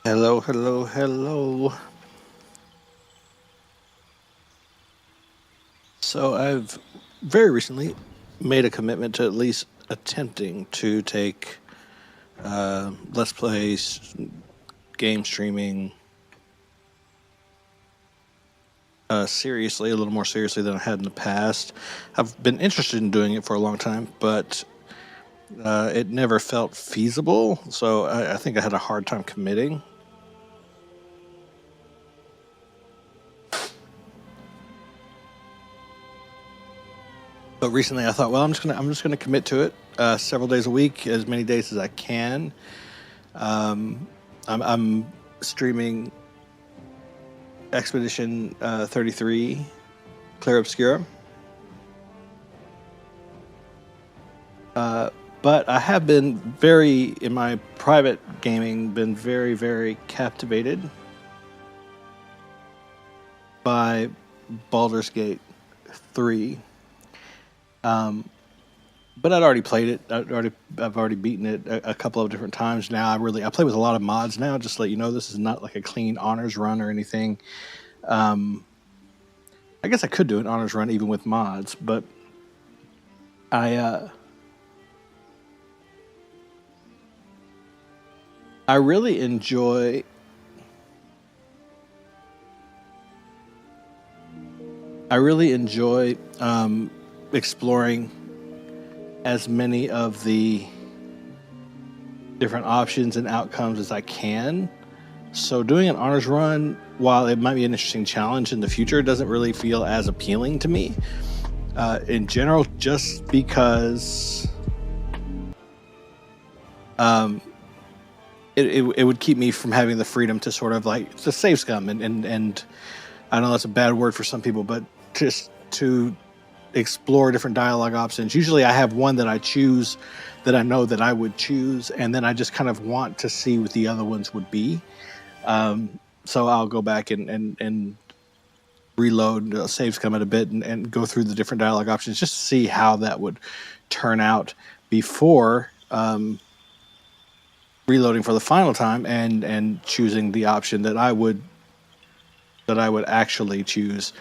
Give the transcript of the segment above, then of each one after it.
Hello, hello, hello. So I've very recently made a commitment to at least attempting to take Let's Plays, game streaming seriously, a little more seriously than I had in the past. I've been interested in doing it for a long time, but it never felt feasible. So I think I had a hard time committing. But recently, I thought, well, I'm just gonna commit to it several days a week, as many days as I can. I'm streaming Expedition 33 Clear Obscura. But I have been very, in my private gaming, been very, very captivated by Baldur's Gate 3. But I'd already played it. I've already beaten it a couple of different times now. I play with a lot of mods now. Just to let you know, this is not like a clean honors run or anything. I guess I could do an honors run even with mods, but I I really enjoy I really enjoy exploring as many of the different options and outcomes as I can. So doing an honors run, while it might be an interesting challenge in the future, doesn't really feel as appealing to me in general, just because it would keep me from having the freedom to sort of like to save scum and I know that's a bad word for some people, but just to explore different dialogue options. Usually I have one that I choose that I know that I would choose, and then I just kind of want to see what the other ones would be. So I'll go back and reload, save scum it a bit, and go through the different dialogue options just to see how that would turn out before reloading for the final time and choosing the option that I would actually choose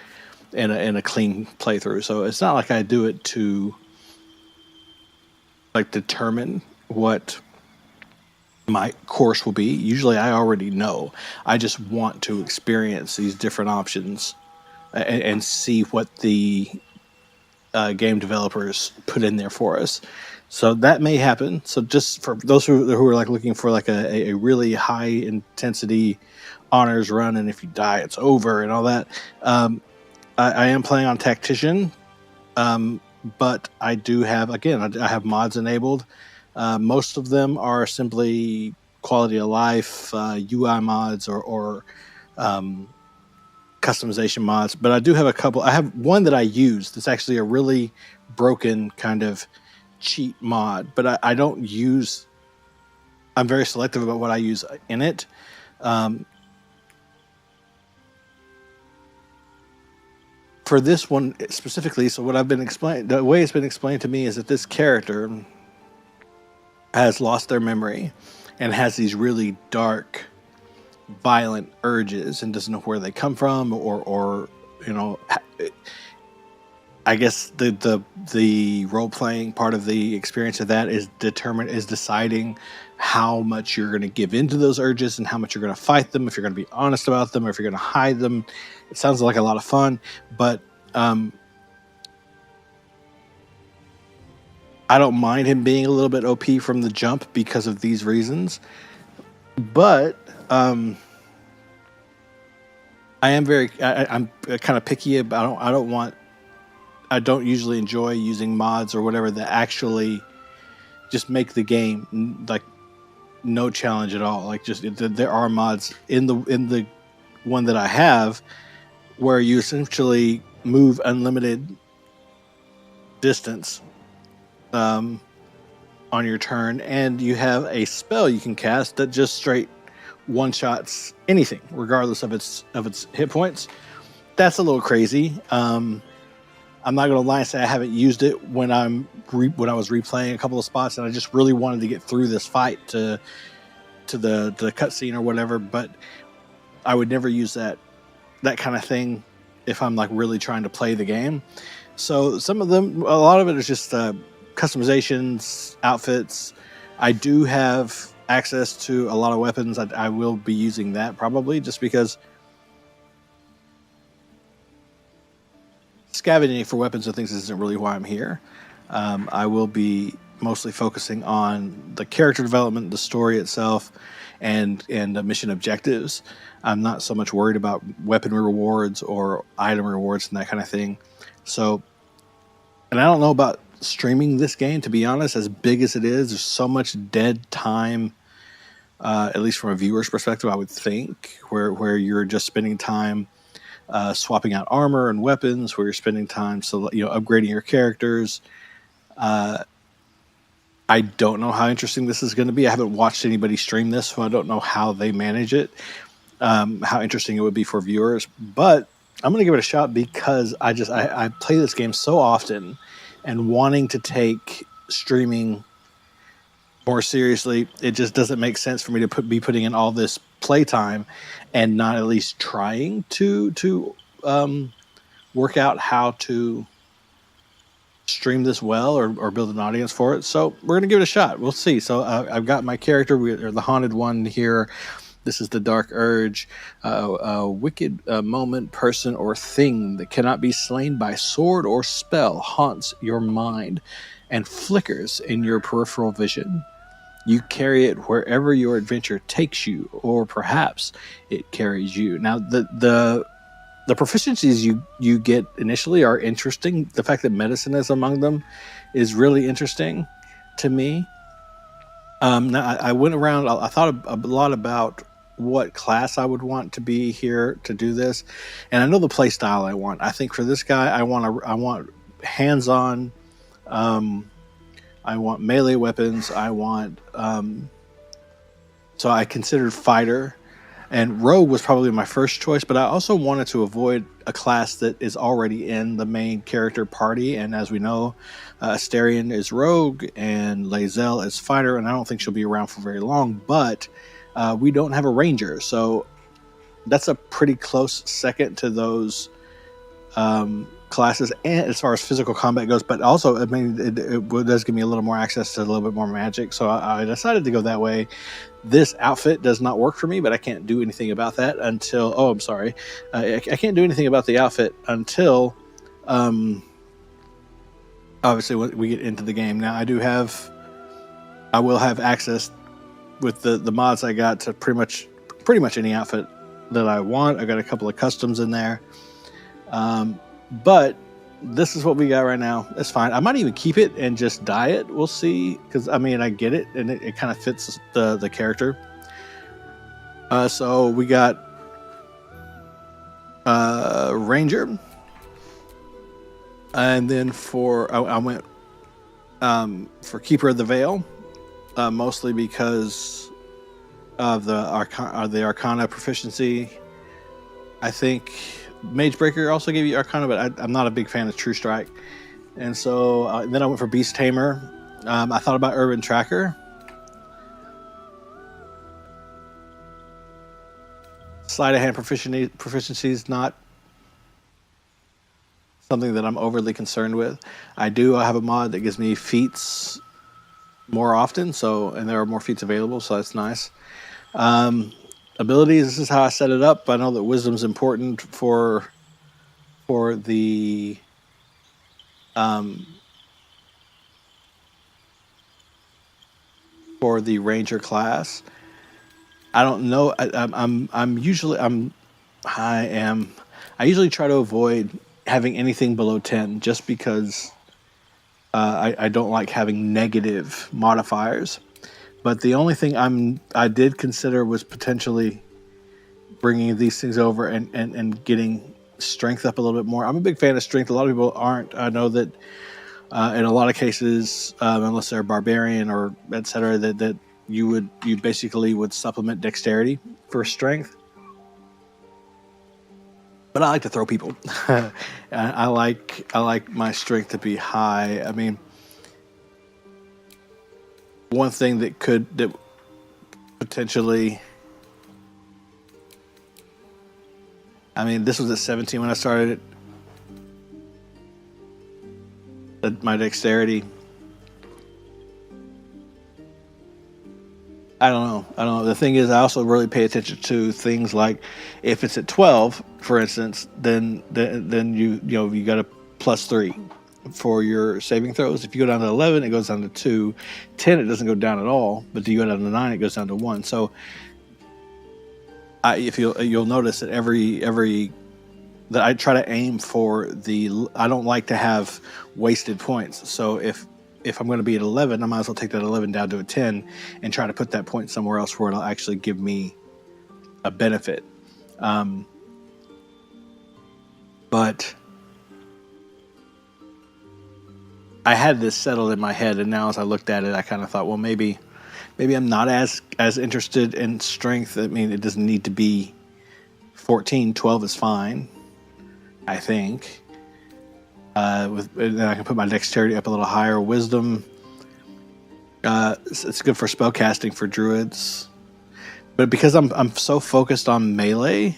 in a clean playthrough. So it's not like I do it to like determine what my course will be. Usually I already know. I just want to experience these different options and see what the game developers put in there for us. So that may happen. So just for those who are like looking for like a really high intensity honors run, and if you die, it's over and all that. I am playing on Tactician, but I do have, again, I have mods enabled. Most of them are simply quality of life, UI mods, or customization mods. But I do have a couple. I have one that I use that's actually a really broken kind of cheat mod, but I don't use. I'm very selective about what I use in it. For this one specifically, so what I've been explained, the way it's been explained to me is that this character has lost their memory and has these really dark, violent urges and doesn't know where they come from, or you know, I guess the role playing part of the experience of that is deciding how much you're going to give into those urges and how much you're going to fight them, if you're going to be honest about them or if you're going to hide them. It sounds like a lot of fun, but I don't mind him being a little bit OP from the jump because of these reasons. But I am I'm kind of picky about. I don't usually enjoy using mods or whatever that actually just make the game like no challenge at all. Like, just there are mods in the one that I have where you essentially move unlimited distance on your turn, and you have a spell you can cast that just straight one shots anything, regardless of its hit points. That's a little crazy. I'm not gonna lie and say I haven't used it when when I was replaying a couple of spots, and I just really wanted to get through this fight to to the cutscene or whatever, but I would never use that kind of thing if I'm like really trying to play the game. So some of them, a lot of it is just customizations, outfits. I do have access to a lot of weapons. I will be using that probably just because scavenging for weapons and things isn't really why I'm here. I will be mostly focusing on the character development, the story itself, and mission objectives. I'm not so much worried about weapon rewards or item rewards and that kind of thing. So, and I don't know about streaming this game, to be honest. As big as it is, there's so much dead time, at least from a viewer's perspective, I would think, where you're just spending time swapping out armor and weapons, where you're spending time upgrading your characters. I don't know how interesting this is going to be. I haven't watched anybody stream this, so I don't know how they manage it, how interesting it would be for viewers. But I'm going to give it a shot because I play this game so often, and wanting to take streaming more seriously, it just doesn't make sense for me to be putting in all this playtime and not at least trying to work out how to stream this well or build an audience for it. So we're going to give it a shot. We'll see. So I've got my character, or the haunted one here. This is the Dark Urge, a wicked moment, person, or thing that cannot be slain by sword or spell haunts your mind and flickers in your peripheral vision. You carry it wherever your adventure takes you, or perhaps it carries you. Now, the proficiencies you get initially are interesting. The fact that medicine is among them is really interesting to me. Now, I went around, I thought a lot about what class I would want to be here to do this, and I know the play style I want. I think for this guy, I want hands-on. I want melee weapons. I want so I considered fighter. And Rogue was probably my first choice, but I also wanted to avoid a class that is already in the main character party. And as we know, Astarion is Rogue and Lae'zel is fighter, and I don't think she'll be around for very long. But we don't have a ranger, so that's a pretty close second to those classes. And as far as physical combat goes, but also, I mean, it does give me a little more access to a little bit more magic. So I decided to go that way. This outfit does not work for me, but I can't do anything about that until... Oh, I'm sorry. I can't do anything about the outfit until, obviously, when we get into the game. Now, I will have access with the mods I got to pretty much any outfit that I want. I got a couple of customs in there. But this is what we got right now. It's fine. I might even keep it and just dye it. We'll see. Because, I mean, I get it. And it kind of fits the character. So we got Ranger. And then I went for Keeper of the Veil. Mostly because of the Arcana proficiency. I think Magebreaker also gave you Arcana, but I'm not a big fan of True Strike. And so then I went for Beast Tamer. I thought about Urban Tracker. Sleight of hand proficiency is not something that I'm overly concerned with. I have a mod that gives me feats more often, and there are more feats available, so that's nice. Abilities, this is how I set it up. I know that wisdom's important for the ranger class. I don't know. I usually try to avoid having anything below 10 just because I don't like having negative modifiers. But the only thing I did consider was potentially bringing these things over and getting strength up a little bit more. I'm a big fan of strength. A lot of people aren't. I know that in a lot of cases, unless they're barbarian or etc., that you basically would supplement dexterity for strength. But I like to throw people. I like my strength to be high. I mean, one thing that potentially. I mean, this was at 17 when I started it. My dexterity. I don't know. I don't know. The thing is, I also really pay attention to things like if it's at 12, for instance, then you got a +3 for your saving throws. If you go down to 11, it goes down to 2. 10, it doesn't go down at all. But if you go down to 9, it goes down to 1. So, if you'll notice that every that I try to aim for I don't like to have wasted points. So if I'm going to be at 11, I might as well take that 11 down to a 10 and try to put that point somewhere else where it'll actually give me a benefit. But I had this settled in my head, and now as I looked at it, I kind of thought, well, maybe I'm not as interested in strength. I mean, it doesn't need to be 14. 12 is fine, I think. Then I can put my dexterity up a little higher. Wisdom, it's good for spell casting for druids, but because I'm so focused on melee,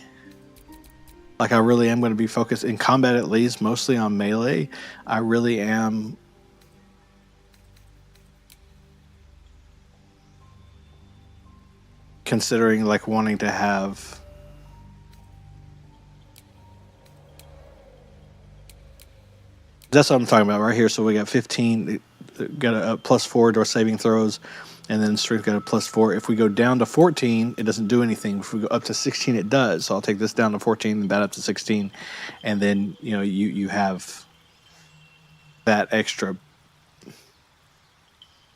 like I really am going to be focused in combat, at least mostly on melee. I really am considering like wanting to have. That's what I'm talking about right here. So we got 15, got a +4 to our saving throws, and then strength got a +4. If we go down to 14, it doesn't do anything. If we go up to 16, it does. So I'll take this down to 14 and that up to 16, and then you have that extra.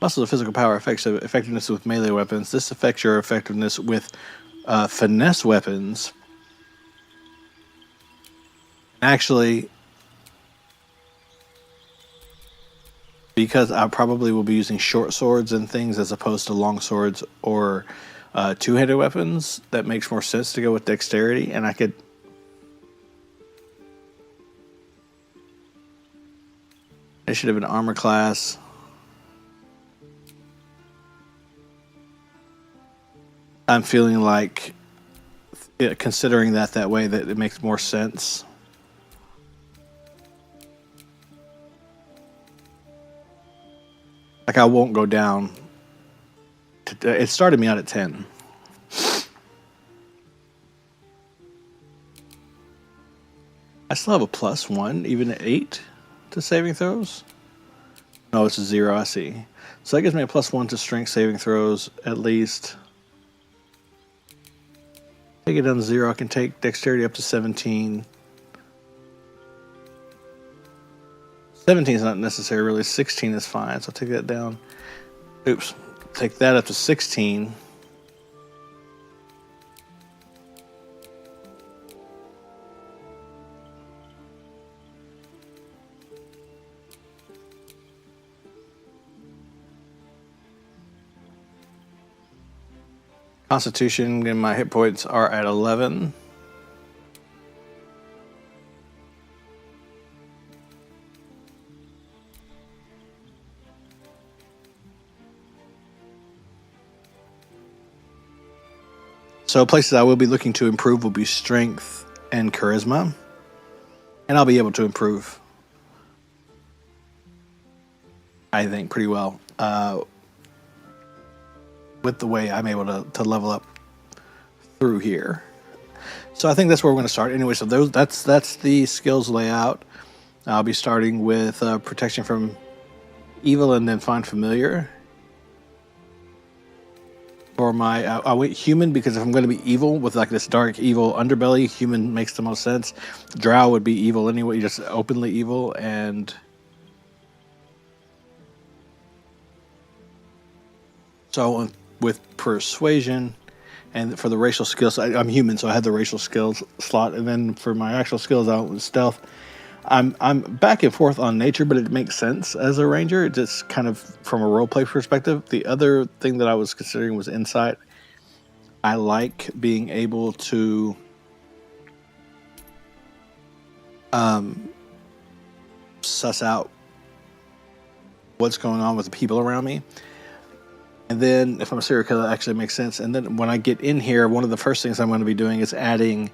Also, the physical power affects effectiveness with melee weapons. This affects your effectiveness with finesse weapons. Actually, because I probably will be using short swords and things as opposed to long swords or two-handed weapons, that makes more sense to go with dexterity. And it should have been armor class. I'm feeling like, considering that way, that it makes more sense. Like I won't go down. It started me out at 10. I still have a +1, even at 8 to saving throws. No, it's a 0. I see. So that gives me a +1 to strength saving throws at least. Take it down to 0. I can take dexterity up to 17. 17 is not necessary, really. 16 is fine, so I'll take that down. Oops. Take that up to 16. Constitution and my hit points are at 11. So places I will be looking to improve will be strength and charisma. And I'll be able to improve, I think, pretty well with the way I'm able to level up through here. So I think that's where we're going to start. Anyway, so that's the skills layout. I'll be starting with protection from evil and then find familiar. For my, I went human because if I'm going to be evil with like this dark evil underbelly, human makes the most sense. Drow would be evil anyway, just openly evil. And so with persuasion and for the racial skills, I'm human, so I had the racial skills slot. And then for my actual skills, I went with stealth. I'm back and forth on nature, but it makes sense as a ranger. It just kind of from a roleplay perspective. The other thing that I was considering was insight. I like being able to suss out what's going on with the people around me. And then if I'm a serial killer, that actually makes sense. And then when I get in here, one of the first things I'm going to be doing is adding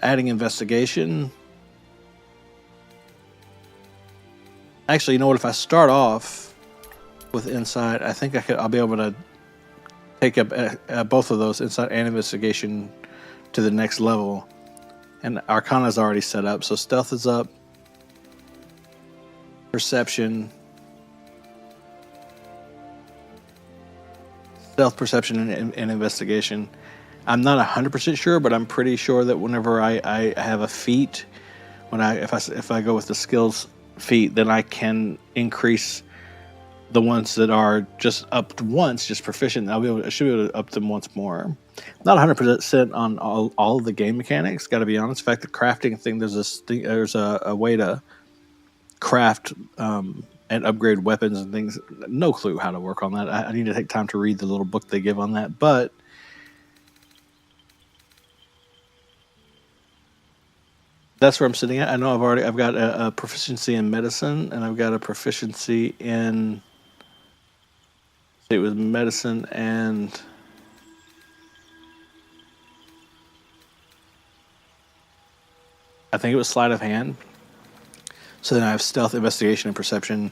investigation. Actually, you know what? If I start off with insight, I think I'll be able to take up both of those, insight and investigation, to the next level. And Arcana is already set up, so stealth is up, perception, stealth, perception, and investigation. I'm not 100% sure, but I'm pretty sure that whenever I have a feat, if I go with the skills feat, then I can increase the ones that are just upped once, just proficient. I should be able to up them once more. Not 100% on all of the game mechanics. Got to be honest. In fact, the crafting thing, there's a way to craft and upgrade weapons and things. No clue how to work on that. I need to take time to read the little book they give on that. But that's where I'm sitting at. I know I've got a proficiency in medicine, and I've got a proficiency in. It was medicine and I think it was sleight of hand. So then I have stealth, investigation, and perception.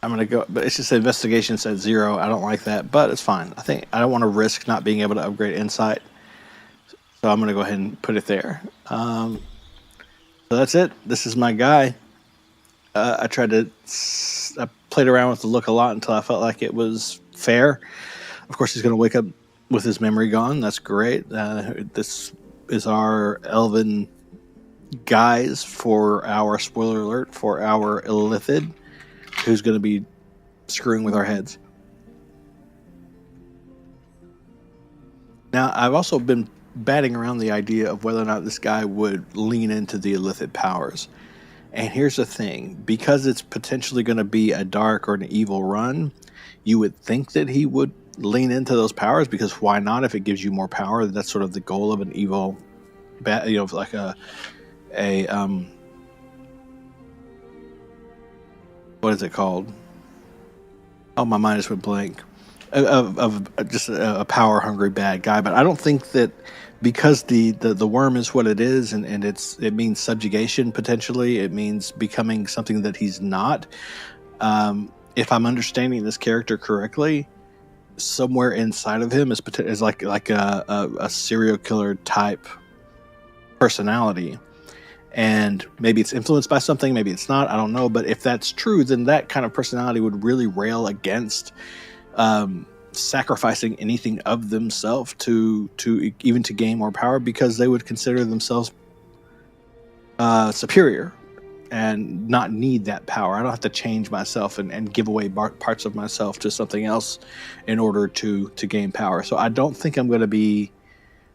I'm going to go, but it's just investigation said 0. I don't like that, but it's fine. I think I don't want to risk not being able to upgrade insight. So I'm going to go ahead and put it there. So that's it. This is my guy. I played around with the look a lot until I felt like it was fair. Of course, he's going to wake up with his memory gone. That's great. This is our elven guise for our, spoiler alert, for our illithid, who's going to be screwing with our heads. Now, I've also been batting around the idea of whether or not this guy would lean into the illithid powers. And here's the thing, because it's potentially going to be a dark or an evil run, you would think that he would lean into those powers, because why not? If it gives you more power, that's sort of the goal of an evil, like a what is it called? Oh, my mind just went blank. Of just a power hungry bad guy. But I don't think that, because the worm is what it is, and it means subjugation potentially. It means becoming something that he's not. If I'm understanding this character correctly, somewhere inside of him is like a serial killer type personality, and maybe it's influenced by something, maybe it's not. I don't know. But if that's true, then that kind of personality would really rail against sacrificing anything of themselves to even to gain more power, because they would consider themselves superior and not need that power. I don't have to change myself and give away parts of myself to something else in order to gain power. So I don't think I'm going to be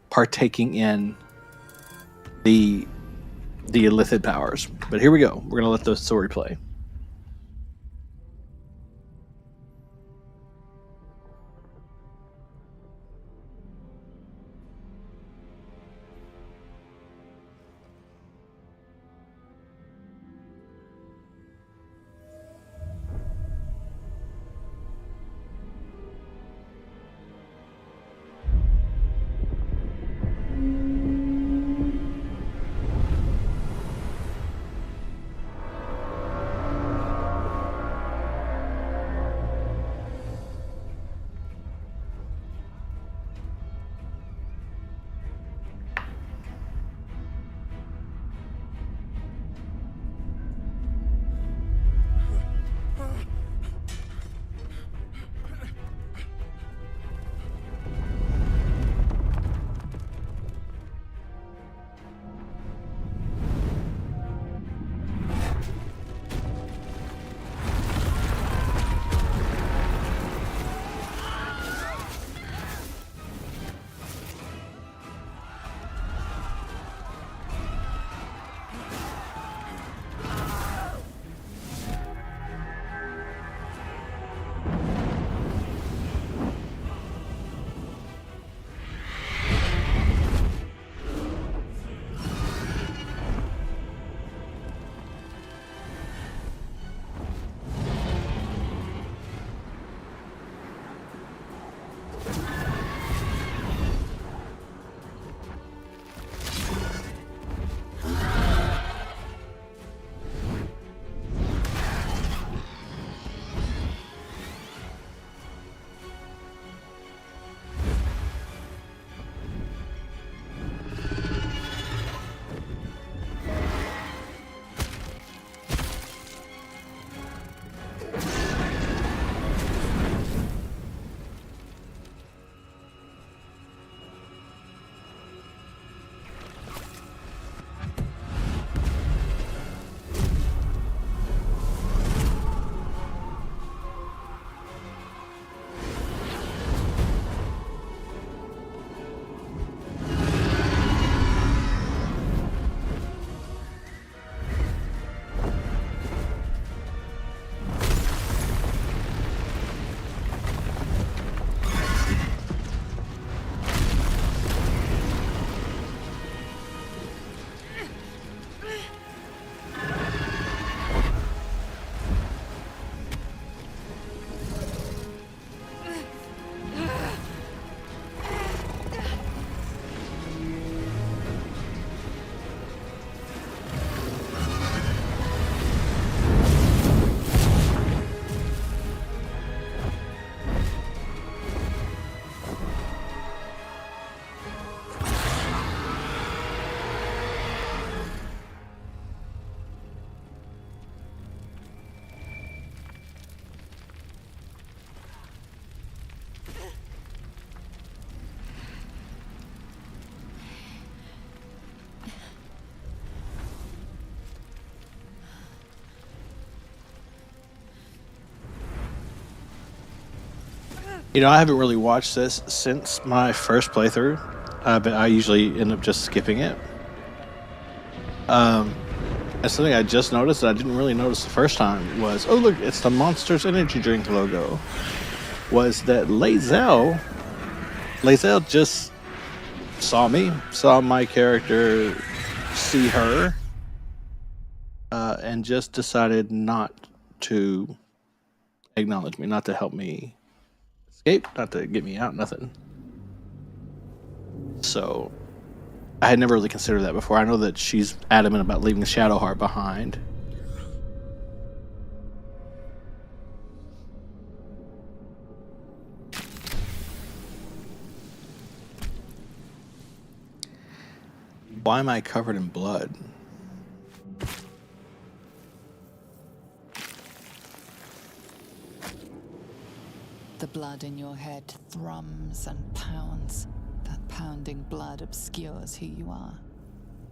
partaking in the illithid powers. But here we go. We're going to let the story play. You know, I haven't really watched this since my first playthrough, but I usually end up just skipping it. And something I just noticed that I didn't really notice the first time was, oh look, it's the Monsters Energy Drink logo. Was that Lae'zel just saw me, saw my character see her, and just decided not to acknowledge me, not to help me escape, not to get me out, nothing. So I had never really considered that before. I know that she's adamant about leaving Shadowheart behind. Why am I covered in blood? The blood in your head thrums and pounds. That pounding blood obscures who you are.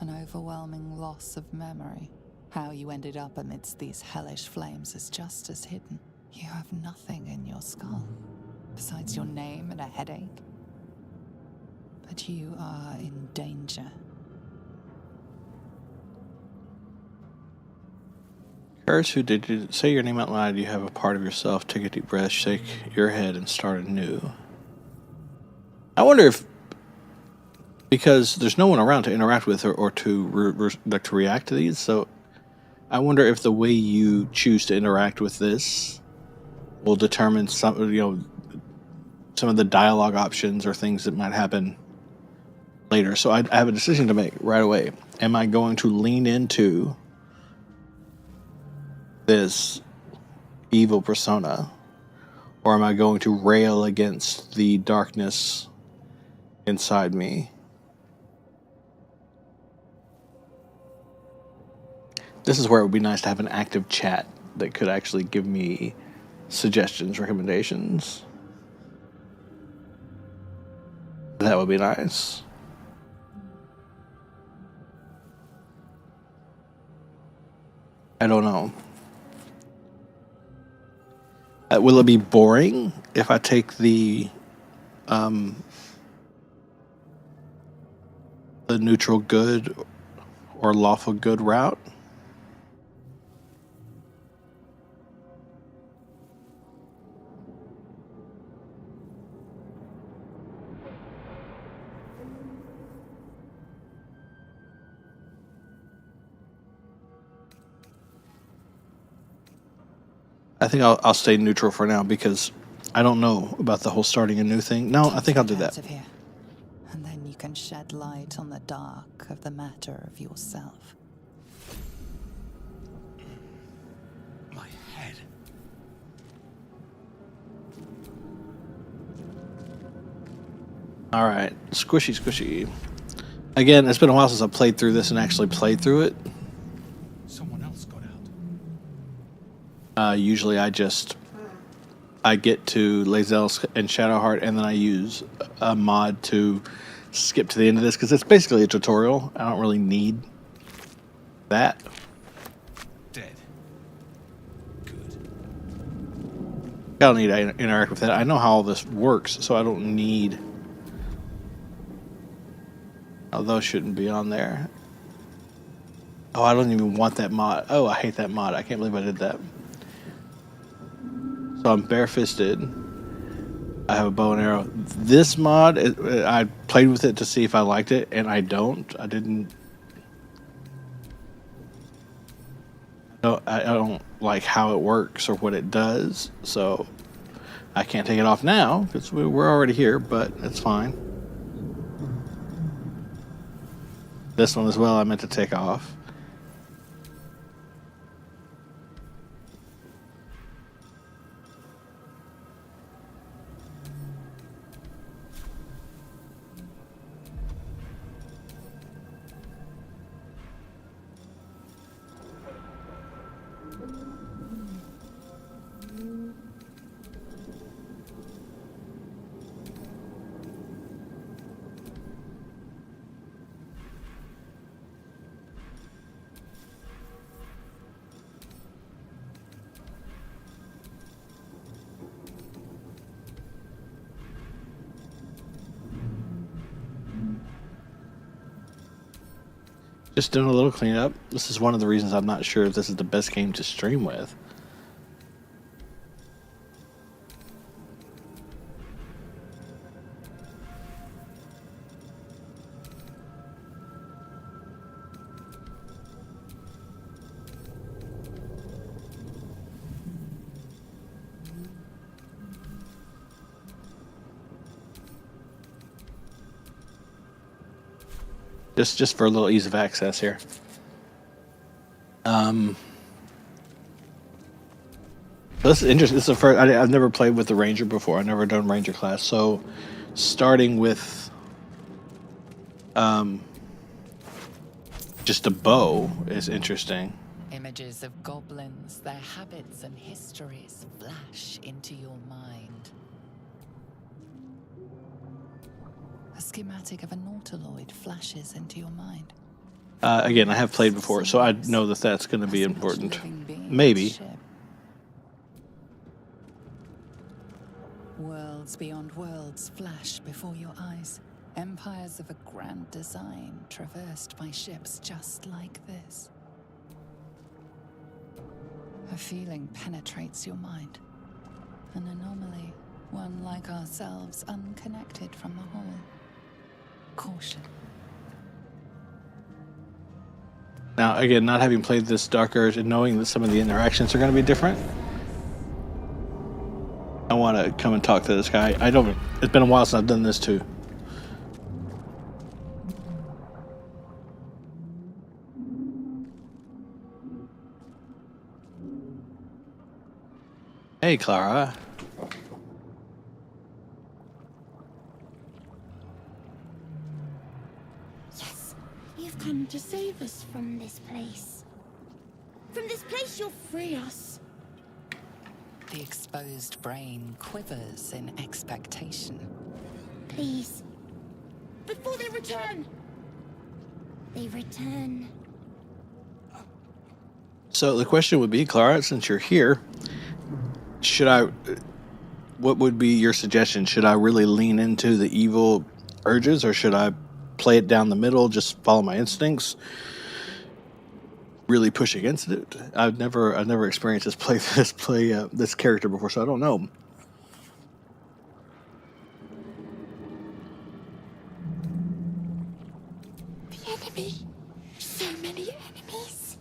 An overwhelming loss of memory. How you ended up amidst these hellish flames is just as hidden. You have nothing in your skull, besides your name and a headache. But you are in danger. Curse, who did you say your name out loud? You have a part of yourself. Take a deep breath, shake your head, and start anew. I wonder if, because there's no one around to interact with or to to react to these, so I wonder if the way you choose to interact with this will determine some of the dialogue options or things that might happen later. So I have a decision to make right away. Am I going to lean into this evil persona, or am I going to rail against the darkness inside me? This is where it would be nice to have an active chat that could actually give me suggestions, recommendations. That would be nice. I don't know. Will it be boring if I take the neutral good or lawful good route? I think I'll stay neutral for now, because I don't know about the whole starting a new thing. No, I think I'll do Get that. out of here, and then you can shed light on the dark of the matter of yourself. My head. All right, squishy, squishy. Again, it's been a while since I played through this and actually played through it. Someone else got out. Usually I get to Lae'zel and Shadowheart, and then I use a mod to skip to the end of this because it's basically a tutorial. I don't really need that. Dead. Good. I don't need to interact with that. I know how all this works, so I don't need. Oh, those shouldn't be on there. Oh, I don't even want that mod. Oh, I hate that mod. I can't believe I did that. So I'm barefisted. I have a bow and arrow. This mod, I played with it to see if I liked it, and I don't. I didn't. No, I don't like how it works or what it does, so I can't take it off now because we're already here. But it's fine. This one as well. I meant to take off. Just doing a little cleanup. This is one of the reasons I'm not sure if this is the best game to stream with. Just for a little ease of access here. This is interesting. This is the first. I've never played with the Ranger before. I've never done Ranger class. So, starting with just a bow is interesting. Images of goblins, their habits and histories flash into your mind. A schematic of a nautiloid flashes into your mind. Again, I have played before, so I know that that's going to be important. Maybe. Worlds beyond worlds flash before your eyes. Empires of a grand design traversed by ships just like this. A feeling penetrates your mind. An anomaly, one like ourselves, unconnected from the whole. Caution. Now, again, not having played this Dark Urge and knowing that some of the interactions are going to be different, I want to come and talk to this guy. It's been a while since I've done this too. Hey, Clara. Yes, you've come to save us from this place. From this place, you'll free us. The exposed brain quivers in expectation. Please. Before they return. They return. So the question would be, Clara, since you're here, what would be your suggestion? Should I really lean into the evil urges, or should I play it down the middle, just follow my instincts, really push against it? I've never experienced this character before, so I don't know. The enemy. So many enemies.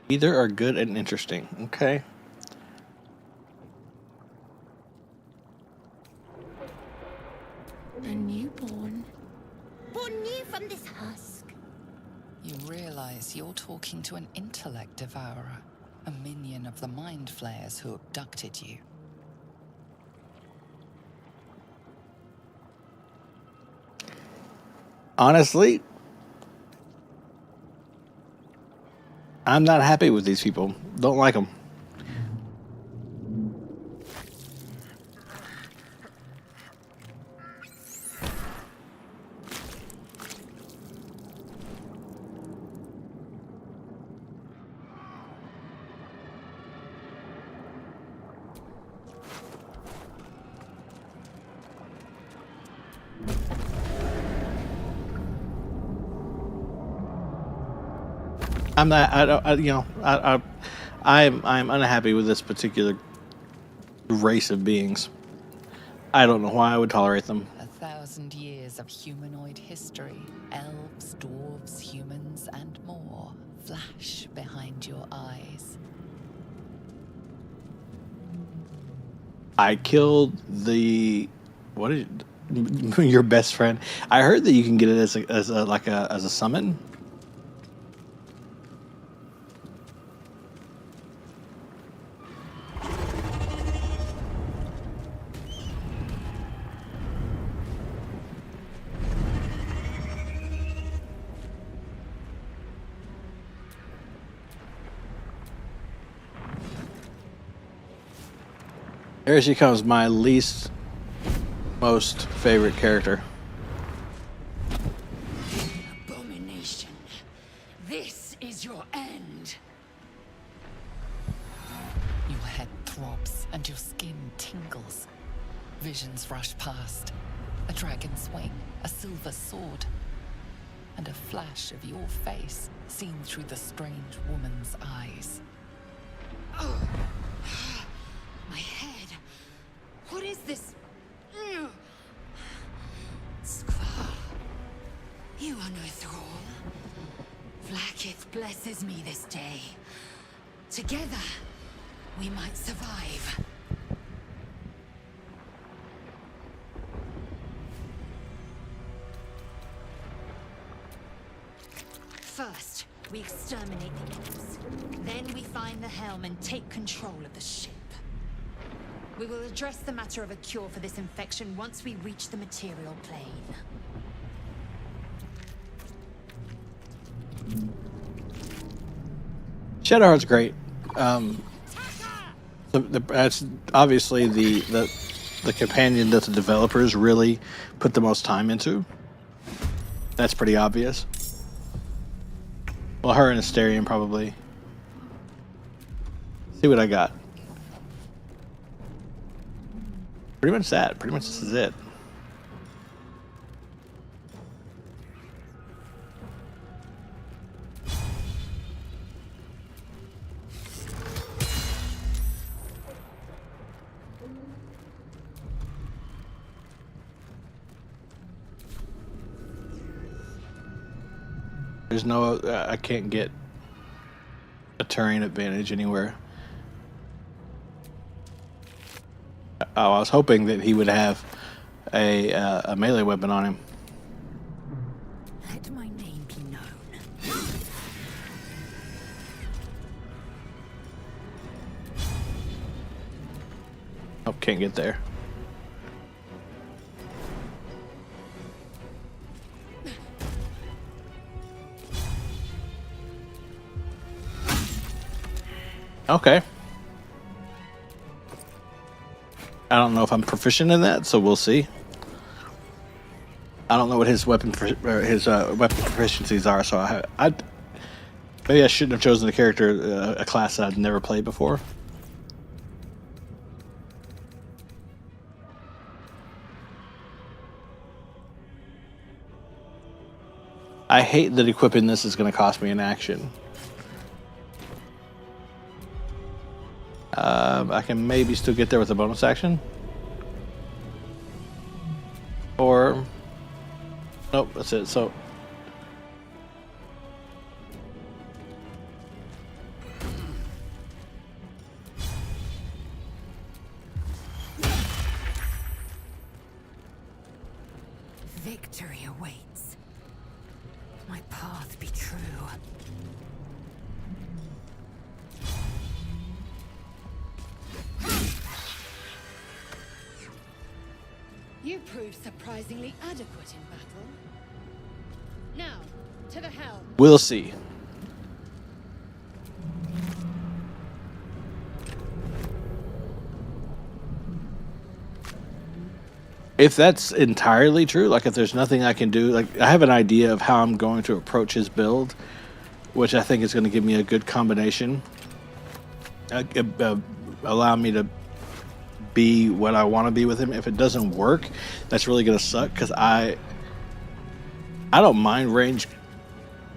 Either are good and interesting. Okay. A newborn. Born new from this husk. You realize you're talking to an intellect devourer, a minion of the mind flayers who abducted you. Honestly, I'm not happy with these people. Don't like them. I'm not. I don't. I'm unhappy with this particular race of beings. I don't know why I would tolerate them. 1,000 years of humanoid history, elves, dwarves, humans, and more flash behind your eyes. I killed the what is your best friend. I heard that you can get it as a summon. There she comes, my least most favorite character. Abomination. This is your end. Your head throbs and your skin tingles. Visions rush past. A dragon's wing, a silver sword, and a flash of your face seen through the strange woman's eyes. My head. What is this? Skvar. You are no thrall. Vlaakith blesses me this day. Together, we might survive. First, we exterminate the imps. Then we find the helm and take control of the ship. We will address the matter of a cure for this infection once we reach the material plane. Shadowheart's great. That's obviously the companion that the developers really put the most time into. That's pretty obvious. Well, her and Asterion probably. See what I got. Pretty much that. Pretty much this is it. There's no, I can't get a terrain advantage anywhere. Oh, I was hoping that he would have a melee weapon on him. Let my name be known. Oh, can't get there. Okay. I don't know if I'm proficient in that, so we'll see. I don't know what his weapon proficiencies are, so I maybe I shouldn't have chosen a character, a class that I've never played before. I hate that equipping this is going to cost me an action. I can maybe still get there with a bonus action. Or... Nope, that's it. So... path be true. You proved surprisingly adequate in battle. Now, to the helm. We'll see. If that's entirely true, like if there's nothing I can do, like I have an idea of how I'm going to approach his build, which I think is going to give me a good combination, allow me to be what I want to be with him. If it doesn't work, that's really going to suck because I don't mind range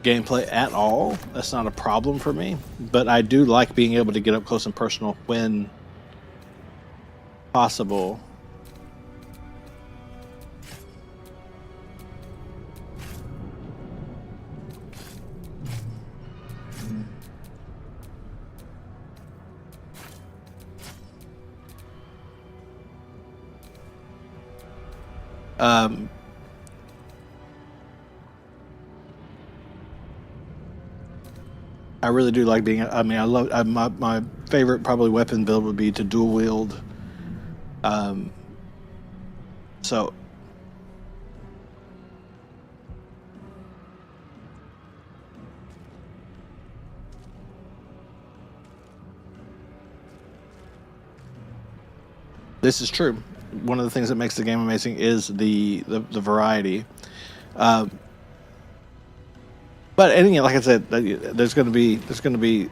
gameplay at all. That's not a problem for me, but I do like being able to get up close and personal when possible. I really do like being. I mean, I love my favorite probably weapon build would be to dual wield. So this is true. One of the things that makes the game amazing is the variety. But and like I said, there's going to be.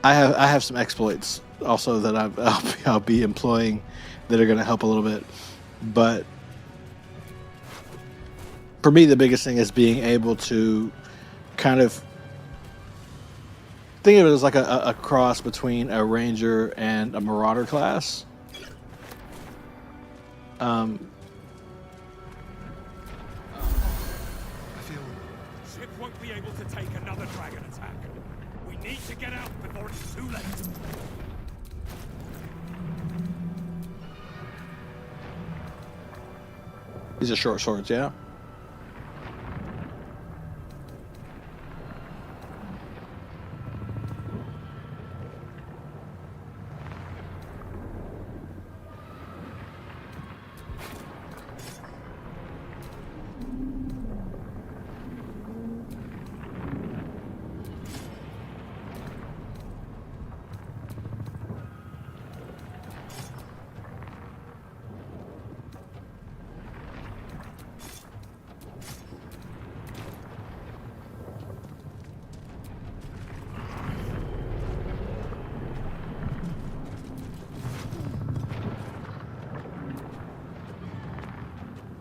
I have some exploits also that I'll be employing that are going to help a little bit. But for me, the biggest thing is being able to kind of think of it as like a cross between a ranger and a marauder class. I feel Ship won't be able to take another dragon attack. We need to get out before it's too late. These are short swords, yeah.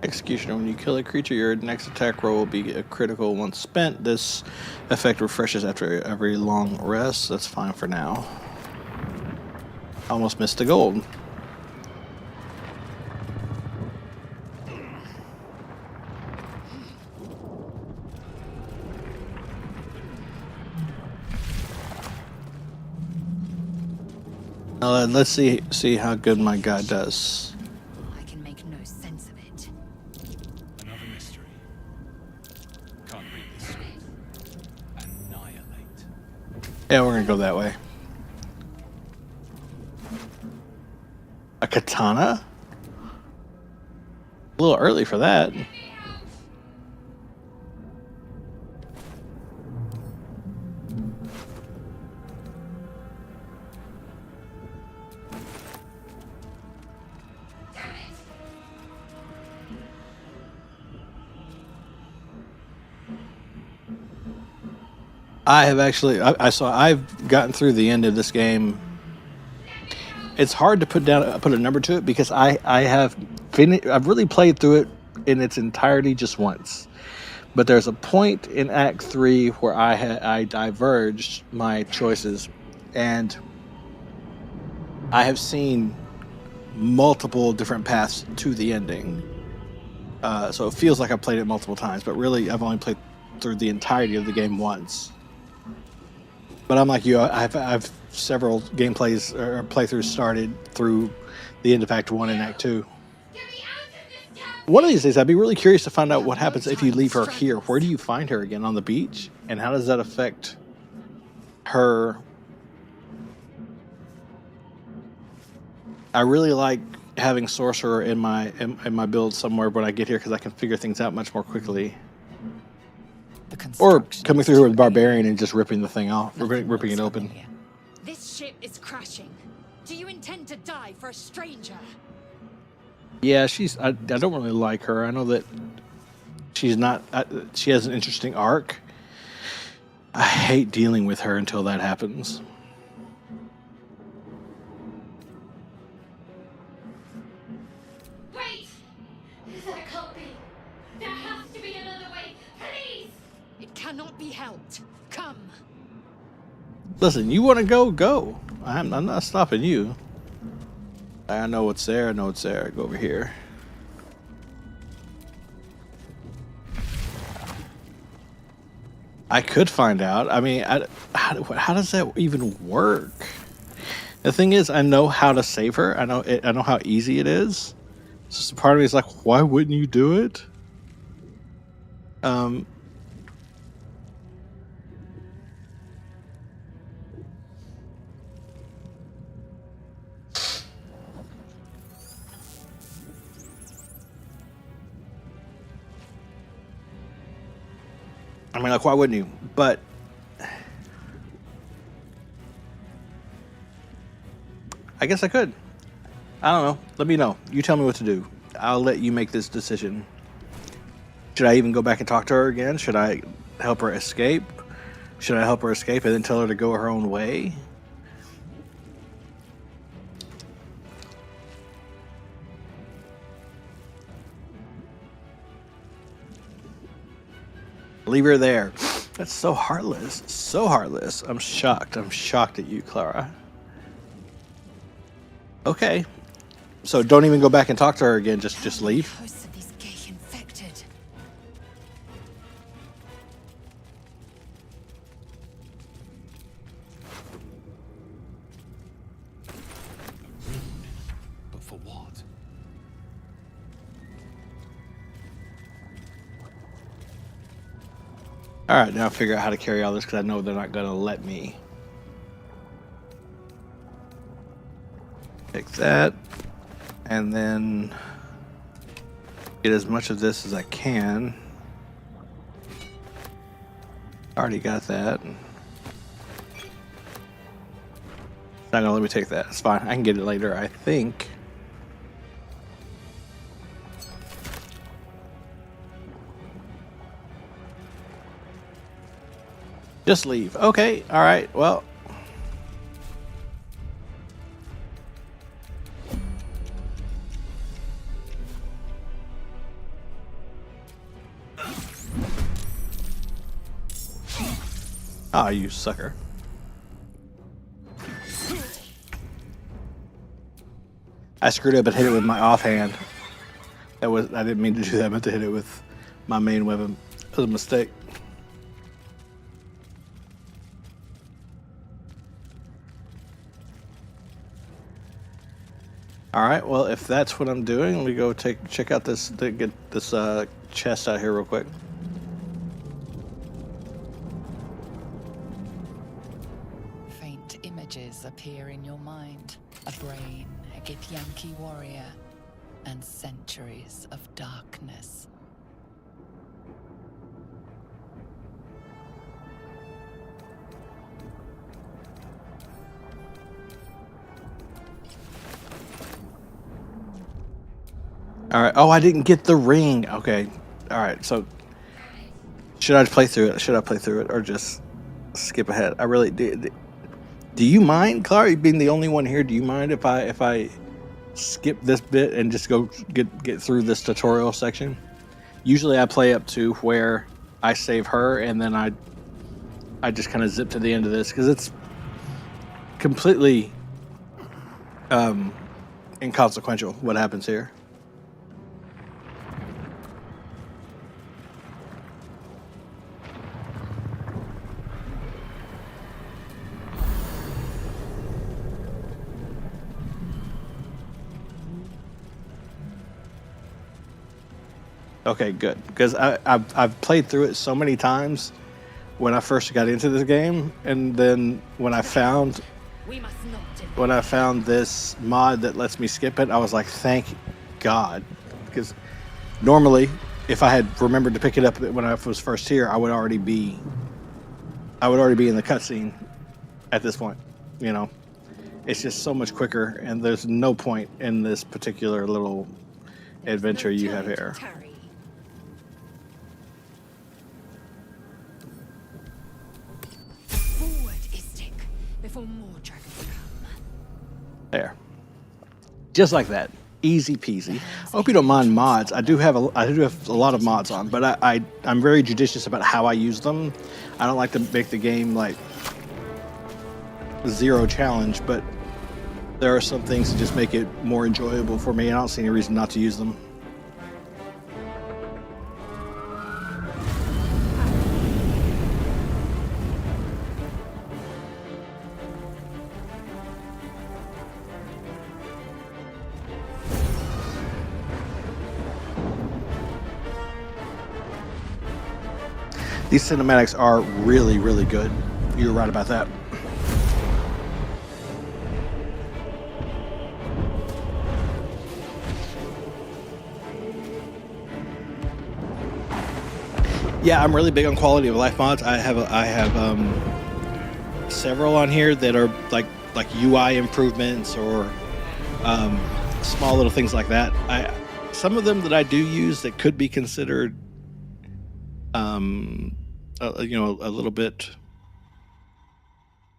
Executioner. When you kill a creature, your next attack roll will be a critical once spent. This effect refreshes after every long rest. That's fine for now. Almost missed the gold. Let's see how good my guy does. I can make no sense of it. another mystery. Can't read this scroll. Annihilate. Yeah, we're gonna go that way. A katana? A little early for that. I have actually, I've gotten through the end of this game. It's hard to put a number to it because I've really played through it in its entirety just once. But there's a point in Act 3 where I diverged my choices, and I have seen multiple different paths to the ending. So it feels like I've played it multiple times, but really I've only played through the entirety of the game once. But I'm like you, I've several gameplays or playthroughs started through the end of Act 1 and Act 2. Get me out of this damn One of these days, I'd be really curious to find out what happens if you leave her here. Where do you find her again? On the beach? And how does that affect her? I really like having sorcerer in my build somewhere when I get here because I can figure things out much more quickly. Or coming through here with barbarian and just ripping the thing off, ripping it open. This ship is crashing. Do you intend to die for a stranger? Yeah, I don't really like her. I know that she's not. She has an interesting arc. I hate dealing with her until that happens. Wait! That can't be. There has to be another way. Please! It cannot be helped. Come. Listen, you want to go? Go. I'm not stopping you. I know what's there. I know what's there. Go over here. I could find out. I mean, how does that even work? The thing is, I know how to save her. I know how easy it is. It's just a part of me is like, why wouldn't you do it? I mean, like, why wouldn't you? But I guess I could. I don't know. Let me know. You tell me what to do. I'll let you make this decision. Should I even go back and talk to her again? Should I help her escape? Should I help her escape and then tell her to go her own way? Leave her there. That's so heartless. So heartless. I'm shocked. I'm shocked at you, Clara. Okay. So don't even go back and talk to her again. Just leave. Hosts of these gay infected. But for what? All right, now figure out how to carry all this because I know they're not going to let me. Take that, and then get as much of this as I can. Already got that. It's not going to let me take that. It's fine. I can get it later, I think. Just leave. Okay. All right. Well. Ah, you sucker. I screwed up and hit it with my offhand. I didn't mean to do that. I meant to hit it with my main weapon. It was a mistake. All right, well, if that's what I'm doing, let me go check out get this chest out here real quick. Faint images appear in your mind. A brain, a Githyanki warrior, and centuries of darkness. All right. Oh, I didn't get the ring. Okay. All right. So should I play through it? Should I play through it or just skip ahead? I really did. Do you mind, Clara, being the only one here? Do you mind if I skip this bit and just go get through this tutorial section? Usually I play up to where I save her and then I just kind of zip to the end of this because it's completely inconsequential what happens here. Okay, good. Because I've played through it so many times when I first got into this game, and then We must not delay. when I found this mod that lets me skip it, I was like, thank God. Because normally, if I had remembered to pick it up when I was first here, I would already be in the cutscene at this point. You know, it's just so much quicker, and there's no point in this particular little adventure you have Time to here. tarry. Forward, Istik, before more dragons come. There, just like that, easy peasy. I hope you don't mind mods. I do have a lot of mods on, but I'm very judicious about how I use them. I don't like to make the game like zero challenge, but there are some things that just make it more enjoyable for me. I don't see any reason not to use them. These cinematics are really, really good. You're right about that. Yeah, I'm really big on quality of life mods. I have several on here that are like UI improvements or small little things like that. Some of them that I do use that could be considered a little bit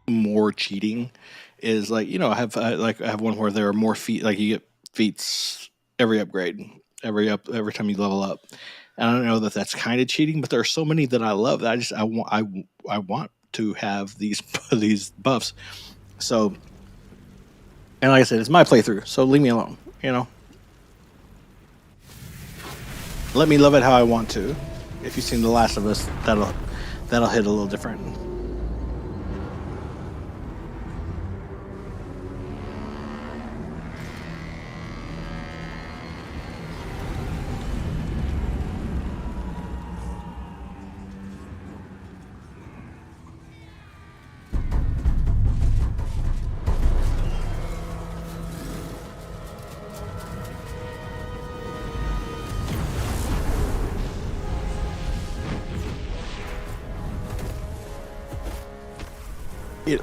more cheating is like, I have one where there are more feet, like you get feats every upgrade, every time you level up. And I don't know that that's kind of cheating, but there are so many that I love that I want to have these these buffs. So, and like I said, it's my playthrough, so leave me alone. Let me love it how I want to. If you've seen The Last of Us, that'll hit a little different.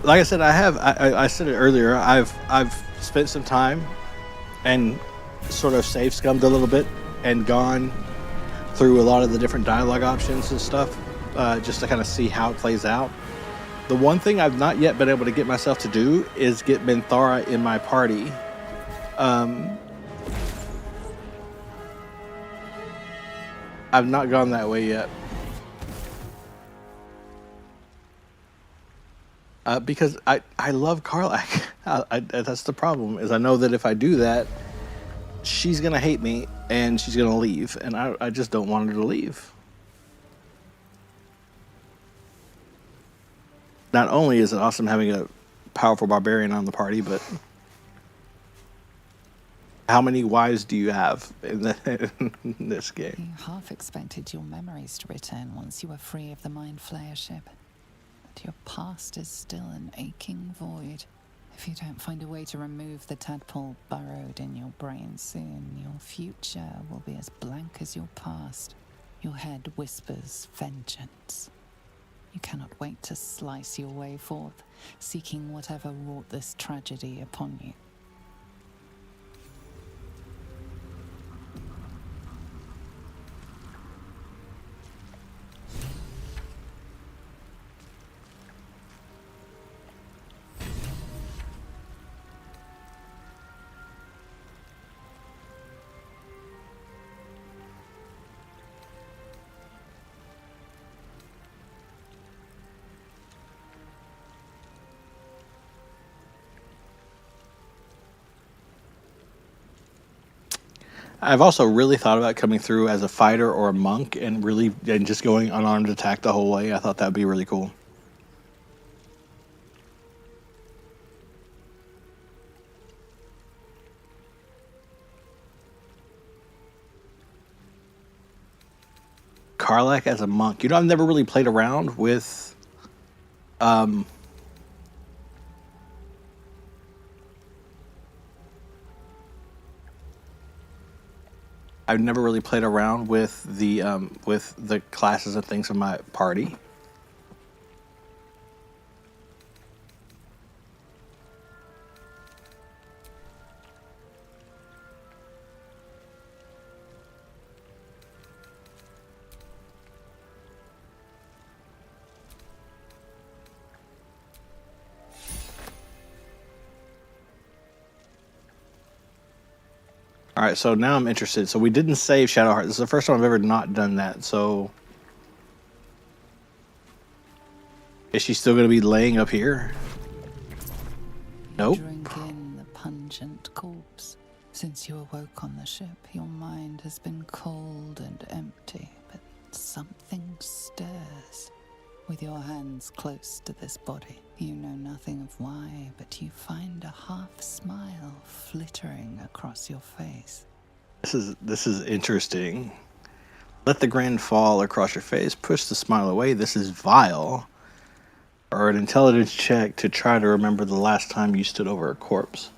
Like I said, I said it earlier. I've spent some time and sort of save scummed a little bit and gone through a lot of the different dialogue options and stuff, just to kind of see how it plays out. The one thing I've not yet been able to get myself to do is get Minthara in my party. I've not gone that way yet. Because I love Karlach. That's the problem, is I know that if I do that, she's going to hate me and she's going to leave. And I just don't want her to leave. Not only is it awesome having a powerful barbarian on the party, but how many wives do you have in this game? You half expected your memories to return once you were free of the Mind Flayer ship. But your past is still an aching void. If you don't find a way to remove the tadpole burrowed in your brain soon, your future will be as blank as your past. Your head whispers vengeance. You cannot wait to slice your way forth, seeking whatever wrought this tragedy upon you. I've also really thought about coming through as a fighter or a monk and just going unarmed attack the whole way. I thought that'd be really cool. Karlach as a monk. You know, I've never really played around with I've never really played around with the classes and things of my party. All right, so now I'm interested. So we didn't save Shadowheart. This is the first time I've ever not done that. So is she still going to be laying up here? Nope. Drink in the pungent corpse. Since you awoke on the ship, your mind has been cold and empty, but something stirs. With your hands close to this body, you know nothing of why, but you find a half smile flittering across your face. This is interesting. Let the grin fall across your face. Push the smile away. This is vile. Or an intelligence check to try to remember the last time you stood over a corpse.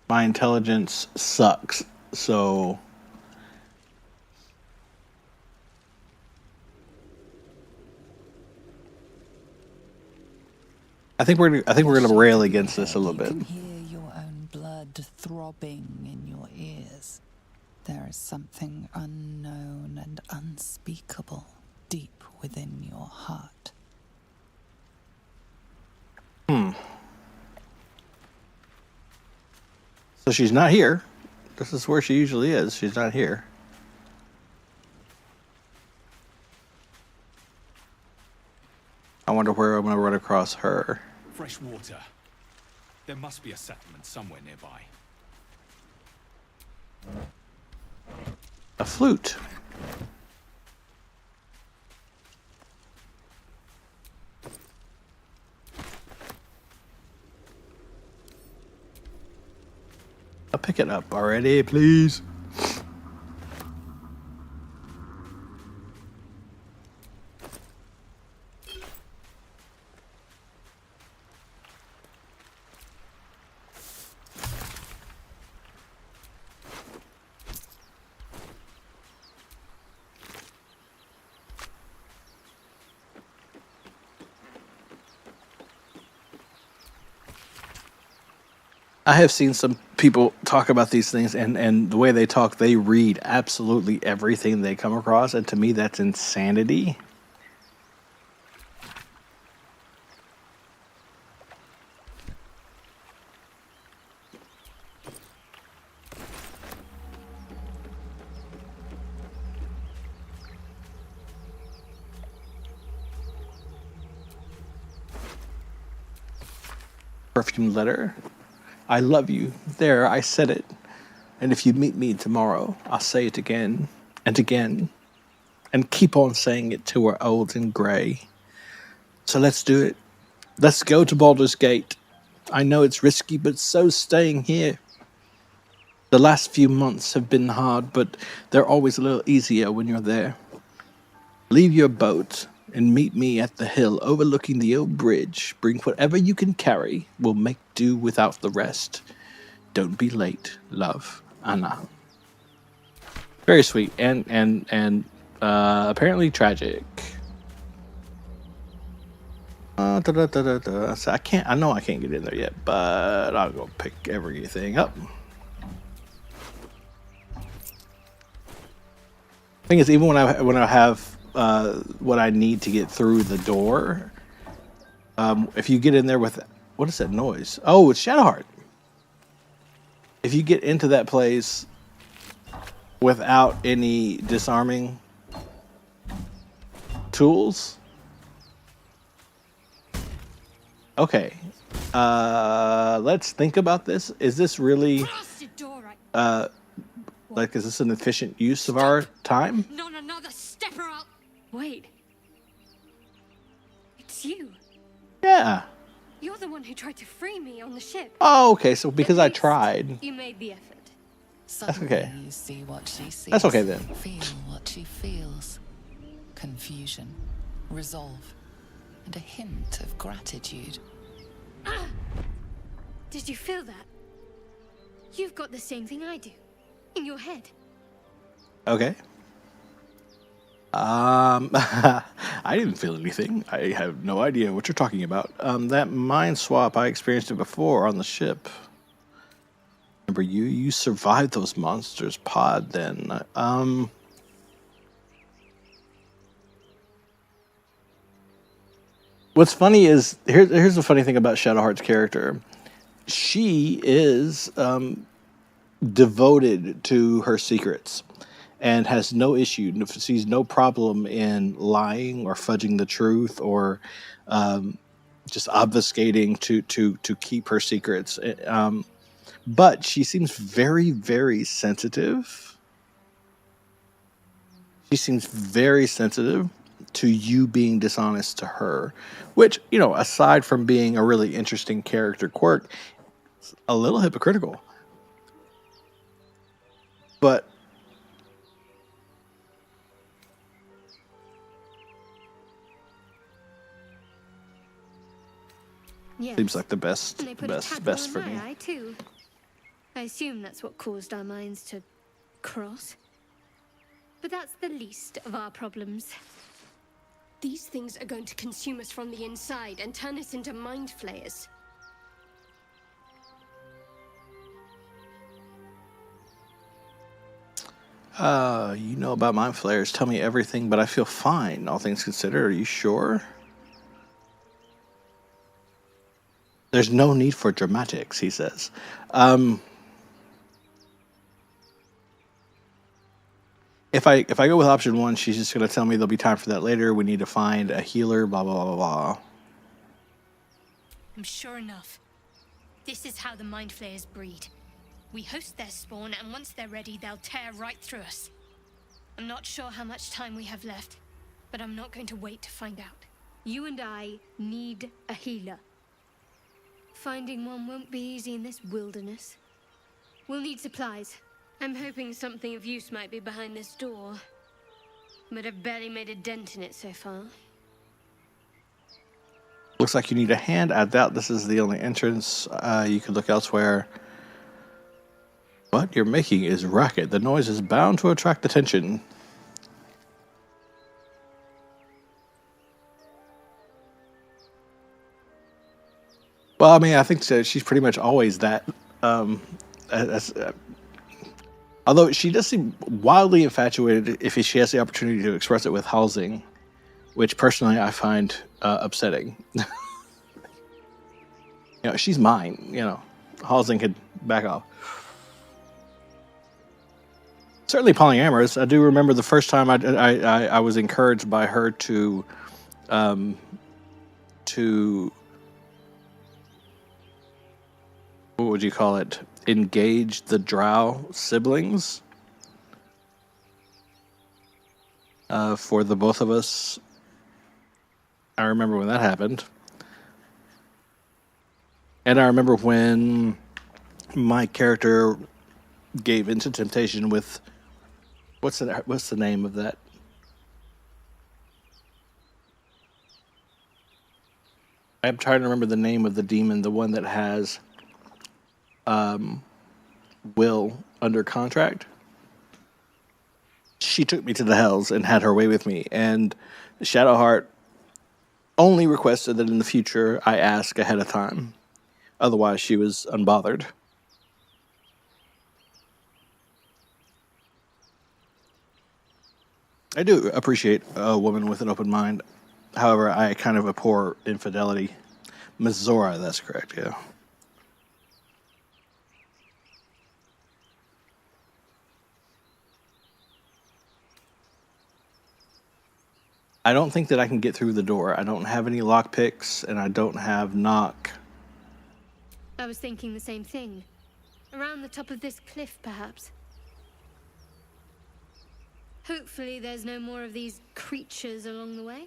My intelligence sucks, so I think we're gonna rail against this a little bit. You can hear your own blood throbbing in your ears. There is something unknown and unspeakable deep within your heart. So she's not here. This is where she usually is. She's not here. I wonder where I'm gonna run across her. Fresh water. There must be a settlement somewhere nearby. A flute. I'll pick it up already, please. I have seen some people talk about these things, and the way they talk, they read absolutely everything they come across, and to me, that's insanity. Perfume letter. I love you. There, I said it. And if you meet me tomorrow, I'll say it again and again and keep on saying it till we're old and grey. So let's do it. Let's go to Baldur's Gate. I know it's risky, but so's staying here. The last few months have been hard, but they're always a little easier when you're there. Leave your boat and meet me at the hill overlooking the old bridge. Bring whatever you can carry. We'll make do without the rest. Don't be late, love, Anna. Very sweet and apparently tragic. So I know I can't get in there yet, but I'll go pick everything up. Thing is, even when I have what I need to get through the door, if you get in there with, what is that noise? Oh, it's Shadowheart. If you get into that place without any disarming tools, okay, let's think about this. Is this really like, is this an efficient use of our time? Not another step or I'll... Wait. It's you. Yeah. You're the one who tried to free me on the ship. Oh, okay. So because At I least tried. You made the effort. Suddenly okay. you see what she sees. That's okay then. Feel what she feels. Confusion, resolve, and a hint of gratitude. Did you feel that? You've got the same thing I do. In your head. Okay. I didn't feel anything. I have no idea what you're talking about. That mind swap, I experienced it before on the ship. Remember, you survived those monsters pod then. What's funny is here's the funny thing about Shadowheart's character. She is devoted to her secrets and has no issue, sees no problem in lying or fudging the truth or just obfuscating to keep her secrets. But she seems very, very sensitive. She seems very sensitive to you being dishonest to her, which, aside from being a really interesting character quirk, a little hypocritical. But Yes. seems like the best, And they put a tackle best on for my me. eye too. I assume that's what caused our minds to cross. But that's the least of our problems. These things are going to consume us from the inside and turn us into mind flayers. You know about mind flayers. Tell me everything, but I feel fine, all things considered. Are you sure? There's no need for dramatics, he says. If I go with option one, she's just going to tell me there'll be time for that later. We need to find a healer, blah, blah, blah, blah. I'm sure enough. This is how the mind flayers breed. We host their spawn, and once they're ready, they'll tear right through us. I'm not sure how much time we have left, but I'm not going to wait to find out. You and I need a healer. Finding one won't be easy in this wilderness. We'll need supplies. I'm hoping something of use might be behind this door. But I've barely made a dent in it so far. Looks like you need a hand. I doubt this is the only entrance. You could look elsewhere. What you're making is racket. The noise is bound to attract attention. Well, I mean, I think she's pretty much always that. Although she does seem wildly infatuated if she has the opportunity to express it with Halsing, which personally I find upsetting. She's mine. Halsing could back off. Certainly polyamorous. I do remember the first time I was encouraged by her to what would you call it? Engage the Drow siblings for the both of us. I remember when that happened. And I remember when my character gave into temptation with what's the name of that? I'm trying to remember the name of the demon, the one that has Will under contract. She took me to the hells and had her way with me, and Shadowheart only requested that in the future I ask ahead of time. Otherwise, she was unbothered. I do appreciate a woman with an open mind. However, I kind of abhor infidelity. Miss Zora, that's correct, yeah. I don't think that I can get through the door. I don't have any lockpicks, and I don't have knock. I was thinking the same thing. Around the top of this cliff, perhaps. Hopefully there's no more of these creatures along the way.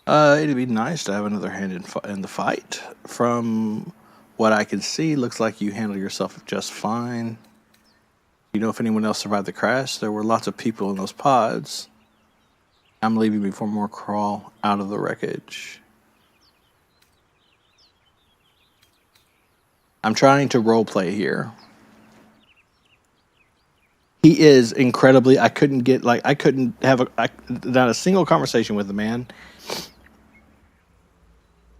It'd be nice to have another hand in the fight. From what I can see, looks like you handle yourself just fine. You know if anyone else survived the crash? There were lots of people in those pods. I'm leaving before more crawl out of the wreckage. I'm trying to roleplay here. He is incredibly. I couldn't have not a single conversation with the man.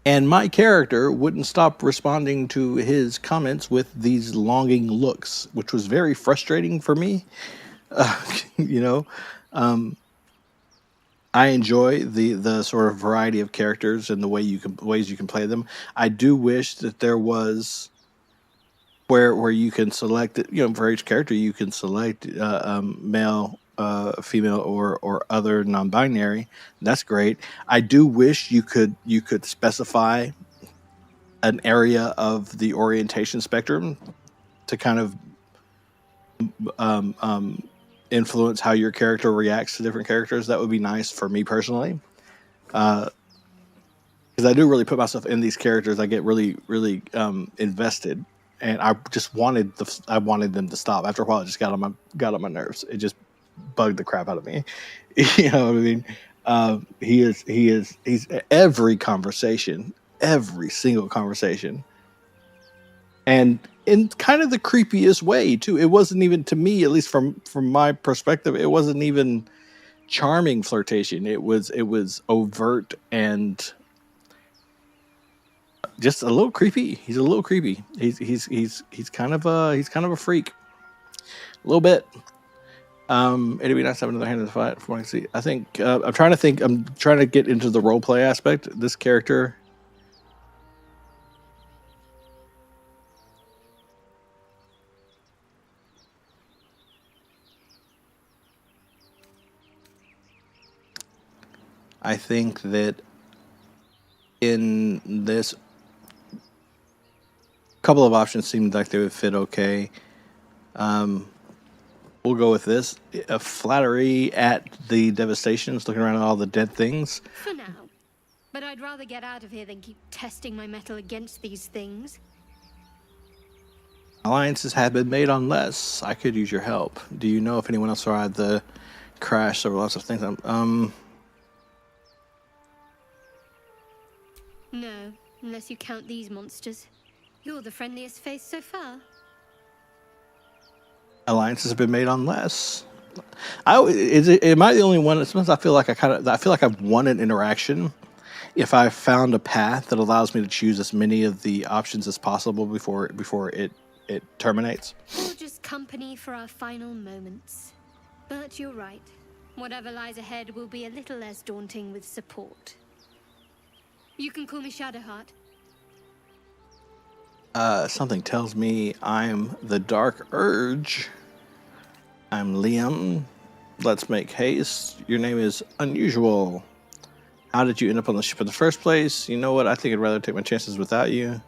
And my character wouldn't stop responding to his comments with these longing looks, which was very frustrating for me. You know, I enjoy the sort of variety of characters and the ways you can play them. I do wish that there was where you can select it. You know, for each character you can select male, female, or other non-binary. That's great. I do wish you could specify an area of the orientation spectrum to kind of influence how your character reacts to different characters. That would be nice for me personally, because I do really put myself in these characters. I get really invested, and I just wanted them to stop. After a while, it just got on my nerves. It just bugged the crap out of me. You know what I mean? He's every conversation, every single conversation, and in kind of the creepiest way too. It wasn't even, to me, at least from my perspective, it wasn't even charming flirtation. It was overt and just a little creepy. He's a little creepy. He's kind of a freak, a little bit. It'd be nice to have another hand in the fight from what I see. I think I'm trying to get into the role play aspect. This character, I think that in this, couple of options seemed like they would fit okay. We'll go with this. A flattery at the devastations, looking around at all the dead things. For now. But I'd rather get out of here than keep testing my mettle against these things. Alliances have been made on less. I could use your help. Do you know if anyone else survived the crash? There were lots of things. No, unless you count these monsters. You're the friendliest face so far. Alliances have been made on less. Am I the only one? Sometimes I feel like I've won an interaction if I found a path that allows me to choose as many of the options as possible before it terminates. Or just company for our final moments. But you're right. Whatever lies ahead will be a little less daunting with support. You can call me Shadowheart. Something tells me I'm the Dark Urge. I'm Liam. Let's make haste. Your name is Unusual. How did you end up on the ship in the first place? You know what? I think I'd rather take my chances without you.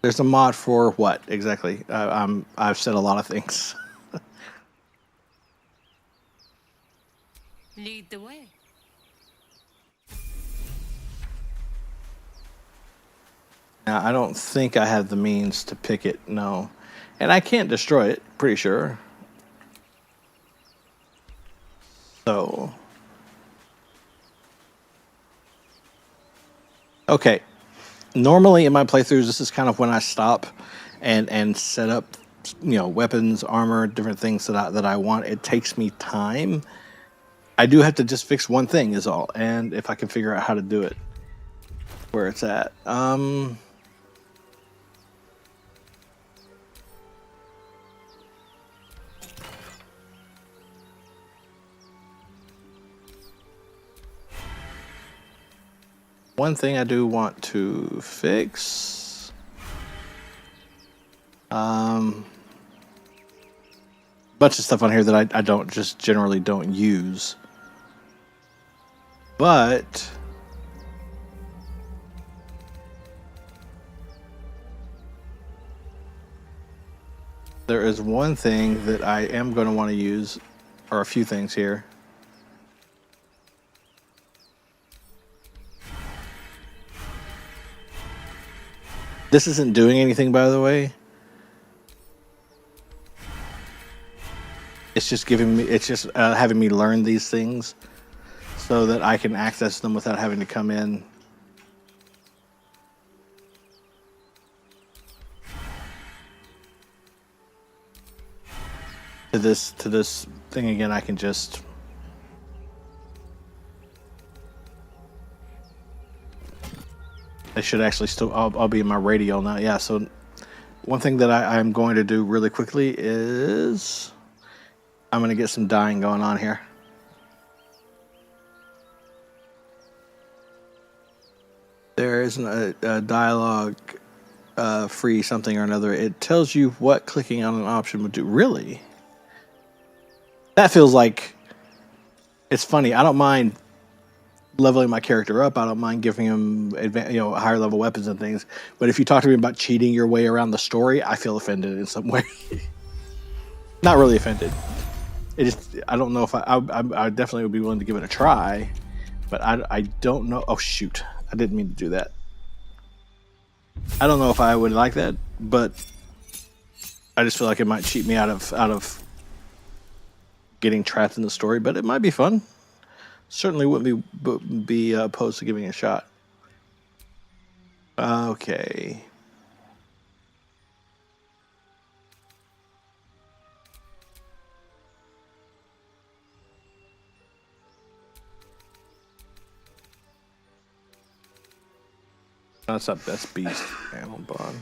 There's a mod for what exactly? I've said a lot of things. Lead the way. Now, I don't think I have the means to pick it, no. And I can't destroy it, pretty sure. So. Okay. Normally in my playthroughs, this is kind of when I stop and set up, weapons, armor, different things that I want. It takes me time. I do have to just fix one thing is all, and if I can figure out how to do it, where it's at. One thing I do want to fix. Bunch of stuff on here that I don't just generally don't use. But there is one thing that I am going to want to use, or a few things here. This isn't doing anything, by the way. It's just giving me. It's just having me learn these things so that I can access them without having to come in. To this thing again. I can just. I should actually still. I'll be in my radio now. Yeah. So one thing that I'm going to do really quickly is I'm going to get some dying going on here. There isn't a dialogue free something or another. It tells you what clicking on an option would do. Really? That feels like it's funny. I don't mind leveling my character up. I don't mind giving him higher level weapons and things. But if you talk to me about cheating your way around the story, I feel offended in some way. Not really offended. I don't know if I definitely would be willing to give it a try, but I don't know. Oh shoot! I didn't mean to do that. I don't know if I would like that, but I just feel like it might cheat me out of getting trapped in the story. But it might be fun. Certainly wouldn't be opposed to giving it a shot. Okay. That's up. That's beast. Animal bond.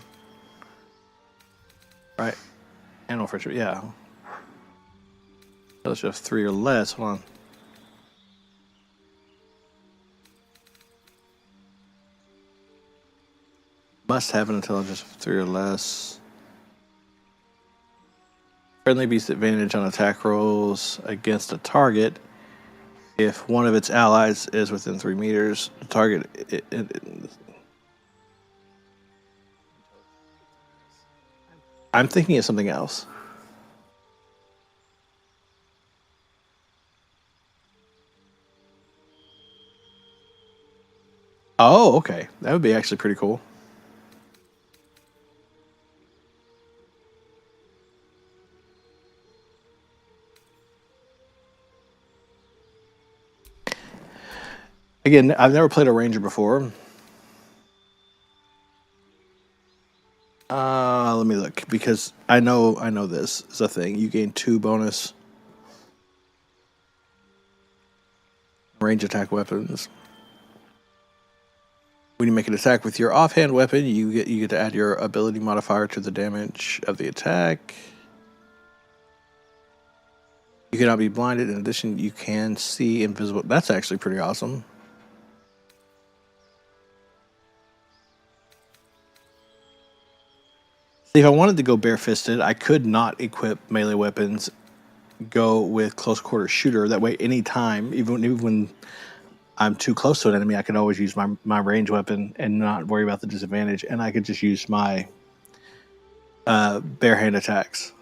Right. Animal friendship. Yeah. Let's have 3 or less. Hold on. Must have an intelligence of 3 or less. Friendly beast advantage on attack rolls against a target if one of its allies is within 3 meters. The target. I'm thinking of something else. Oh, okay. That would be actually pretty cool. Again, I've never played a ranger before. Let me look because I know this is a thing. You gain 2 bonus range attack weapons. When you make an attack with your offhand weapon, you get to add your ability modifier to the damage of the attack. You cannot be blinded. In addition, you can see invisible. That's actually pretty awesome. See, if I wanted to go barefisted, I could not equip melee weapons. Go with close quarter shooter. That way, anytime, even when I'm too close to an enemy, I could always use my range weapon and not worry about the disadvantage. And I could just use my bare hand attacks.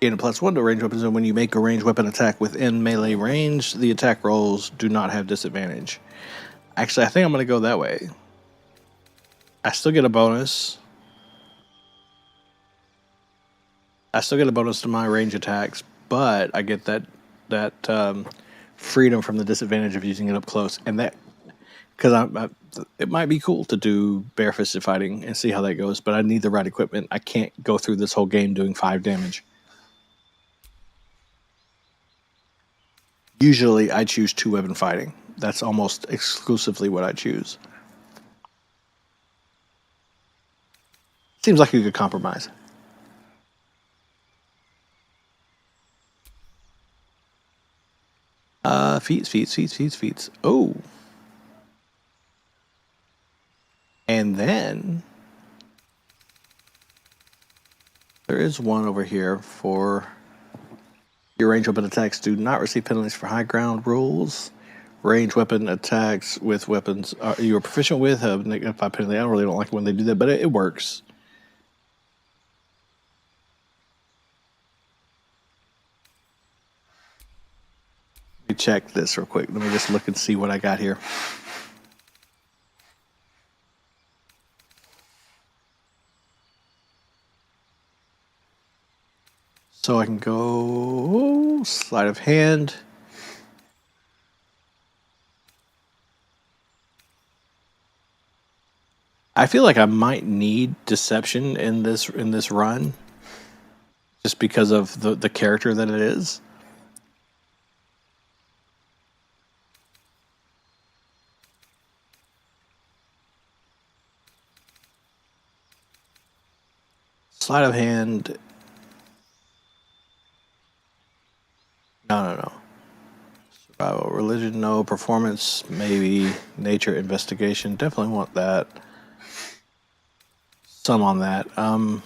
Gain a +1 to range weapons, and when you make a ranged weapon attack within melee range, the attack rolls do not have disadvantage. Actually, I think I'm going to go that way. I still get a bonus. I still get a bonus to my range attacks, but I get that freedom from the disadvantage of using it up close, and that because it might be cool to do barefisted fighting and see how that goes. But I need the right equipment. I can't go through this whole game doing 5 damage. Usually, I choose 2-weapon fighting. That's almost exclusively what I choose. Seems like a good compromise. Feats. Oh. And then there is one over here for your range weapon attacks do not receive penalties for high ground rules. Range weapon attacks with weapons you are proficient with have negative 5 penalty. I really don't like it when they do that, but it works. check this real quick. Let me just look and see what I got here. So I can go sleight of hand. I feel like I might need deception in this run, just because of the character that it is. Sleight of hand. No. Survival, religion, no. Performance, maybe. Nature, investigation, definitely want that. Some on that. And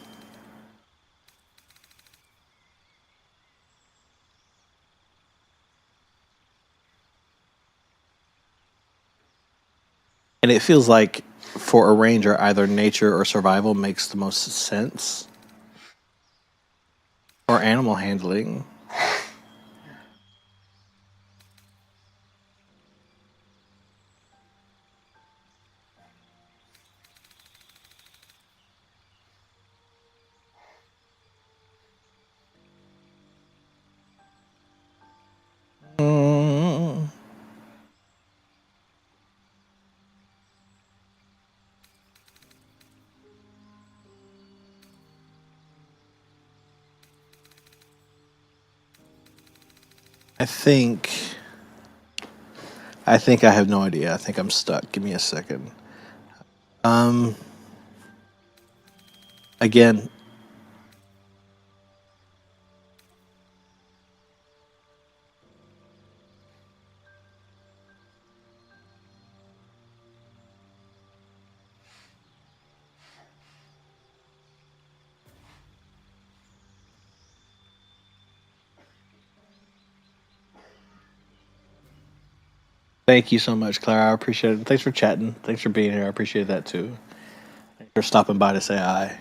it feels like for a ranger, either nature or survival makes the most sense. Or animal handling. Mm. I think I have no idea. I think I'm stuck. Give me a second. Again, thank you so much, Clara. I appreciate it. Thanks for chatting. Thanks for being here. I appreciate that too. Thanks for stopping by to say hi.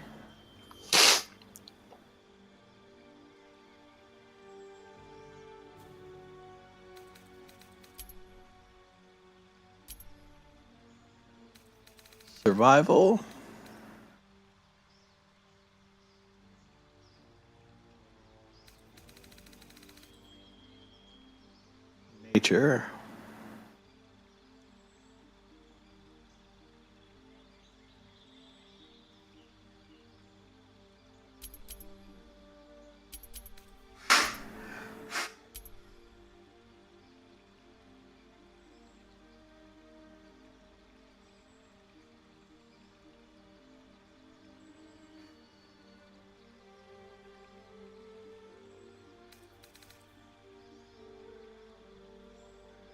Survival. Nature.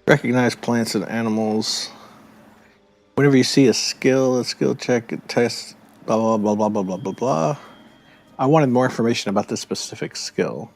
Recognize plants and animals. Whenever you see a skill check, test, blah, blah, blah, blah, blah, blah, blah, blah. I wanted more information about this specific skill.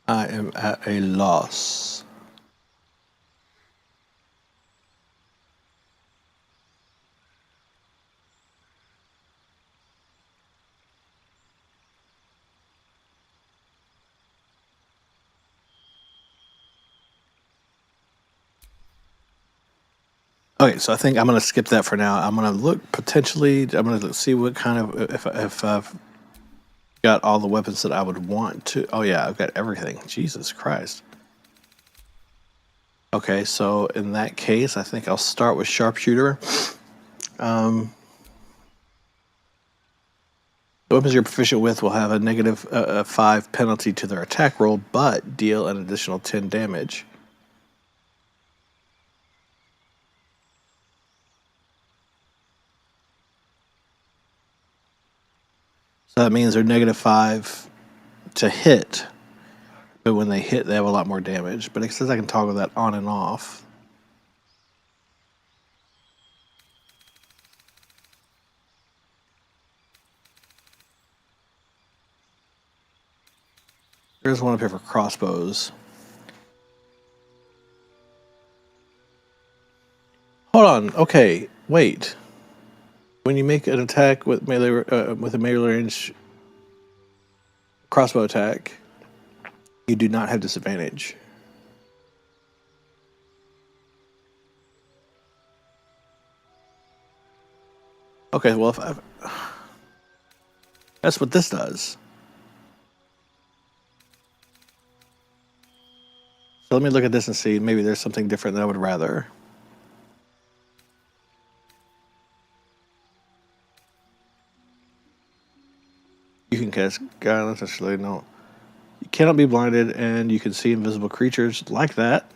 I am at a loss. Okay, so I think I'm gonna skip that for now. I'm gonna look potentially. I'm gonna see what kind of if I've got all the weapons that I would want to. Oh yeah, I've got everything. Jesus Christ. Okay, so in that case, I think I'll start with sharpshooter. The weapons you're proficient with will have a negative 5 penalty to their attack roll, but deal an additional 10 damage. So that means they're negative 5 to hit, but when they hit, they have a lot more damage. But it says I can toggle that on and off. There's one up here for crossbows. Hold on. Okay, wait. When you make an attack with with a melee range crossbow attack, you do not have disadvantage. Okay, well, that's what this does. So let me look at this and see. Maybe there's something different that I would rather. You can cast guidance. Actually, no. You cannot be blinded, and you can see invisible creatures like that.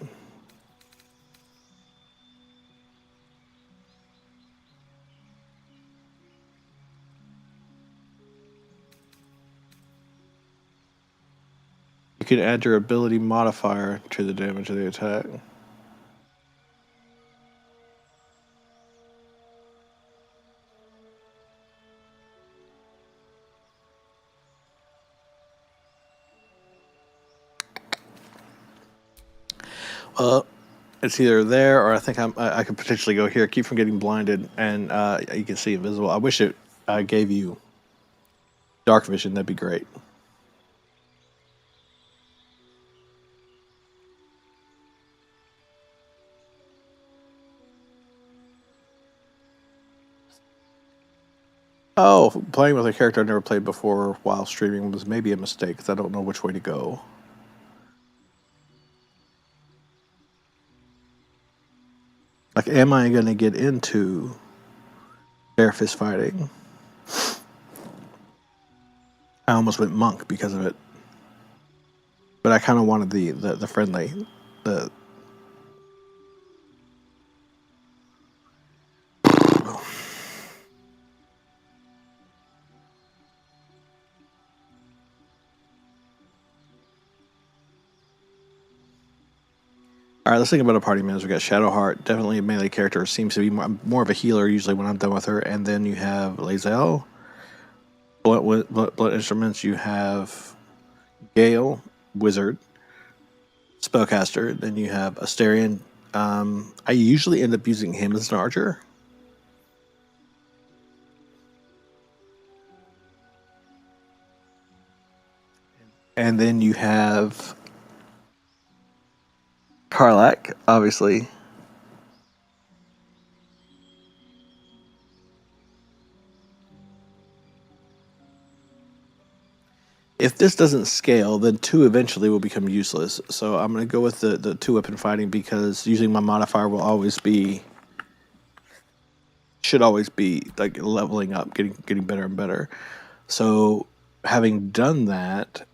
You can add your ability modifier to the damage of the attack. It's either there, or I think I could potentially go here, keep from getting blinded, and you can see invisible. I wish it gave you dark vision. That'd be great. Oh, playing with a character I've never played before while streaming was maybe a mistake, because I don't know which way to go. Like, am I going to get into bare fist fighting? I almost went monk because of it, but I kind of wanted the friendly, the. All right, let's think about a party members. We got Shadowheart, definitely a melee character. Seems to be more of a healer usually when I'm done with her. And then you have Lae'zel. Blood instruments. You have Gale, wizard, spellcaster. Then you have Asterion. I usually end up using him as an archer. And then you have Karlak, obviously. If this doesn't scale, then 2 eventually will become useless. So I'm going to go with the 2-weapon fighting, because using my modifier will always be, should always be like leveling up, getting better and better. So having done that,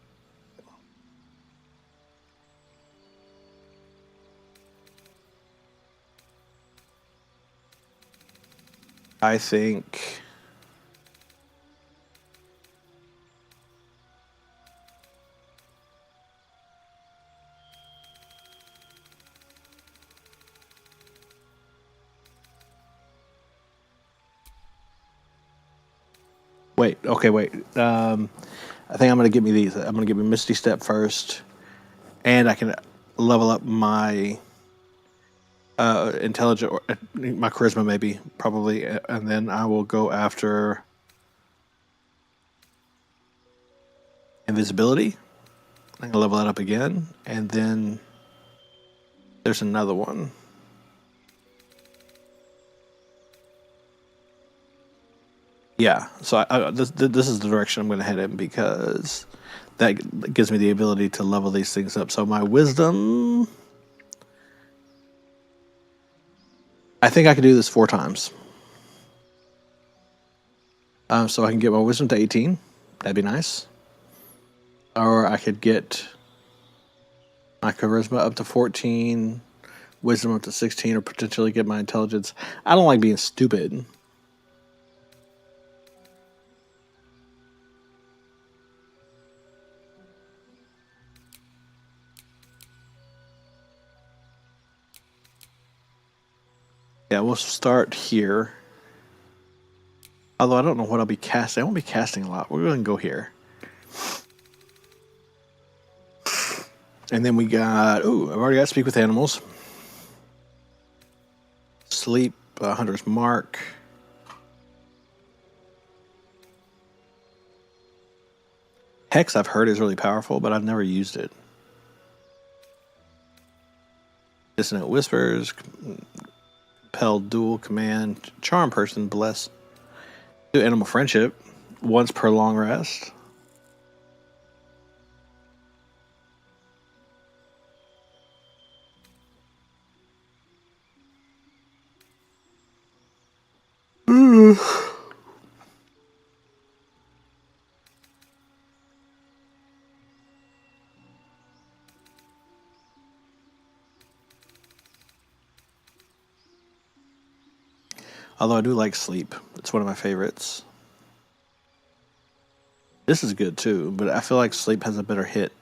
I think wait. I think I'm going to give me these. I'm going to give me Misty Step first, and I can level up my intelligent or my charisma, maybe, probably, and then I will go after invisibility. I'm going to level that up again, and then there's another one. Yeah, so this is the direction I'm going to head in because that gives me the ability to level these things up. So my wisdom, I think I can do this 4 times. So I can get my wisdom to 18. That'd be nice. Or I could get my charisma up to 14, wisdom up to 16, or potentially get my intelligence. I don't like being stupid. Yeah, we'll start here. Although I don't know what I'll be casting. I won't be casting a lot. We're going to go here. And then we got, I've already got Speak with Animals. Sleep, Hunter's Mark. Hex, I've heard is really powerful, but I've never used it. Dissonant Whispers, Compel Dual Command, Charm Person, Bless. Do Animal Friendship, once per long rest. Although I do like Sleep. It's one of my favorites. This is good too, but I feel like Sleep has a better hit.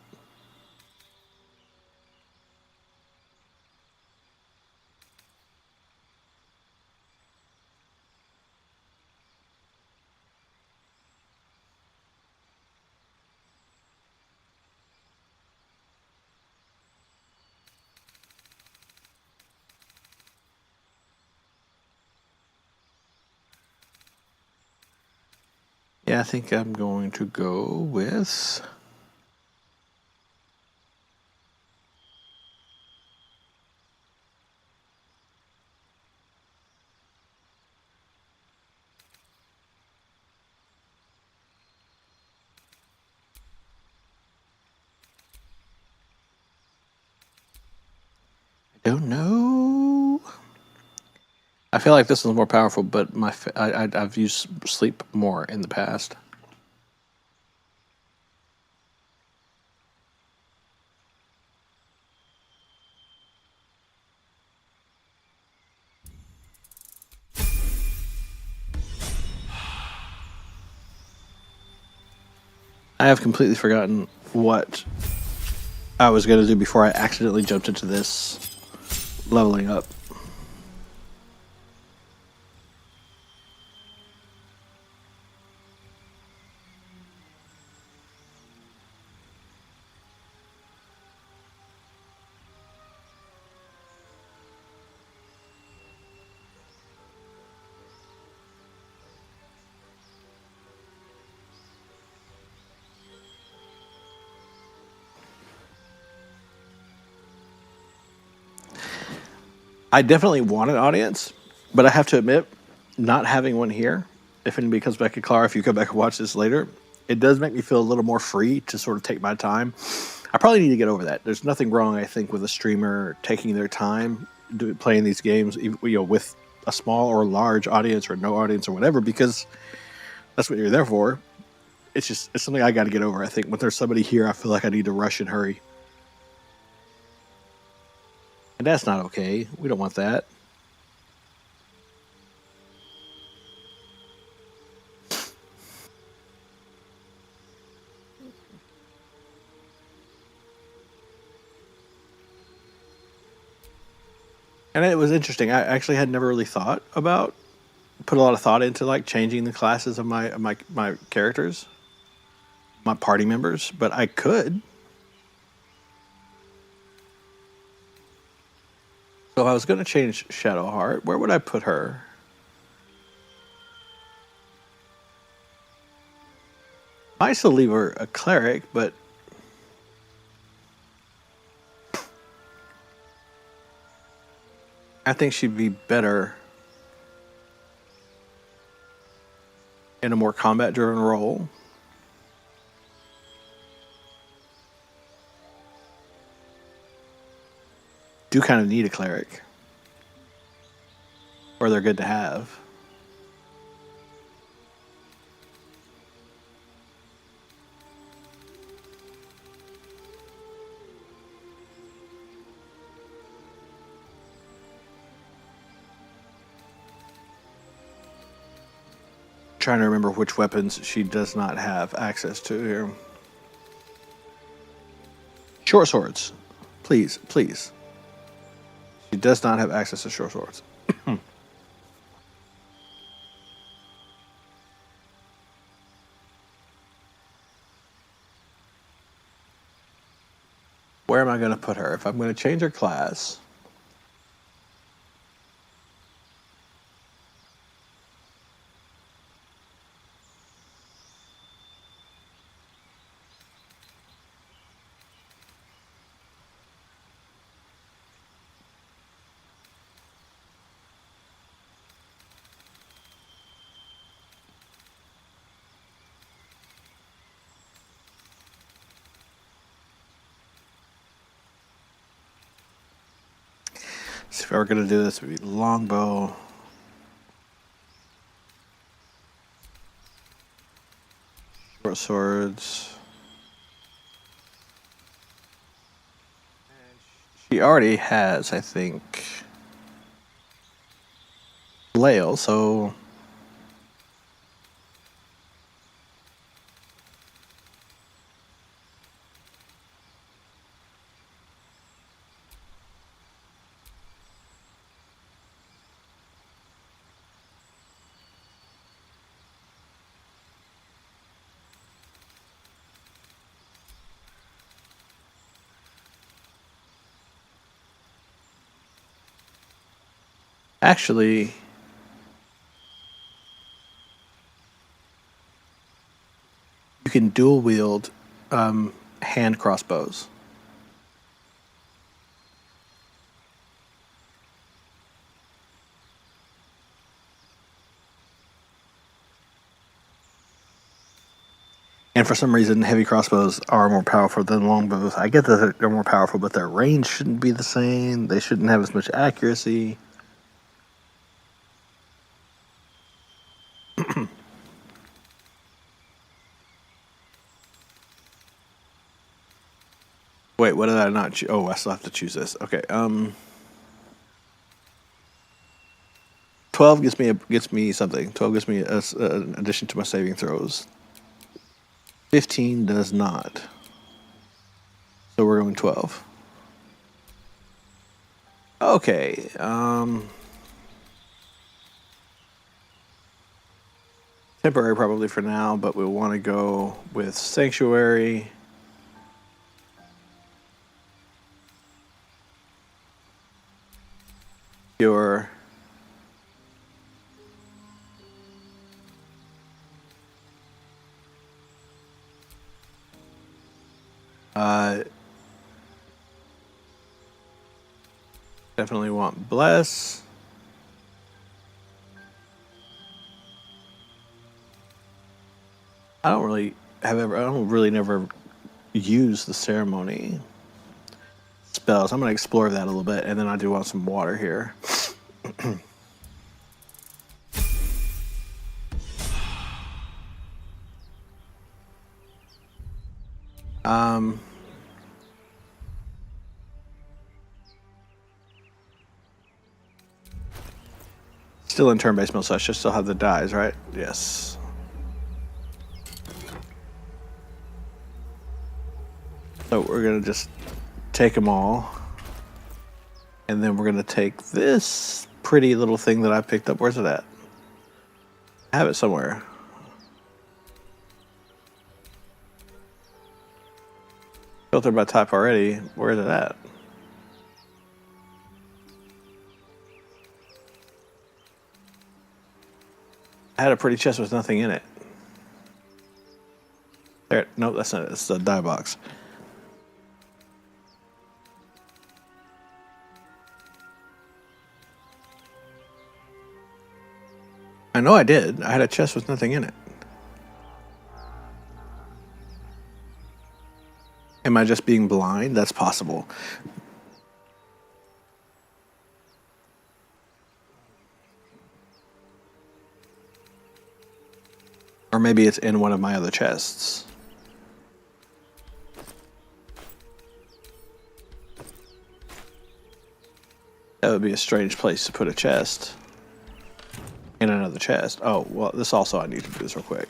Yeah, I think I'm going to go with... I don't know. I feel like this is more powerful, but I've used Sleep more in the past. I have completely forgotten what I was going to do before I accidentally jumped into this leveling up. I definitely want an audience, but I have to admit, not having one here, if anybody comes back to Clara, if you come back and watch this later, it does make me feel a little more free to sort of take my time. I probably need to get over that. There's nothing wrong, I think, with a streamer taking their time playing these games, with a small or large audience or no audience or whatever, because that's what you're there for. It's something I got to get over. I think when there's somebody here, I feel like I need to rush and hurry. And that's not okay. We don't want that. And it was interesting. I actually had never really put a lot of thought into like changing the classes of my characters, my party members, but I could. So if I was going to change Shadowheart, where would I put her? I still leave her a cleric, but I think she'd be better. in a more combat-driven role. Do kind of need a cleric, or they're good to have. Trying to remember which weapons she does not have access to here. Short swords, please, please. She does not have access to short swords. Where am I going to put her? If I'm going to change her class, so if I were going to do this, it would be longbow. Short swords. She already has, I think, flail, so actually, you can dual wield hand crossbows. And for some reason, heavy crossbows are more powerful than longbows. I get that they're more powerful, but their range shouldn't be the same. They shouldn't have as much accuracy. Wait, what did I not choose? Oh, I still have to choose this. Okay. 12 gets me something. 12 gives me an addition to my saving throws. 15 does not. So we're going 12. Okay. Temporary probably for now, but we want to go with Sanctuary. Cure. Definitely want Bless. I don't really never use the ceremony spells. I'm going to explore that a little bit, and then I do want some water here. Still in turn-based mode, so I should still have the dies, right? Yes. So we're going to just take them all. And then we're going to take this pretty little thing that I picked up. Where's it at? I have it somewhere. Filtered by type already. Where is it at? I had a pretty chest with nothing in it. There, nope, that's not it. It's the die box. I know I did. I had a chest with nothing in it. Am I just being blind? That's possible. Or maybe it's in one of my other chests. That would be a strange place to put a chest. In another chest. Oh, well, this also I need to do this real quick.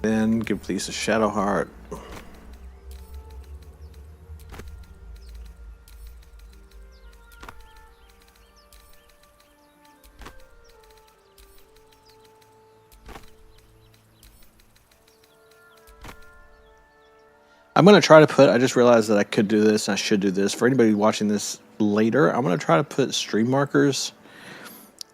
Then give these a shadow heart. I'm going to try to put, I just realized that I could do this and I should do this. For anybody watching this later, I'm going to try to put stream markers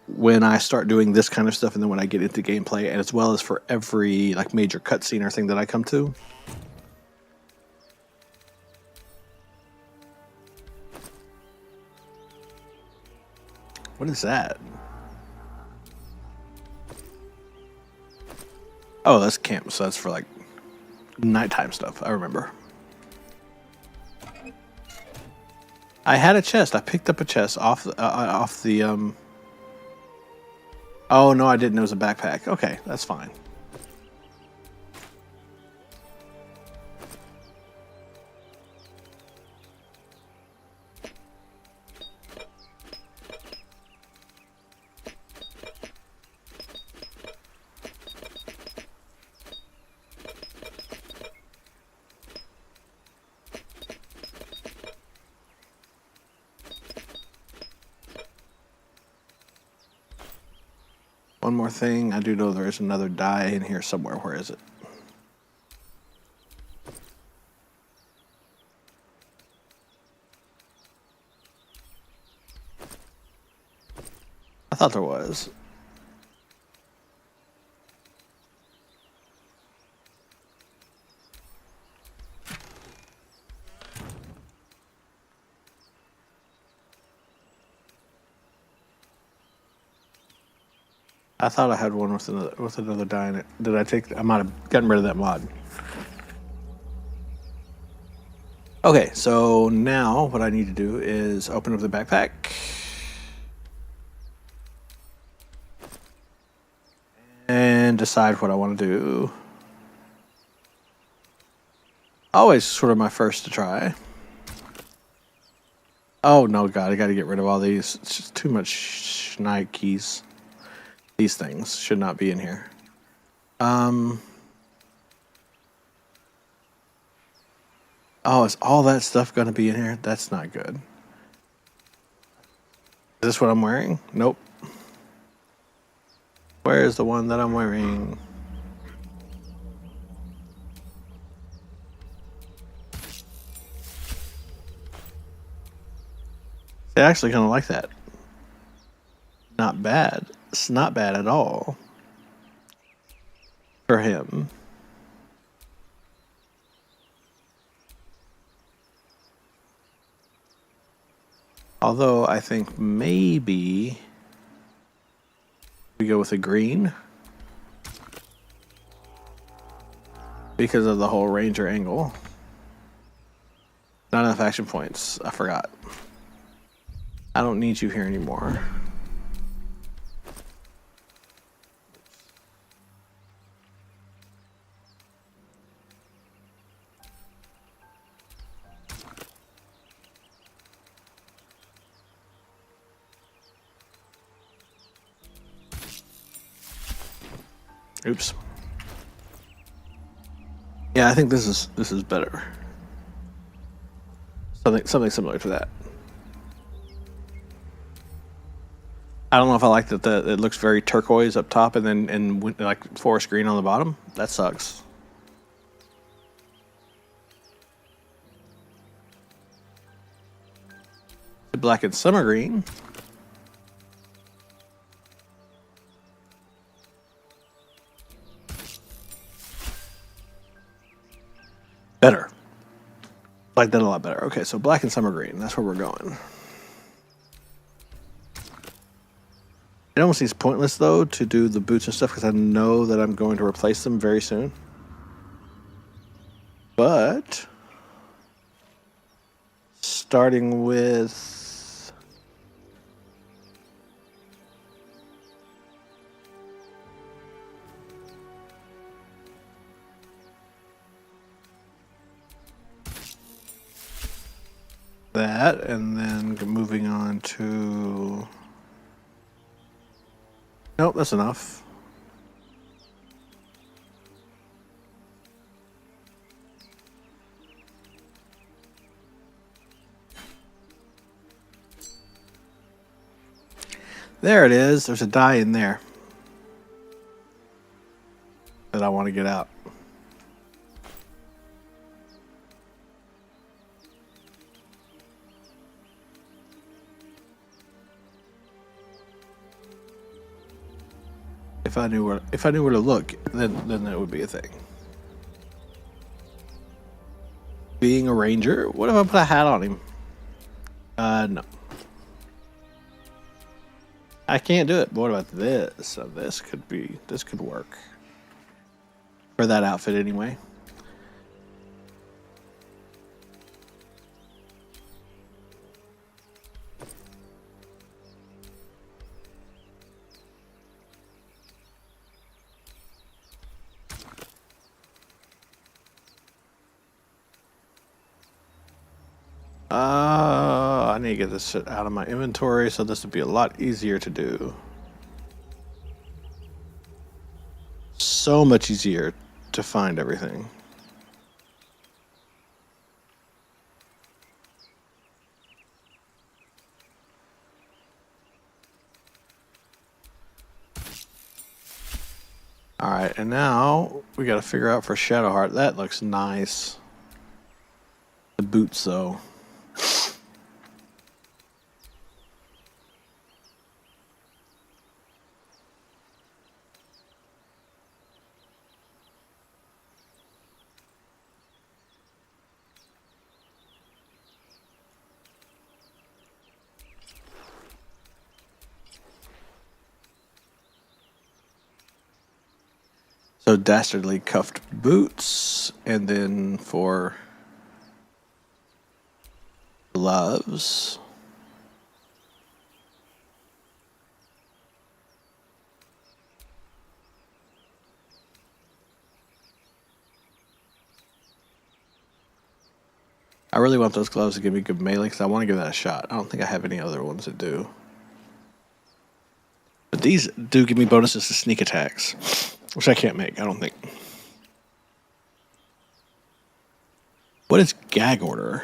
when I start doing this kind of stuff and then when I get into gameplay, and as well as for every like major cutscene or thing that I come to. What is that? Oh, that's camp, so that's for like nighttime stuff. I remember. I had a chest. I picked up a chest off the. Oh no, I didn't. It was a backpack. Okay, that's fine. One more thing. I do know there is another die in here somewhere. Where is it? I thought there was. I thought I had one with another die in it. Did I take? I might have gotten rid of that mod. Okay, so now what I need to do is open up the backpack. And decide what I want to do. Always sort of my first to try. Oh no, God, I got to get rid of all these. It's just too much Nikes. These things should not be in here. Oh, is all that stuff going to be in here? That's not good. Is this what I'm wearing? Nope. Where's the one that I'm wearing? I actually kind of like that. Not bad. It's not bad at all for him. Although I think maybe we go with a green because of the whole ranger angle. Not enough action points. I forgot. I don't need you here anymore. Oops. Yeah, I think this is better. Something similar to that. I don't know if I like that it looks very turquoise up top and then like forest green on the bottom. That sucks. The black and summer green. Better. Like that a lot better. Okay, so black and summer green. That's where we're going. It almost seems pointless, though, to do the boots and stuff because I know that I'm going to replace them very soon. But starting with that, and then moving on to... Nope, that's enough. There it is. There's a die in there that I want to get out. If I knew where to look, then that would be a thing. Being a ranger, what if I put a hat on him? No. I can't do it. But what about this? So this could work. For that outfit anyway. I need to get this shit out of my inventory, so this would be a lot easier to do. So much easier to find everything. Alright, and now we gotta figure out for Shadowheart. That looks nice. The boots, though. So dastardly cuffed boots, and then for gloves. I really want those gloves to give me good melee because I want to give that a shot. I don't think I have any other ones that do. But these do give me bonuses to sneak attacks, which I can't make, I don't think. What is gag order?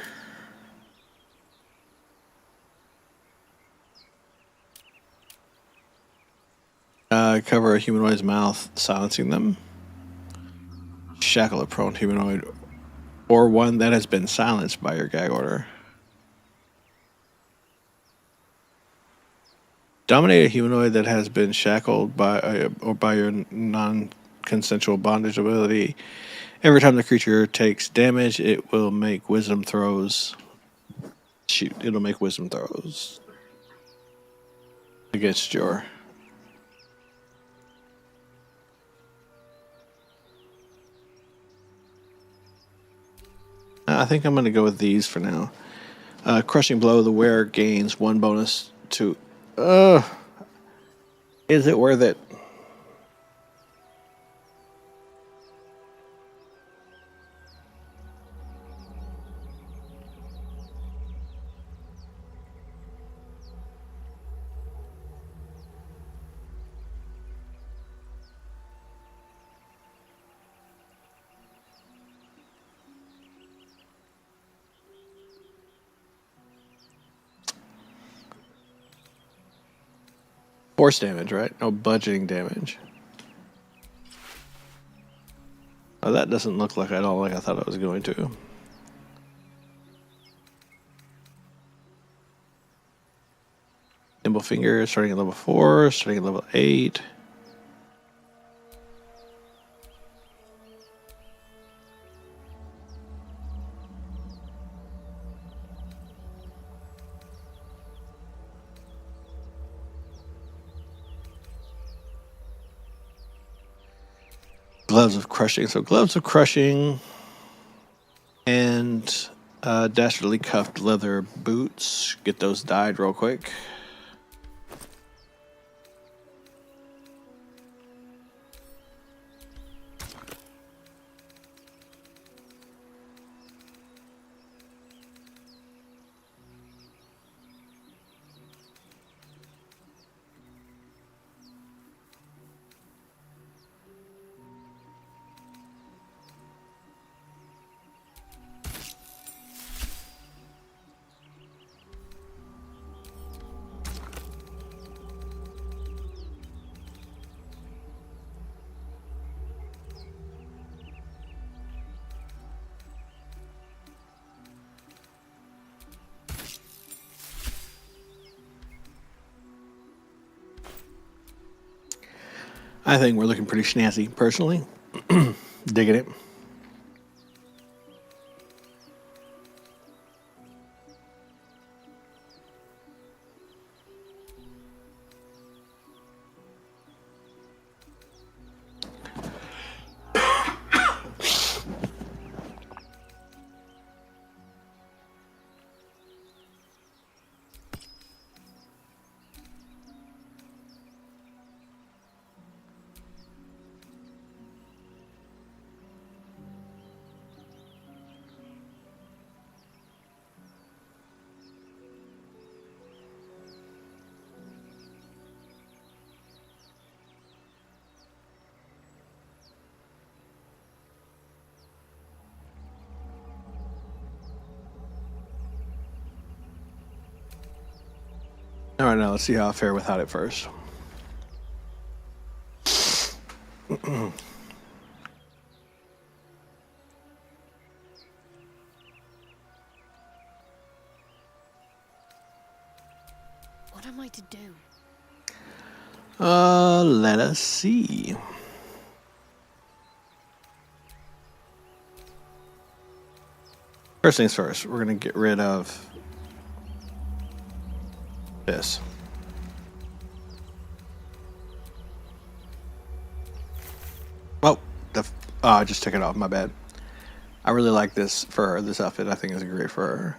Cover a humanoid's mouth, silencing them. Shackle a prone humanoid or one that has been silenced by your gag order. Dominate a humanoid that has been shackled by your non-consensual bondage ability. Every time the creature takes damage, it will make wisdom throws. It'll make wisdom throws against your... I think I'm going to go with these for now. Crushing blow, the wearer gains 1 bonus to... is it worth it? Force damage, right? No budgeting damage. Oh, that doesn't look like at all like I thought it was going to. Nimble Finger, starting at level 4, starting at level 8. gloves of crushing. So gloves of crushing and dastardly cuffed leather boots. Get those dyed real quick. I think we're looking pretty snazzy, personally. Digging it. All right, now let's see how I fare without it first. What am I to do? Let us see. First things first, we're going to get rid of this. Oh, I just took it off. My bad. I really like this for her. This outfit, I think, is great for her.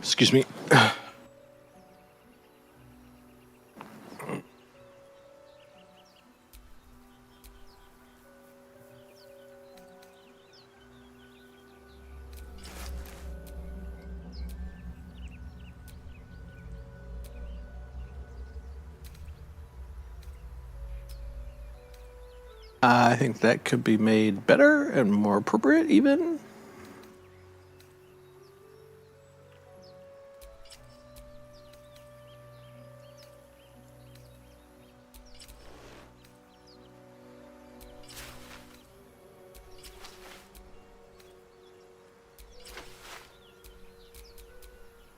Excuse me. I think that could be made better and more appropriate, even.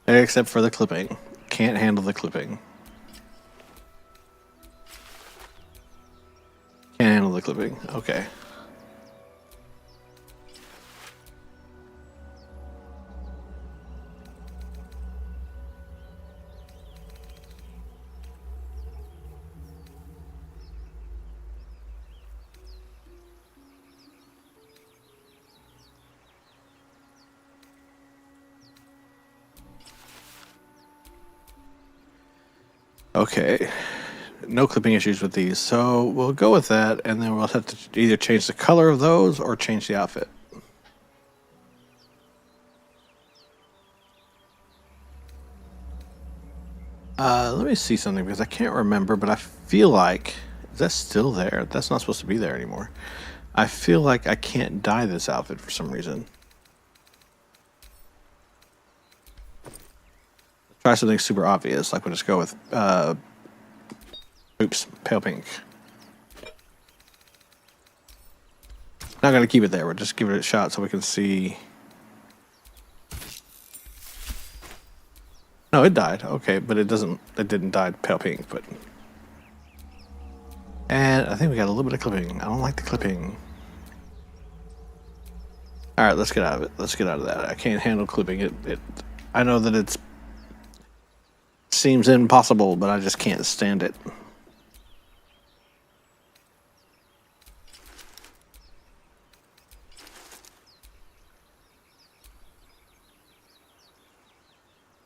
Except for the clipping. Can't handle the clipping. Can't handle the clipping. Okay. Okay. No clipping issues with these, so we'll go with that, and then we'll have to either change the color of those or change the outfit. Let me see something, because I can't remember, but I feel like... Is that still there? That's not supposed to be there anymore. I feel like I can't dye this outfit for some reason. Try something super obvious, like we'll just go with... oops, pale pink. Not gonna keep it there. We're just giving it a shot so we can see. No, it died. Okay, but it doesn't. It didn't die pale pink. But and I think we got a little bit of clipping. I don't like the clipping. All right, let's get out of it. Let's get out of that. I can't handle clipping it. I know that it seems impossible, but I just can't stand it.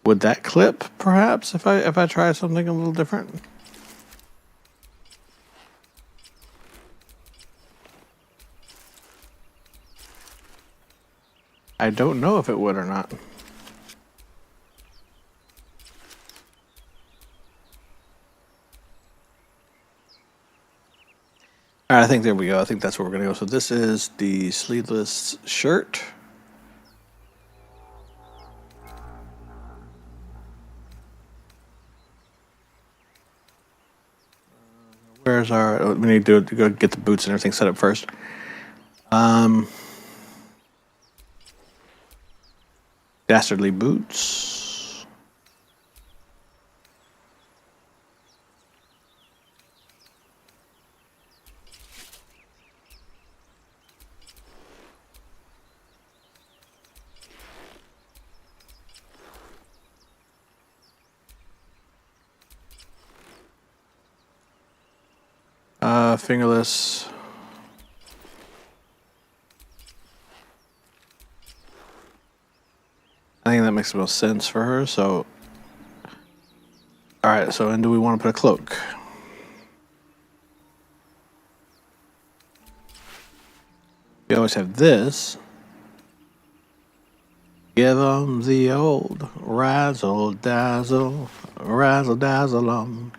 Would that clip, perhaps, if I try something a little different? I don't know if it would or not. All right, I think there we go. I think that's where we're going to go. So this is the sleeveless shirt. Where's our... We need to go get the boots and everything set up first. Dastardly boots. Fingerless. I think that makes the most sense for her, so... Alright, so and do we want to put a cloak? We always have this. Give 'em the old razzle-dazzle, razzle-dazzle-um.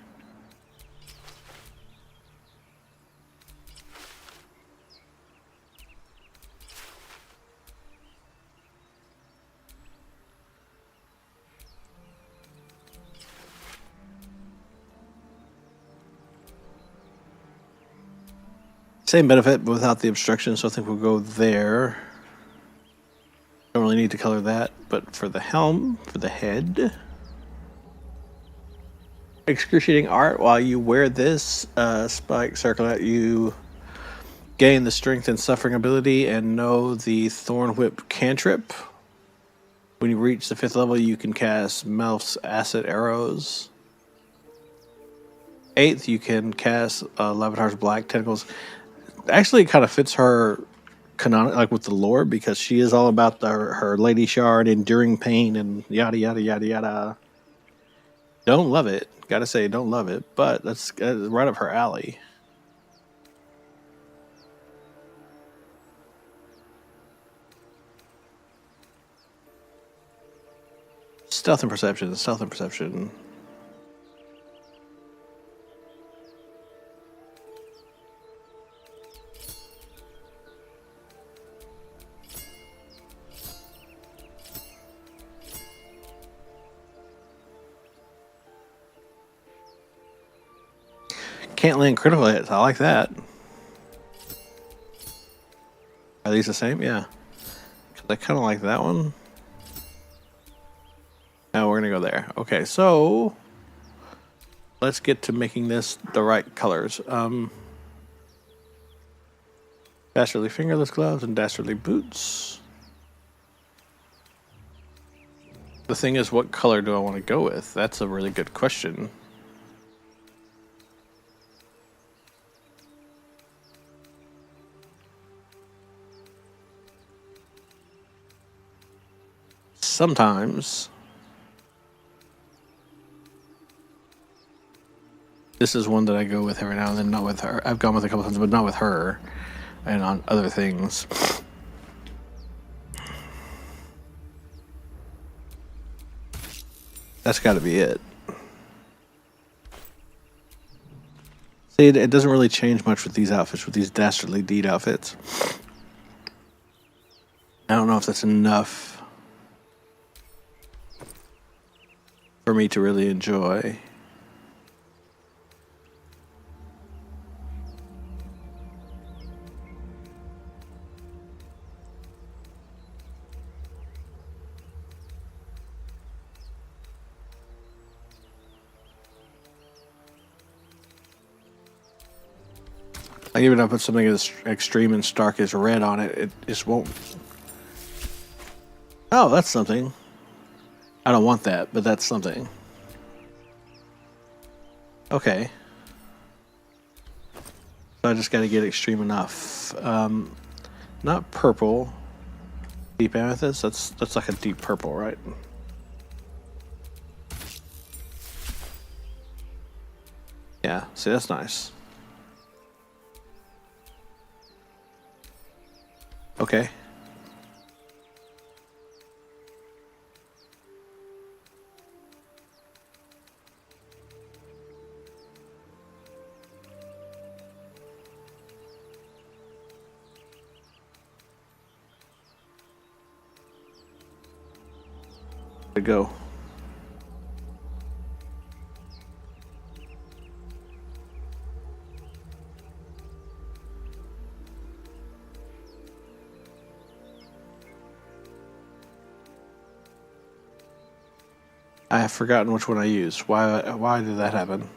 Same benefit, but without the obstruction, so I think we'll go there. Don't really need to color that, but for the helm, for the head. Excruciating art. While you wear this spike circlet, you gain the strength and suffering ability and know the Thorn Whip cantrip. When you reach the 5th level, you can cast Melf's acid arrows. 8th, you can cast Levitar's black tentacles. Actually, it kind of fits her canonic, like with the lore, because she is all about her Lady Shard, enduring pain, and yada yada yada yada. Don't love it, gotta say, don't love it, but that's right up her alley. Stealth and perception, stealth and perception. Can't land critical hits. I like that. Are these the same? Yeah. I kind of like that one. Now we're going to go there. Okay, so let's get to making this the right colors. Dastardly fingerless gloves and dastardly boots. The thing is, what color do I want to go with? That's a really good question. Sometimes this is one that I go with every now and then, not with her. I've gone with a couple times, but not with her, and on other things. That's got to be it. See, it doesn't really change much with these outfits, with these Dastardly Deed outfits. I don't know if that's enough for me to really enjoy. Even if I put something as extreme and stark as red on it, it just won't. Oh, that's something. I don't want that, but that's something. Okay. So I just got to get extreme enough. Not purple. Deep amethyst. That's like a deep purple, right? Yeah. See, that's nice. Okay. To go. I have forgotten which one I used. Why did that happen?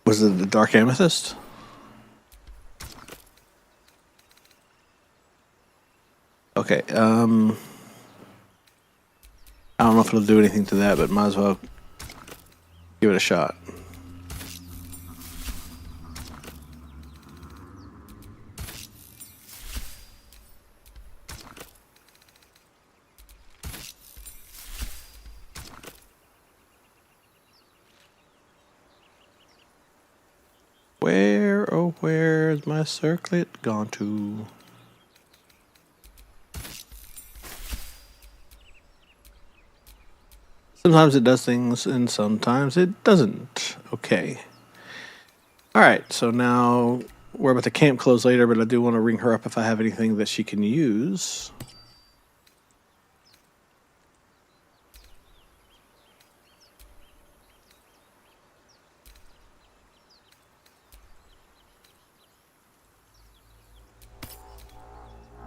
Was it the dark amethyst? Okay. I don't know if it'll do anything to that, but might as well give it a shot. Where, oh, where's my circlet gone to? Sometimes it does things and sometimes it doesn't. Okay. Alright, so now we're about to camp close later, but I do want to ring her up if I have anything that she can use.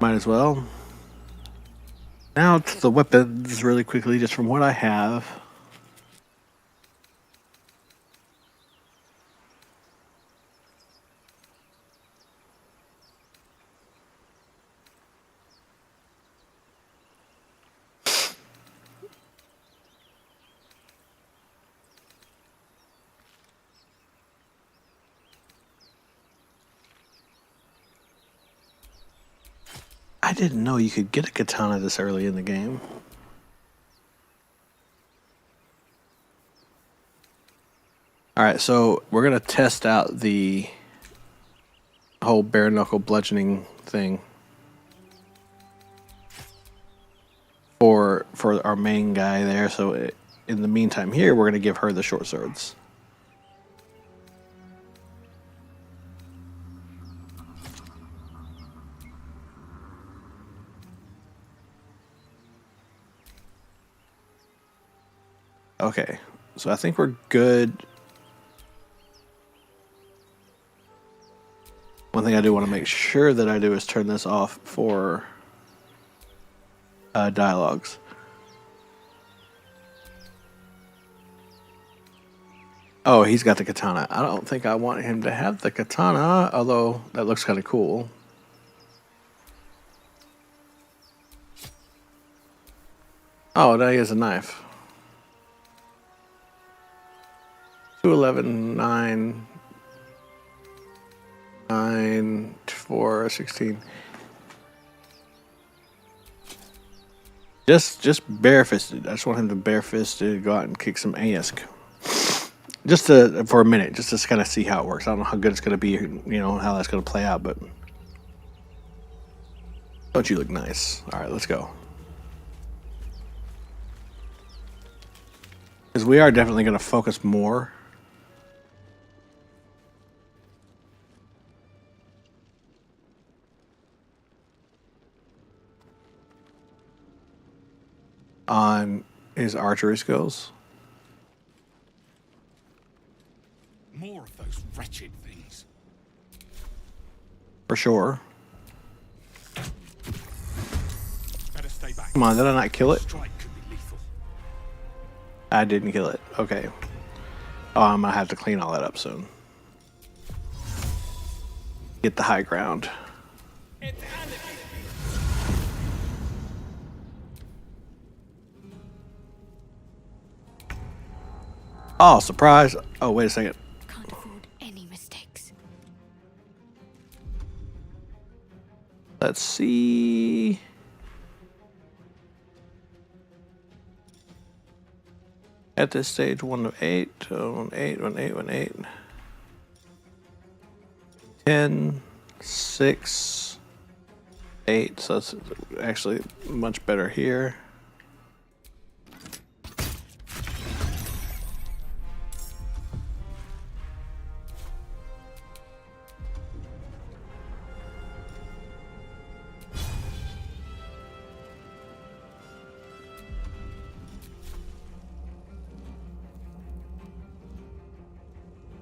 Might as well. Now to the weapons really quickly, just from what I have. I didn't know you could get a katana this early in the game. Alright, so we're going to test out the whole bare knuckle bludgeoning thing for our main guy there. So in the meantime here, we're going to give her the short swords. Okay, so I think we're good. One thing I do want to make sure that I do is turn this off for dialogues. Oh, he's got the katana. I don't think I want him to have the katana, although that looks kind of cool. Oh, now he has a knife. 211, 9, 9, 4, 16. Just barefisted. I just want him to barefisted go out and kick some ass. Just for a minute, just to kind of see how it works. I don't know how good it's going to be, you know, how that's going to play out, but don't you look nice? All right, let's go. Because we are definitely going to focus more. on his archery skills. More of those wretched things. For sure. Better stay back. Come on, did I not kill it? Strike could be lethal. I didn't kill it. Okay. Oh, I'm gonna have to clean all that up soon. Get the high ground. Oh, surprise. Oh, wait a second. Can't afford any mistakes. Let's see. At this stage, 1 of 8, 1 8, 1 8, 1 8. 10, 6, 8. So that's actually much better here.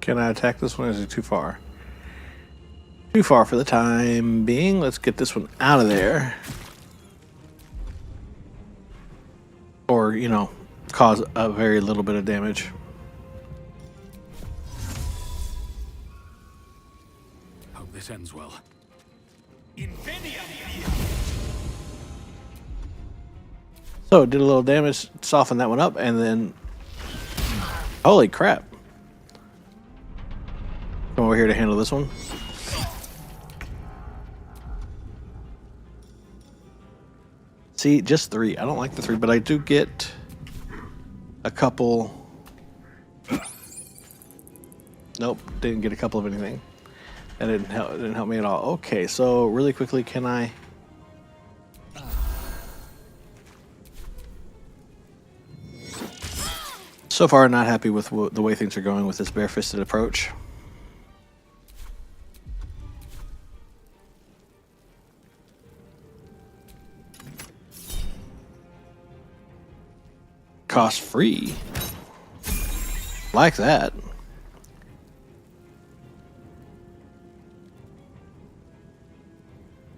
Can I attack this one? Or is it too far? Too far for the time being. Let's get this one out of there. Or, you know, cause a very little bit of damage. Hope this ends well. So, did a little damage, soften that one up, and then... Holy crap. Come over here to handle this one. See, just 3. I don't like the 3, but I do get a couple. Nope, didn't get a couple of anything. That didn't help me at all. Okay, so really quickly, can I? So far, not happy with the way things are going with this bare-fisted approach. Cost free. Like that.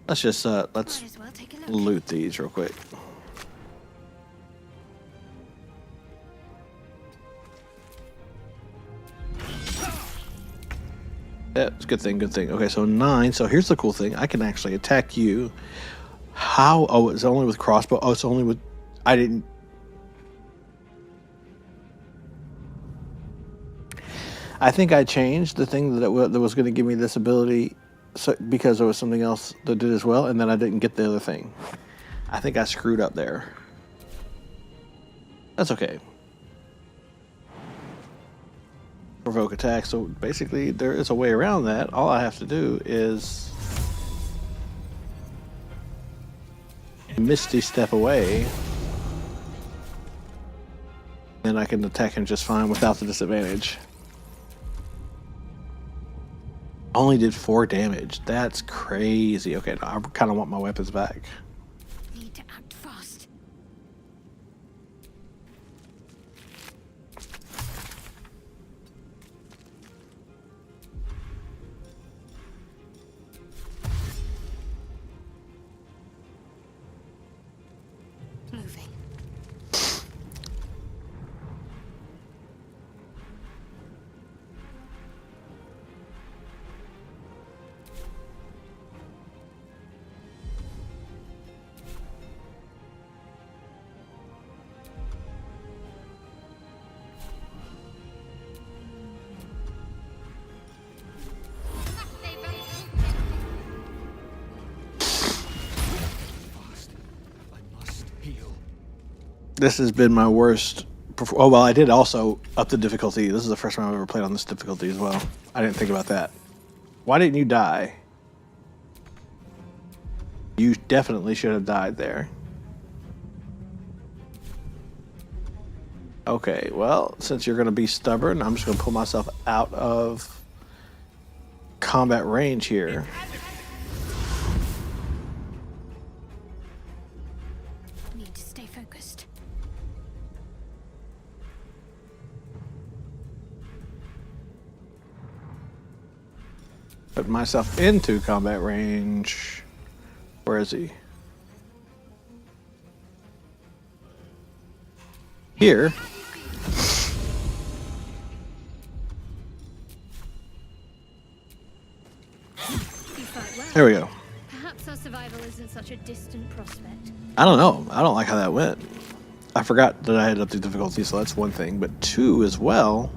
Let's just let's Might as well take a look. loot these real quick. Yeah, it's a good thing, good thing. Okay, so 9. So here's the cool thing. I can actually attack you. How? Oh, it's only with crossbow. Oh, it's only with... I didn't... I think I changed the thing that was going to give me this ability because there was something else that did as well, and then I didn't get the other thing. I think I screwed up there. That's okay. Provoke attack. So basically, there is a way around that. All I have to do is Misty Step away, and I can attack him just fine without the disadvantage. Only did 4 damage. That's crazy. Okay, no, I kind of want my weapons back. Need to act fast. Moving. This has been my worst. Oh, well, I did also up the difficulty. This is the first time I've ever played on this difficulty as well. I didn't think about that. Why didn't you die? You definitely should have died there. Okay, well, since you're going to be stubborn, I'm just going to pull myself out of combat range here. Need to stay focused. Put myself into combat range. Where is he? Here. You fight well. There we go. Perhaps our survival isn't such a distant prospect. I don't know. I don't like how that went. I forgot that I had up the difficulty, so that's one thing. But two as well,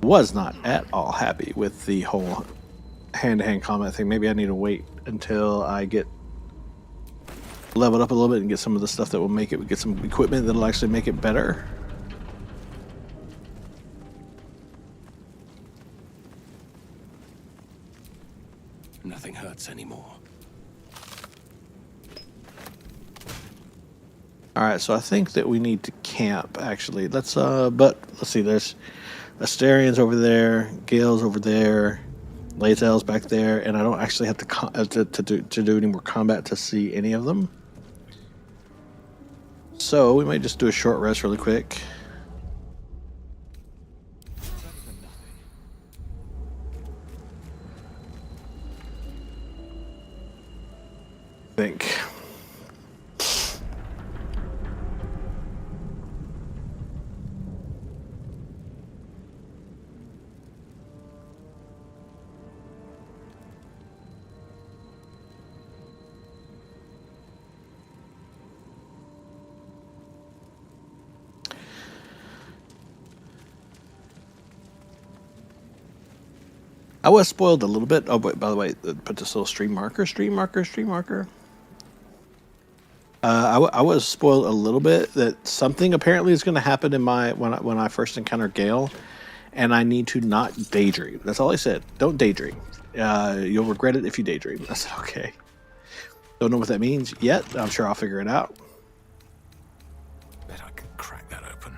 was not at all happy with the whole hand-to-hand combat thing. Maybe I need to wait until I get leveled up a little bit and get some of the stuff that will make it, get some equipment that'll actually make it better. Nothing hurts anymore. All right, so I think that we need to camp. Actually, let's see. There's Asterians over there, Gales over there, Latels back there, and I don't actually have to do any more combat to see any of them. So we might just do a short rest really quick. I think. I was spoiled a little bit. Oh, but by the way, put this little stream marker. I was spoiled a little bit that something apparently is going to happen in my when I first encounter Gale, and I need to not daydream. That's all I said. Don't daydream. You'll regret it if you daydream. I said okay. Don't know what that means yet. I'm sure I'll figure it out. Bet I can crack that open.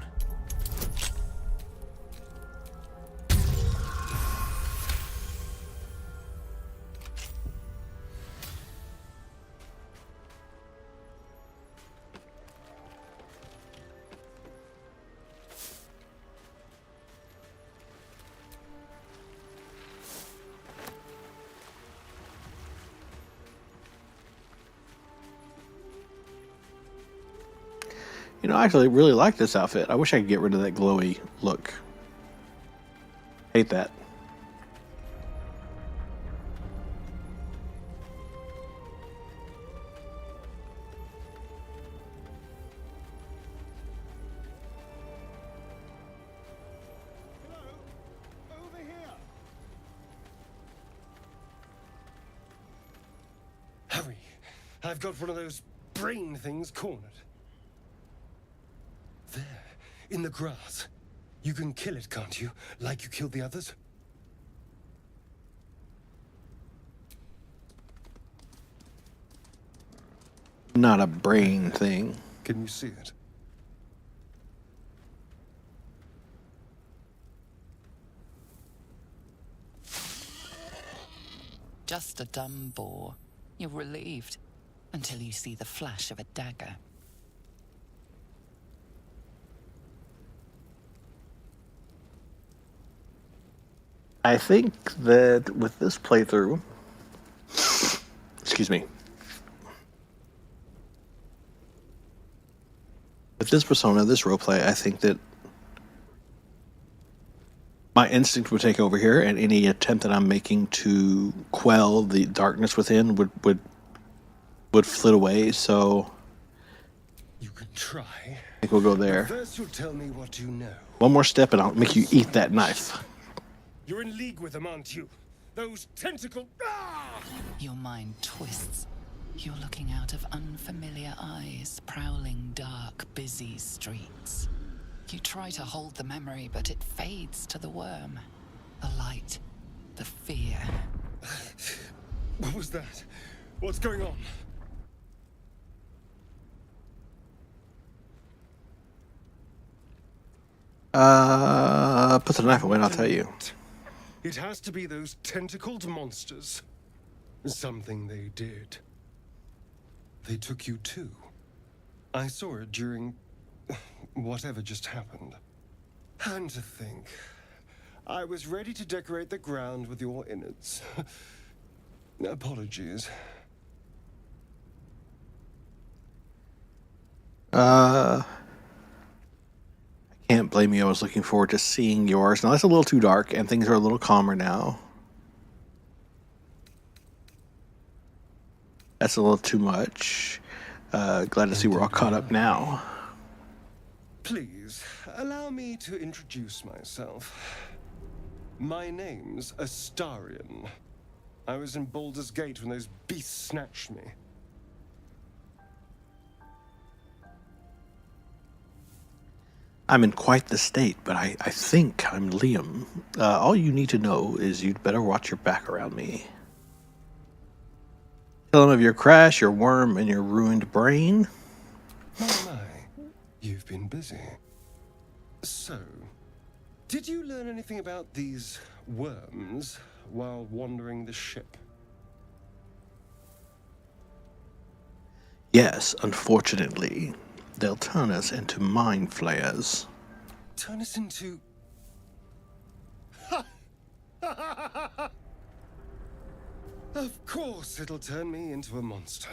You know, I actually really like this outfit. I wish I could get rid of that glowy look. Hate that. Over here. Hurry! I've got one of those brain things cornered. There, in the grass. You can kill it, can't you? Like you killed the others? Not a brain thing. Can you see it? Just a dumb boar. You're relieved until you see the flash of a dagger. I think that with this playthrough, excuse me, with this persona, this roleplay, I think that my instinct would take over here, and any attempt that I'm making to quell the darkness within would flit away. So You can try. I think we'll go there. First, you'll tell me what you know. One more step, and I'll make you eat that knife. You're in league with them, aren't you? Those tentacle... Ah! Your mind twists. You're looking out of unfamiliar eyes, prowling dark, busy streets. You try to hold the memory, but it fades to the worm. The light, the fear. What was that? What's going on? Put the knife away and I'll tell you. It has to be those tentacled monsters. Something they did. They took you too. I saw it during whatever just happened. And to think, I was ready to decorate the ground with your innards. Apologies. I can't blame you. I was looking forward to seeing yours. Now, that's a little too dark, and things are a little calmer now. That's a little too much. Glad to see we're all caught up now. Please, allow me to introduce myself. My name's Astarion. I was in Baldur's Gate when those beasts snatched me. I'm in quite the state, but I think I'm Liam. All you need to know is you'd better watch your back around me. Tell him of your crash, your worm, and your ruined brain. My, you've been busy. So, did you learn anything about these worms while wandering the ship? Yes, unfortunately. They'll turn us into mind flayers. Turn us into... Of course it'll turn me into a monster.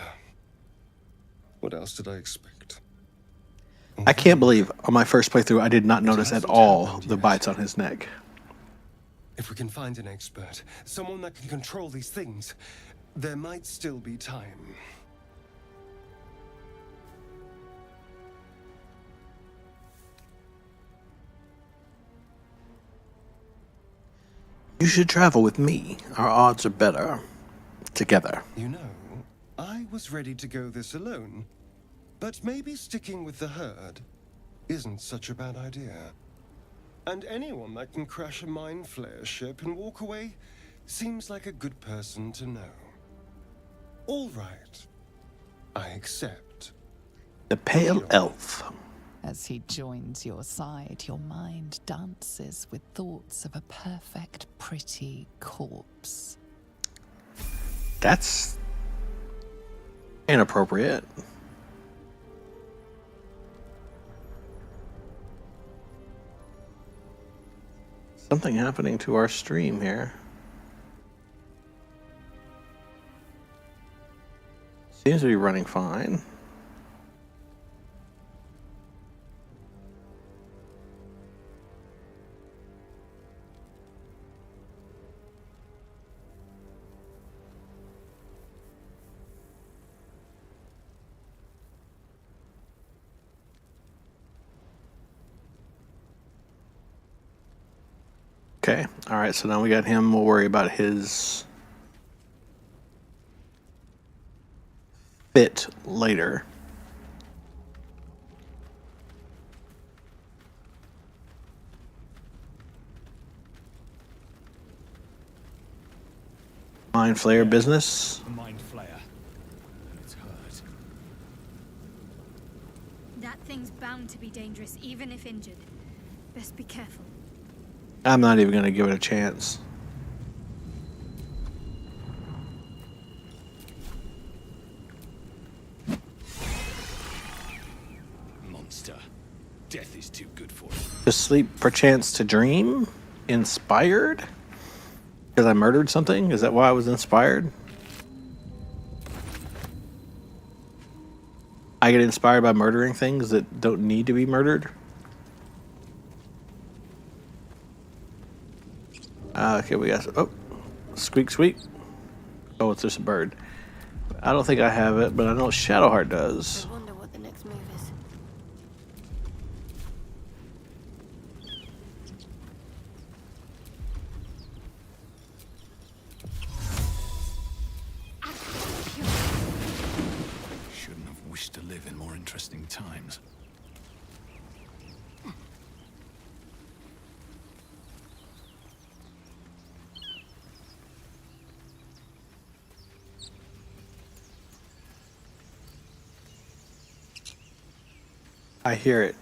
What else did I expect? I can't believe on my first playthrough I did not notice at all the bites on his neck. If we can find an expert, someone that can control these things, there might still be time. You should travel with me. Our odds are better together. You know, I was ready to go this alone, but maybe sticking with the herd isn't such a bad idea. And anyone that can crash a mind flayer ship and walk away seems like a good person to know. All right, I accept. The Pale Elf. As he joins your side, your mind dances with thoughts of a perfect, pretty corpse. That's inappropriate. Something happening to our stream here. Seems to be running fine. Okay, all right, so now we got him. We'll worry about his fit later. Mind flayer business. A mind flayer. And it's hurt. That thing's bound to be dangerous, even if injured. Best be careful. I'm not even going to give it a chance. Monster. Death is too good for it. To sleep, perchance to dream? Inspired? Because I murdered something? Is that why I was inspired? I get inspired by murdering things that don't need to be murdered? Okay, we got... Oh, squeak, squeak. Oh, it's just a bird. I don't think I have it, but I know Shadowheart does. I wonder what the next move is. Shouldn't have wished to live in more interesting times. I hear it.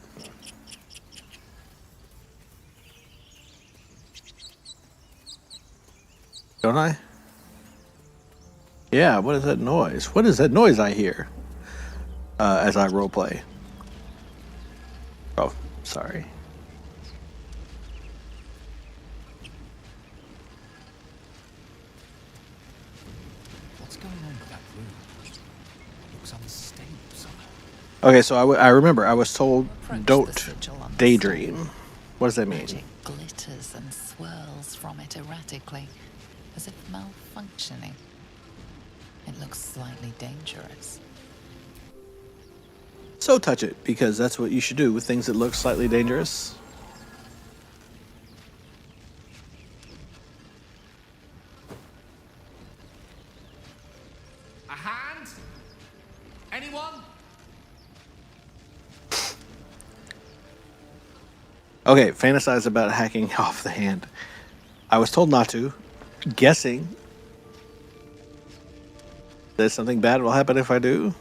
Don't I? Yeah, what is that noise? What is that noise I hear? As I roleplay. Oh, sorry. looks unstable somehow. Okay, so I remember I was told Approach the don't sigil on the daydream. stone. What does that mean? Magic glitters and swirls from it erratically, as if malfunctioning. It looks slightly dangerous. So touch it, because that's what you should do with things that look slightly dangerous. A hand? Anyone? Okay, fantasize about hacking off the hand. I was told not to. Guessing that something bad will happen if I do.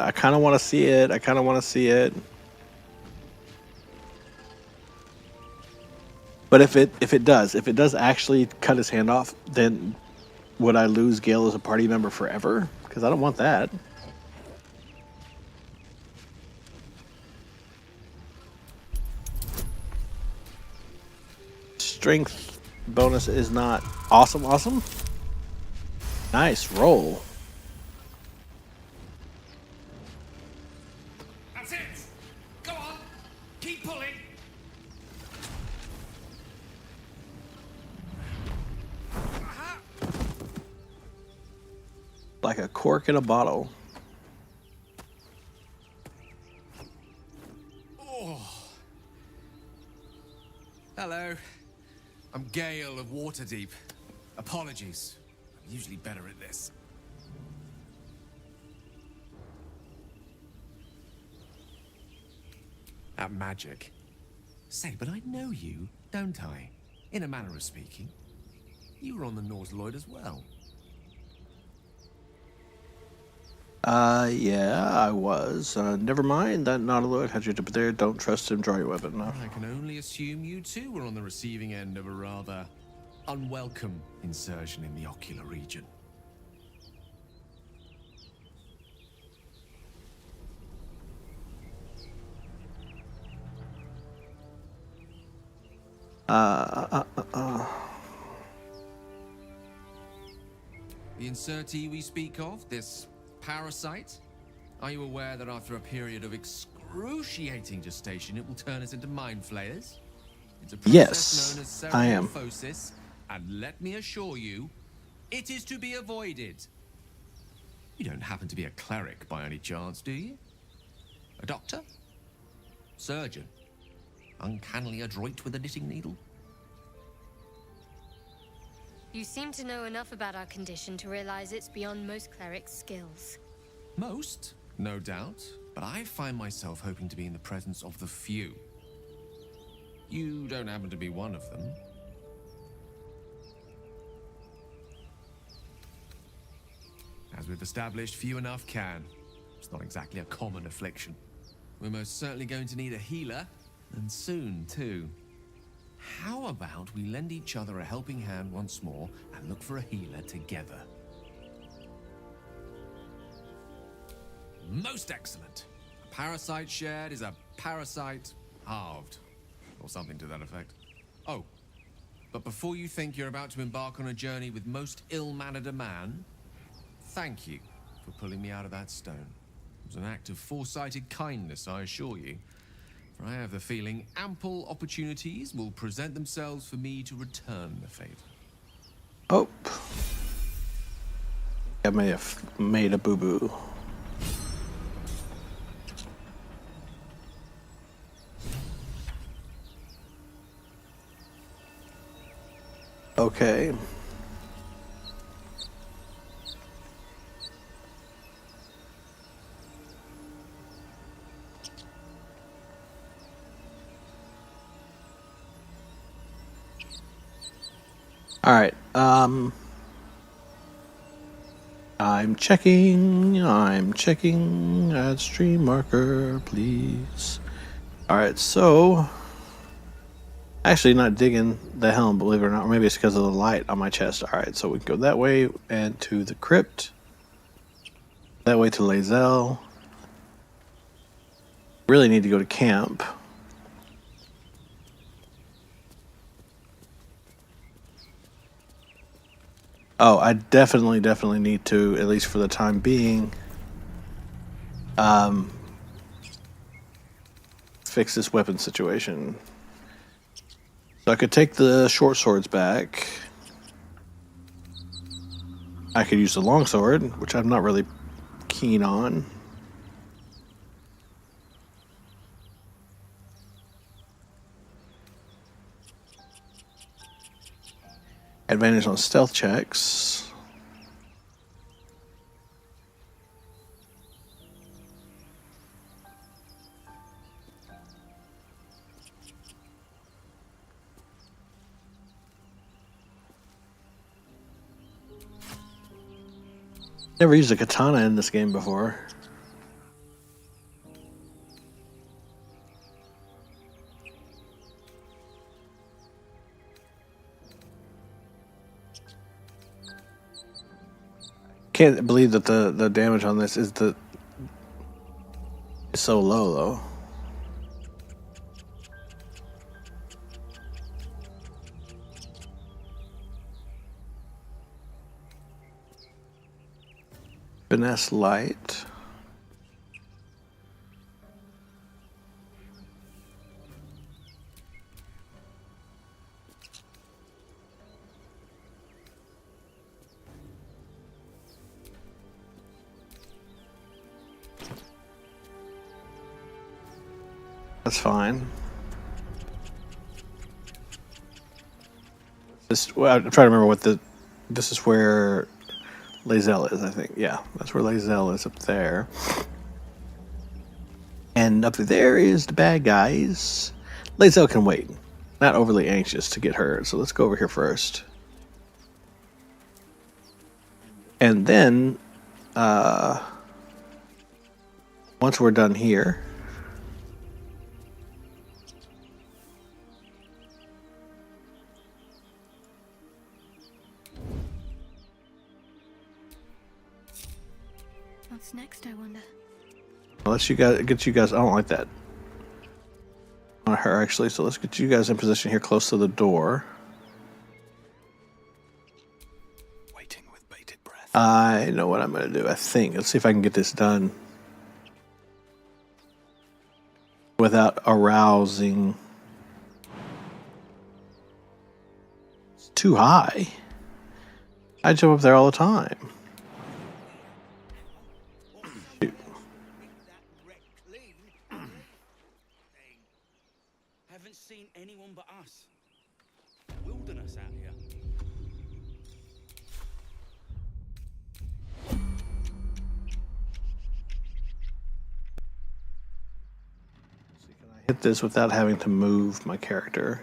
I kind of want to see it. I kind of want to see it. But if it does actually cut his hand off, then would I lose Gale as a party member forever? Because I don't want that. Strength bonus is not awesome. Awesome. Nice roll. That's it! Go on! Keep pulling! Aha! Like a cork in a bottle. Hello. I'm Gale of Waterdeep. Apologies. I'm usually better at this. At magic. Say, but I know you, don't I? In a manner of speaking. You were on the Nautiloid as well. Yeah, I was. Never mind, that Nautiloid had you up there. Don't trust him, draw your weapon. No. I can only assume you too were on the receiving end of a rather unwelcome insertion in the ocular region. The insertee we speak of, this parasite, are you aware that after a period of excruciating gestation, it will turn us into mind flayers? It's a process Yes, known as I am. cerebrophosis, and let me assure you, it is to be avoided. You don't happen to be a cleric by any chance, do you? A doctor? Surgeon? Uncannily adroit with a knitting needle? You seem to know enough about our condition to realize it's beyond most clerics' skills. Most, no doubt, but I find myself hoping to be in the presence of the few. You don't happen to be one of them. As we've established, few enough can. It's not exactly a common affliction. We're most certainly going to need a healer, and soon, too. How about we lend each other a helping hand once more and look for a healer together? Most excellent. A parasite shared is a parasite halved. Or something to that effect. Oh, but before you think you're about to embark on a journey with most ill-mannered a man, thank you for pulling me out of that stone. It was an act of foresighted kindness, I assure you. For I have the feeling ample opportunities will present themselves for me to return the favor. Oh. I may have made a boo-boo. Okay. All right. I'm checking at stream marker, please. All right, so actually not digging the helm, believe it or not. Or maybe it's because of the light on my chest. All right, so we can go that way and to the crypt. That way to Lae'zel. Really need to go to camp. Oh, I definitely need to, at least for the time being, fix this weapon situation. So I could take the short swords back. I could use the long sword, which I'm not really keen on. Advantage on stealth checks. Never used a katana in this game before. Can't believe that the damage on this is so low though. Finesse light. That's fine. Well, I'm trying to remember what this is where Lae'zel is, I think. Yeah, that's where Lae'zel is, up there. And up there is the bad guys. Lae'zel can wait. Not overly anxious to get hurt, so let's go over here first. And then, once we're done here, What's next, I wonder? let's get you guys. I don't like that on her actually. So let's get you guys in position here, close to the door. Waiting with bated breath. I know what I'm going to do. I think. Let's see if I can get this done without arousing. It's too high. I jump up there all the time. Haven't seen anyone but us. Wilderness out here. Can I hit this without having to move my character?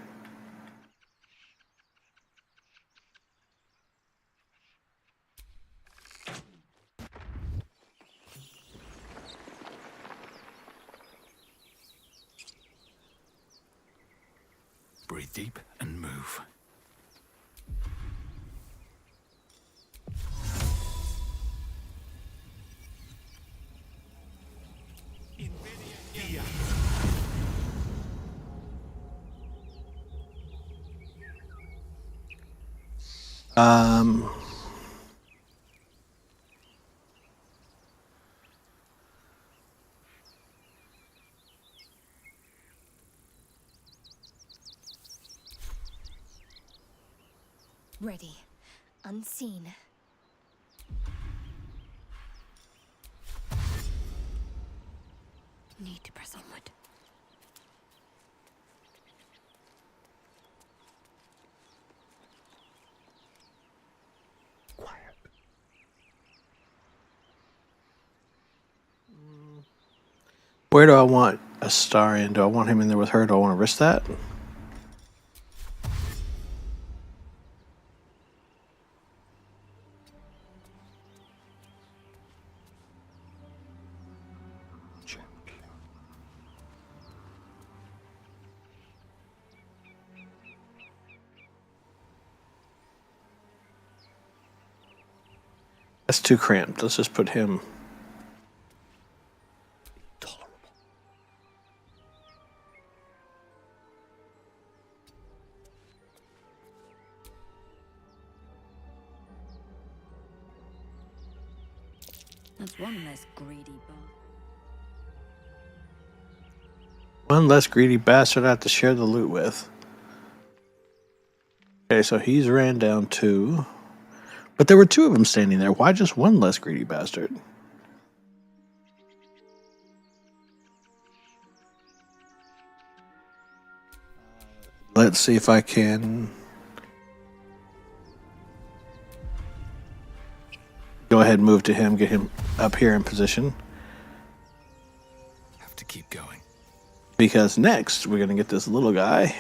Breathe deep and move. Um. Ready. Unseen. Need to press onward. Quiet. Where do I want a star in? Do I want him in there with her? Do I want to risk that? That's too cramped. Let's just put him. Tolerable. That's one less greedy bug. One less greedy bastard I have to share the loot with. Okay, so he's ran down 2. But there were 2 of them standing there. Why just one less greedy bastard? Let's see if I can go ahead and move to him, get him up here in position. Have to keep going. Because next, we're going to get this little guy.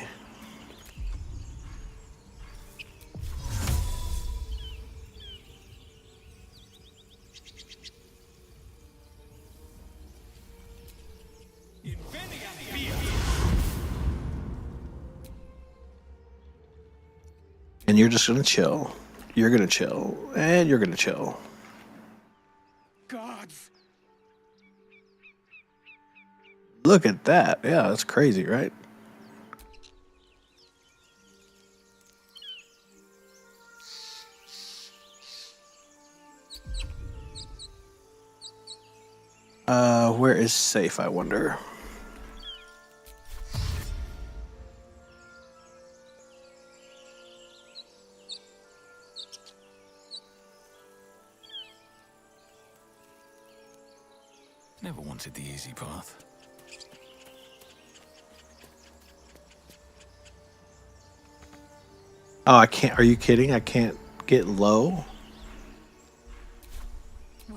And you're just going to chill. You're going to chill. And you're going to chill. Gods! Look at that. Yeah, that's crazy, right? Where is safe, I wonder? Never wanted the easy path. Oh, I can't. Are you kidding? I can't get low?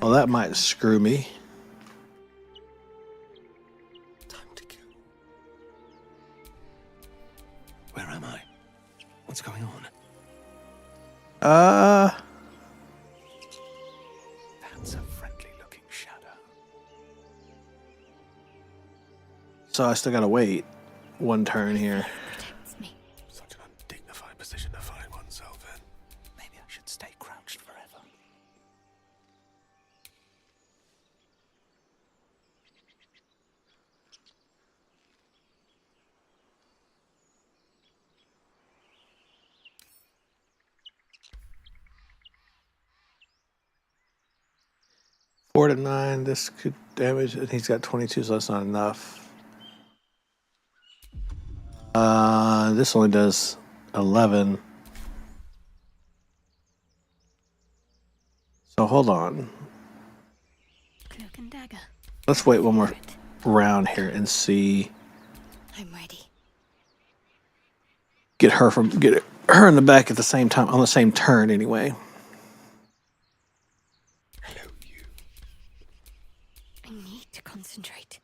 Well, that might screw me. Time to kill. Where am I? What's going on? That's a friendly-looking shadow. So I still gotta wait 1 turn here. Such an undignified position to find oneself in. Maybe I should stay crouched forever. Four to 9. This could damage, and he's got 22, so that's not enough. This only does 11. So hold on. Cloak and dagger. Let's wait 1 more round here and see. I'm ready. Get her in the back at the same time, on the same turn anyway. Hello, you. I need to concentrate.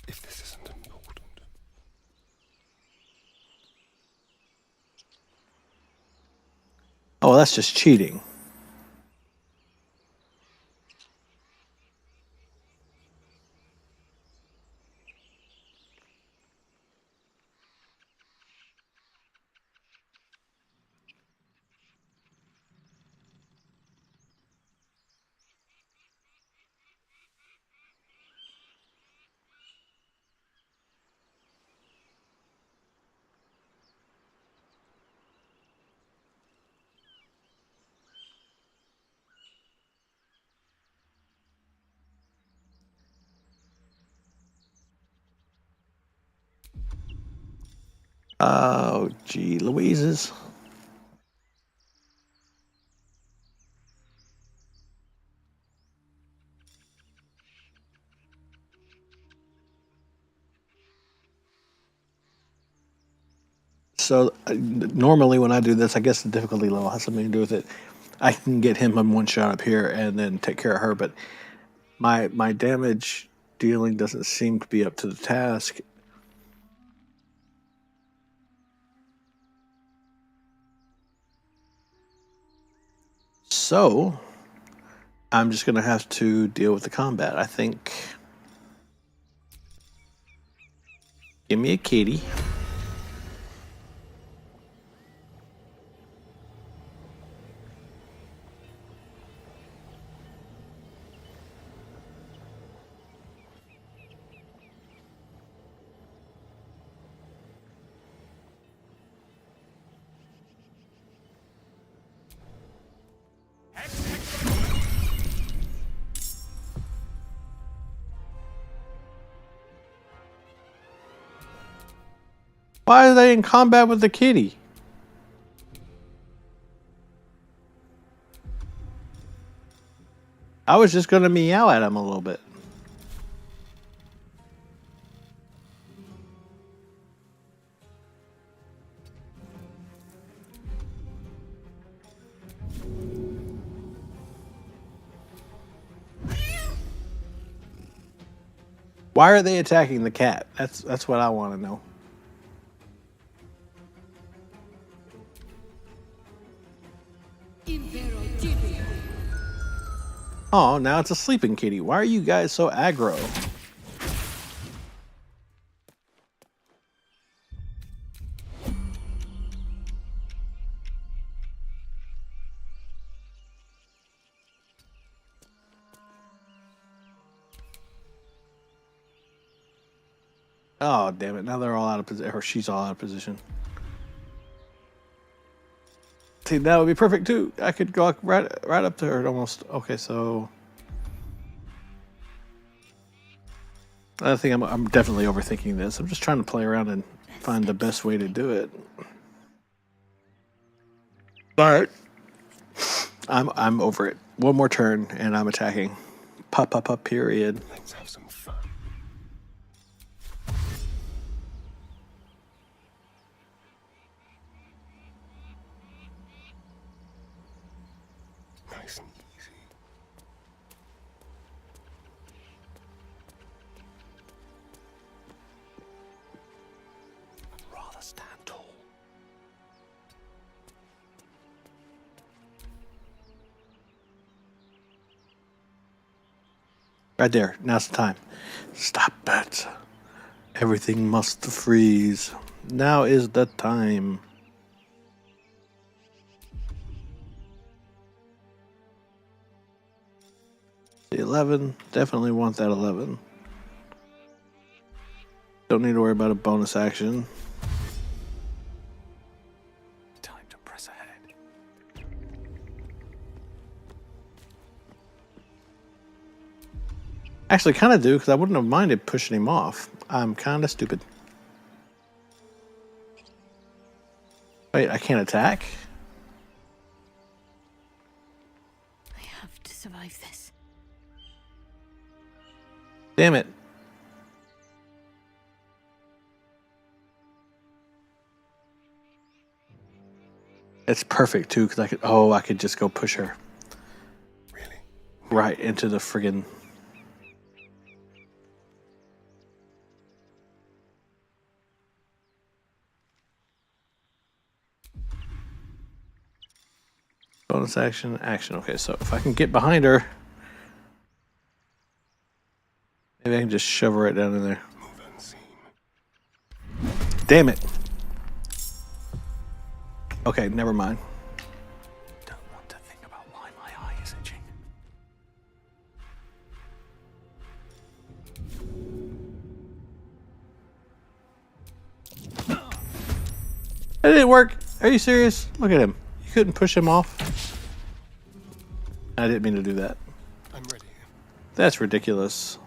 If this isn't important. Oh, well, that's just cheating. Oh, gee, Louises. So normally when I do this, I guess the difficulty level has something to do with it. I can get him in 1 shot up here and then take care of her, but my damage dealing doesn't seem to be up to the task. So I'm just going to have to deal with the combat, I think. Give me a kitty. Why are they in combat with the kitty? I was just gonna meow at him a little bit. Why are they attacking the cat? That's what I want to know. Oh, now it's a sleeping kitty. Why are you guys so aggro? Oh, damn it. Now they're all out of position. Or she's all out of position. See, that would be perfect too. I could go right up to her almost. Okay, so I think I'm definitely overthinking this. I'm just trying to play around and find the best way to do it. But I'm over it. One more turn and I'm attacking. Pop, period. Let's have some fun. Nice and easy. Rather stand tall. Right there. Now's the time. Stop it. Everything must freeze. Now is the time. The 11. Definitely want that 11. Don't need to worry about a bonus action. Time to press ahead. Actually, kind of do, because I wouldn't have minded pushing him off. I'm kind of stupid. Wait, I can't attack? I have to survive this. Damn it. It's perfect, too, because I could just go push her. Really? Right into the friggin'... Bonus action, action. Okay, so if I can get behind her, maybe I can just shove her right down in there. Move unseen. Damn it. Okay, never mind. Don't want to think about why my eye is itching. That didn't work. Are you serious? Look at him. You couldn't push him off? I didn't mean to do that. I'm ready. That's ridiculous.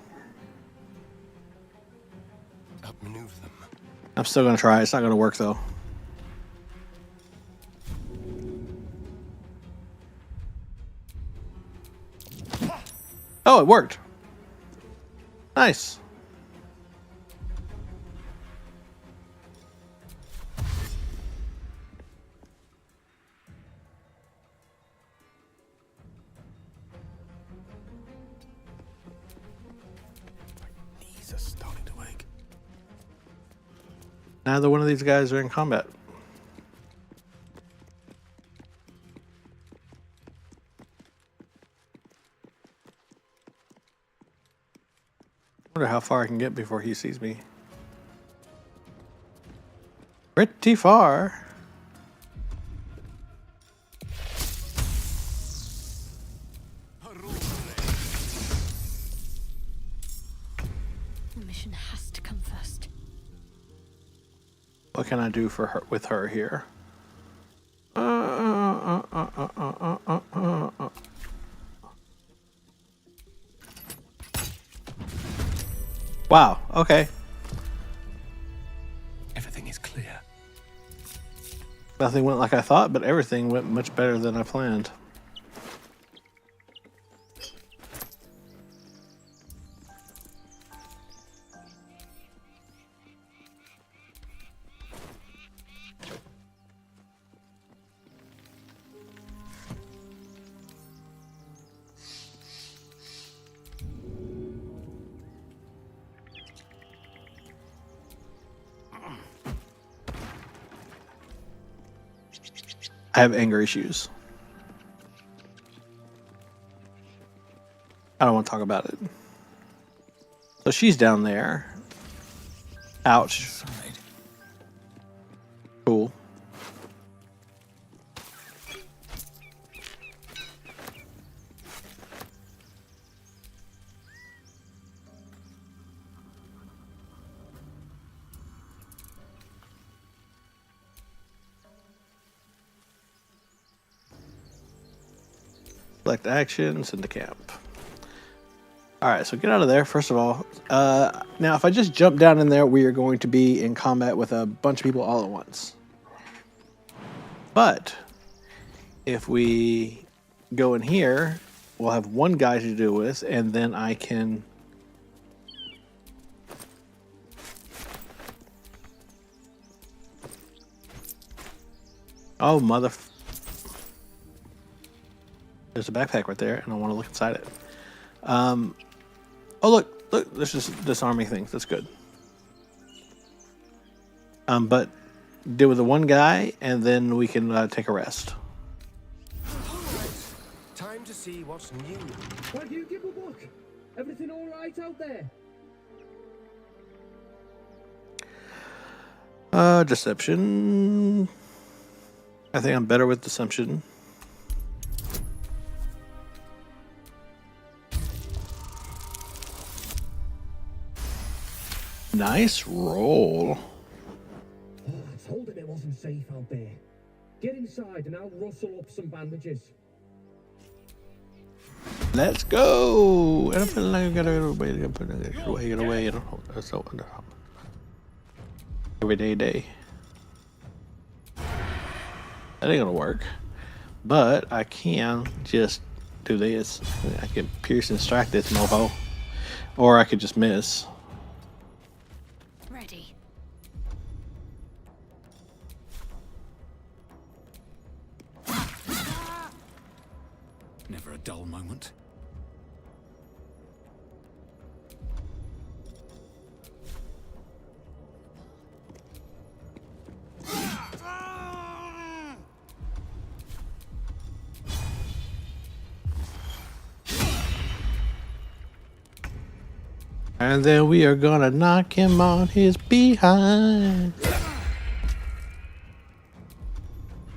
Outmaneuver them. I'm still going to try. It's not going to work, though. Oh, it worked. Nice. Knees are starting to ache. Neither one of these guys are in combat. I wonder how far I can get before he sees me. Pretty far. The mission has to come first. What can I do for her with her here? Wow, okay. Everything is clear. Nothing went like I thought, but everything went much better than I planned. I have anger issues. I don't want to talk about it. So she's down there. Ouch. Cool. Select actions into camp. All right, so get out of there, first of all. Now, if I just jump down in there, we are going to be in combat with a bunch of people all at once. But if we go in here, we'll have one guy to do with, and then I can... Oh, mother... There's a backpack right there, and I want to look inside it. Oh, look, there's just disarming things. That's good. But deal with the one guy, and then we can take a rest. Time to see what's new. Why do you give a book? Everything all right out there? Deception. I think I'm better with deception. Nice roll. Oh, I told him it wasn't safe out there. Get inside and I'll rustle up some bandages. Let's go. And I feel like I gotta get away. So every day. That ain't gonna work. But I can just do this. I can pierce and strike this mofo. Or I could just miss. Ready. Never a dull moment. And then we are gonna knock him on his behind.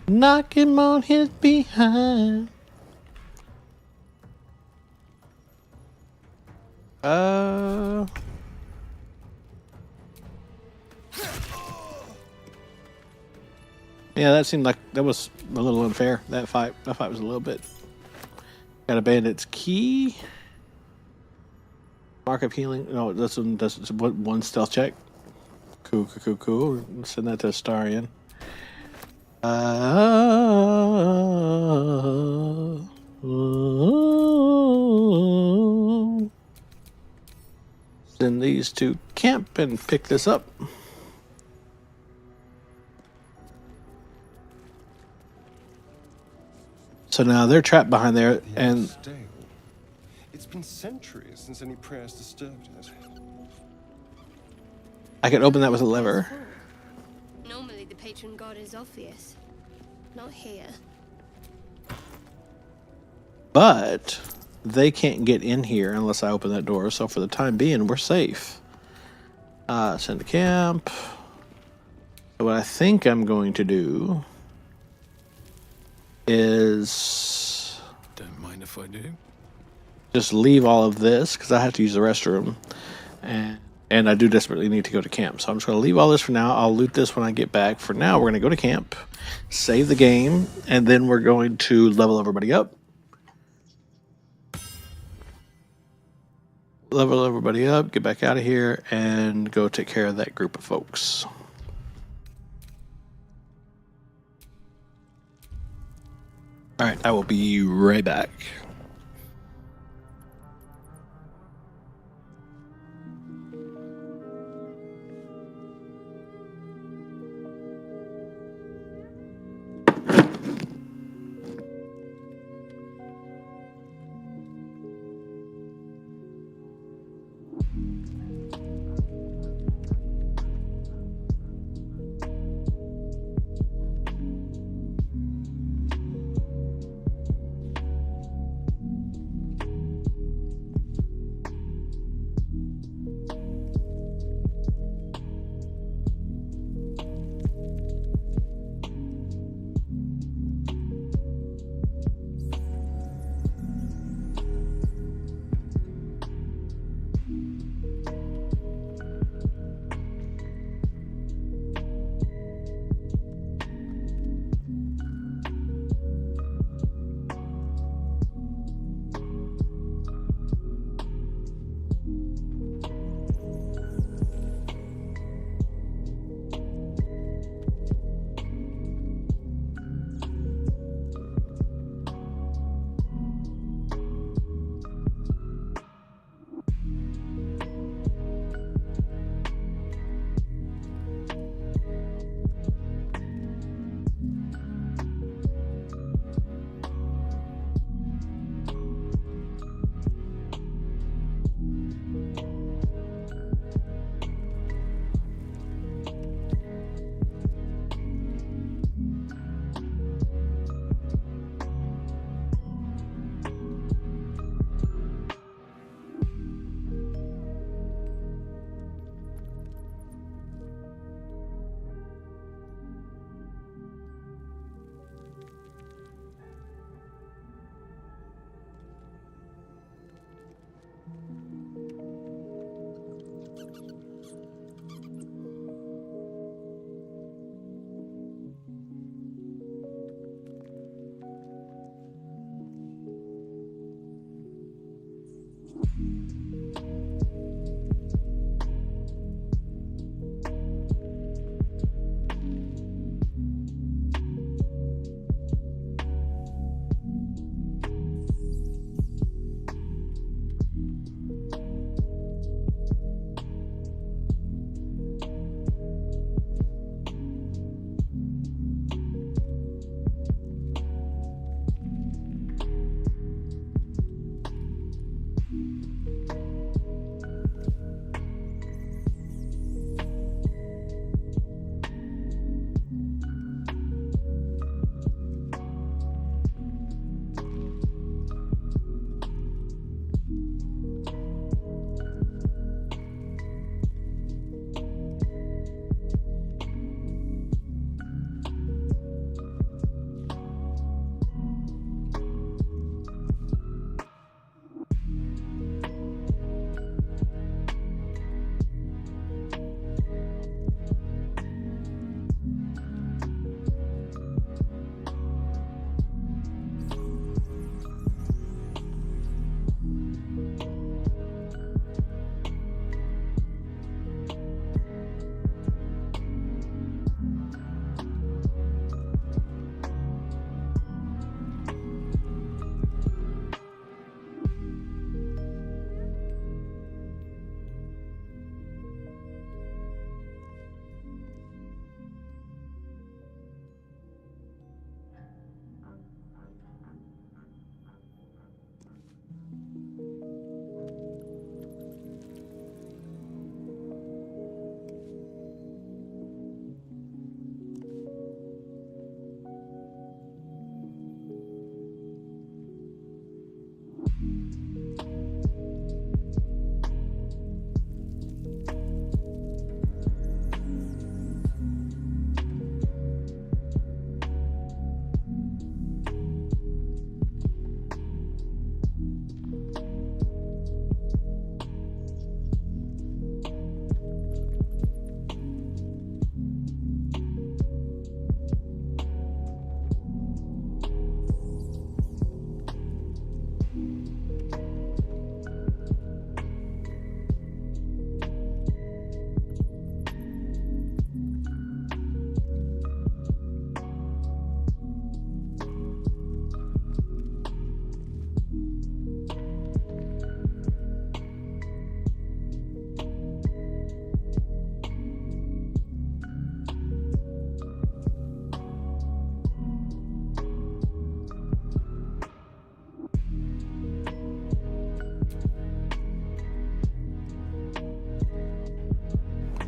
Knock him on his behind. Yeah, that seemed like that was a little unfair. That fight was a little bit. Got a bandit's key. Mark of healing. No, this one does one stealth check. Cool. Send that to Astarion. Send these to camp and pick this up. So now they're trapped behind there, and it's been centuries since any prayers disturbed it. I can open that with a lever. Normally the patron god is Orpheus. Not here. But they can't get in here unless I open that door. So for the time being, we're safe. Send to camp. So what I think I'm going to do is... Don't mind if I do. Just leave all of this because I have to use the restroom. And I do desperately need to go to camp. So I'm just going to leave all this for now. I'll loot this when I get back. For now, we're going to go to camp, save the game, and then we're going to level everybody up. Level everybody up, get back out of here, and go take care of that group of folks. All right, I will be right back.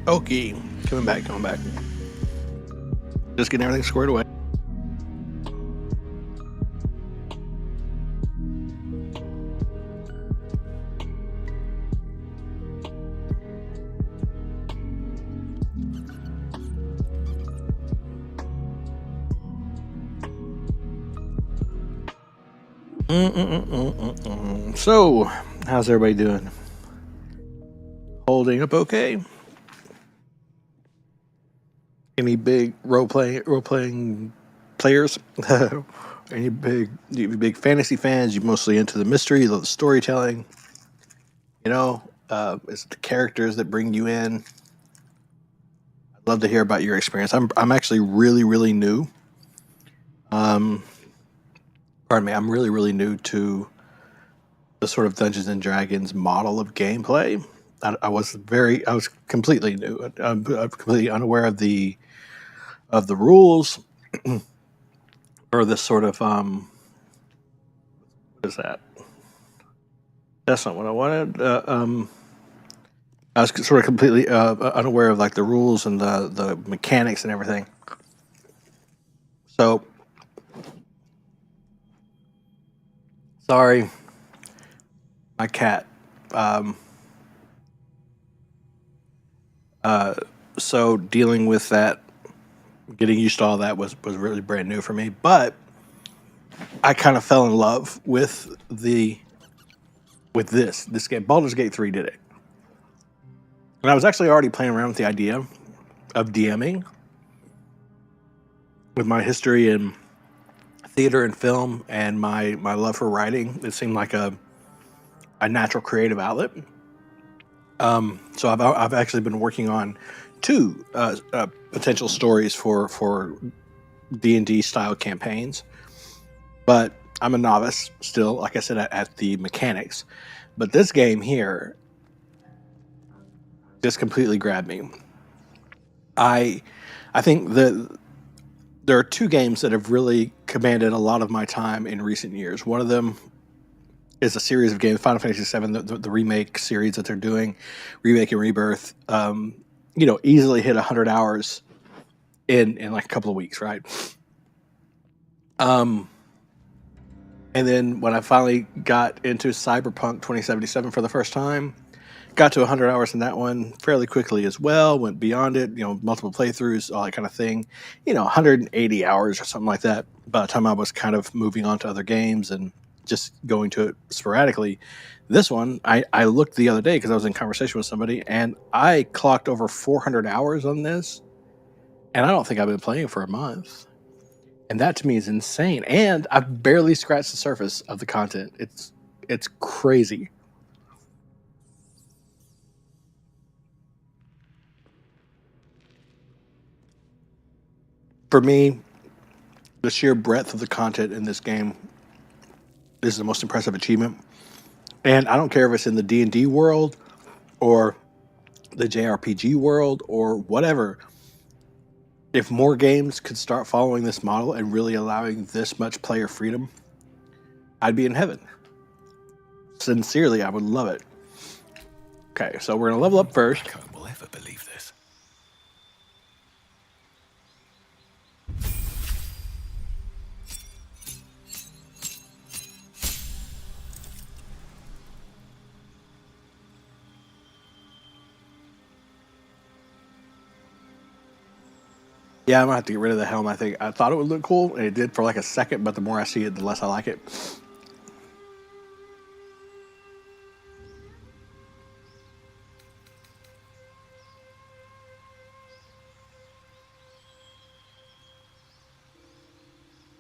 Okay, coming back. Just getting everything squared away. So, how's everybody doing? Holding up okay? Any big role playing players? Any big fantasy fans? You mostly into the mystery, the storytelling? You know, is it the characters that bring you in? I'd love to hear about your experience. I'm actually really new. Pardon me. I'm really new to the sort of Dungeons and Dragons model of gameplay. I was completely new. I'm completely unaware of the rules or this sort of what is that? That's not what I wanted. I was sort of completely unaware of like the rules and the mechanics and everything. So sorry, my cat. So dealing with that, getting used to all that was really brand new for me. But I kind of fell in love with this game. Baldur's Gate 3 did it. And I was actually already playing around with the idea of DMing. With my history in theater and film and my love for writing, it seemed like a natural creative outlet. So I've actually been working on 2 potential stories for D&D style campaigns. But I'm a novice still, like I said, at the mechanics. But this game here just completely grabbed me. I think that there are 2 games that have really commanded a lot of my time in recent years. One of them is a series of games, Final Fantasy VII, the remake series that they're doing, Remake and Rebirth. Easily hit 100 hours in like a couple of weeks, right? And then when I finally got into Cyberpunk 2077 for the first time, got to 100 hours in that one fairly quickly as well, went beyond it, multiple playthroughs, all that kind of thing, 180 hours or something like that by the time I was kind of moving on to other games and just going to it sporadically. This one, I looked the other day because I was in conversation with somebody, and I clocked over 400 hours on this, and I don't think I've been playing for a month. And that to me is insane. And I've barely scratched the surface of the content. It's crazy. For me, the sheer breadth of the content in this game is the most impressive achievement. And I don't care if it's in the D&D world or the JRPG world or whatever. If more games could start following this model and really allowing this much player freedom, I'd be in heaven. Sincerely, I would love it. Okay, so we're going to level up first. Will ever believe this? Yeah, I'm gonna have to get rid of the helm. I thought it would look cool, and it did for like a second, but the more I see it, the less I like it.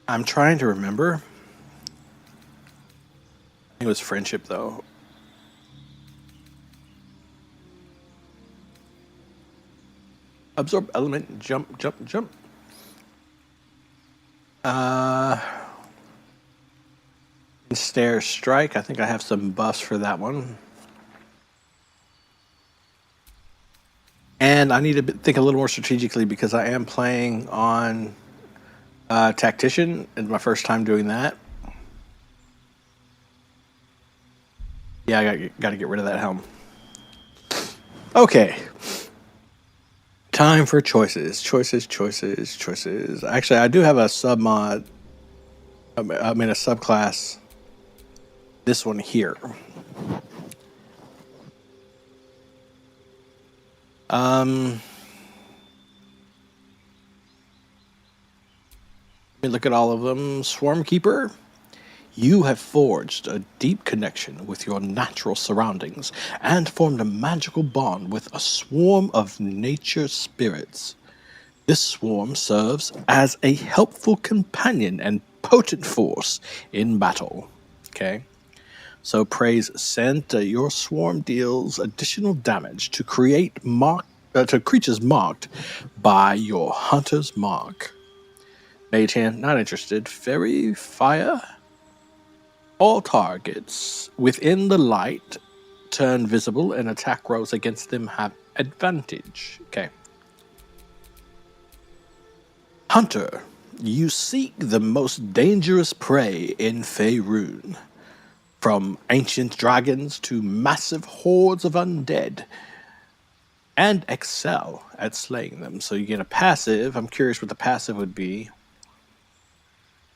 I'm trying to remember. I think it was friendship, though. Absorb element, jump. Snare strike. I think I have some buffs for that one. And I need to think a little more strategically because I am playing on Tactician. It's my first time doing that. Yeah, I got to get rid of that helm. Okay. Time for choices. Choices. Actually, I do have a sub mod. I mean, a subclass. This one here. Let me look at all of them. Swarm Keeper. You have forged a deep connection with your natural surroundings and formed a magical bond with a swarm of nature spirits. This swarm serves as a helpful companion and potent force in battle. Okay. So praise Sent. Your swarm deals additional damage to to creatures marked by your hunter's mark. Mage Hand, not interested. Fairy Fire. All targets within the light turn visible and attack rolls against them have advantage. Okay. Hunter, you seek the most dangerous prey in Faerun. From ancient dragons to massive hordes of undead. And excel at slaying them. So you get a passive. I'm curious what the passive would be.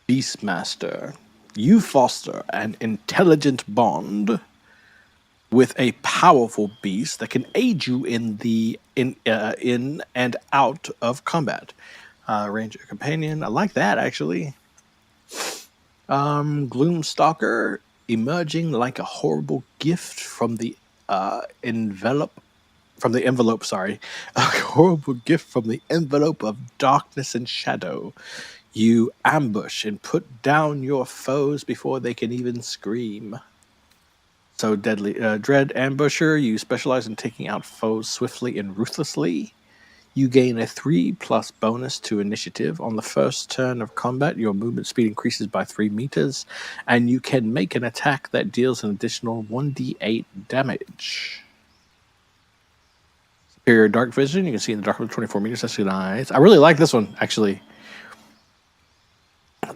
Beastmaster. You foster an intelligent bond with a powerful beast that can aid you in and out of combat. Ranger companion. I like that actually. Gloomstalker, emerging like a horrible gift from the envelope. A horrible gift from the envelope of darkness and shadow. You ambush and put down your foes before they can even scream. So deadly. Dread Ambusher, you specialize in taking out foes swiftly and ruthlessly. You gain a 3+ bonus to initiative. On the first turn of combat, your movement speed increases by 3 meters, and you can make an attack that deals an additional 1d8 damage. Superior Dark Vision, you can see in the dark of 24 meters. That's nice. I really like this one, actually.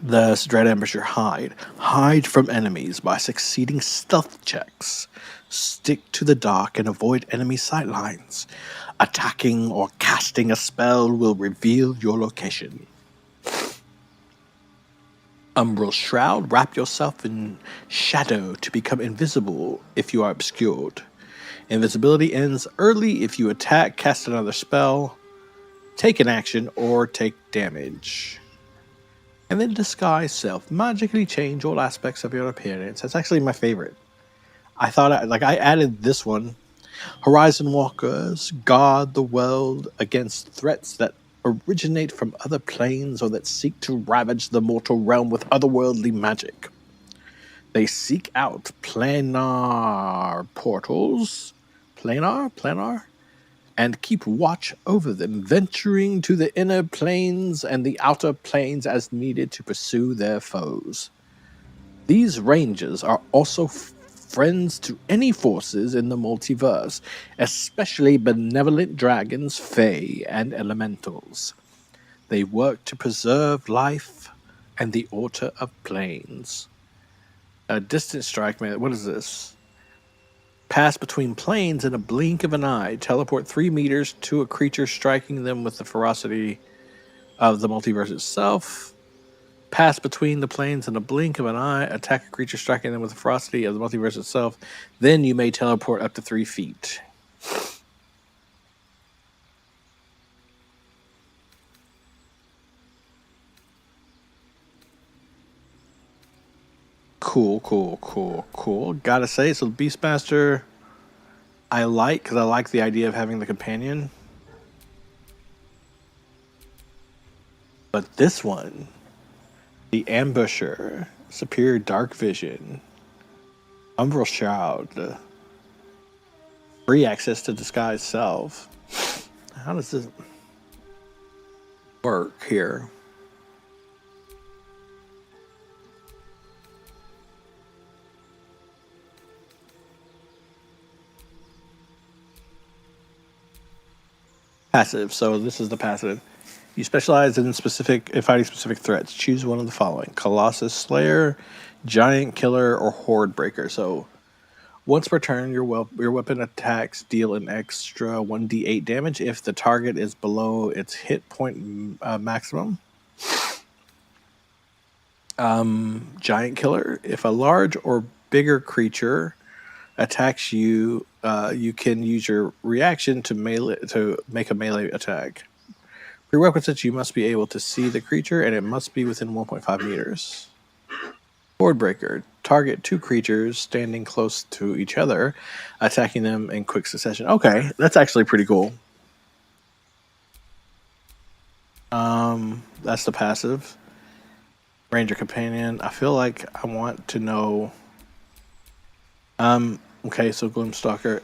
The Dread Ambusher Hide. Hide from enemies by succeeding stealth checks. Stick to the dark and avoid enemy sightlines. Attacking or casting a spell will reveal your location. Umbral Shroud. Wrap yourself in shadow to become invisible if you are obscured. Invisibility ends early if you attack, cast another spell, take an action, or take damage. And then Disguise Self. Magically change all aspects of your appearance. That's actually my favorite. I added this one. Horizon Walkers guard the world against threats that originate from other planes or that seek to ravage the mortal realm with otherworldly magic. They seek out planar portals. Planar? And keep watch over them, venturing to the inner planes and the outer planes as needed to pursue their foes. These rangers are also friends to any forces in the multiverse, especially benevolent dragons, fae, and elementals. They work to preserve life and the order of planes. A distant strike, man. What is this? Pass between planes in a blink of an eye. Teleport 3 meters to a creature, striking them with the ferocity of the multiverse itself. Pass between the planes in a blink of an eye. Attack a creature, striking them with the ferocity of the multiverse itself. Then you may teleport up to 3 feet. Cool. Gotta say, so Beastmaster I like, because I like the idea of having the companion. But this one, the Ambusher, Superior Dark Vision, Umbral Shroud, free access to Disguise Self. How does this work here? Passive. So this is the passive. You specialize in fighting specific threats. Choose one of the following: Colossus Slayer, Giant Killer, or Horde Breaker. So Once per turn, your weapon attacks deal an extra 1d8 damage if the target is below its hit point maximum. Giant Killer. If a large or bigger creature attacks you, you can use your reaction to make a melee attack. Prerequisites: you must be able to see the creature, and it must be within 1.5 meters. Board Breaker. Target 2 creatures standing close to each other, attacking them in quick succession. Okay, that's actually pretty cool. That's the passive. Ranger Companion. I feel like I want to know. Okay, so Gloomstalker.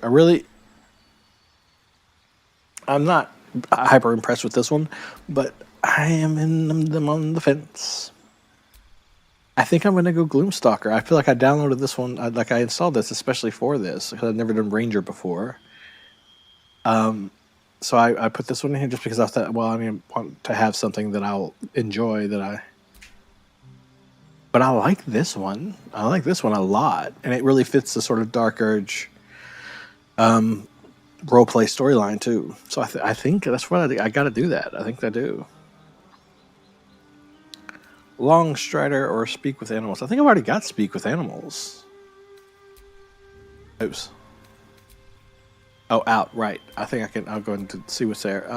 I'm not hyper impressed with this one, but I am on the fence. I think I'm going to go Gloomstalker. I feel like I downloaded this one, I installed this especially for this, because I've never done Ranger before. So I put this one in here just because I thought, well, I want to have something that I'll enjoy But I like this one. I like this one a lot, and it really fits the sort of Dark Urge roleplay storyline too. So I think that's what I got to do that. I think I do. Long Strider or Speak with Animals. I think I've already got Speak with Animals. Oops. Oh, out. Right. I think I'll go into see what's there.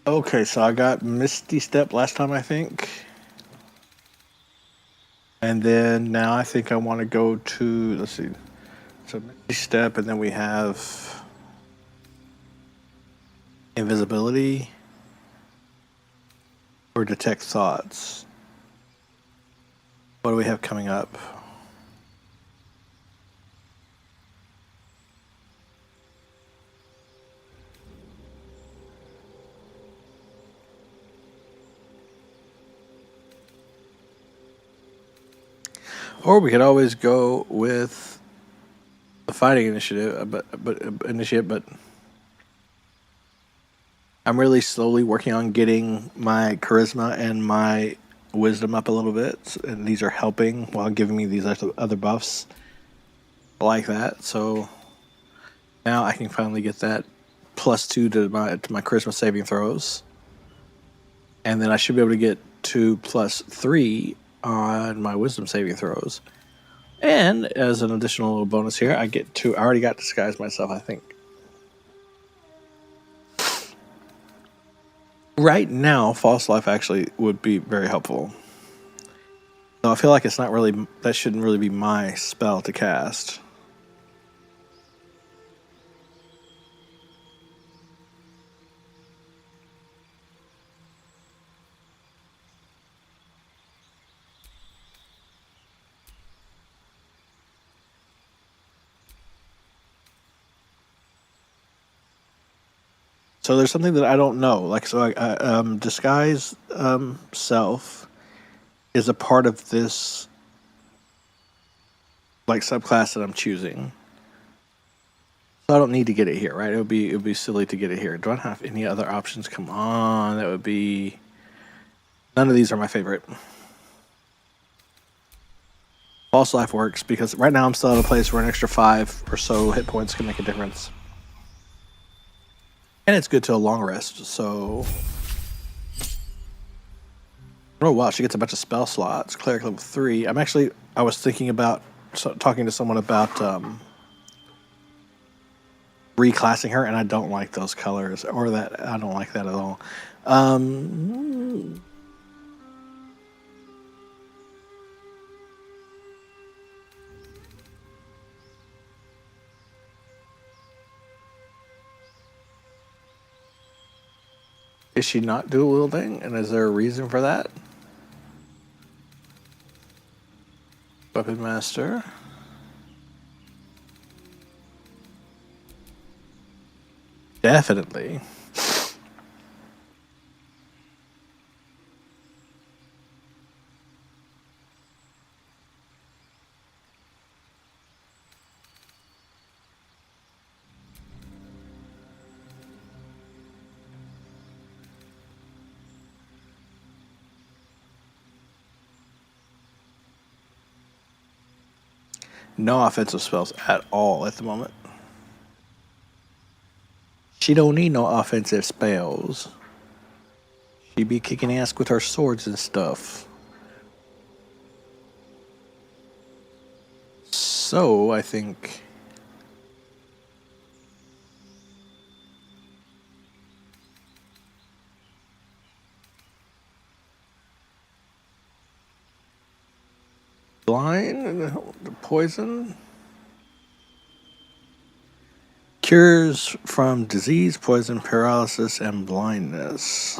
Okay, so I got Misty Step last time, I think. And then now I think I want to go to, let's see. So Misty Step, and then we have Invisibility or Detect Thoughts. What do we have coming up? Or we could always go with the Fighting Initiative, but I'm really slowly working on getting my charisma and my wisdom up a little bit, and these are helping while giving me these other buffs like that. So now I can finally get that +2 to my charisma saving throws, and then I should be able to get 2 + 3 on my wisdom saving throws. And as an additional little bonus here, I already got Disguise myself, I think. Right now, False Life actually would be very helpful. So I feel like that shouldn't really be my spell to cast. So there's something that I don't know. Disguise Self is a part of this subclass that I'm choosing. So I don't need to get it here, right? It would be silly to get it here. Do I have any other options? Come on, that would be. None of these are my favorite. False Life works because right now I'm still at a place where an extra 5 or so hit points can make a difference. And it's good to a long rest, so. Oh wow, she gets a bunch of spell slots. Cleric level 3. I was thinking about talking to someone about reclassing her, and I don't like those colors, or that I don't like that at all. Is she not dual wielding, and is there a reason for that? Weapon Master. Definitely. No offensive spells at all at the moment. She don't need no offensive spells. She be kicking ass with her swords and stuff. So, I think... blind? Poison? Cures from disease, poison, paralysis, and blindness.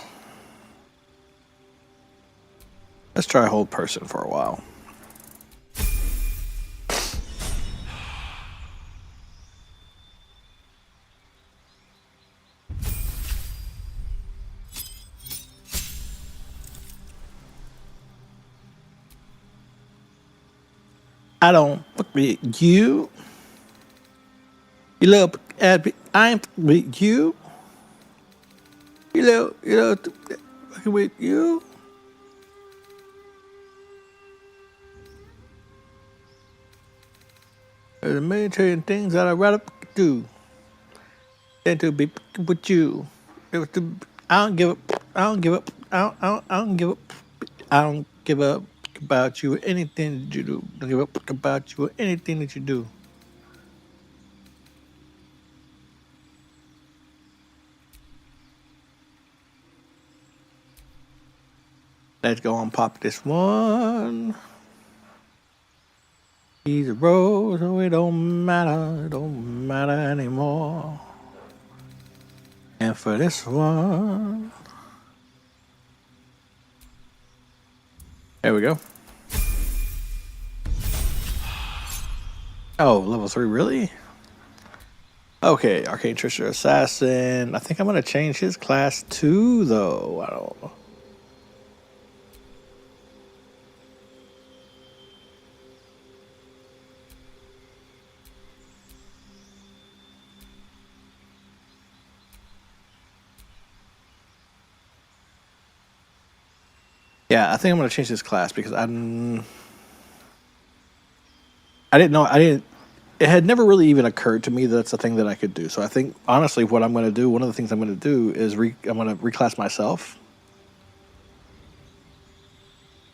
Let's try hold person for a while. I don't fuck with you. You little I ain't with you. You little fucking with you. There's a million trillion things that I'd rather do than to be with you. I don't give up. I don't give up. I don't give up. I don't give up about you or anything that you do. I don't give up about you or anything that you do. Let's go and pop this one. He's a rose, so it don't matter anymore. And for this one, there we go. Oh, level 3, really? Okay, Arcane Trickster Assassin. I think I'm gonna change his class too, though. I don't know. Yeah, I think I'm gonna change his class because I didn't know. It had never really even occurred to me that that's a thing that I could do. So I think, honestly, what I'm going to do, one of the things I'm going to do is I'm going to reclass myself.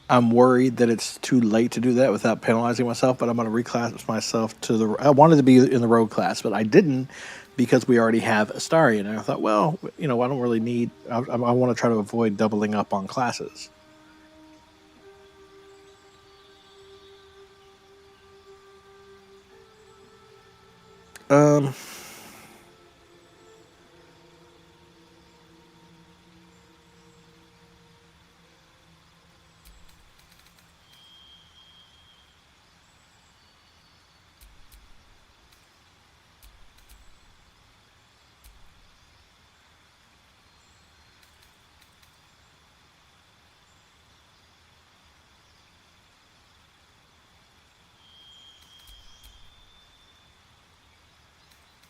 I'm worried that it's too late to do that without penalizing myself, but I'm going to reclass myself to I wanted to be in the rogue class, but I didn't because we already have Astarion. And I thought, well, I don't really need, I want to try to avoid doubling up on classes.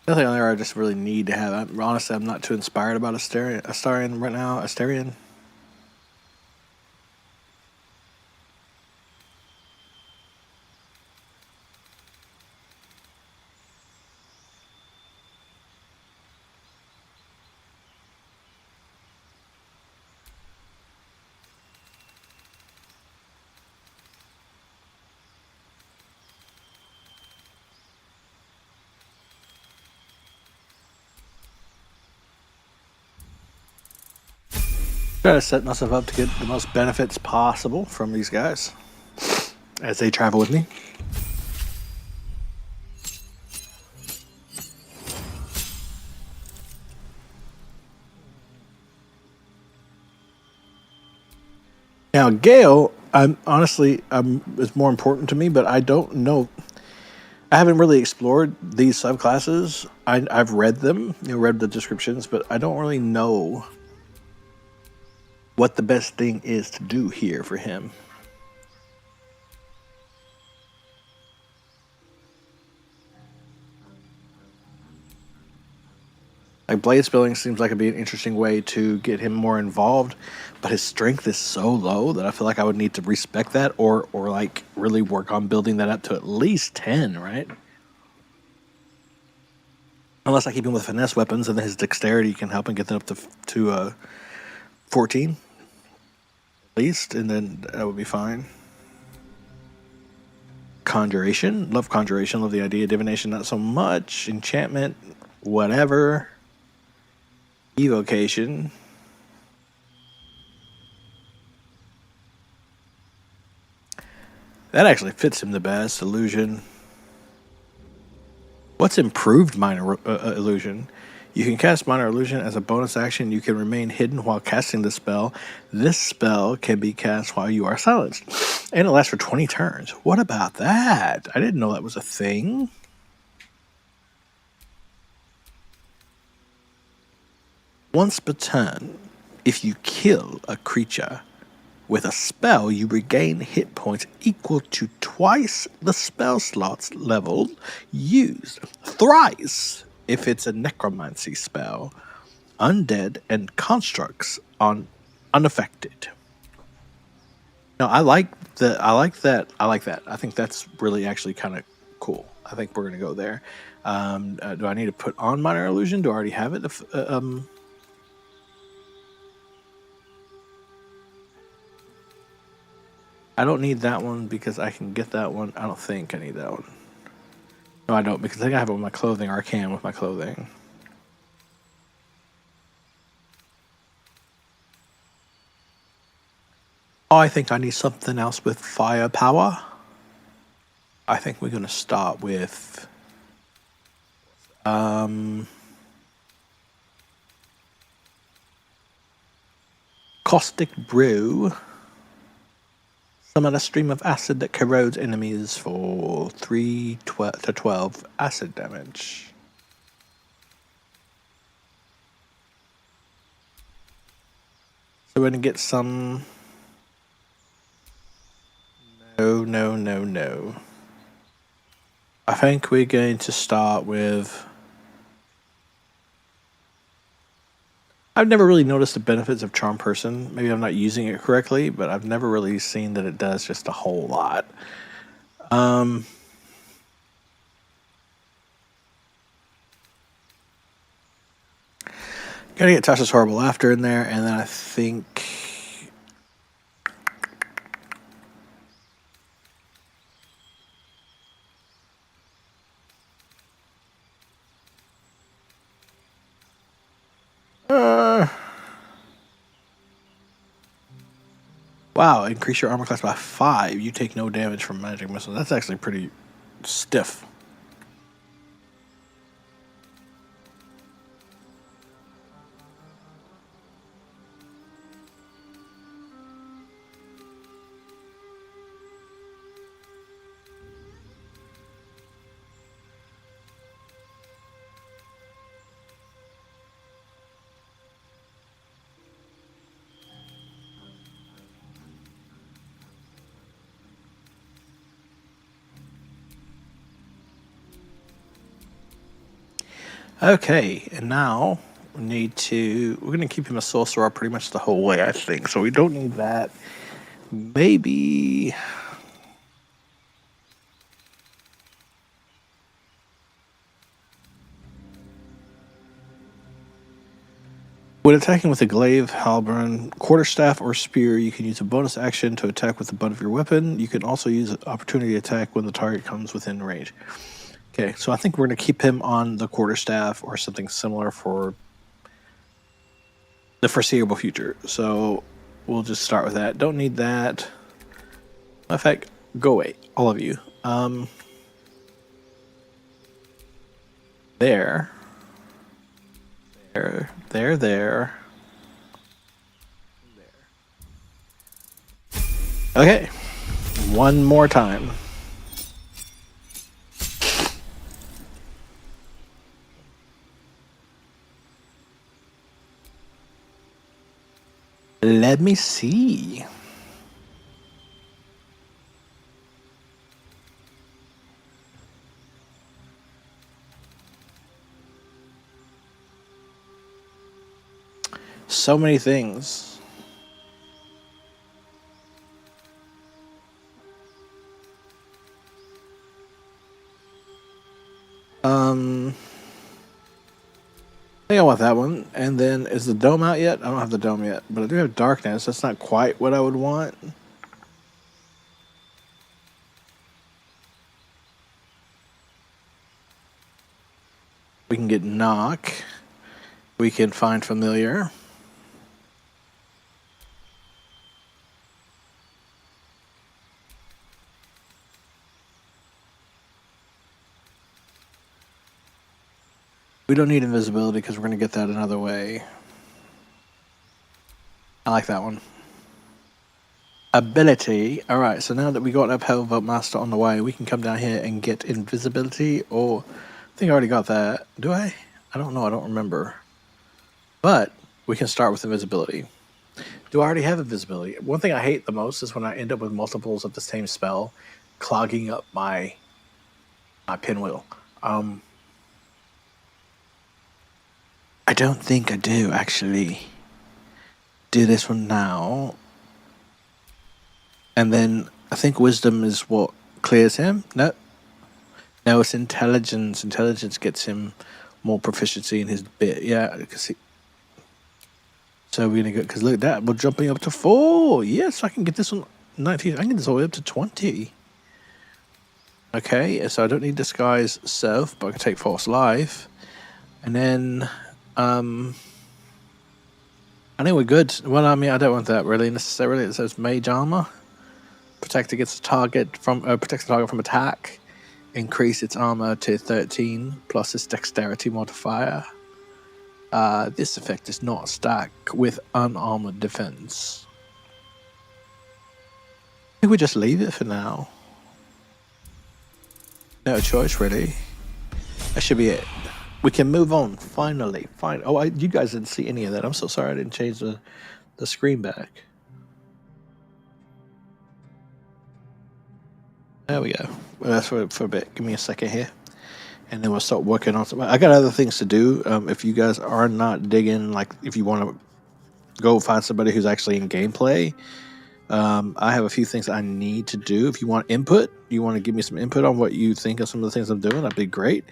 Nothing on there I just really need to have. Honestly, I'm not too inspired about Astarion right now. Astarion. Try to set myself up to get the most benefits possible from these guys as they travel with me. Now, Gale, is more important to me, but I don't know. I haven't really explored these subclasses. I've read them, read the descriptions, but I don't really know what the best thing is to do here for him. Like blade spilling seems like it'd be an interesting way to get him more involved, but his strength is so low that I feel like I would need to respect that, or like really work on building that up to at least 10, right? Unless I keep him with finesse weapons, and then his dexterity can help him get them up to 14 at least, and then that would be fine. Conjuration, love conjuration, love the idea. Divination, not so much. Enchantment, whatever. Evocation. That actually fits him the best. Illusion. What's improved minor illusion? You can cast minor illusion as a bonus action. You can remain hidden while casting the spell. This spell can be cast while you are silenced, and it lasts for 20 turns. What about that? I didn't know that was a thing. Once per turn, if you kill a creature with a spell, you regain hit points equal to twice the spell slots level used. Thrice if it's a necromancy spell. Undead and constructs on unaffected. No, I like that. I think that's really actually kind of cool. I think we're gonna go there. Do I need to put on minor illusion? Do I already have it? I don't need that one because I can get that one. I don't think I need that one. No, I don't, because I think I have it with my clothing, or I can with my clothing. Oh, I think I need something else with firepower. I think we're going to start with Caustic Brew. Summon a stream of acid that corrodes enemies for 3 to 12 acid damage. So we're going to get some... No. I think we're going to start with... I've never really noticed the benefits of Charm Person. Maybe I'm not using it correctly, but I've never really seen that it does just a whole lot. Gotta get Tasha's Horrible Laughter in there, and then I think... Wow, increase your armor class by 5. You take no damage from magic missiles. That's actually pretty stiff. Okay, and now we need to... We're going to keep him a sorcerer pretty much the whole way, I think. So we don't need that. Maybe... When attacking with a glaive, halberd, quarterstaff, or spear, you can use a bonus action to attack with the butt of your weapon. You can also use an opportunity attack when the target comes within range. Okay, so I think we're going to keep him on the quarterstaff or something similar for the foreseeable future. So we'll just start with that. Don't need that. In fact, go away, all of you. There. Okay, one more time. Let me see. So many things. I think I want that one. And then, is the dome out yet? I don't have the dome yet, but I do have darkness. That's not quite what I would want. We can get knock. We can find familiar. We don't need invisibility because we're going to get that another way. I like that one. Ability. All right, so now that we got a Pelvote Master on the way, we can come down here and get invisibility, or I think I already got that. Do I? I don't know. I don't remember. But we can start with invisibility. Do I already have invisibility? One thing I hate the most is when I end up with multiples of the same spell, clogging up my pinwheel. I don't think I do actually do this one now. And then I think wisdom is what clears him. No, it's intelligence. Intelligence gets him more proficiency in his bit. Yeah, so we're gonna go, because look at that, we're jumping up to 4. Yes, I can get this one 19. I can get this all the way up to 20. Okay, so I don't need disguise self, but I can take false life. And then I think we're good. Well, I mean, I don't want that really necessarily. It says mage armor. Protect against the target from protects the target from attack. Increase its armor to 13 plus its dexterity modifier. This effect is not stacked with unarmored defense. I think we just leave it for now. No choice, really. That should be it. We can move on, finally. Fine. Oh, you guys didn't see any of that. I'm so sorry I didn't change the screen back. There we go. Well, that's for a bit. Give me a second here. And then we'll start working on something. I got other things to do. If you guys are not digging, like if you want to go find somebody who's actually in gameplay, I have a few things I need to do. If you want input, you want to give me some input on what you think of some of the things I'm doing, that'd be great.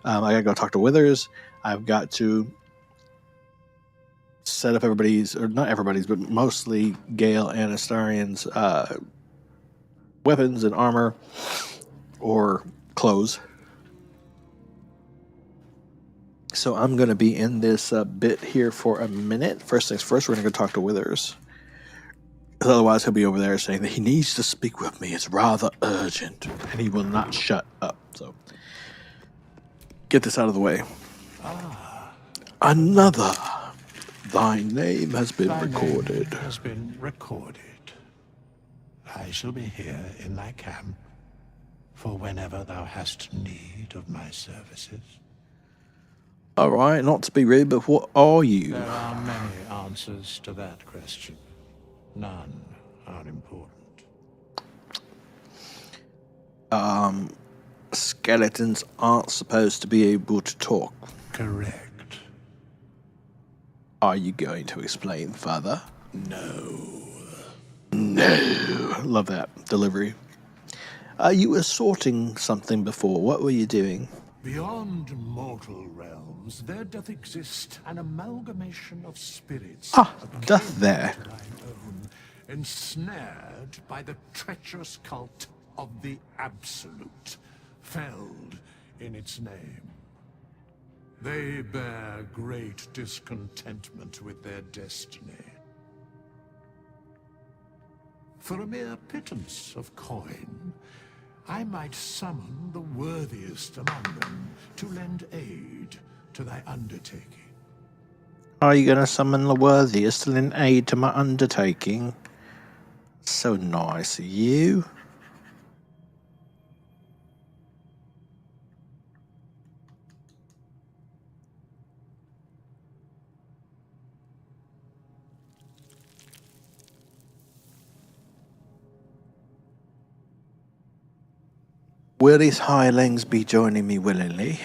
I got to go talk to Withers. I've got to set up everybody's, or not everybody's, but mostly Gale and Astarion's weapons and armor or clothes. So I'm going to be in this bit here for a minute. First things first, we're going to go talk to Withers. Otherwise, he'll be over there saying that he needs to speak with me. It's rather urgent. And he will not shut up. So get this out of the way. Another. Thy name has been recorded. Name has been recorded. I shall be here in thy camp for whenever thou hast need of my services. All right, not to be rude, but what are you? There are many answers to that question. None are important. Skeletons aren't supposed to be able to talk. Correct. Are you going to explain further? No. Love that delivery. You were sorting something before. What were you doing? Beyond mortal realms, there doth exist an amalgamation of spirits. Doth there? Ensnared by the treacherous cult of the Absolute, felled in its name. They bear great discontentment with their destiny. For a mere pittance of coin, I might summon the worthiest among them to lend aid to thy undertaking. Are you going to summon the worthiest to lend aid to my undertaking? So nice of you. Will these hirelings be joining me willingly?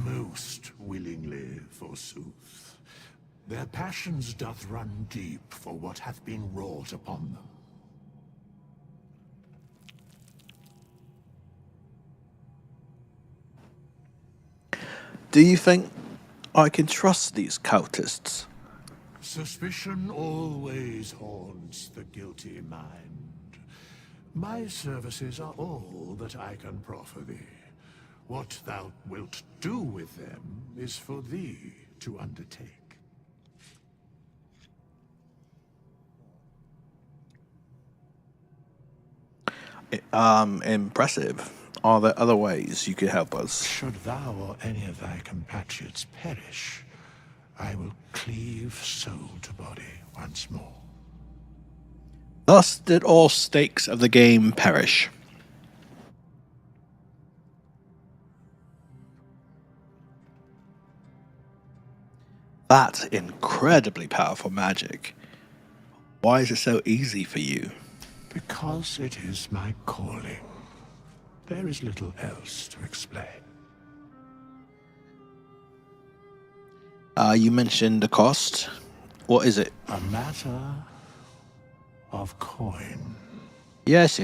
Most willingly, forsooth. Their passions doth run deep for what hath been wrought upon them. Do you think I can trust these cultists? Suspicion always haunts the guilty mind. My services are all that I can proffer thee. What thou wilt do with them is for thee to undertake. Impressive. Are there other ways you could help us? Should thou or any of thy compatriots perish, I will cleave soul to body once more. Thus did all stakes of the game perish. That's incredibly powerful magic. Why is it so easy for you? Because it is my calling. There is little else to explain. You mentioned the cost. What is it? A matter of coin. Yes.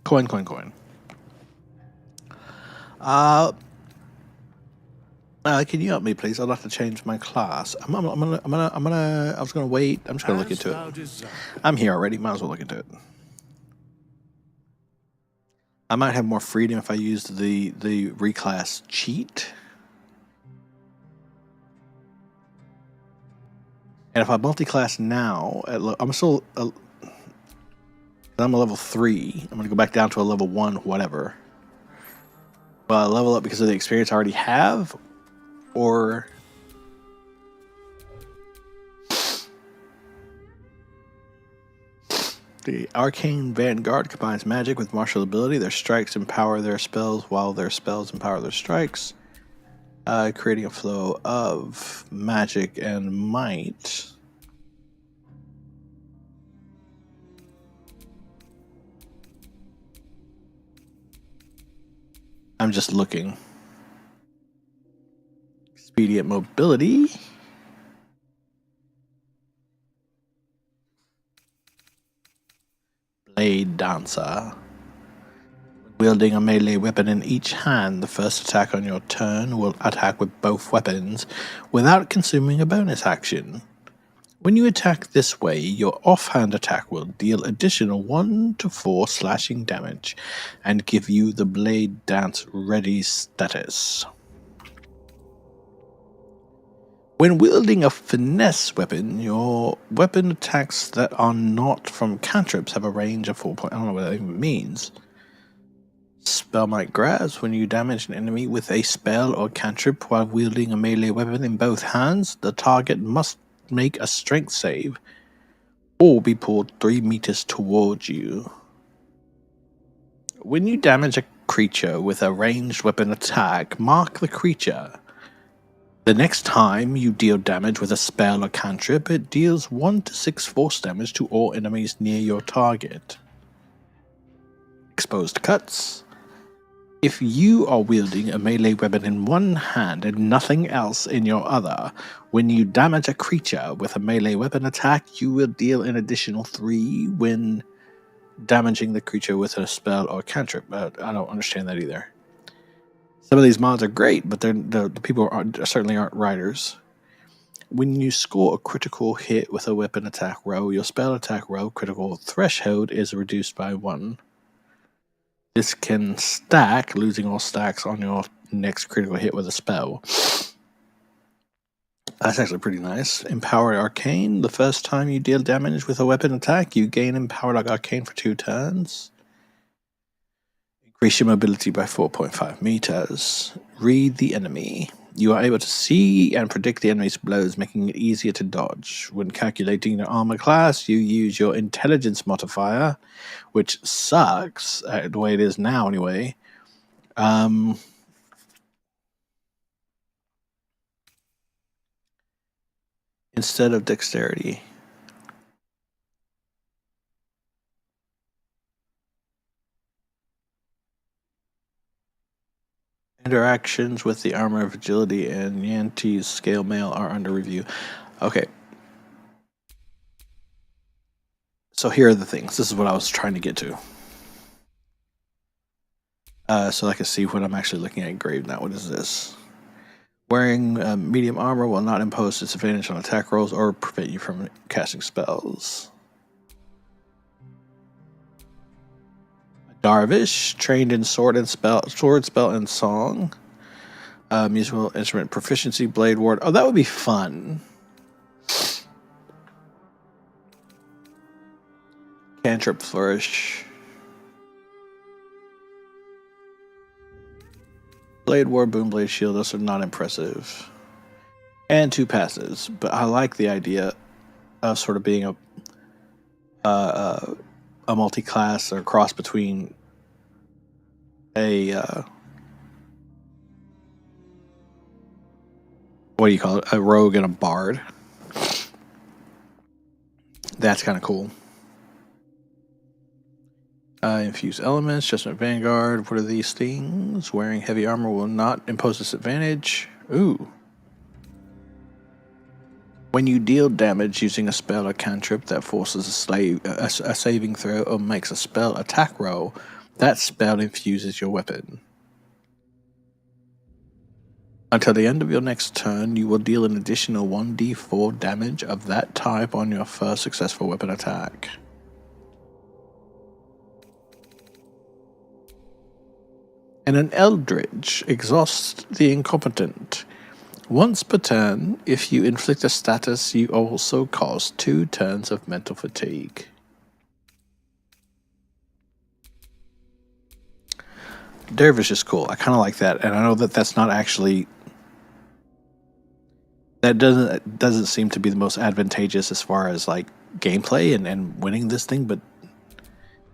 Coin. Can you help me, please? I'd like to change my class. I was gonna wait. I'm just gonna look into it. I'm here already. Might as well look into it. I might have more freedom if I used the reclass cheat. And if I multi-class now, I'm a level 3. I'm gonna go back down to a level 1, whatever. But I level up because of the experience I already have, or the Arcane Vanguard combines magic with martial ability. Their strikes empower their spells, while their spells empower their strikes, creating a flow of magic and might. I'm just looking. Expedient mobility. Blade Dancer. Wielding a melee weapon in each hand, the first attack on your turn will attack with both weapons without consuming a bonus action. When you attack this way, your offhand attack will deal additional 1 to 4 slashing damage and give you the Blade Dance Ready status. When wielding a finesse weapon, your weapon attacks that are not from cantrips have a range of 4 points. I don't know what that even means. Spellmite grabs. When you damage an enemy with a spell or cantrip while wielding a melee weapon in both hands, the target must make a strength save or be pulled 3 meters towards you. When you damage a creature with a ranged weapon attack, mark the creature. The next time you deal damage with a spell or cantrip, it deals 1 to 6 force damage to all enemies near your target. Exposed cuts. If you are wielding a melee weapon in one hand and nothing else in your other, when you damage a creature with a melee weapon attack, you will deal an additional 3 when damaging the creature with a spell or cantrip. I don't understand that either. Some of these mods are great, but the people certainly aren't writers. When you score a critical hit with a weapon attack roll, your spell attack roll critical threshold is reduced by 1. This can stack, losing all stacks on your next critical hit with a spell. That's actually pretty nice. Empowered Arcane. The first time you deal damage with a weapon attack, you gain Empowered Arcane for 2 turns. Increase your mobility by 4.5 meters. Read the enemy. You are able to see and predict the enemy's blows, making it easier to dodge. When calculating your armor class, you use your intelligence modifier, which sucks, the way it is now anyway. Instead of dexterity. Interactions with the armor of agility and Yanti's scale mail are under review. Okay. So here are the things. This is what I was trying to get to. So I can see what I'm actually looking at engraved now. What is this? Wearing medium armor will not impose disadvantage on attack rolls or prevent you from casting spells. Darvish, trained in sword spell, and song. Musical instrument proficiency, blade ward. Oh, that would be fun. Cantrip flourish. Blade ward, boom blade shield. Those are not impressive. And 2 passes, but I like the idea of sort of being a multi-class or cross between a what do you call it? A rogue and a bard. That's kind of cool. Infuse elements, Judgment Vanguard. What are these things? Wearing heavy armor will not impose disadvantage. Ooh. When you deal damage using a spell or cantrip that forces a saving throw or makes a spell attack roll, that spell infuses your weapon. Until the end of your next turn, you will deal an additional 1d4 damage of that type on your first successful weapon attack. And an Eldritch, exhaust the incompetent. Once per turn, if you inflict a status, you also cause 2 turns of mental fatigue. Dervish is cool. I kind of like that, and I know that that's not actually... That doesn't seem to be the most advantageous as far as like gameplay and winning this thing, but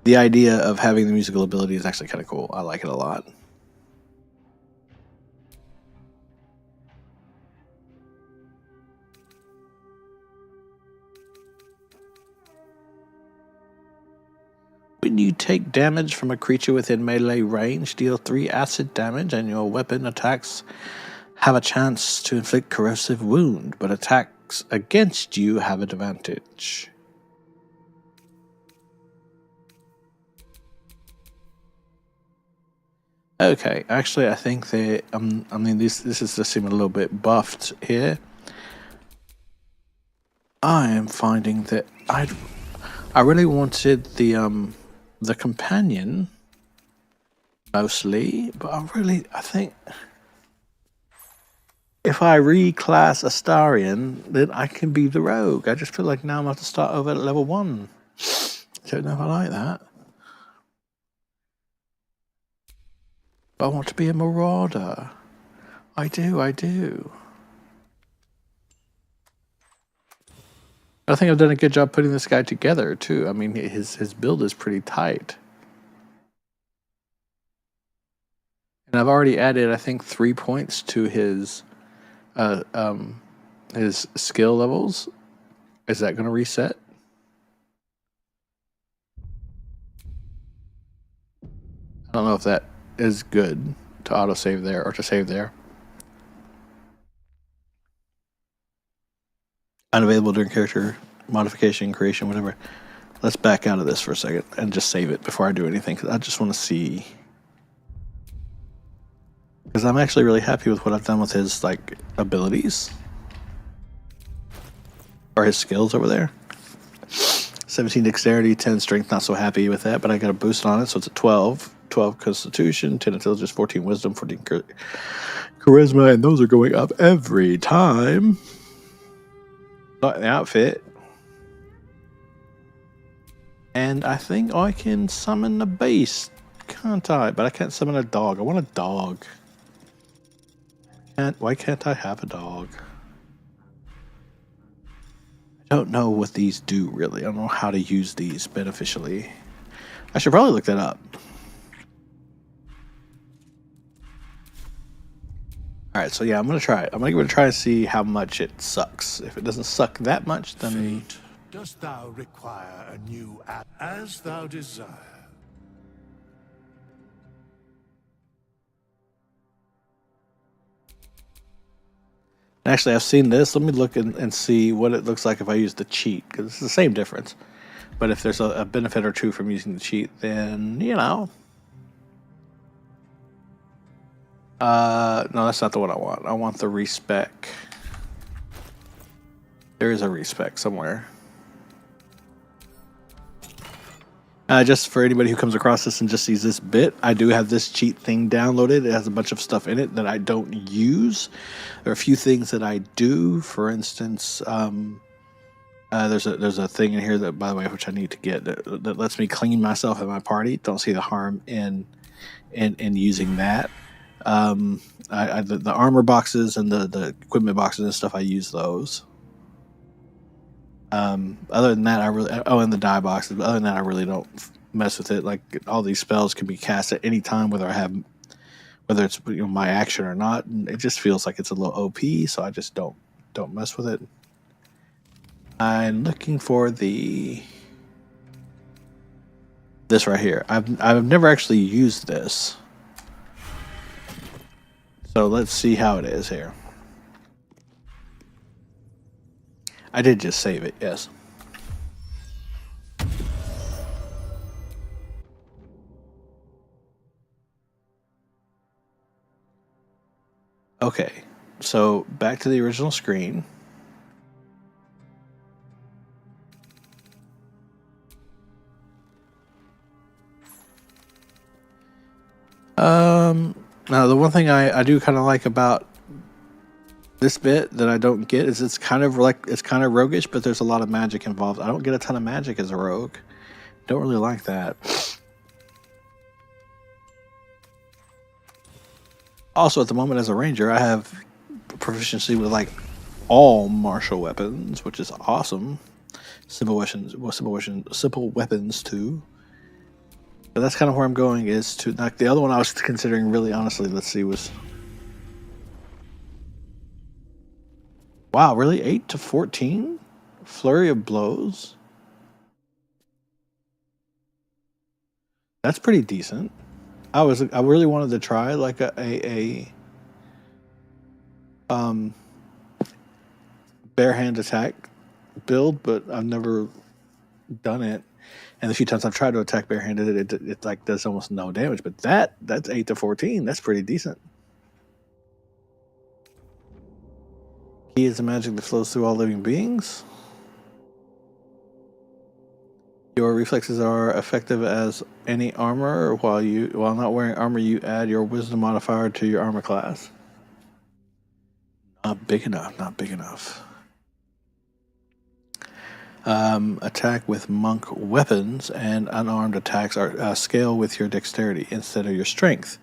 the idea of having the musical ability is actually kind of cool. I like it a lot. When you take damage from a creature within melee range, deal 3 acid damage, and your weapon attacks have a chance to inflict corrosive wound, but attacks against you have advantage. Okay, actually, I think they. I mean, this is just seeming a little bit buffed here. I am finding that I really wanted the companion mostly, but I think if I reclass Astarion, then I can be the rogue. I just feel like now I'm going to have to start over at level 1. Don't know if I like that. But I want to be a marauder. I do. I think I've done a good job putting this guy together, too. I mean, his build is pretty tight. And I've already added, I think, 3 points to his skill levels. Is that going to reset? I don't know if that is good to autosave there or to save there. Unavailable during character modification, creation, whatever. Let's back out of this for a second and just save it before I do anything, because I just want to see. Because I'm actually really happy with what I've done with his like abilities. Or his skills over there. 17 dexterity, 10 strength, not so happy with that, but I got a boost on it, so it's a 12. 12 constitution, 10 intelligence, 14 wisdom, 14 charisma, and those are going up every time. Not the outfit. And I think I can summon a beast, can't I? But I can't summon a dog. I want a dog. Why can't I have a dog? I don't know what these do, really. I don't know how to use these beneficially. I should probably look that up. Alright, so yeah, I'm going to try it. I'm going to give it a try and see how much it sucks. If it doesn't suck that much, then... Fate, dost thou require a new as thou desire? Actually, I've seen this. Let me look and see what it looks like if I use the cheat, because it's the same difference. But if there's a benefit or two from using the cheat, then, you know. No, that's not the one I want. I want the respec. There is a respec somewhere. Just for anybody who comes across this and just sees this bit, I do have this cheat thing downloaded. It has a bunch of stuff in it that I don't use. There are a few things that I do. For instance, there's a thing in here that, by the way, which I need to get that lets me clean myself at my party. Don't see the harm in using that. The armor boxes and the equipment boxes and stuff, I use those. Other than that, and the die boxes. But other than that, I really don't mess with it. Like, all these spells can be cast at any time, whether it's my action or not. And it just feels like it's a little OP, so I just don't mess with it. I'm looking for this right here. I've never actually used this, so let's see how it is here. I did just save it, yes. Okay, so back to the original screen. Now the one thing I do kind of like about this bit that I don't get is it's kind of roguish, but there's a lot of magic involved. I don't get a ton of magic as a rogue. Don't really like that. Also, at the moment as a ranger, I have proficiency with like all martial weapons, which is awesome. Simple weapons too. But that's kind of where I'm going, is to, like, the other one I was considering, really honestly, let's see, was, wow, really, 8 to 14 flurry of blows. That's pretty decent. I really wanted to try like a bare hand attack build, but I've never done it. And the few times I've tried to attack barehanded, it like does almost no damage. But that's 8 to 14. That's pretty decent. He is a magic that flows through all living beings. Your reflexes are effective as any armor. While not wearing armor, you add your wisdom modifier to your armor class. Not big enough. Not big enough. Attack with monk weapons and unarmed attacks are scale with your dexterity instead of your strength,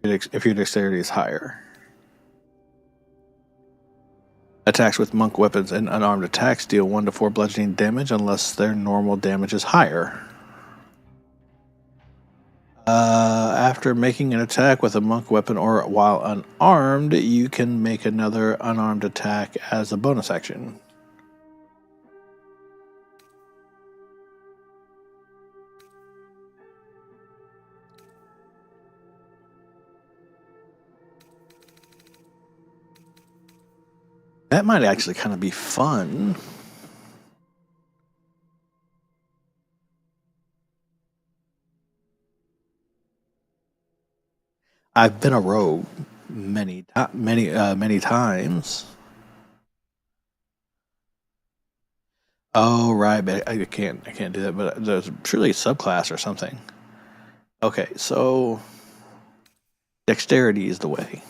if your dexterity is higher. Attacks with monk weapons and unarmed attacks deal 1 to 4 bludgeoning damage unless their normal damage is higher. After making an attack with a monk weapon or while unarmed, you can make another unarmed attack as a bonus action. That might actually kind of be fun. I've been a rogue many times. Oh, right, but I can't do that. But there's surely a subclass or something. Okay, so dexterity is the way.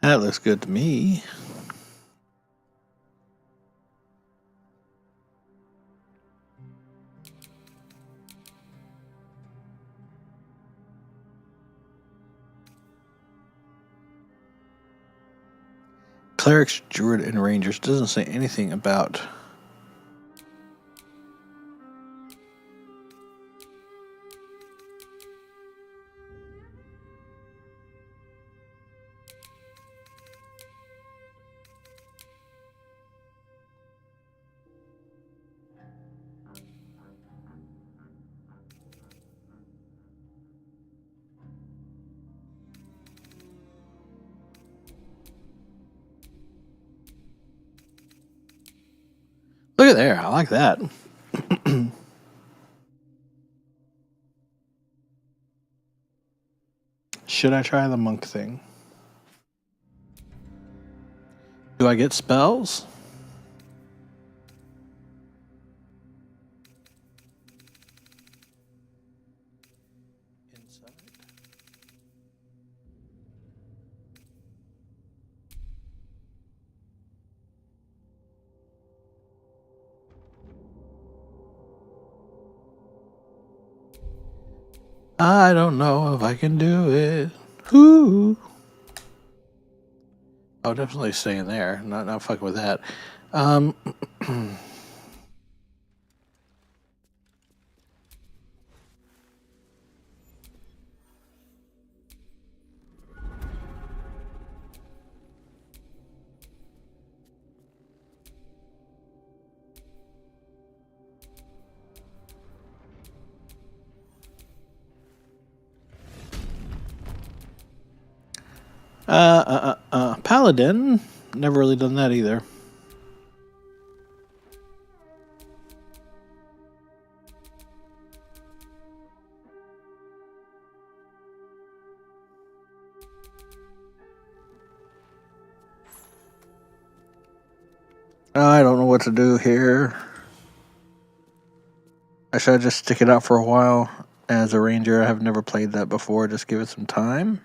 That looks good to me. Clerics, Druid, and Rangers doesn't say anything about. Look at there. I like that. Should I try the monk thing? Do I get spells? I don't know if I can do it. Ooh. Oh, definitely staying there. Not fucking with that. Paladin. Never really done that either. I don't know what to do here. I should just stick it out for a while. As a ranger, I have never played that before. Just give it some time.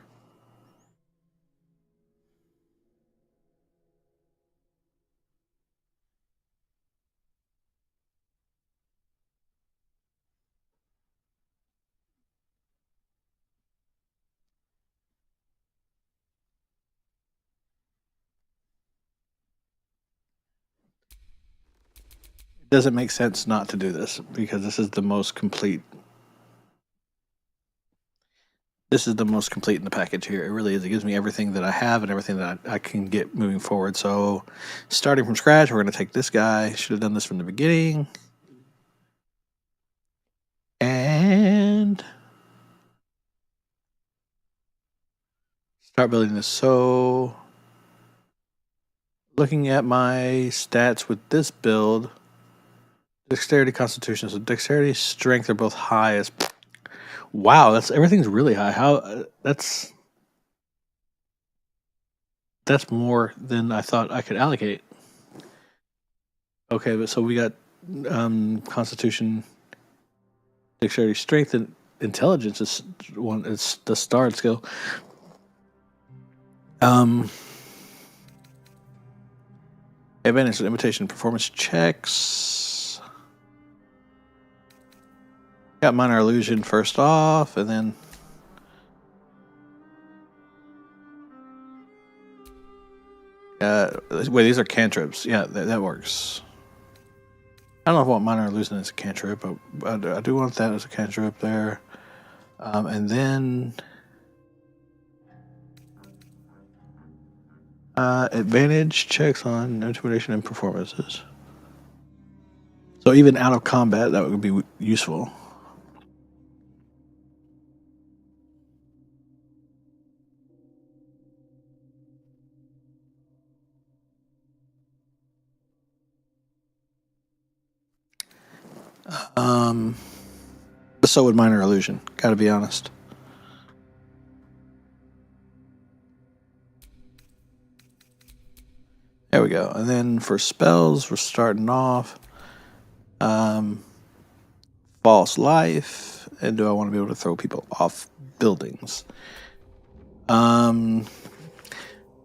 It doesn't make sense not to do this because this is the most complete. This is the most complete in the package here. It really is. It gives me everything that I have and everything that I can get moving forward. So, starting from scratch, we're going to take this guy. Should have done this from the beginning. And start building this. So, looking at my stats with this build, dexterity, constitution. So, dexterity, strength are both high as. Wow, that's everything's really high. How that's more than I thought I could allocate. Okay, but so we got constitution, dexterity, strength, and intelligence is one. It's the starred skill. Advantage of imitation performance checks. Got minor illusion first off, and then wait, these are cantrips. Yeah, that works. I don't know if I want minor illusion as a cantrip, but I do want that as a cantrip there. And then advantage checks on intimidation and performances. So even out of combat, that would be useful. So would minor illusion. Gotta be honest. There we go. And then for spells, we're starting off false life. And do I want to be able to throw people off buildings?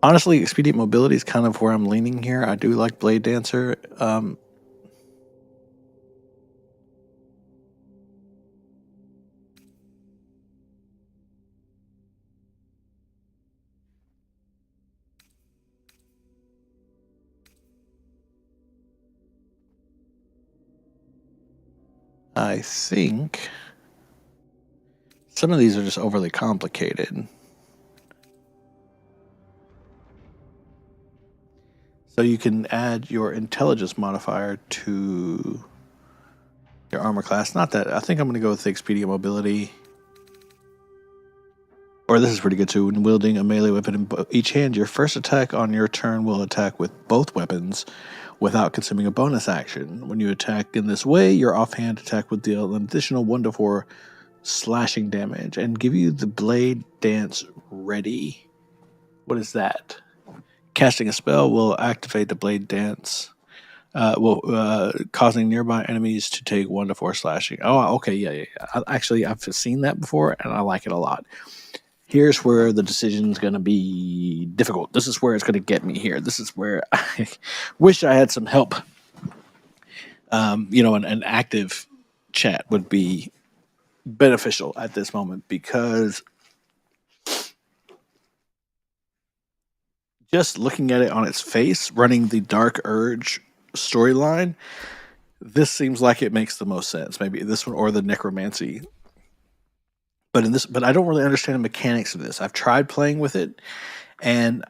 Honestly, expedient mobility is kind of where I'm leaning here. I do like Blade Dancer. I think some of these are just overly complicated. So you can add your intelligence modifier to your armor class. Not that. I think I'm going to go with the expedient mobility. Or this is pretty good too. When wielding a melee weapon in each hand, your first attack on your turn will attack with both weapons without consuming a bonus action. When you attack in this way, your offhand attack will deal an additional 1 to 4 slashing damage and give you the Blade Dance ready. What is that? Casting a spell will activate the Blade Dance, causing nearby enemies to take 1 to 4 slashing. Oh, okay, yeah. Actually, I've seen that before, and I like it a lot. Here's where the decision's going to be difficult. This is where it's going to get me here. This is where I wish I had some help. An active chat would be beneficial at this moment, because just looking at it on its face, running the Dark Urge storyline, this seems like it makes the most sense. Maybe this one or the Necromancy. But I don't really understand the mechanics of this. I've tried playing with it, and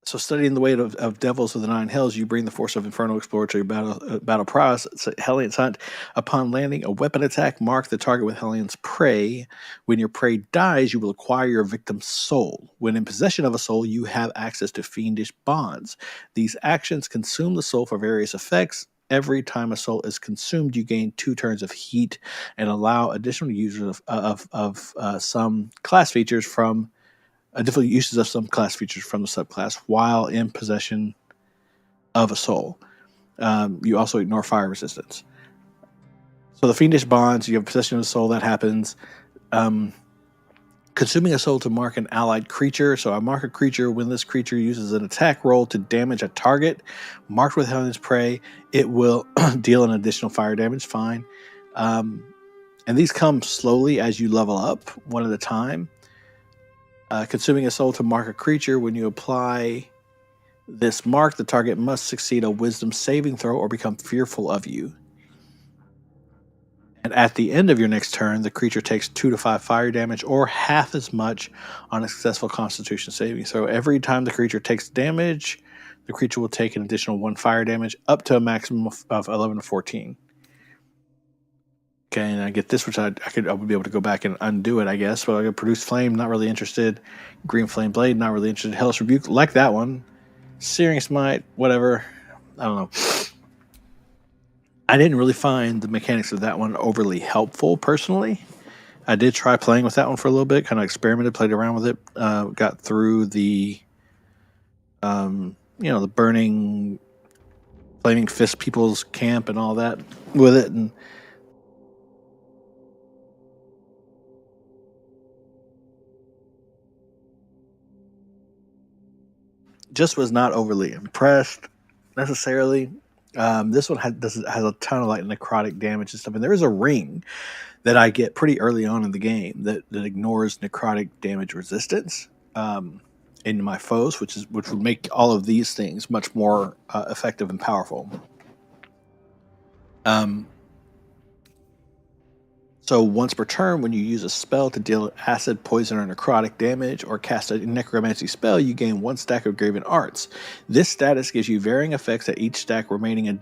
so studying the weight of devils of the 9 hells, you bring the force of Infernal Explorer to your battle prowess. Hellions Hunt. Upon landing a weapon attack, mark the target with Hellions Prey. When your prey dies, you will acquire your victim's soul. When in possession of a soul, you have access to Fiendish Bonds. These actions consume the soul for various effects. Every time a soul is consumed, you gain 2 turns of heat and allow additional users of some class features from different uses of some class features from the subclass while in possession of a soul. You also ignore fire resistance. So the Fiendish Bonds, you have possession of a soul, that happens. Consuming a soul to mark an allied creature. So I mark a creature. When this creature uses an attack roll to damage a target marked with Hellions Prey, it will deal an additional fire damage. Fine. And these come slowly as you level up, one at a time. Consuming a soul to mark a creature. When you apply this mark, the target must succeed a wisdom saving throw or become fearful of you. And at the end of your next turn, the creature takes 2 to 5 fire damage or half as much on a successful Constitution saving. So every time the creature takes damage, the creature will take an additional 1 fire damage up to a maximum of 11 to 14. Okay, and I get this, which I would be able to go back and undo it, I guess. But I got Produce Flame, not really interested. Green Flame Blade, not really interested. Hellish Rebuke, like that one. Searing Smite, whatever. I don't know. I didn't really find the mechanics of that one overly helpful, personally. I did try playing with that one for a little bit, kind of experimented, played around with it, got through the, the burning, flaming fist people's camp and all that with it, and just was not overly impressed necessarily. This one has a ton of like necrotic damage and stuff, and there is a ring that I get pretty early on in the game that ignores necrotic damage resistance in my foes, which would make all of these things much more effective and powerful. So once per turn, when you use a spell to deal acid, poison, or necrotic damage, or cast a necromancy spell, you gain 1 stack of Graven Arts. This status gives you varying effects at each stack remaining,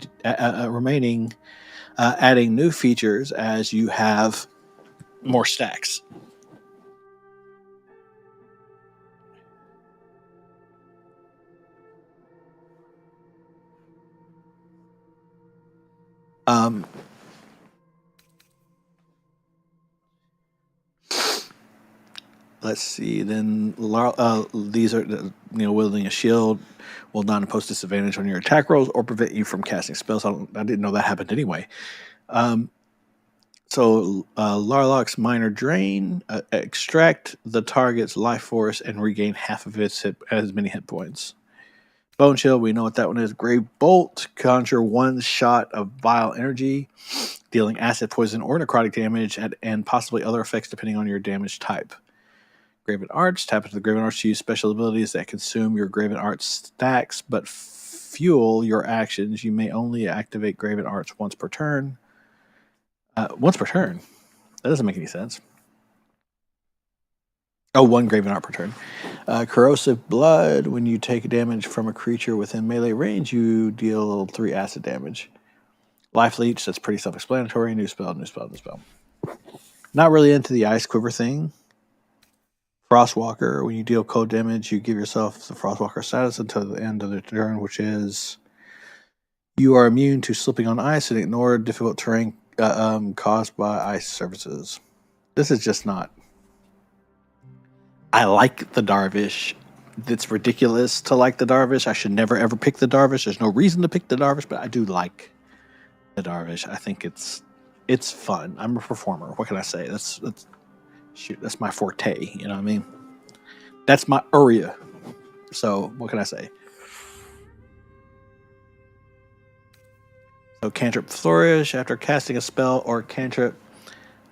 adding new features as you have more stacks. Let's see. Then these are wielding a shield will not impose disadvantage on your attack rolls or prevent you from casting spells. I didn't know that happened anyway. So So, Larlock's Minor Drain, extract the target's life force and regain half of its as many hit points. Bone Chill, we know what that one is. Grave Bolt, conjure one shot of vile energy, dealing acid, poison, or necrotic damage, and possibly other effects depending on your damage type. Graven Arts, tap into the Graven Arts to use special abilities that consume your Graven Arts stacks but fuel your actions. You may only activate Graven Arts once per turn. Once per turn? That doesn't make any sense. Oh, one Graven Art per turn. Corrosive Blood. When you take damage from a creature within melee range, you deal 3 acid damage. Life Leech, that's pretty self-explanatory. New spell, new spell, new spell. Not really into the Ice Quiver thing. Frostwalker. When you deal cold damage, you give yourself the Frostwalker status until the end of the turn, which is you are immune to slipping on ice and ignore difficult terrain caused by ice surfaces. This is just not... I like the Darvish. It's ridiculous to like the Darvish. I should never ever pick the Darvish. There's no reason to pick the Darvish, but I do like the Darvish. I think it's fun. I'm a performer. What can I say? That's my forte. You know what I mean? That's my area. So what can I say? So Cantrip Flourish after casting a spell or cantrip.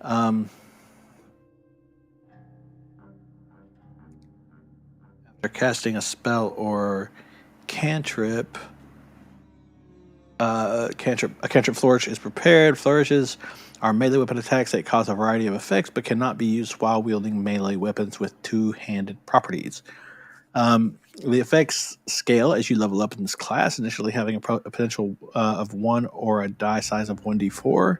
After casting a spell or cantrip, a cantrip flourish is prepared. Flourishes are melee weapon attacks that cause a variety of effects, but cannot be used while wielding melee weapons with two-handed properties. The effects scale as you level up in this class, initially having a potential of 1 or a die size of 1d4.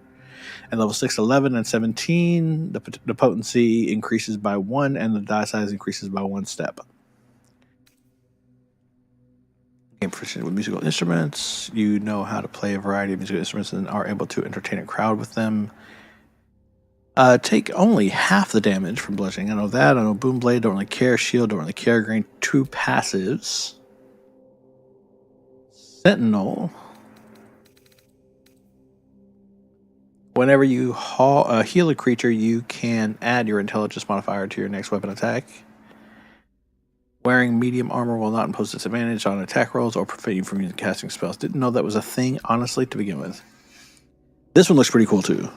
At level 6, 11, and 17, the potency increases by 1 and the die size increases by 1 step. Game proficient with musical instruments. You know how to play a variety of musical instruments and are able to entertain a crowd with them. Take only half the damage from bludgeoning. I know that. I know Boom Blade, don't really care. Shield, don't really care. Gain 2 passives. Sentinel. Whenever you heal a creature, you can add your intelligence modifier to your next weapon attack. Wearing medium armor will not impose disadvantage on attack rolls or prevent you from using casting spells. Didn't know that was a thing, honestly, to begin with. This one looks pretty cool, too.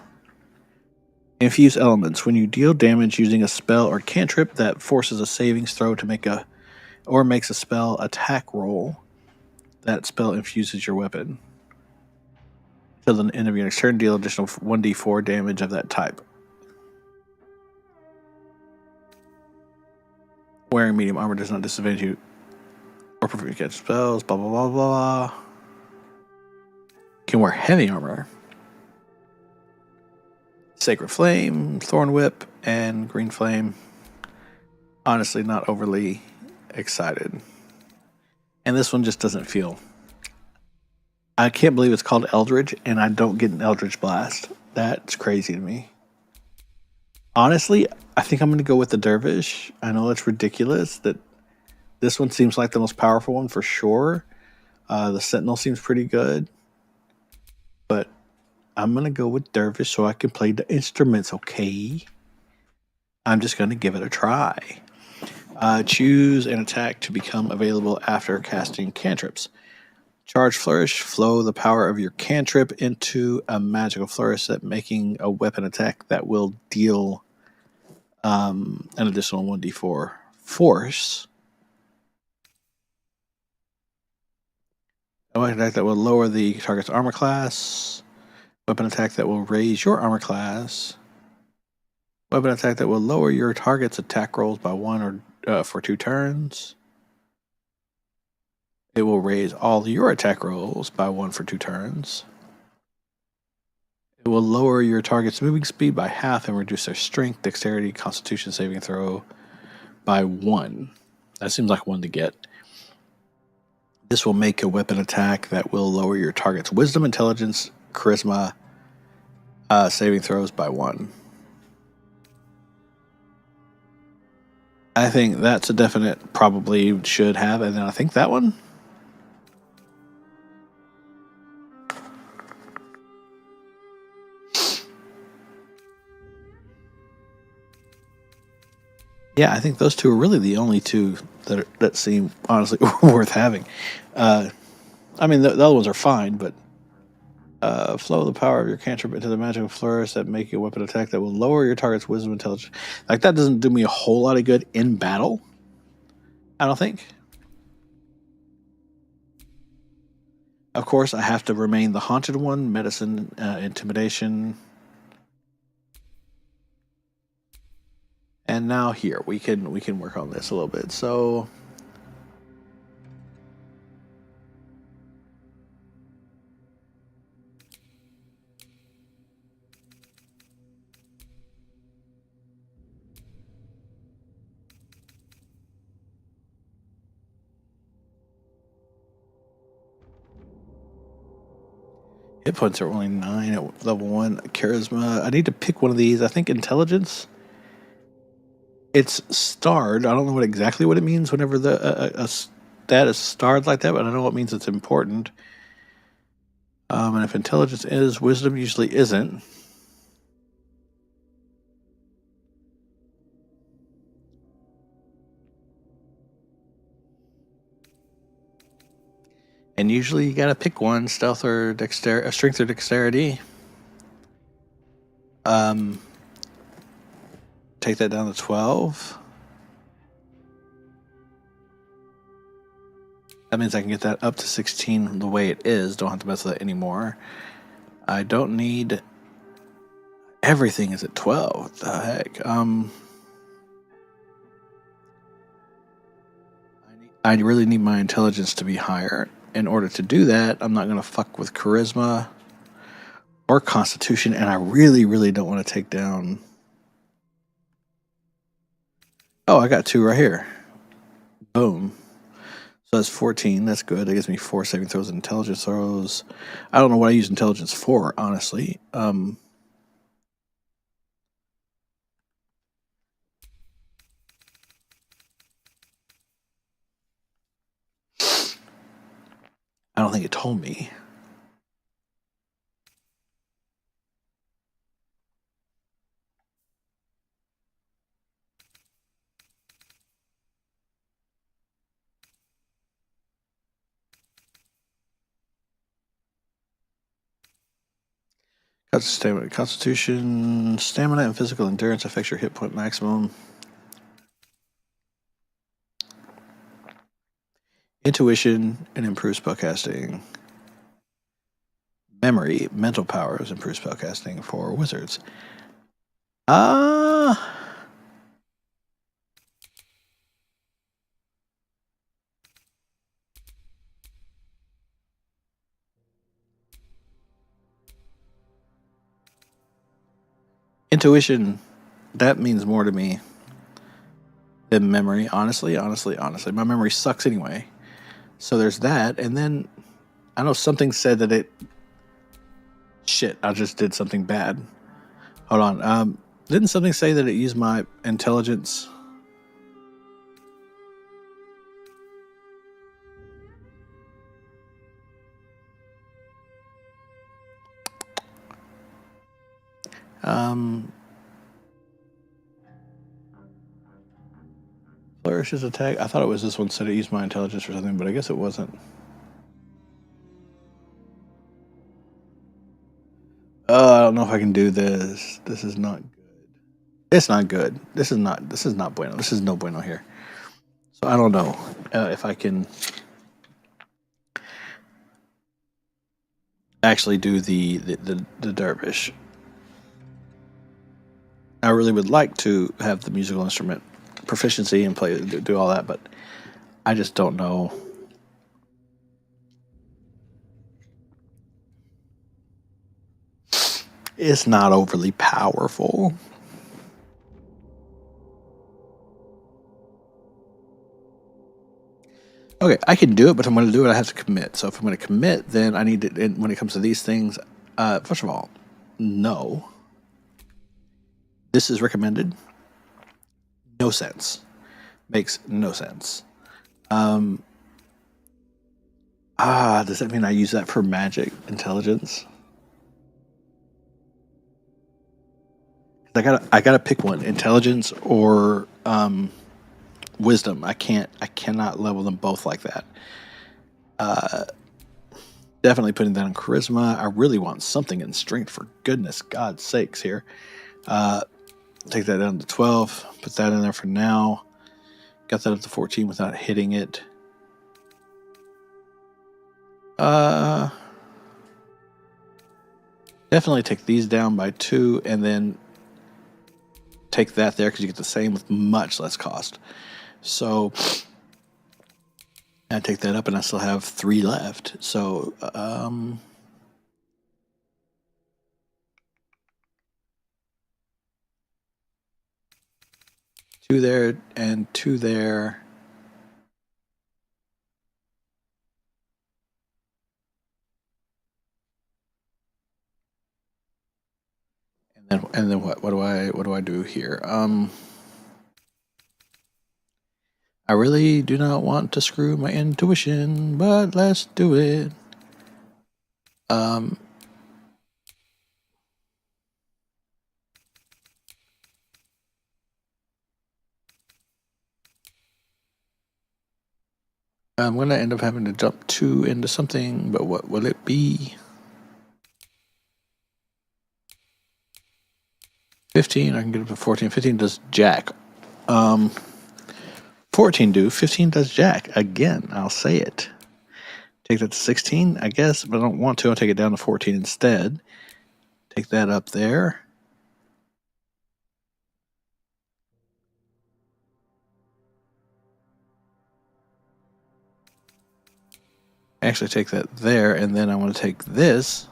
Infuse Elements. When you deal damage using a spell or cantrip that forces a savings throw to makes a spell attack roll, that spell infuses your weapon. Till the end of your next turn, deal additional 1d4 damage of that type. Wearing medium armor does not disadvantage you or prevent you to catch spells, blah, blah, blah, blah. Can wear heavy armor. Sacred Flame, Thorn Whip, and Green Flame. Honestly, not overly excited. And this one just doesn't feel... I can't believe it's called Eldritch, and I don't get an Eldritch Blast. That's crazy to me. Honestly, I think I'm going to go with the Dervish. I know it's ridiculous that this one seems like the most powerful one for sure. The Sentinel seems pretty good. But I'm going to go with Dervish so I can play the instruments, okay? I'm just going to give it a try. Choose an attack to become available after casting cantrips. Charge Flourish. Flow the power of your cantrip into a magical flourish, that making a weapon attack that will deal an additional 1d4 force. A weapon attack that will lower the target's armor class. Weapon attack that will raise your armor class. Weapon attack that will lower your target's attack rolls by 1 or for 2 turns. It will raise all your attack rolls by 1 for 2 turns. It will lower your target's moving speed by half and reduce their strength, dexterity, constitution saving throw by 1. That seems like one to get. This will make a weapon attack that will lower your target's wisdom, intelligence, charisma saving throws by 1. I think that's a definite probably should have, and then I think that one. Yeah, I think those two are really the only two that seem honestly worth having. I mean, the other ones are fine, but flow the power of your cantrip into the magical flourish that make a weapon attack that will lower your target's wisdom intelligence. Like, that doesn't do me a whole lot of good in battle, I don't think. Of course, I have to remain the haunted one, medicine, intimidation. And now here, we can work on this a little bit. So hit points are only 9 at level 1. Charisma. I need to pick one of these. I think intelligence. It's starred. I don't know exactly what it means whenever a stat is starred like that, but I know it means it's important. And if intelligence is, wisdom usually isn't. And usually you gotta pick one: stealth or dexterity, strength or dexterity. Take that down to 12. That means I can get that up to 16 the way it is. Don't have to mess with it anymore. I don't need... Everything is at 12. What the heck? I really need my intelligence to be higher. In order to do that, I'm not going to fuck with charisma or constitution, and I really, really don't want to take down... Oh, I got 2 right here. Boom. So that's 14. That's good. That gives me 4 saving throws and intelligence throws. I don't know what I use intelligence for, honestly. I don't think it told me. Constitution, stamina, and physical endurance affects your hit point maximum. Intuition and improves spellcasting. Memory, mental powers, improves spellcasting for wizards. Intuition, that means more to me than memory. Honestly. My memory sucks anyway. So there's that. And then I know something said that it... Shit, I just did something bad. Hold on. Didn't something say that it used my intelligence? Flourishes attack. I thought it was this one said it used my intelligence or something, but I guess it wasn't. I don't know if I can do this. This is not good. It's not good. This is not bueno. This is no bueno here. So I don't know if I can actually do the dervish. I really would like to have the musical instrument proficiency and do all that, but I just don't know. It's not overly powerful. Okay, I can do it, but if I'm going to do it, I have to commit. So if I'm going to commit, then I need to, and when it comes to these things, first of all, no. This is recommended. No sense. Makes no sense. Does that mean I use that for magic intelligence? I gotta pick one: intelligence or wisdom. I cannot level them both like that. Definitely putting that on charisma. I really want something in strength, for goodness, God's sakes here. Take that down to 12. Put that in there for now. Got that up to 14 without hitting it. Definitely take these down by 2, and then take that there because you get the same with much less cost. So I take that up, and I still have 3 left. So 2 there and 2 there. And then what do I do here? I really do not want to screw my intuition, but let's do it. I'm going to end up having to jump 2 into something, but what will it be? 15, I can get up to 14. 15 does jack. 14 do. 15 does jack. Again, I'll say it. Take that to 16, I guess, but I don't want to. I'll take it down to 14 instead. Take that up there. Actually take that there, and then I want to take this.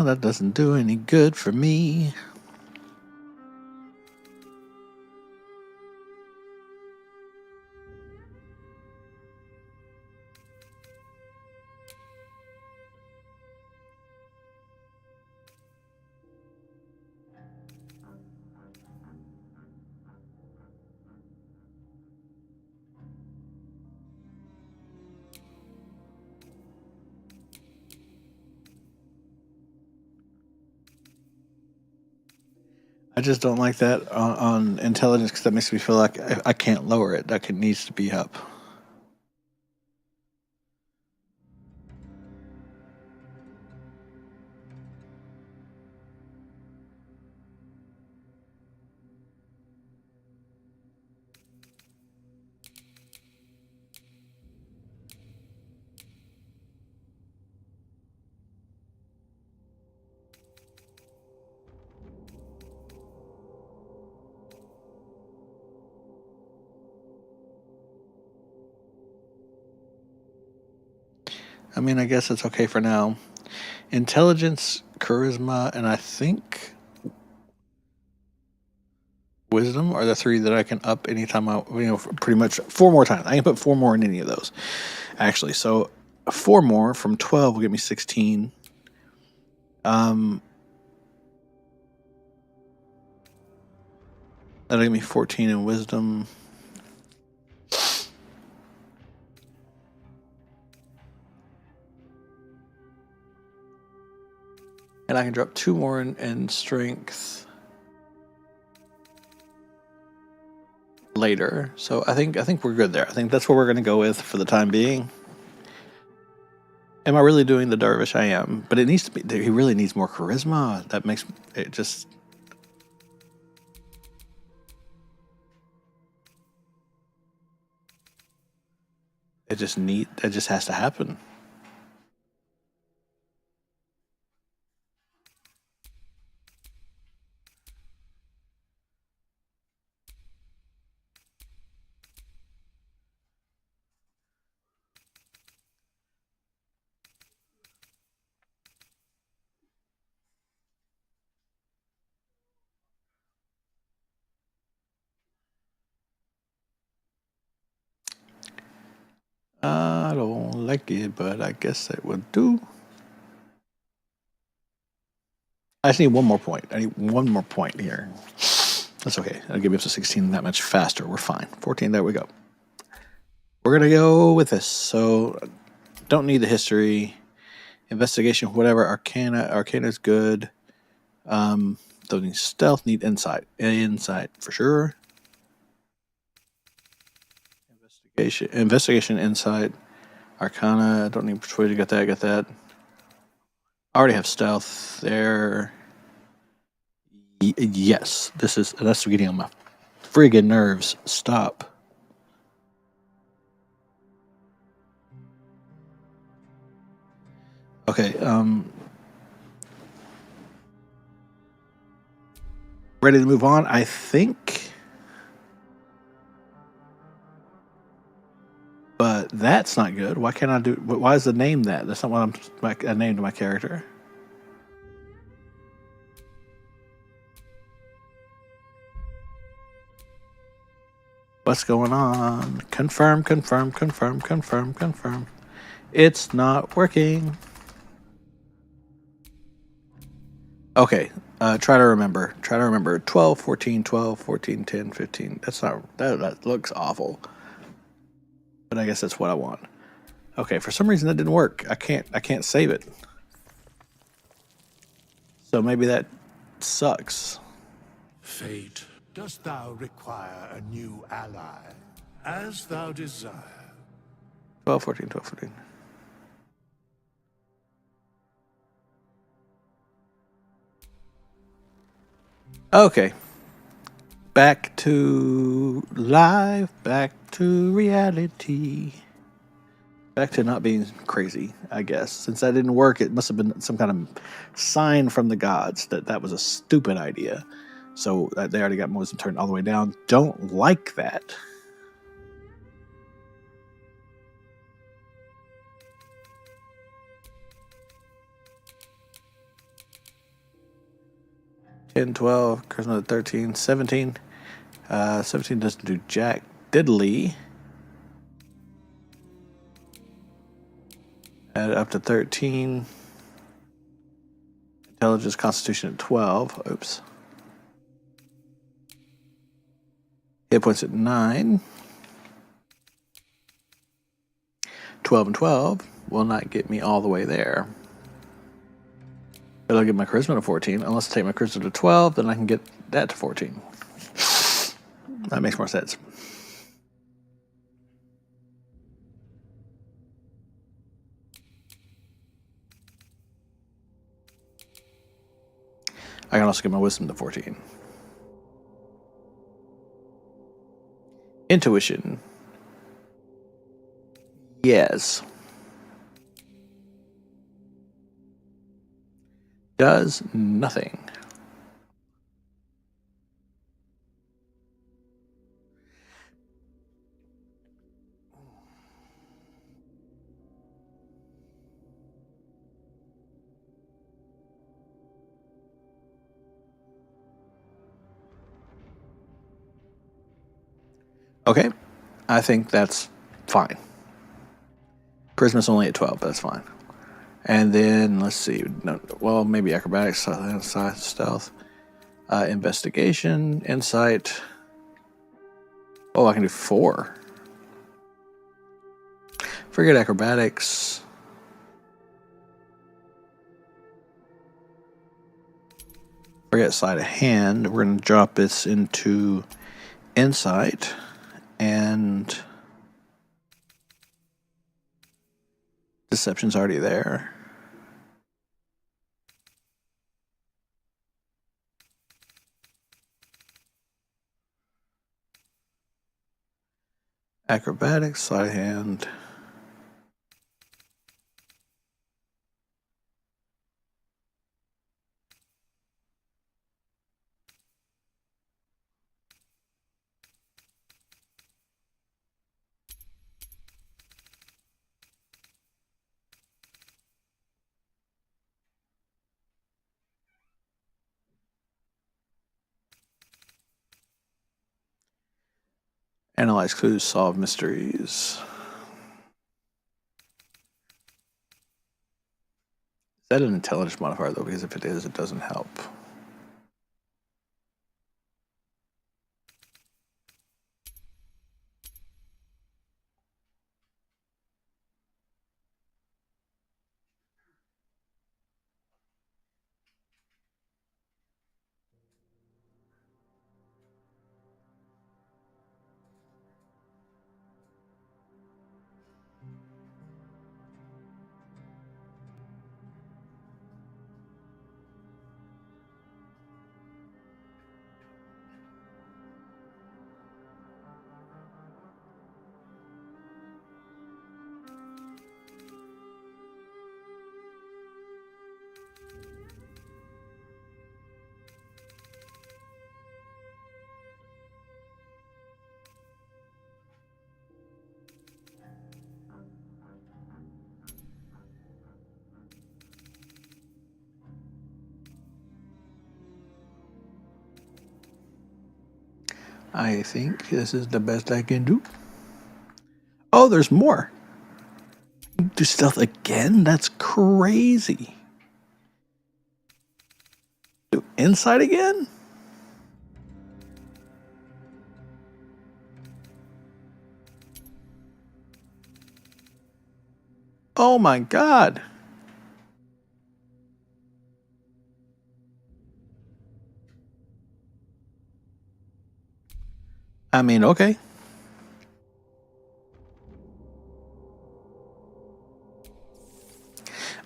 That doesn't do any good for me. I just don't like that on intelligence because that makes me feel like I can't lower it. That needs to be up. I mean, I guess it's okay for now. Intelligence, charisma, and I think wisdom are the 3 that I can up anytime pretty much 4 more times. I can put 4 more in any of those, actually. So 4 more from 12 will give me 16. That'll give me 14 in wisdom. And I can drop 2 more in strength later. So I think we're good there. I think that's what we're going to go with for the time being. Am I really doing the dervish? I am, but it needs to be. He really needs more charisma. That makes it just. It just has to happen. I don't like it, but I guess it would do. I just need 1 more point. I need 1 more point here. That's okay. That'll give me up to 16 that much faster. We're fine. 14, there we go. We're gonna go with this. So don't need the history, investigation, whatever. Arcana is good. Don't need stealth. Need insight. Insight for sure. Investigation, insight, Arcana. Don't need persuasion. Got that. Got that. I already have stealth there. Yes, that's getting on my friggin' nerves. Stop. Okay, ready to move on, I think. But that's not good. Why can't I do? Why is the name that? That's not what I named my character. What's going on? Confirm, confirm, confirm, confirm, confirm. It's not working. Okay, try to remember. Try to remember. 12, 14, 12, 14, 10, 15. That's not, that looks awful. But I guess that's what I want. Okay, for some reason that didn't work. I can't save it. So maybe that sucks. Fate, dost thou require a new ally? As thou desire. 12, 14, 12, 14. Okay. Back to live, back to reality. Back to not being crazy, I guess. Since that didn't work, it must have been some kind of sign from the gods that was a stupid idea. So they already got Moses turned all the way down. Don't like that. Ten, 12, Charisma 13, 17. 17 doesn't do jack diddly. Add up to 13. Intelligence, Constitution at 12. Oops. Hit points at 9. 12 and 12 will not get me all the way there. But I'll get my Charisma to 14. Unless I take my Charisma to 12, then I can get that to 14. That makes more sense. I can also get my Wisdom to 14. Intuition. Yes. Does nothing. Okay. I think that's fine. Charisma's only at 12, but that's fine. And then, let's see. No, well, maybe acrobatics, stealth, investigation, insight. Oh, I can do 4. Forget acrobatics. Forget sleight of hand. We're going to drop this into insight. And deception's already there. Acrobatics, sleight of hand. Analyze clues, solve mysteries. Is that an intelligence modifier, though? Because if it is, it doesn't help. I think this is the best I can do. Oh, there's more. Do stealth again? That's crazy. Do insight again? Oh my god. I mean, okay.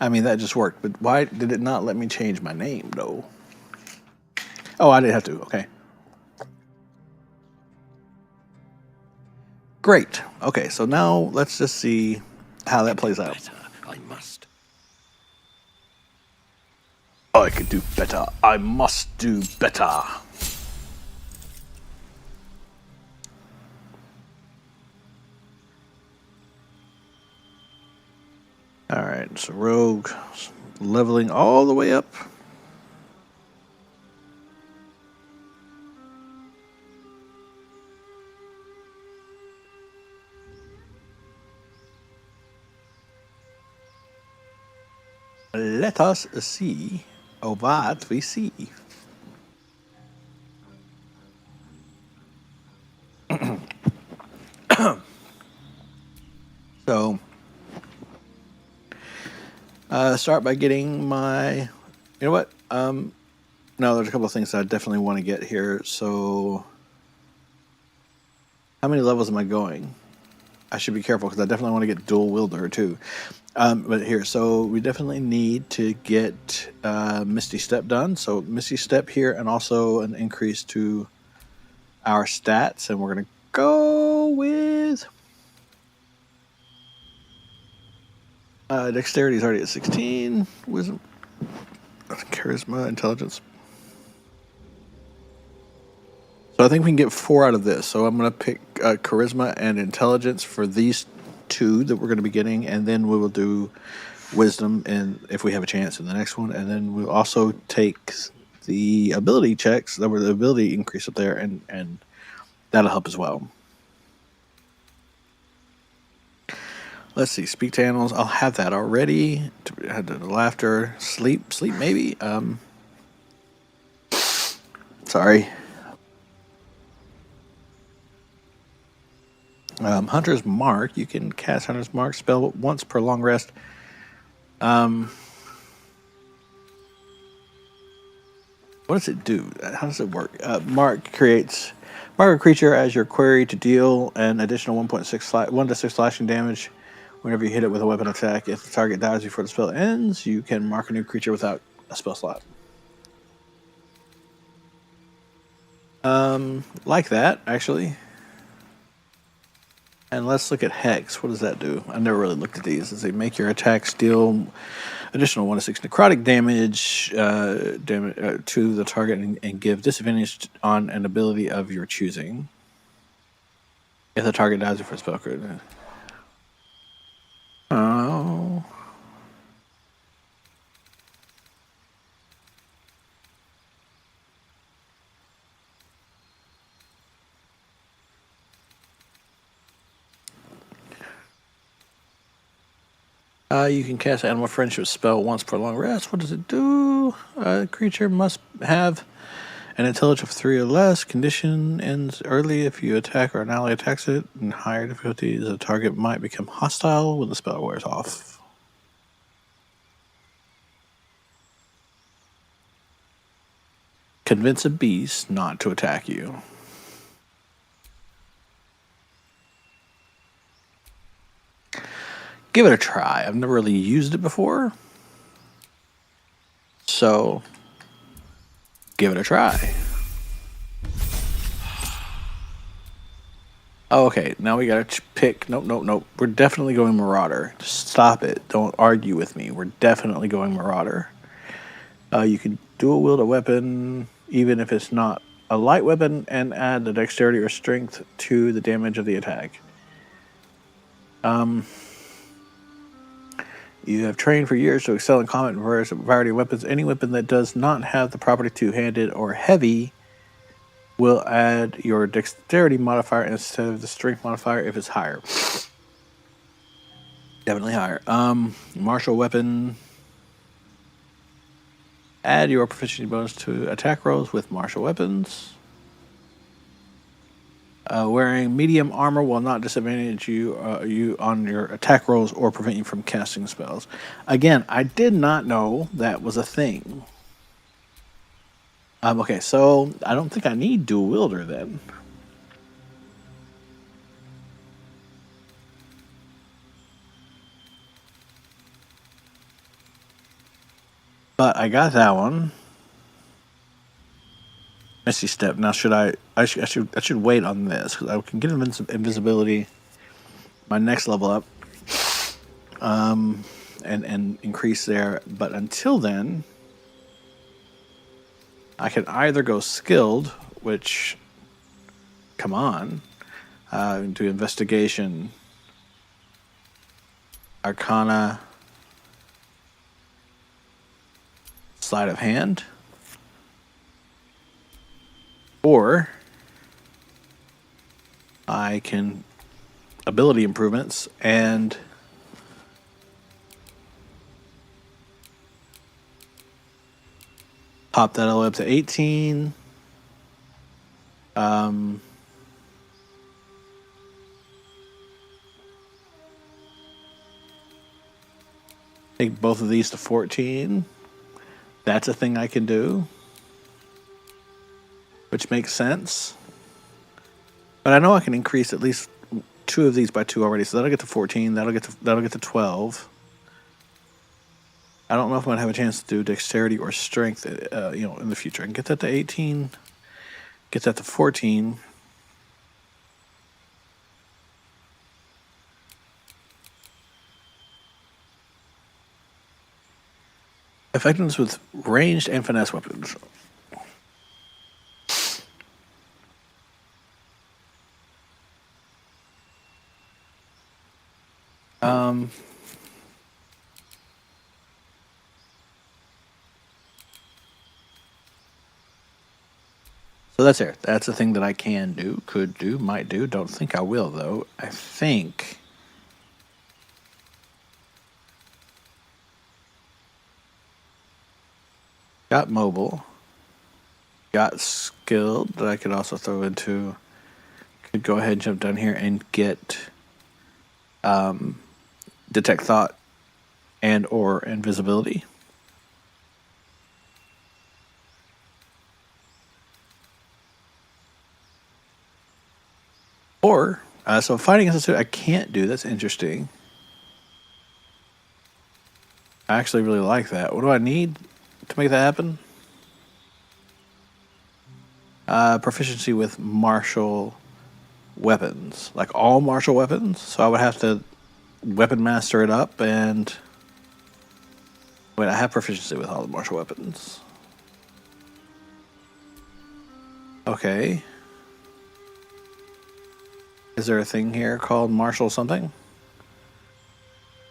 I mean, that just worked, but why did it not let me change my name, though? Oh, I didn't have to. Okay. Great. Okay, so now let's just see how that plays out. I must. I could do better. I must do better. Alright, so Rogue leveling all the way up. Let us see what we see. So, start by getting my. You know what? No, there's a couple of things I definitely want to get here. So, how many levels am I going? I should be careful because I definitely want to get dual wielder too. But here, so we definitely need to get Misty Step done. So Misty Step here, and also an increase to our stats. And we're gonna go with dexterity is already at 16. Wisdom, charisma, intelligence. So I think we can get 4 out of this. So I'm gonna pick charisma and intelligence for these 2 that we're gonna be getting, and then we will do wisdom, and if we have a chance in the next one, and then we'll also take the ability checks that were the ability increase up there, and that'll help as well. Let's see, speak to animals. I'll have that already. Laughter, sleep maybe. Sorry. Hunter's Mark. You can cast Hunter's Mark spell once per long rest. What does it do? How does it work? Mark a creature as your query to deal an additional 1 to 6 slashing damage whenever you hit it with a weapon attack. If the target dies before the spell ends, you can mark a new creature without a spell slot. Like that, actually. And let's look at Hex. What does that do? I've never really looked at these. Does it make your attacks deal additional 1 to 6 necrotic damage to the target and give disadvantage on an ability of your choosing if the target dies before spell crit? Oh. You can cast Animal Friendship spell once per long rest. What does it do? A creature must have an intelligence of 3 or less. Condition ends early if you attack or an ally attacks it. In higher difficulties, the target might become hostile when the spell wears off. Convince a beast not to attack you. Give it a try. I've never really used it before. So, give it a try. Oh, okay, now we gotta pick. Nope. We're definitely going Marauder. Just stop it. Don't argue with me. We're definitely going Marauder. You can dual wield a weapon, even if it's not a light weapon, and add the dexterity or strength to the damage of the attack. You have trained for years to excel in combat and variety of weapons. Any weapon that does not have the property two-handed or heavy will add your dexterity modifier instead of the strength modifier if it's higher. Definitely higher. Martial weapon. Add your proficiency bonus to attack rolls with martial weapons. Wearing medium armor will not disadvantage you on your attack rolls or prevent you from casting spells. Again, I did not know that was a thing. Okay, so I don't think I need dual wielder then. But I got that one. Misty step. Now I should wait on this because I can get invisibility my next level up. And increase there. But until then, I can either go skilled, which, come on, do investigation, arcana, sleight of hand, or I can ability improvements and pop that all the way up to 18. Take both of these to 14. That's a thing I can do, which makes sense. But I know I can increase at least 2 of these by 2 already, so that'll get to 14. That'll get to 12. I don't know if I'm gonna have a chance to do dexterity or strength, in the future. I can get that to 18. Get that to 14. Effectiveness with ranged and finesse weapons. So that's there. That's a thing that I can do, could do, might do. Don't think I will, though. I think got mobile, got skilled that I could also throw into. Could go ahead and jump down here and get detect thought and or invisibility. Or so fighting institute I can't do. That's interesting. I actually really like that. What do I need to make that happen? Proficiency with martial weapons, like all martial weapons. So I would have to weapon master it up and wait. I have proficiency with all the martial weapons. Okay. Is there a thing here called martial something?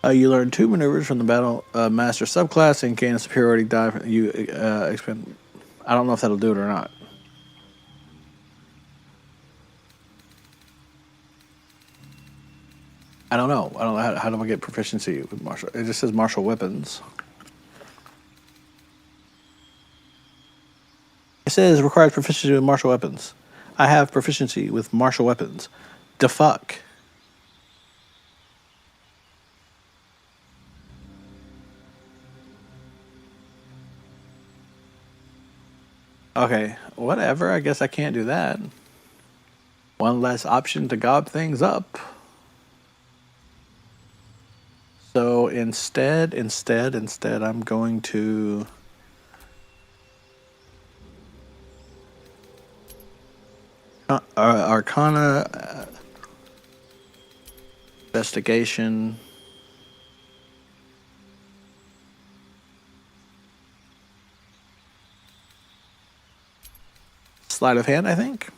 You learn 2 maneuvers from the battle master subclass and gain a superiority die. You expend. I don't know if that'll do it or not. I don't know. How do I get proficiency with martial? It just says martial weapons. It says requires proficiency with martial weapons. I have proficiency with martial weapons. The fuck? Okay, whatever. I guess I can't do that. One less option to gob things up. So instead, I'm going to Arcana, investigation, sleight of hand, I think.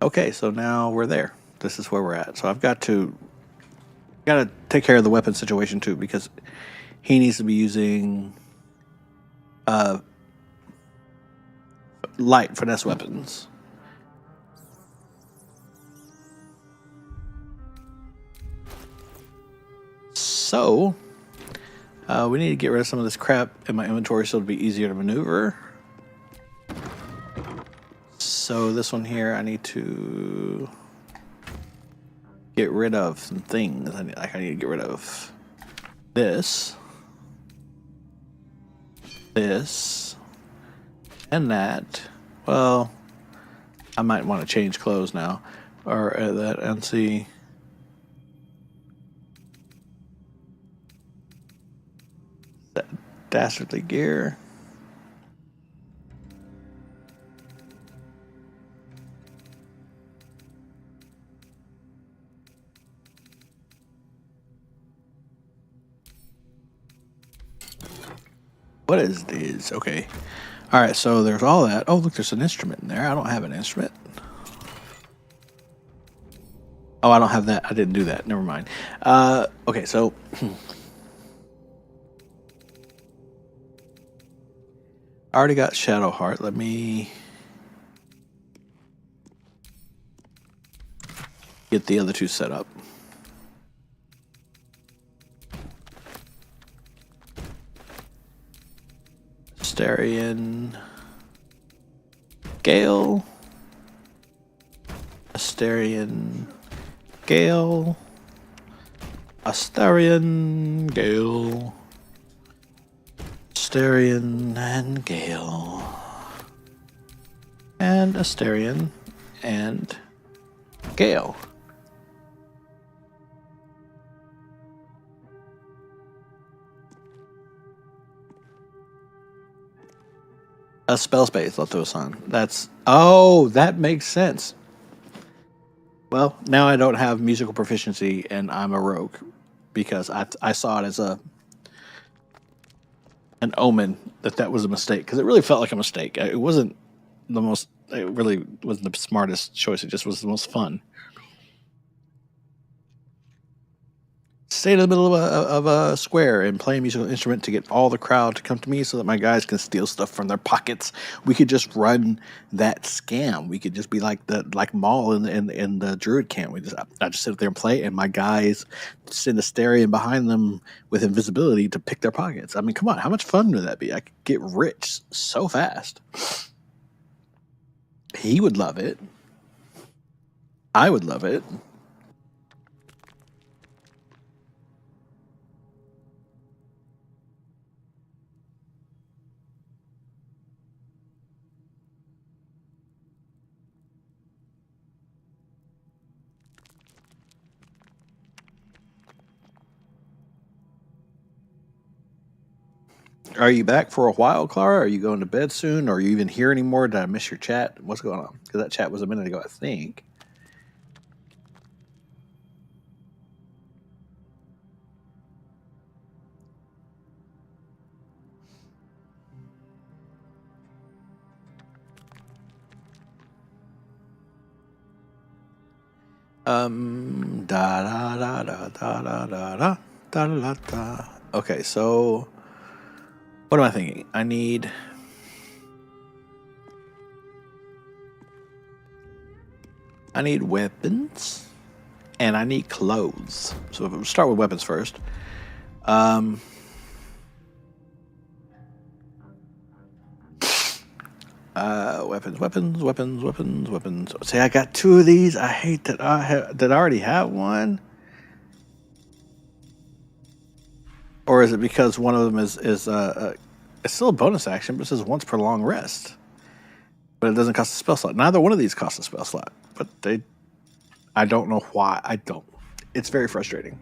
Okay, so now we're there. this is where we're at. So I've got to take care of the weapon situation too, because he needs to be using light finesse weapons. So we need to get rid of some of this crap in my inventory so it'll be easier to maneuver. So this one here, I need to get rid of some things. I need to get rid of this, and that. Well, I might want to change clothes now, or that, and see. That dastardly gear. What is this? Okay. All right, so there's all that. Oh, look, there's an instrument in there. I don't have an instrument. Oh, I don't have that. I didn't do that. Never mind. Okay, so I already got Shadow Heart. Let me get the other two set up. Asterian Gale. Asterian Gale. Asterian Gale. Asterian and Gale. And Asterian and Gale. A spell space left to us on. That makes sense. Well, now I don't have musical proficiency and I'm a rogue because I saw it as an omen that was a mistake, because it really felt like a mistake. It wasn't it really wasn't the smartest choice. It just was the most fun. Stay in the middle of a square and play a musical instrument to get all the crowd to come to me so that my guys can steal stuff from their pockets. We could just run that scam. We could just be like Maul in the druid camp. I just sit there and play, and my guys send a Asterion behind them with invisibility to pick their pockets. I mean, come on, how much fun would that be? I could get rich so fast. He would love it. I would love it. Are you back for a while, Clara? Are you going to bed soon? Or are you even here anymore? Did I miss your chat? What's going on? Because that chat was a minute ago, I think. Da da da da da da da da da da. Okay, so what am I thinking? I need weapons and I need clothes. So we'll start with weapons first. Weapons. See, I got two of these. I hate that I already have one. Or is it because one of them is it's still a bonus action, but it says once per long rest. But it doesn't cost a spell slot. Neither one of these costs a spell slot. But I don't know why. It's very frustrating.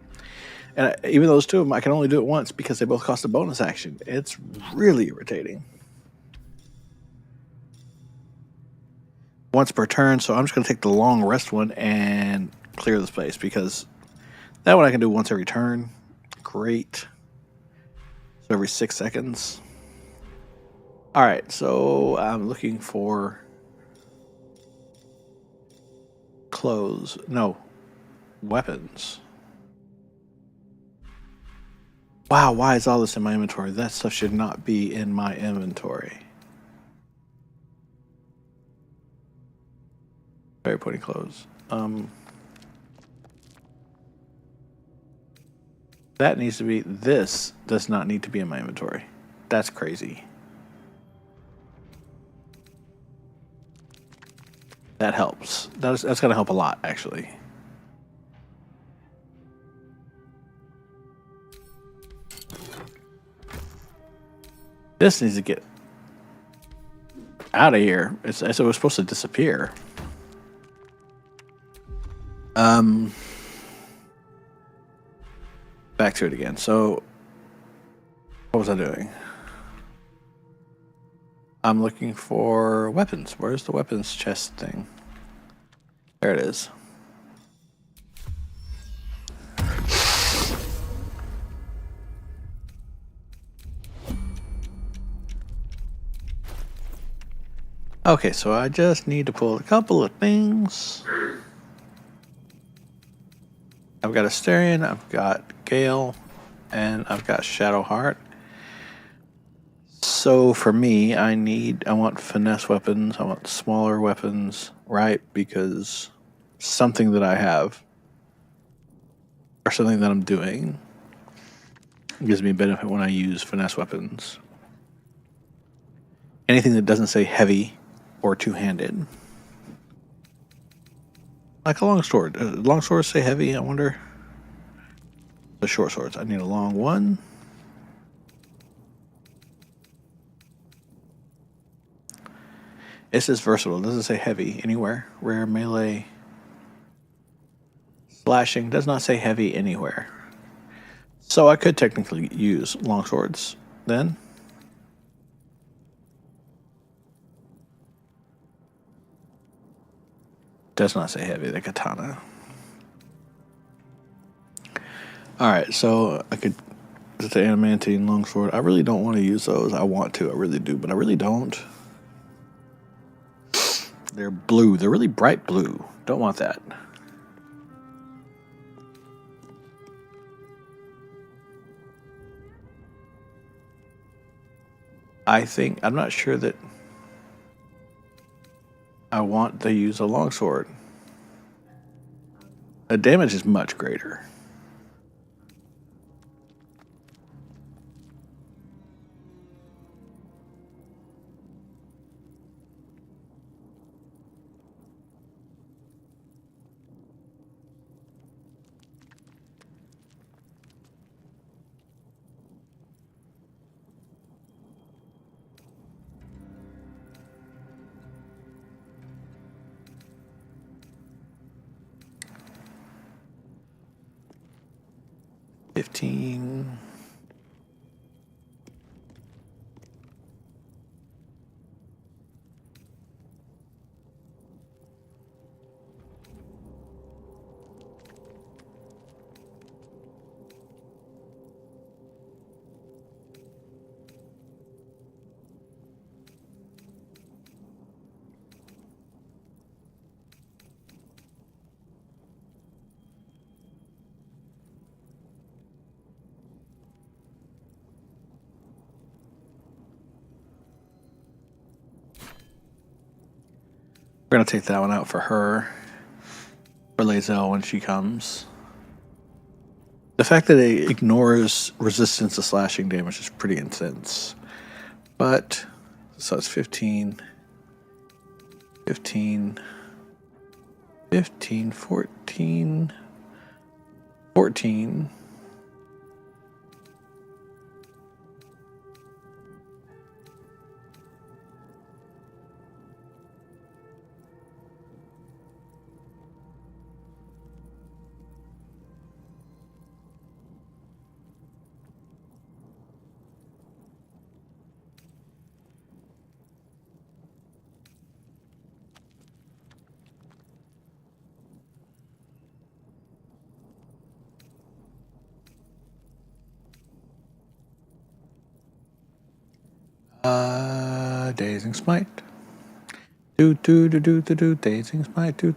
And even those two of them, I can only do it once because they both cost a bonus action. It's really irritating. Once per turn, so I'm just going to take the long rest one and clear the space, because that one I can do once every turn. Great. So every 6 seconds. All right, so I'm looking for clothes. No, weapons. Wow, why is all this in my inventory? That stuff should not be in my inventory. Very putting clothes. That needs to be. This does not need to be in my inventory. That's crazy. That helps. That's going to help a lot, actually. This needs to get out of here. It was supposed to disappear. Back to it again. So, what was I doing? I'm looking for weapons. Where's the weapons chest thing? There it is. Okay, so I just need to pull a couple of things. I've got Asterion, I've got Gale, and I've got Shadowheart. So for me, I want finesse weapons, I want smaller weapons, right? Because something that I have, or something that I'm doing, gives me a benefit when I use finesse weapons. Anything that doesn't say heavy or two-handed. Like a long sword. Long swords say heavy, I wonder. The short swords. I need a long one. It says versatile. It doesn't say heavy anywhere. Rare melee. Slashing does not say heavy anywhere. So I could technically use long swords then. Does not say heavy, the katana. Alright, so I could. It's the adamantine longsword. I really don't want to use those. I want to, I really do, but I really don't. They're blue. They're really bright blue. Don't want that. I'm not sure that I want to use a longsword. The damage is much greater. $15. We're going to take that one out for her. For Lae'zel when she comes. The fact that it ignores resistance to slashing damage is pretty intense. But, so it's 15, 14. Dazing Smite. Do, dazing smite, do.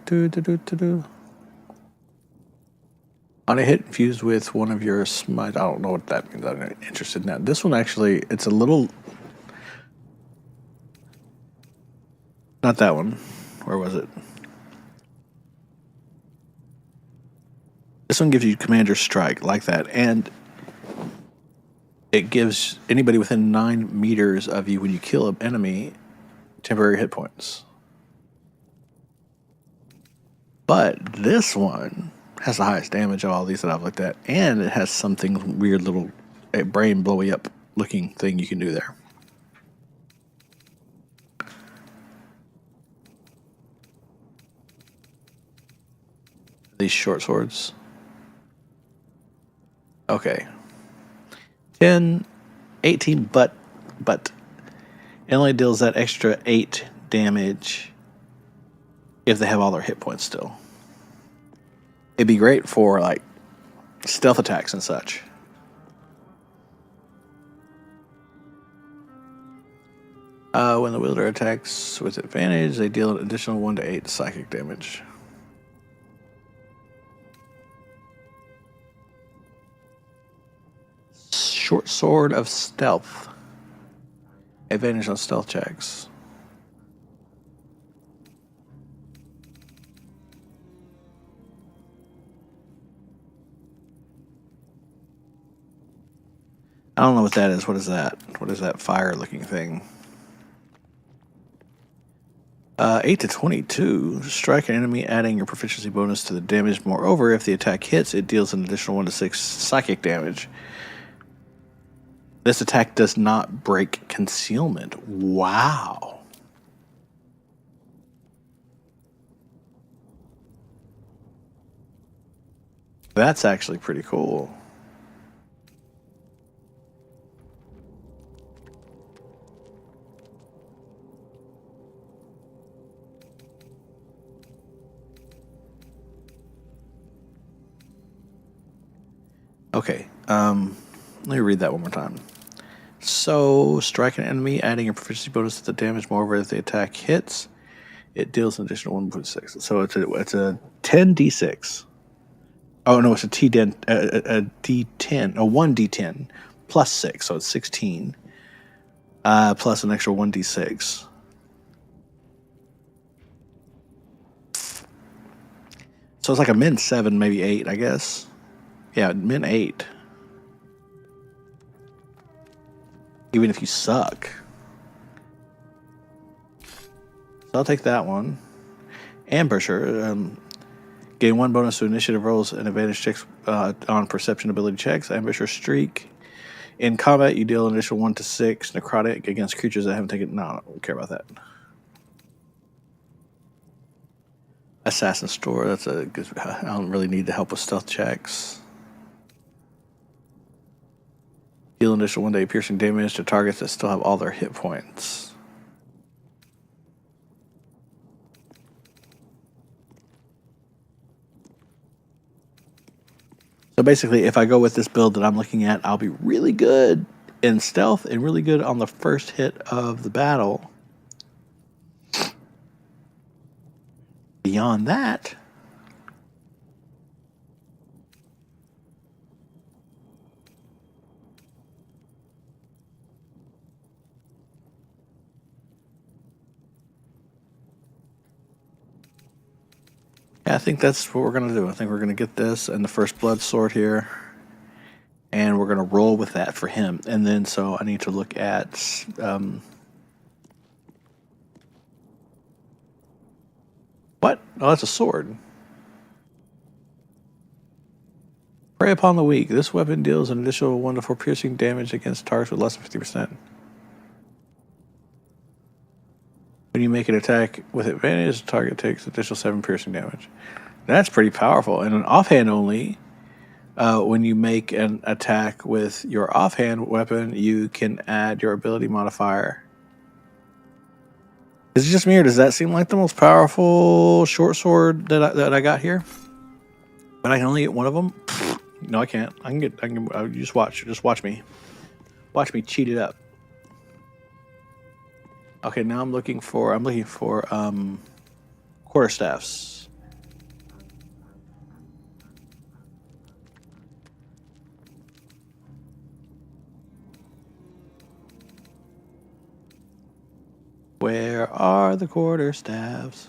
Where are the quarterstaffs?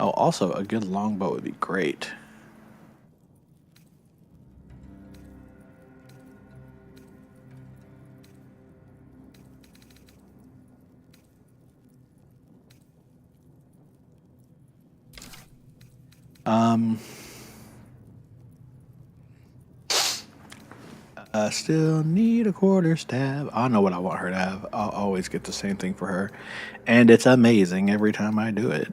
Oh, also a good longbow would be great. I still need a quarterstaff. I know what I want her to have. I'll always get the same thing for her. And it's amazing every time I do it.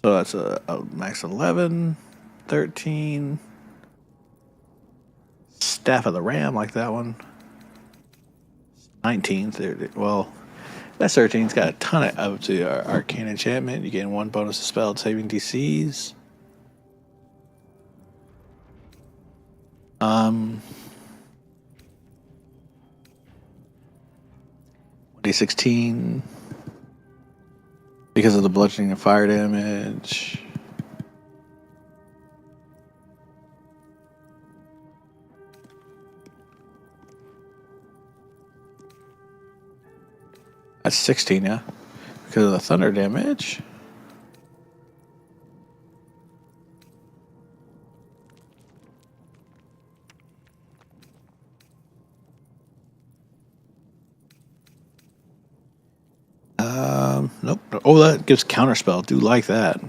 So that's a max 11, 13. Staff of the Ram, like that one. 19. Well, that's 13. It's got a ton of to our arcane enchantment. You gain 1 bonus to spell saving DCs. D16 because of the bludgeoning and fire damage. That's 16, yeah, because of the thunder damage. Nope. Oh, that gives counterspell. Do like that.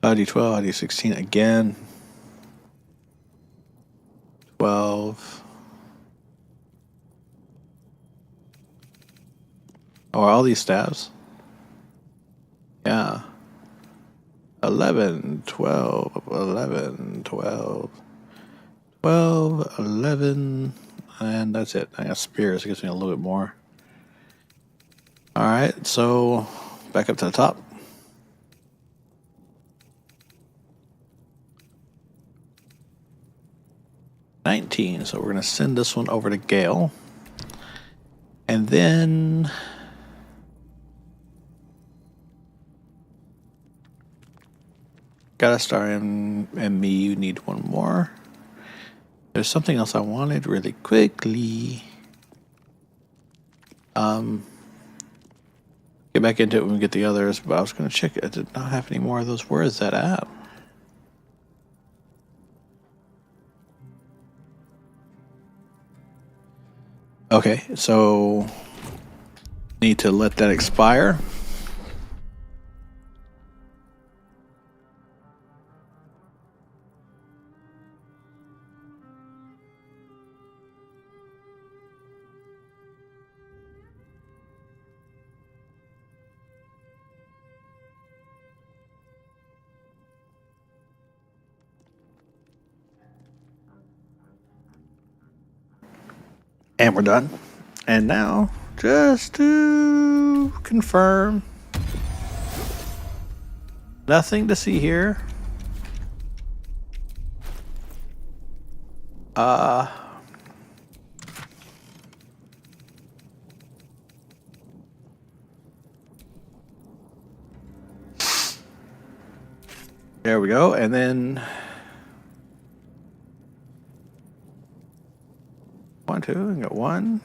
D12, D16 again. 12. Oh, are all these staves? Yeah. 11, 12, 11, 12, 12, 11, and that's it. I got spears. It gives me a little bit more. All right, so back up to the top. $19. So we're going to send this one over to Gale. And then got a star and me. You need one more. There's something else I wanted really quickly. Get back into it when we get the others, but I was going to check it. I did not have any more of those. Where is that at? Okay, so need to let that expire. And we're done. And now, just to confirm, nothing to see here. There we go. And then 1, 2, and got 1.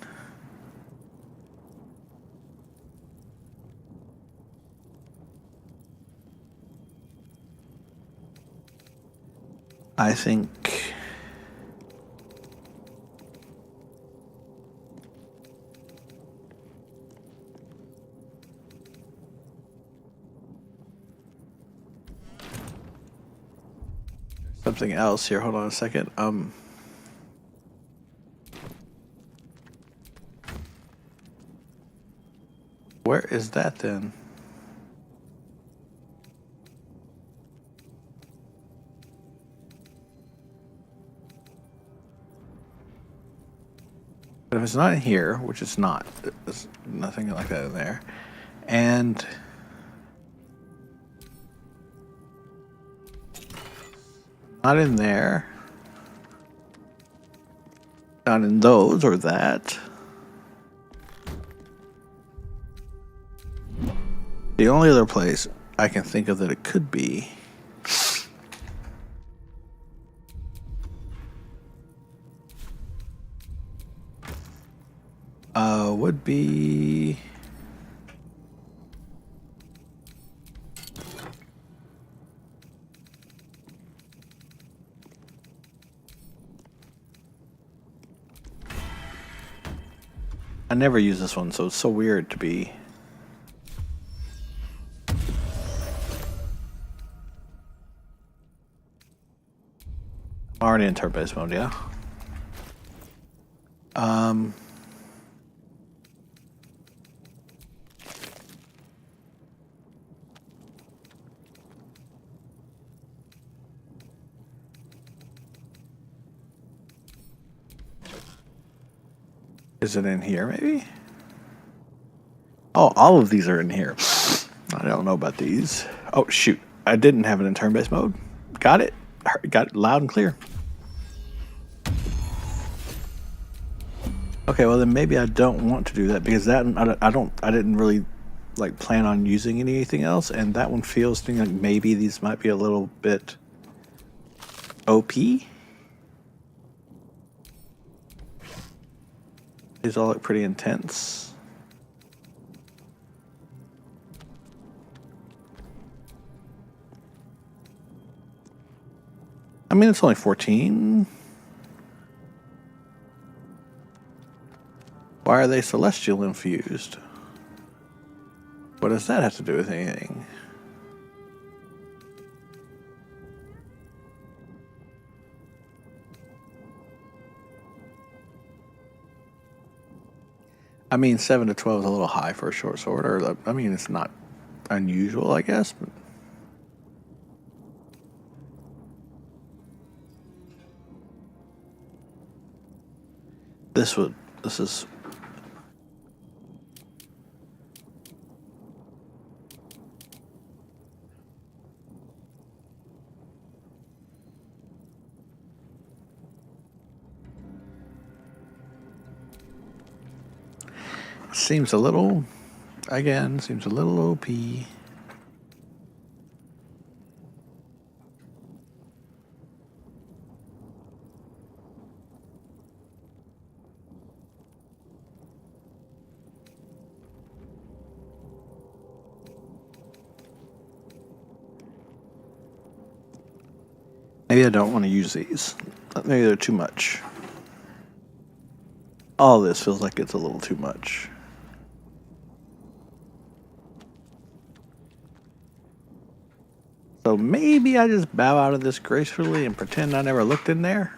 I think something else here. Hold on a second. Where is that then? But if it's not in here, which it's not, there's nothing like that in there, and not in there, not in those or that. The only other place I can think of that it could be would be I never use this one, so it's so weird to be. I'm already in turn-based mode, yeah. Is it in here, maybe? Oh, all of these are in here. I don't know about these. Oh, shoot. I didn't have it in turn-based mode. Got it. Got it loud and clear. Okay, well then maybe I don't want to do that because that I didn't really like plan on using anything else, and that one feels to me like maybe these might be a little bit OP. These all look pretty intense. I mean, it's only 14. Why are they celestial infused? What does that have to do with anything? I mean, 7 to 12 is a little high for a short sword, or I mean, it's not unusual, I guess. But this is. Seems a little, again, seems a little OP. Maybe I don't want to use these. Maybe they're too much. All this feels like it's a little too much. So maybe I just bow out of this gracefully and pretend I never looked in there.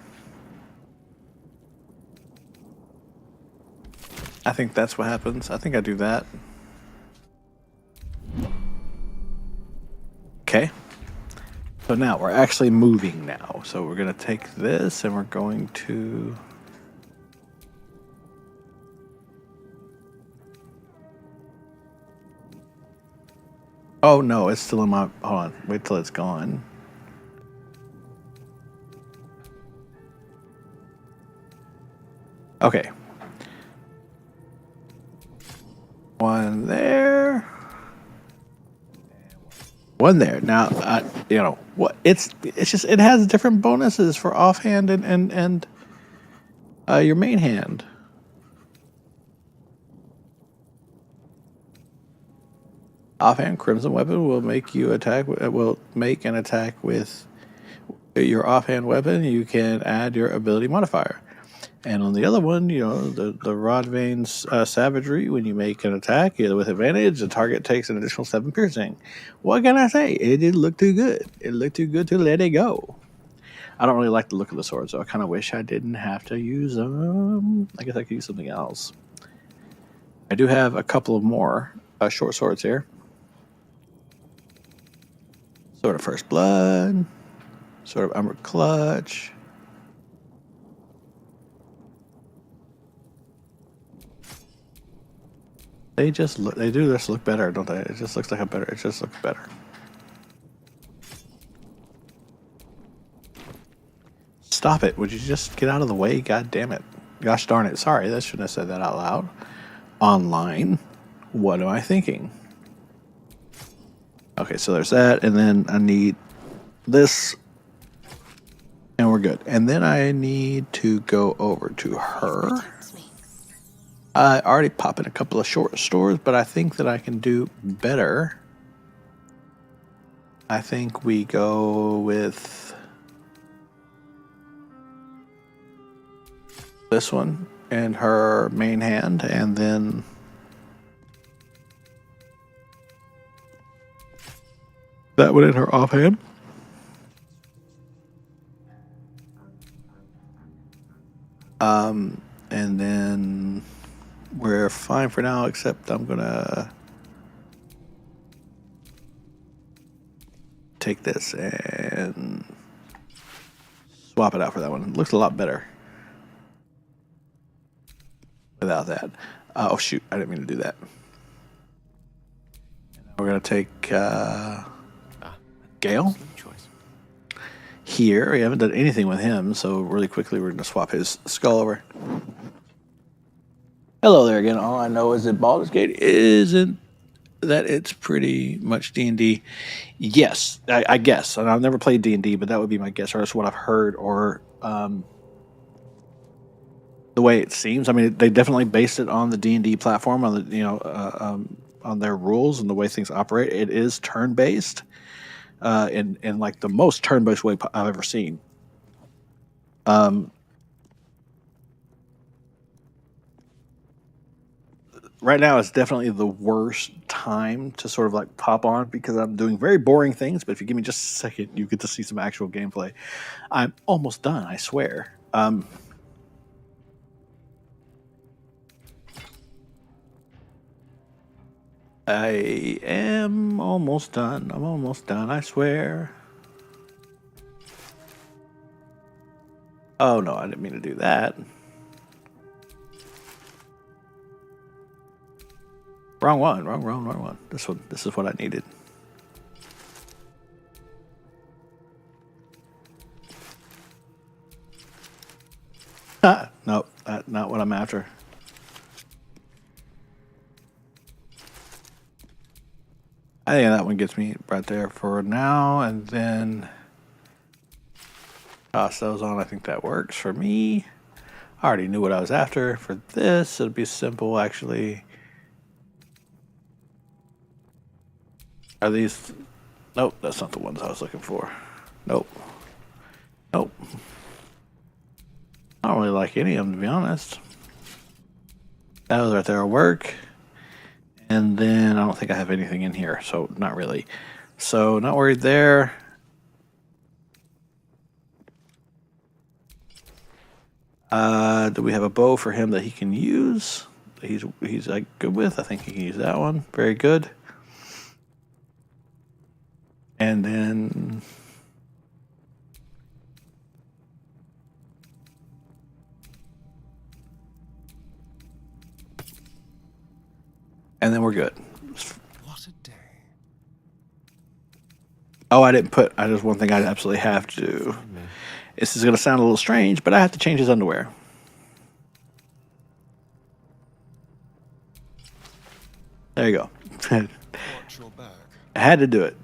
I think that's what happens. I think I do that. Okay. So now we're actually moving now. So we're going to take this and we're going to... Oh no, it's still in my... Hold on, wait till it's gone. Okay. One there. One there. Now, you know what? It's just it has different bonuses for offhand and your main hand. Offhand Crimson Weapon will make you attack. Will make an attack with your offhand weapon. You can add your ability modifier. And on the other one, you know, the Rodvane's Savagery, when you make an attack, either with advantage, the target takes an additional 7 piercing. What can I say? It didn't look too good. It looked too good to let it go. I don't really like the look of the sword, so I kind of wish I didn't have to use them. I guess I could use something else. I do have a couple of more short swords here. Sword of First Blood. Sword of Armored Clutch. They do just look better, don't they? It just looks like it just looks better. Stop it. Would you just get out of the way? God damn it. Gosh darn it. Sorry, I shouldn't have said that out loud. Online. What am I thinking? Okay, so there's that, and then I need this, and we're good. And then I need to go over to her. I already pop in a couple of short stores, but I think that I can do better. I think we go with this one in her main hand, and then that one in her offhand. And then we're fine for now, except I'm gonna take this and swap it out for that one. It looks a lot better without that. Oh shoot, I didn't mean to do that. We're gonna take Gale here. We haven't done anything with him, so really quickly we're gonna swap his skull over. Hello there again. All I know is that Baldur's Gate isn't that it's pretty much D&D. Yes, I guess. And I've never played D&D, but that would be my guess, or that's what I've heard, or the way it seems. I mean, they definitely based it on the D&D platform, on the on their rules and the way things operate. It is turn-based, in like the most turn-based way I've ever seen. Right now is definitely the worst time to sort of like pop on because I'm doing very boring things. But if you give me just a second, you get to see some actual gameplay. I'm almost done, I swear. I am almost done. I'm almost done, I swear. Oh no, I didn't mean to do that. Wrong one, wrong one. This is what I needed. Nope, not what I'm after. I think that one gets me right there for now, and then toss those on. I think that works for me. I already knew what I was after. For this, it'll be simple, actually. Are these... Nope, that's not the ones I was looking for. Nope. Nope. I don't really like any of them, to be honest. Those right there will work. And then I don't think I have anything in here, so not really. So not worried there. Do we have a bow for him that he can use? He's like good with. I think he can use that one. Very good. And then we're good. What a day. Oh, I didn't put. There's one thing I absolutely have to do. This is going to sound a little strange, but I have to change his underwear. There you go. I had to do it.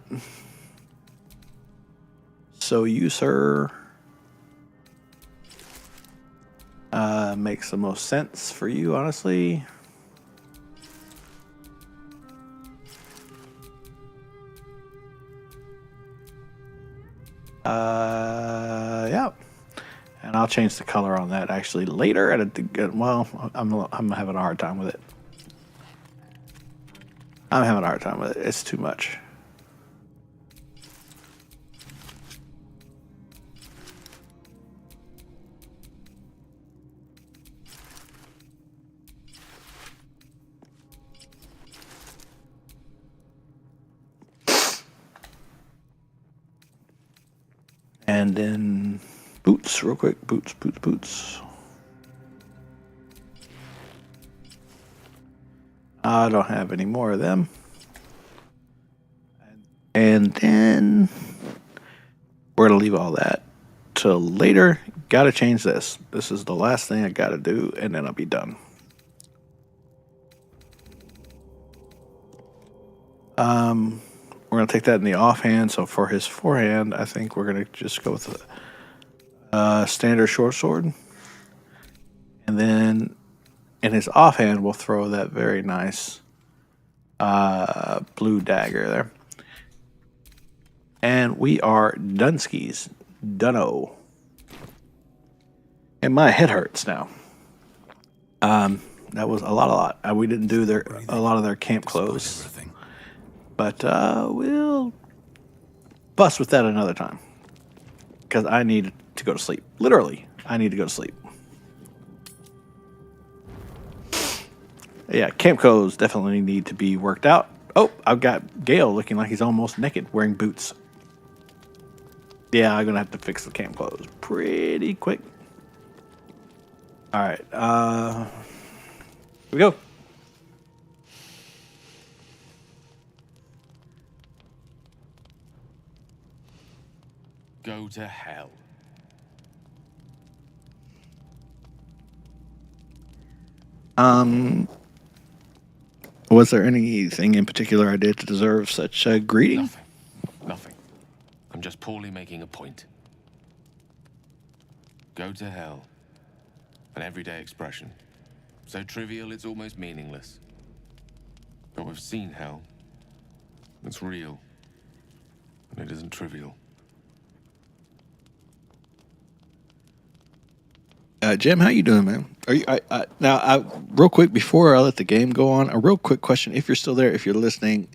So you, sir, makes the most sense for you, honestly. Yeah. And I'll change the color on that actually later. Well, I'm having a hard time with it. I'm having a hard time with it. It's too much. And then boots, real quick. Boots. I don't have any more of them. And then we're going to leave all that till later. Got to change this. This is the last thing I got to do, and then I'll be done. we're gonna take that in the offhand. So for his forehand, I think we're gonna just go with a standard short sword, and then in his offhand, we'll throw that very nice blue dagger there. And we are Dunskies. Dunno. And my head hurts now. That was a lot. We didn't do a lot of their camp clothes. But we'll bust with that another time. Because I need to go to sleep. Literally, I need to go to sleep. Yeah, camp clothes definitely need to be worked out. Oh, I've got Gale looking like he's almost naked, wearing boots. Yeah, I'm going to have to fix the camp clothes pretty quick. All right, here we go. Go to hell. Was there anything in particular I did to deserve such a greeting? Nothing. I'm just poorly making a point. Go to hell. An everyday expression. So trivial it's almost meaningless. But we've seen hell. It's real. And it isn't trivial. Jim, how you doing, man? Are you now? Real quick before I let the game go on, a real quick question. If you're still there, if you're listening,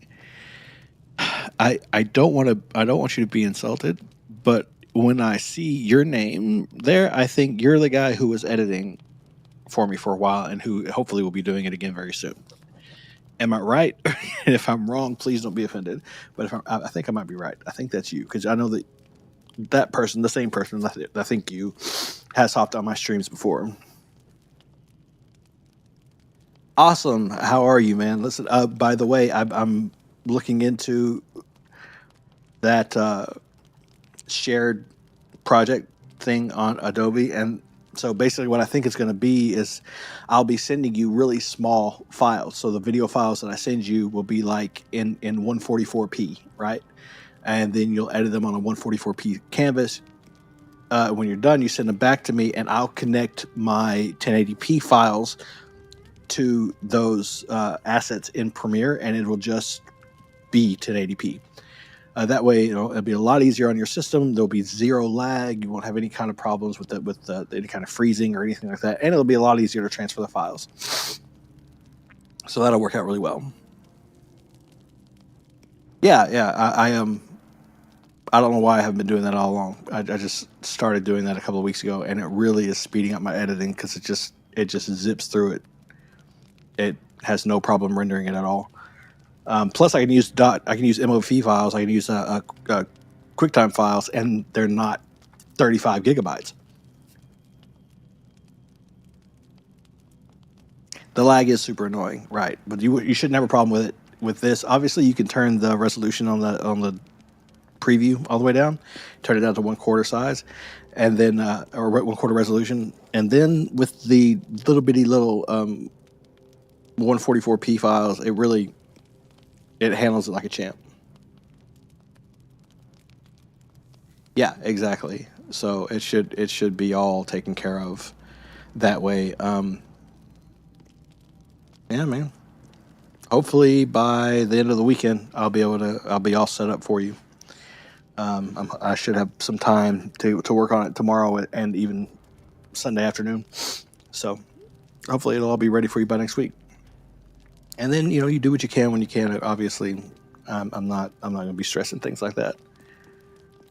I don't want you to be insulted, but when I see your name there, I think you're the guy who was editing for me for a while and who hopefully will be doing it again very soon. Am I right? And if I'm wrong, please don't be offended. But I think I might be right. I think that's you because I know that person, the same person, I think you, has hopped on my streams before. Awesome. How are you, man? Listen, by the way, I'm looking into that shared project thing on Adobe. And so basically what I think it's going to be is I'll be sending you really small files. So the video files that I send you will be like in 144p, right? And then you'll edit them on a 144p canvas. When you're done, you send them back to me, and I'll connect my 1080p files to those assets in Premiere, and it will just be 1080p. That way, it'll be a lot easier on your system. There'll be zero lag. You won't have any kind of problems with any kind of freezing or anything like that, and it'll be a lot easier to transfer the files. So that'll work out really well. Yeah, I am. I don't know why I haven't been doing that all along. I just started doing that a couple of weeks ago, and it really is speeding up my editing because it just zips through it. It has no problem rendering it at all. Plus, I can use MOV files. I can use QuickTime files, and they're not 35 gigabytes. The lag is super annoying, right? But you shouldn't have a problem with it. With this, obviously, you can turn the resolution on the preview all the way down, turn it down to 1/4 size, and then or 1/4 resolution, and then with the little 144p files, it handles it like a champ. Yeah, exactly. So it should be all taken care of that way. Yeah, man. Hopefully by the end of the weekend, I'll be all set up for you. I should have some time to work on it tomorrow and even Sunday afternoon. So hopefully it'll all be ready for you by next week. And then you do what you can when you can. Obviously, I'm not going to be stressing things like that.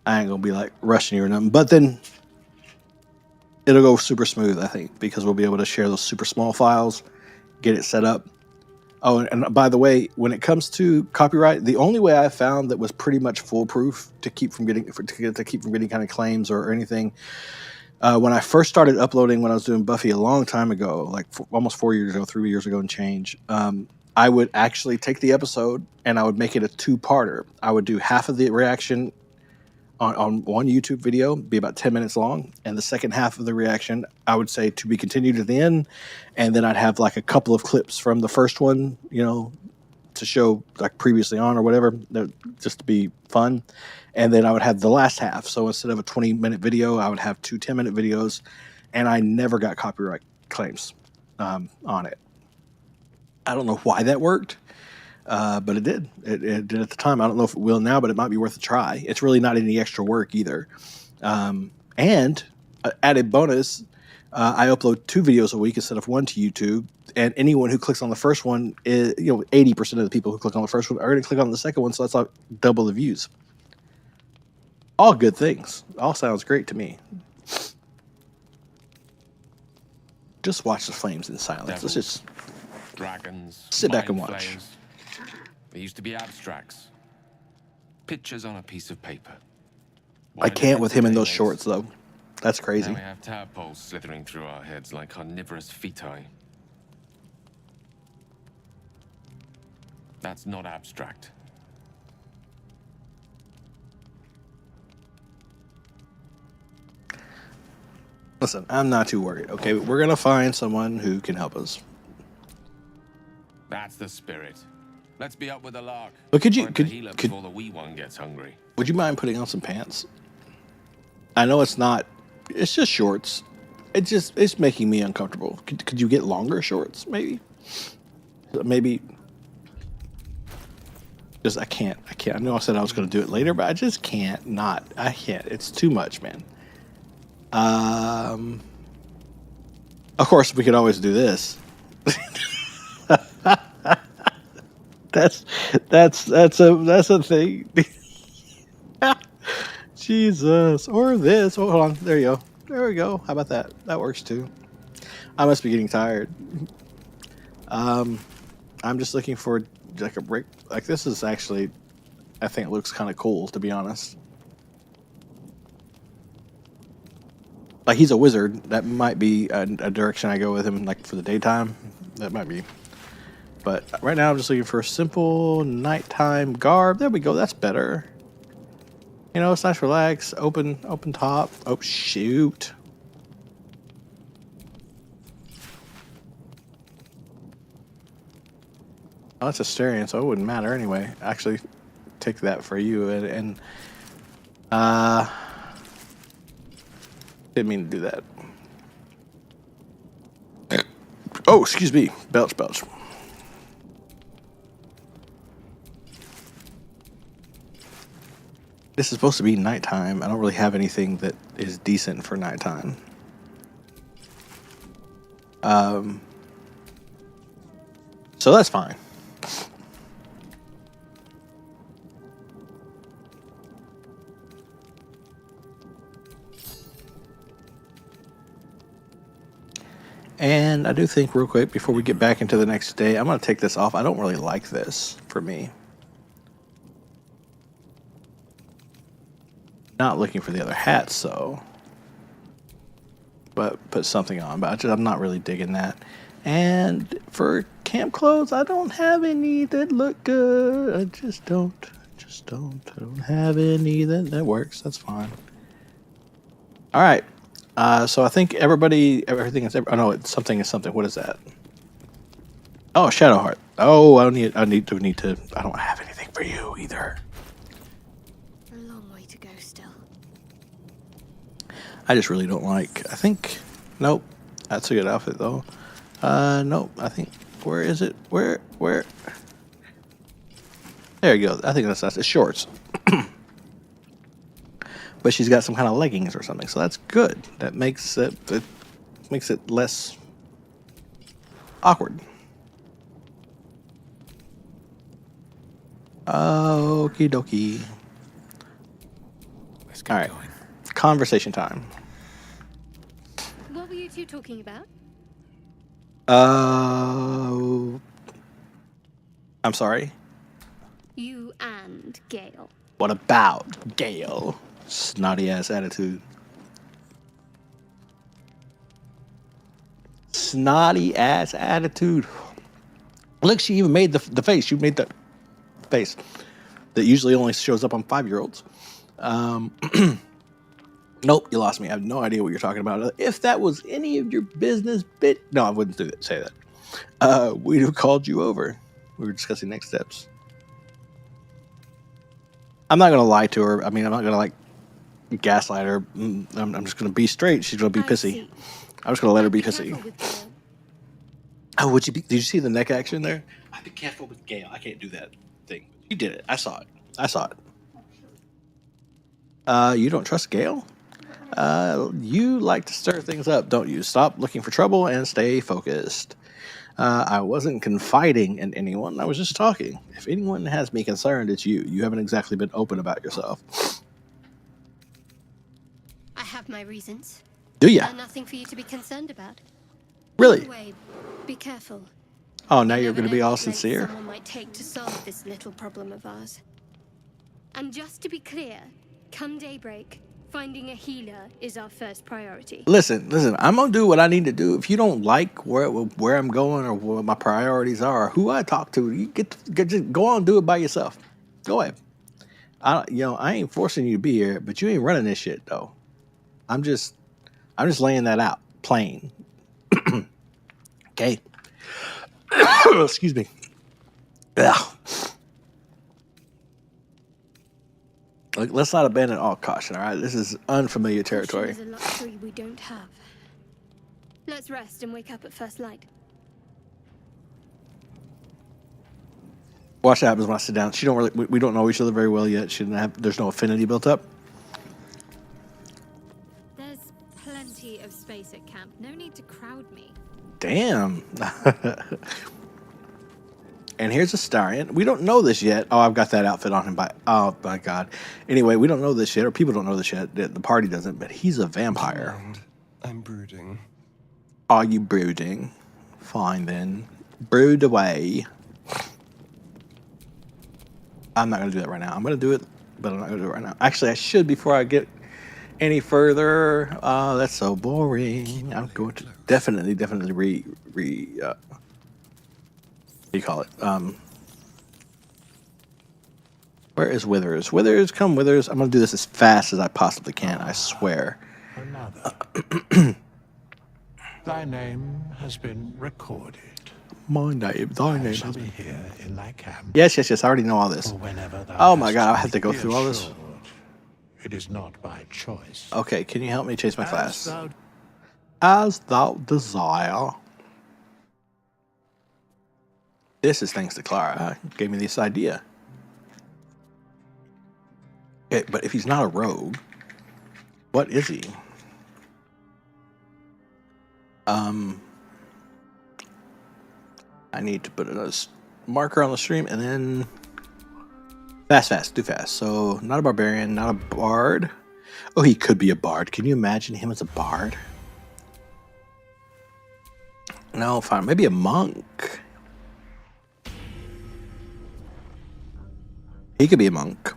I ain't going to be like rushing you or nothing. But then it'll go super smooth, I think, because we'll be able to share those super small files, get it set up. Oh, and by the way, when it comes to copyright, the only way I found that was pretty much foolproof to keep from getting kind of claims or anything, when I first started uploading, when I was doing Buffy a long time ago, like almost 4 years ago, 3 years ago and change, I would actually take the episode and I would make it a two-parter. I would do half of the reaction on one YouTube video, be about 10 minutes long, and the second half of the reaction, I would say to be continued at the end, and then I'd have like a couple of clips from the first one, to to show like previously on or whatever, just to be fun. And then I would have the last half. So instead of a 20-minute video, I would have 2 10-minute videos, and I never got copyright claims on it. I don't know why that worked, but it did. It did at the time. I don't know if it will now, but it might be worth a try. It's really not any extra work either. And added bonus, I upload 2 videos a week instead of 1 to YouTube. And anyone who clicks on the first one, 80% of the people who click on the first one are going to click on the second one, so that's like double the views. All good things. All sounds great to me. Just watch the flames in silence. Let's just dragons, sit back and watch. Flayers. They used to be abstracts. Pictures on a piece of paper. I can't with him in those shorts, though. That's crazy. Now we have tadpoles slithering through our heads like carnivorous feti. That's not abstract. Listen, I'm not too worried. Okay, we're gonna find someone who can help us. That's the spirit. Let's be up with the lark. But could before the wee one gets hungry? Would you mind putting on some pants? I know it's not. It's just shorts. It's making me uncomfortable. Could you get longer shorts? Maybe. Just I can't. I know I said I was going to do it later, but I just can't. I can't. It's too much, man. Of course, we could always do this. That's a thing. Jesus, or this. Oh, hold on. There you go. There we go. How about that? That works too. I must be getting tired. I'm just looking for like a break. Like this is actually, I think it looks kind of cool, to be honest. Like he's a wizard. That might be a direction I go with him. Like for the daytime, that might be. But right now I'm just looking for a simple nighttime garb. There we go. That's better. It's nice, relax, open top. Oh shoot! Oh, that's Asterion, so it wouldn't matter anyway. Actually, take that for you and didn't mean to do that. Oh, excuse me. Belch. This is supposed to be nighttime. I don't really have anything that is decent for nighttime. So that's fine. And I do think real quick before we get back into the next day, I'm going to take this off. I don't really like this for me. Not looking for the other hats, so. But put something on. But I'm not really digging that. And for camp clothes, I don't have any that look good. I just don't. I don't have any that works. That's fine. All right. So I think everything is. Oh no, something is something. What is that? Oh, Shadowheart. Oh, I need to. I don't have anything for you either. A long way to go still. I just really don't like. I think. Nope. That's a good outfit though. Nope. I think. Where is it? Where? There you go. I think that's it's shorts. But she's got some kind of leggings or something, so that's good. That makes it less awkward. Okie dokie. All right, conversation time. What were you two talking about? I'm sorry. You and Gale. What about Gale? Snotty ass attitude. Snotty ass attitude. Look, she even made the face. You made the face that usually only shows up on 5-year-olds. Nope, you lost me. I have no idea what you're talking about. If that was any of your business, no, I wouldn't say that. We'd have called you over. We were discussing next steps. I'm not gonna lie to her. I mean, I'm not gonna like gaslight her. I'm just gonna be straight. She's gonna be pissy. I'm just gonna let her be pissy. Oh, did you see the neck action there? I'd be careful with Gale. I can't do that thing. You did it. I saw it. You don't trust Gale? You like to stir things up, don't you? Stop looking for trouble and stay focused. I wasn't confiding in anyone. I was just talking. If anyone has me concerned, it's you. You haven't exactly been open about yourself. I have my reasons. Do ya? Nothing for you to be concerned about. Really? Either way, be careful. Oh, now you're going to be all sincere. Someone might take to solve this little problem of ours. And just to be clear, come daybreak, finding a healer is our first priority. Listen. I'm gonna do what I need to do. If you don't like where I'm going or what my priorities are, or who I talk to, you just go on and do it by yourself. Go ahead. I ain't forcing you to be here, but you ain't running this shit though. I'm just laying that out plain. Okay. Excuse me. Ugh. Like, let's not abandon all caution, all right? This is unfamiliar territory. Caution is a luxury we don't have. Let's rest and wake up at first light. Watch what happens when I sit down. We don't know each other very well yet. There's no affinity built up. There's plenty of space at camp. No need to crowd me. Damn. And here's a Starion. We don't know this yet. Oh, I've got that outfit on him oh my god. Anyway, we don't know this yet, or people don't know this yet. The party doesn't, but he's a vampire. I'm brooding. Are you brooding? Fine then. Brood away. I'm not gonna do that right now. I'm gonna do it, but I'm not gonna do it right now. Actually, I should before I get any further. That's so boring. I'm going to definitely what do you call it? Where is Withers? Withers, come Withers. I'm going to do this as fast as I possibly can, I swear. Another. Thy name has been recorded. My name, thy name shall has be been here in thy camp. Yes. I already know all this. Oh my god, I have to go through all this. It is not by choice. Okay, can you help me change my class? As thou desire. This is thanks to Clara. Gave me this idea. Okay, but if he's not a rogue, what is he? I need to put a marker on the stream and then fast, do fast. So not a barbarian, not a bard. Oh, he could be a bard. Can you imagine him as a bard? No, fine. Maybe a monk. He could be a monk.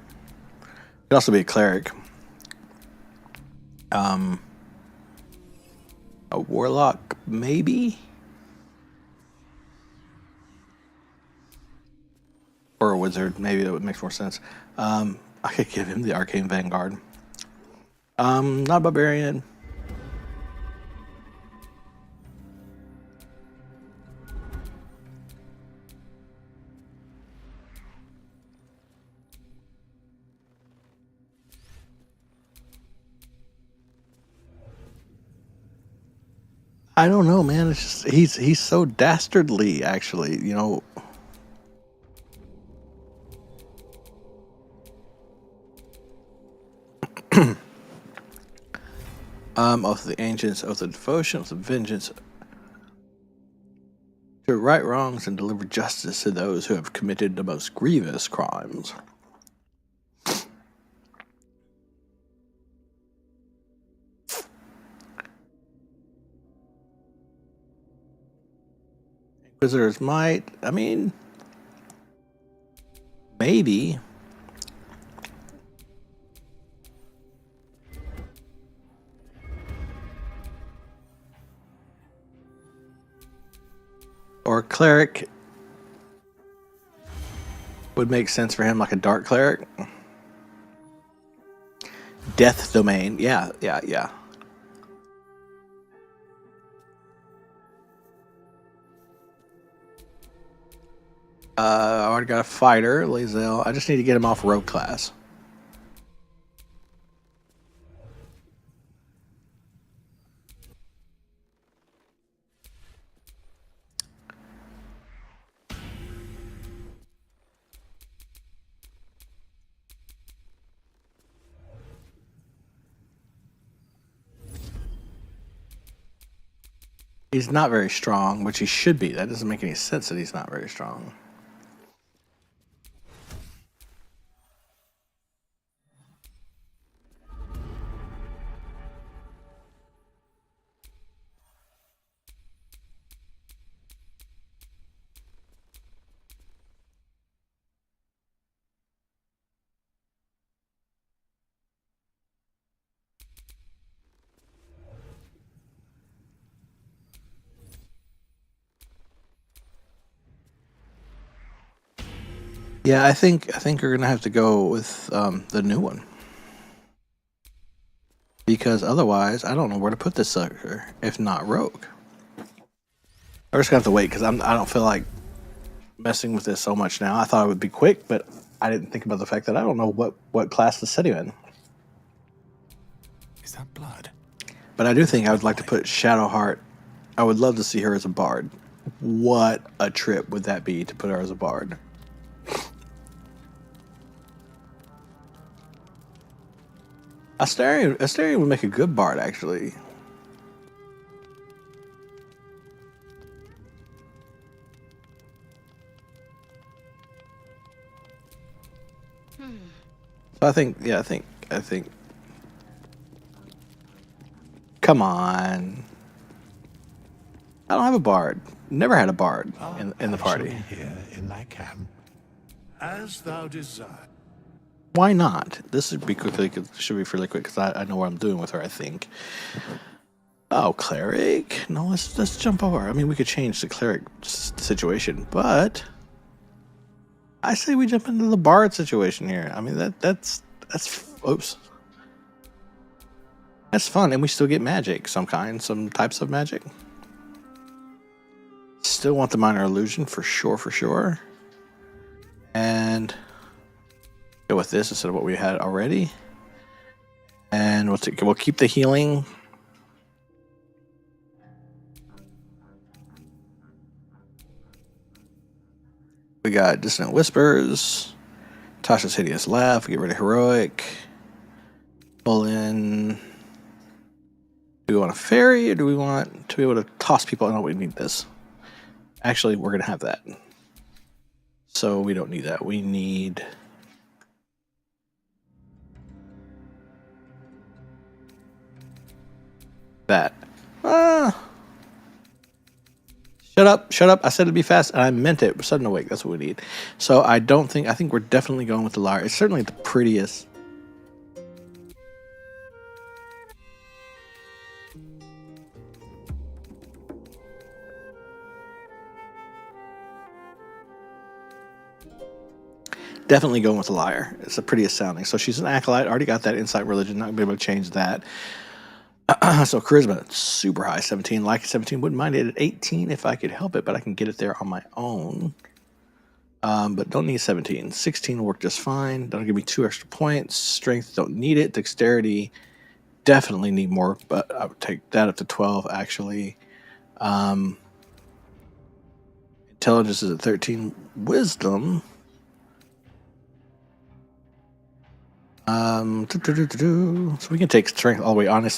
Could also be a cleric. A warlock, maybe? Or a wizard, maybe that would make more sense. I could give him the Arcane Vanguard. Not a barbarian. I don't know, man. It's just he's so dastardly, actually. You know. Oath of the ancients, oath of devotion, oath of vengeance, to right wrongs and deliver justice to those who have committed the most grievous crimes. Inquisitors might, I mean, maybe. Or cleric would make sense for him, like a dark cleric. Death domain, yeah. I already got a fighter, Lae'zel. I just need to get him off rogue class. He's not very strong, which he should be. That doesn't make any sense that he's not very strong. Yeah, I think you're gonna have to go with the new one, because otherwise, I don't know where to put this sucker if not rogue. I'm just gonna have to wait because I don't feel like messing with this so much now. I thought it would be quick, but I didn't think about the fact that I don't know what class to set him in. Is that blood? But I do think I would like to put Shadowheart. I would love to see her as a bard. What a trip would that be to put her as a bard? Astarion would make a good bard, actually. So I think. Come on. I don't have a bard. Never had a bard in the party. Here in thy camp, as thou desire. Why not? This should be fairly quick because I know what I'm doing with her, I think. Oh, cleric? No, let's jump over. I mean, we could change the cleric situation, but I say we jump into the bard situation here. I mean, that's oops. That's fun, and we still get magic, some types of magic. Still want the minor illusion for sure. And go with this instead of what we had already. And we'll keep the healing. We got Dissonant Whispers, Tasha's Hideous Laugh, get rid of Heroic, pull in. Do we want a fairy, or do we want to be able to toss people? No, we need this. Actually, we're going to have that. So we don't need that. We need that. Shut up. I said it'd be fast, and I meant it. Sudden awake, that's what we need. So I think we're definitely going with the lyre. It's certainly the prettiest. Definitely going with the lyre. It's the prettiest sounding. So she's an acolyte. Already got that insight religion. Not going to be able to change that. So charisma, super high, 17. Like 17. Wouldn't mind it at 18 if I could help it, but I can get it there on my own. But don't need 17. 16 will work just fine. That'll give me 2 extra points. Strength, don't need it. Dexterity, definitely need more, but I would take that up to 12, actually. Intelligence is at 13. Wisdom. So we can take strength all the way down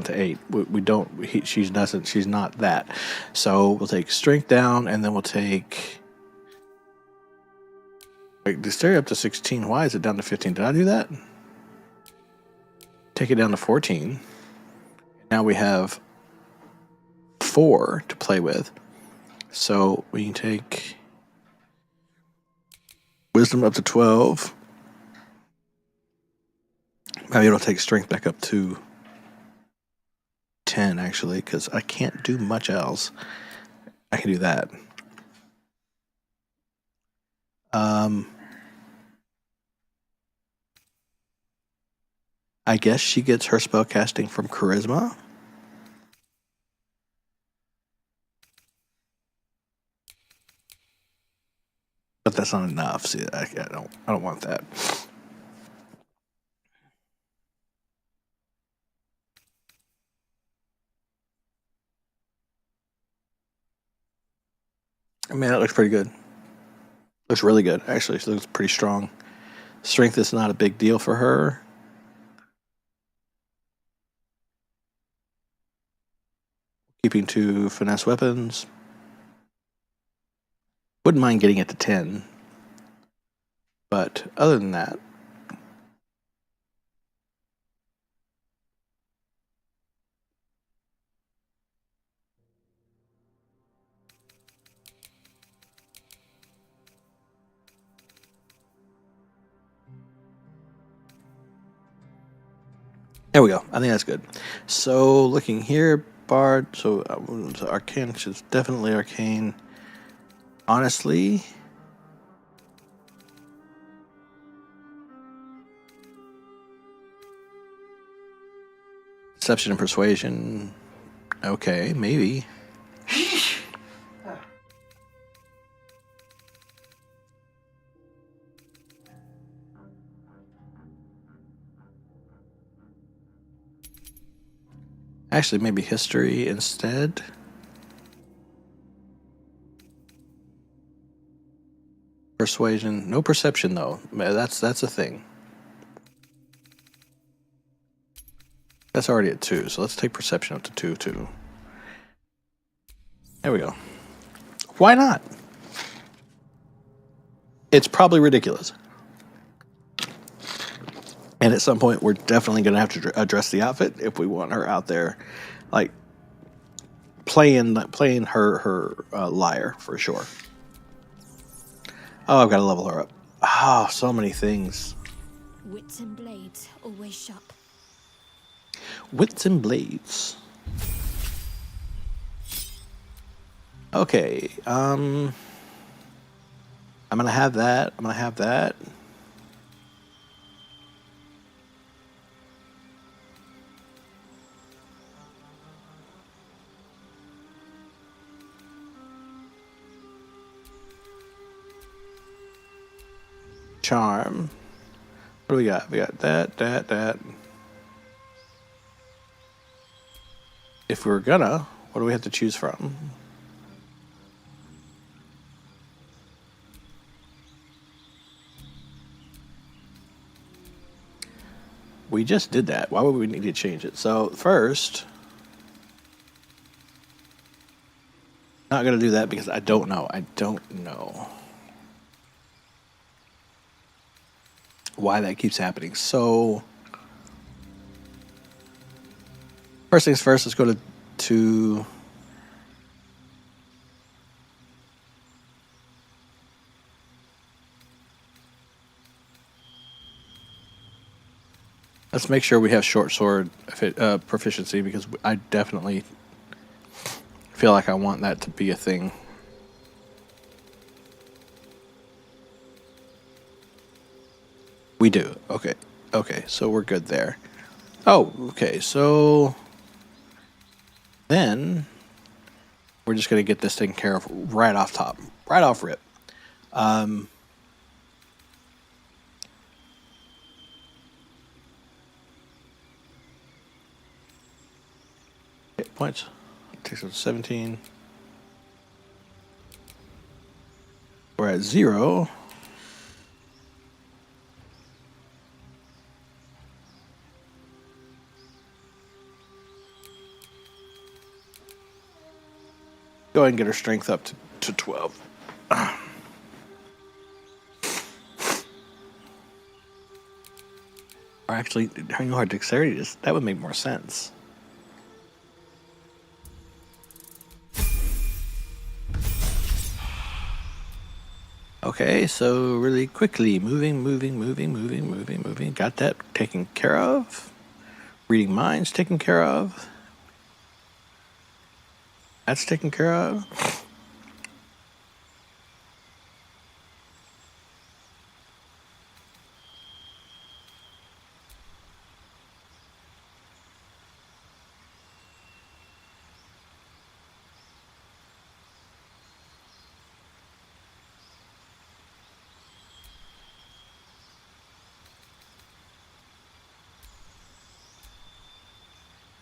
to 8. We don't. She's not that. So we'll take strength down, and then we'll take dexterity up to 16. Why is it down to 15? Did I do that? Take it down to 14. Now we have 4 to play with. So we can take wisdom up to 12. Maybe it'll take strength back up to 10, actually, because I can't do much else. I can do that. I guess she gets her spell casting from charisma. But that's not enough. See, I don't want that. I mean, that looks pretty good. Looks really good, actually. She looks pretty strong. Strength is not a big deal for her. Keeping 2 finesse weapons. Wouldn't mind getting it to 10. But other than that, there we go. I think that's good. So looking here, Bard. So Arcane, which is definitely Arcane. Honestly, Deception and Persuasion. Okay, maybe. Actually, maybe History instead. Persuasion. No Perception, though. That's a thing. That's already at 2, so let's take Perception up to 2, too. There we go. Why not? It's probably ridiculous. And at some point, we're definitely going to have to address the outfit if we want her out there, like, playing her liar, for sure. Oh, I've got to level her up. Oh, so many things. Wits and blades, always sharp. Wits and blades. Okay, I'm gonna have that. I'm gonna have that. Charm. What do we got? We got that. If we're gonna, what do we have to choose from? We just did that. Why would we need to change it? So first, not gonna do that because I don't know. I don't know why that keeps happening. So first things first, let's go to let's make sure we have short sword proficiency, because I definitely feel like I want that to be a thing. We do. Okay. Okay, so we're good there. Oh, okay, so then we're just going to get this taken care of right off top. Right off rip. Hit points. Takes us to 17. We're at 0. Go ahead and get her strength up to 12. Or actually, her dexterity, that would make more sense. Okay, so really quickly, moving. Got that taken care of. Reading minds taken care of. That's taken care of.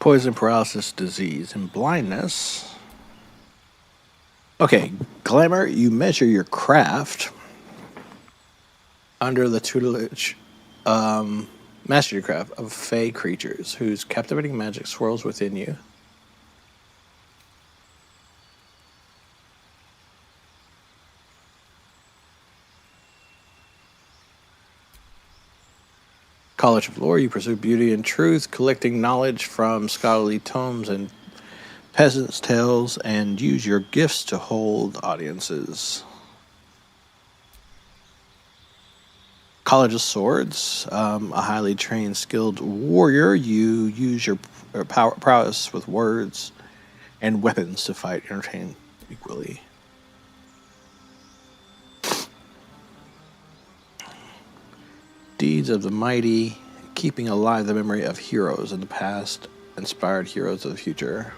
Poison, paralysis, disease, and blindness. Okay, glamour, you measure your craft under the tutelage, master your craft of fey creatures whose captivating magic swirls within you. College of Lore, you pursue beauty and truth, collecting knowledge from scholarly tomes and peasants' tales, and use your gifts to hold audiences. College of Swords, a highly trained, skilled warrior. You use your prowess with words and weapons to fight, entertain equally. Deeds of the mighty, keeping alive the memory of heroes in the past, inspired heroes of the future.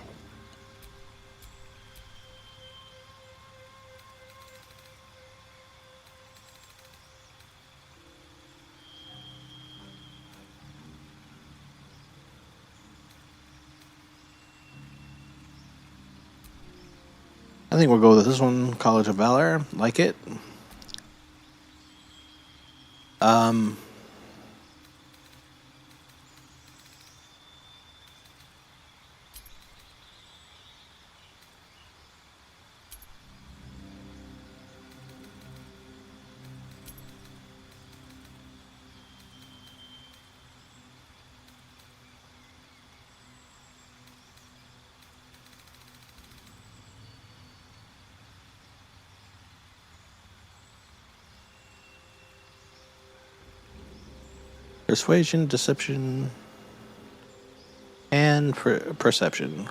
I think we'll go with this one, College of Valor. Like it. Persuasion, deception, and perception.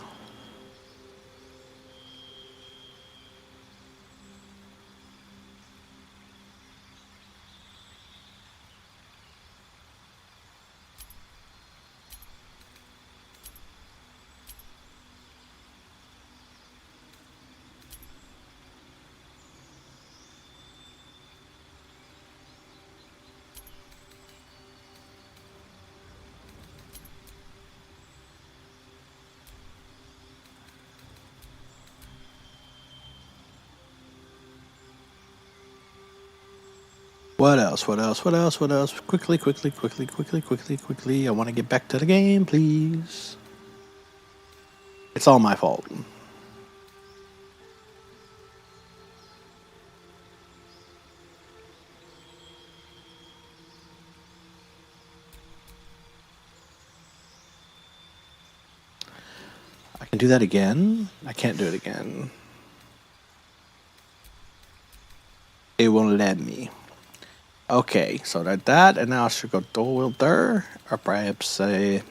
What else? What else? What else? What else? Quickly, quickly, quickly, quickly, quickly, quickly. I want to get back to the game, please. It's all my fault. I can do that again. I can't do it again. It won't let me. Okay, so that, and now I should go Dolwilder, or perhaps say...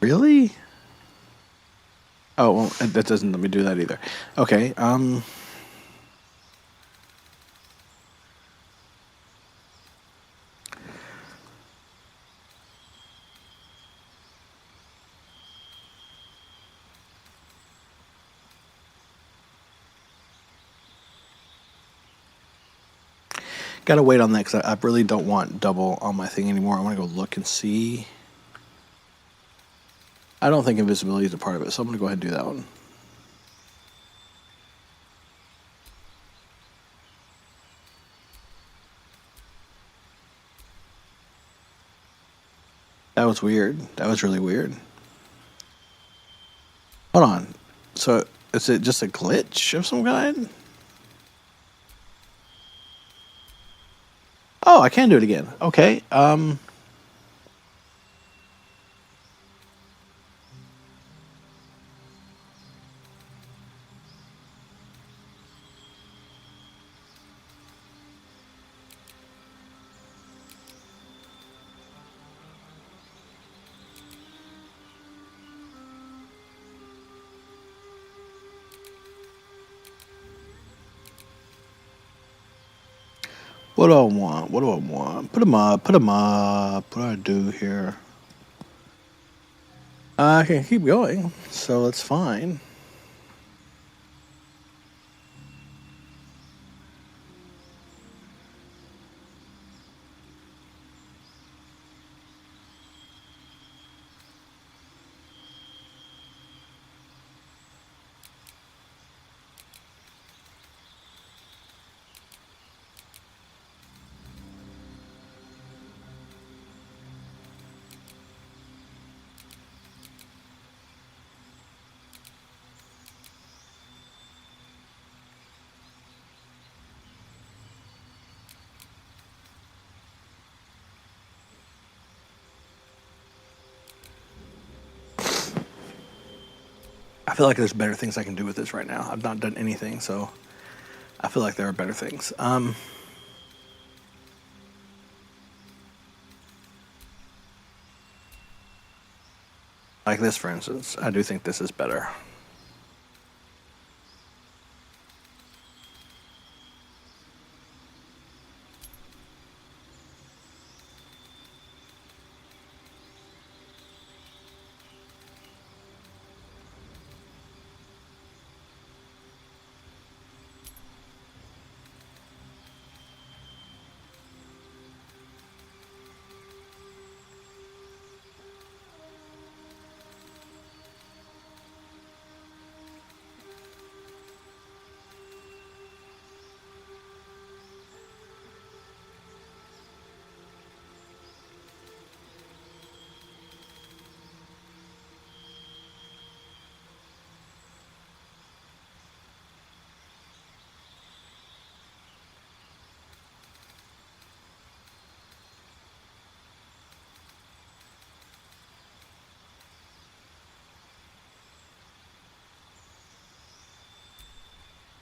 Really? Oh, well, that doesn't let me do that either. Okay, gotta wait on that because I really don't want double on my thing anymore. I want to go look and see. I don't think invisibility is a part of it, so I'm going to go ahead and do that one. That was weird. That was really weird. Hold on. So, is it just a glitch of some kind? Oh, I can do it again. Okay. What do I want? What do I want? Put them up. Put them up. What do I do here? I can keep going, so it's fine. I feel like there's better things I can do with this right now. I've not done anything, so I feel like there are better things. Like this, for instance. I do think this is better.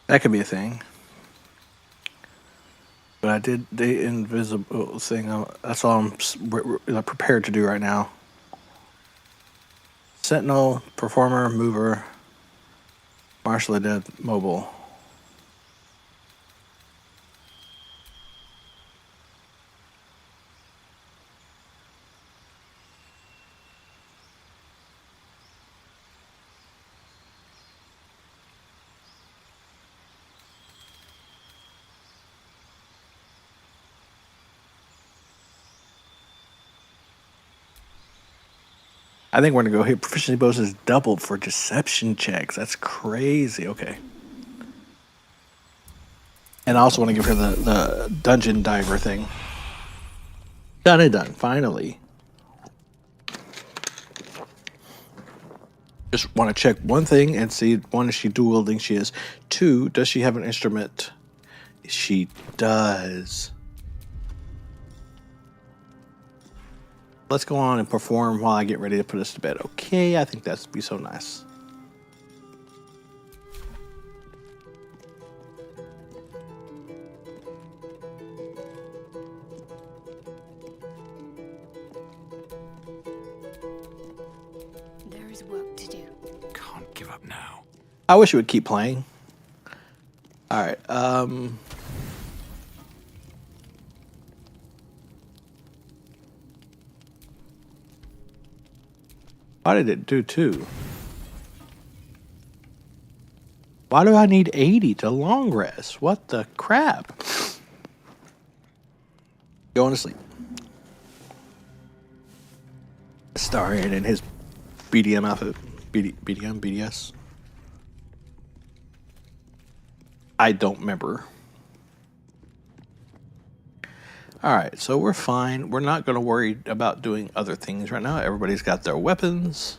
That could be a thing. But I did the invisible thing. That's all I'm prepared to do right now. Sentinel, Performer, Mover, Marshal of the Dead, Mobile. I think we're gonna go here. Proficiency bonus is doubled for deception checks. That's crazy. Okay. And I also want to give her the dungeon diver thing. Done and done. Finally. Just want to check one thing and see. One, is she dual wielding? She is. Two, does she have an instrument? She does. Let's go on and perform while I get ready to put us to bed. Okay, I think that'd be so nice. There is work to do. Can't give up now. I wish it would keep playing. All right. Why did it do 2? Why do I need 80 to long rest? What the crap? Going to sleep. Starian and his BDM outfit. BDM? BDS? I don't remember. Alright, so we're fine. We're not going to worry about doing other things right now. Everybody's got their weapons.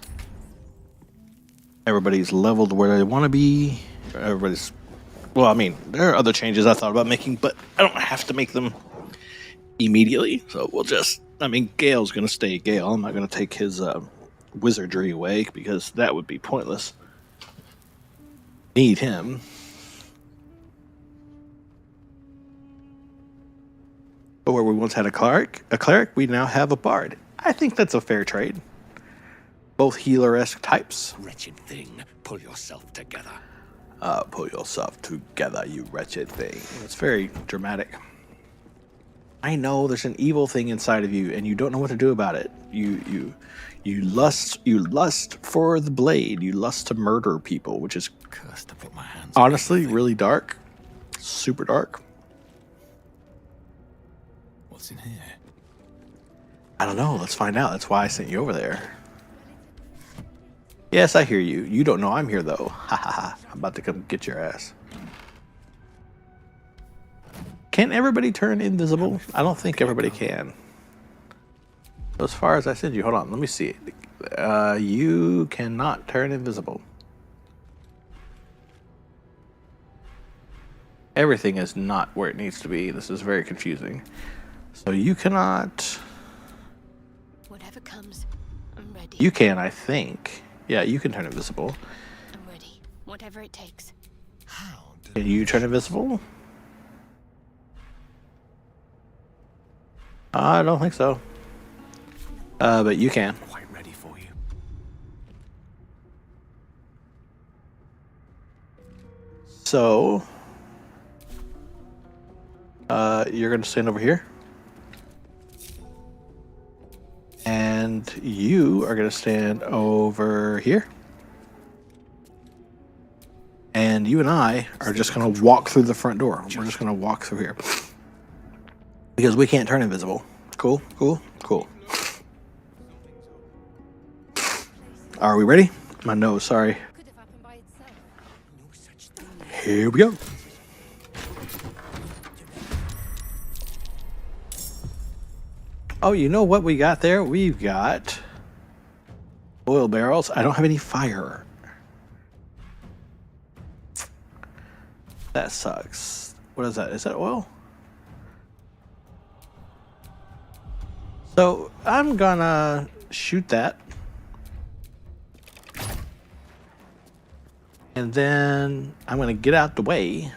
Everybody's leveled where they want to be. Everybody's... Well, I mean, there are other changes I thought about making, but I don't have to make them immediately. So we'll just... I mean, Gale's going to stay Gale. I'm not going to take his wizardry away because that would be pointless. Need him. But where we once had a cleric, we now have a bard. I think that's a fair trade. Both healer-esque types. Wretched thing, pull yourself together. Pull yourself together, you wretched thing. It's very dramatic. I know there's an evil thing inside of you, and you don't know what to do about it. You lust for the blade. You lust to murder people, which is Cursed to put my hands honestly really dark, super dark. What's in here? I don't know. Let's find out. That's why I sent you over there. Yes, I hear you. You don't know I'm here, though. Ha ha ha. I'm about to come get your ass. Can everybody turn invisible? I don't think everybody can. As far as I send you, hold on. Let me see. You cannot turn invisible. Everything is not where it needs to be. This is very confusing. So you cannot... Whatever comes, I'm ready. You can, I think. Yeah, you can turn invisible. Whatever it takes. How did Can you turn invisible? I don't think so. But you can. Quite ready for you. So, you're going to stand over here. And you are going to stand over here. And you and I are just going to walk through the front door. We're just going to walk through here. Because we can't turn invisible. Cool, cool, cool. Are we ready? My nose, sorry. Here we go. Oh, you know what we got there? We've got oil barrels. I don't have any fire. That sucks. What is that? Is that oil? So I'm gonna shoot that. And then I'm gonna get out the way.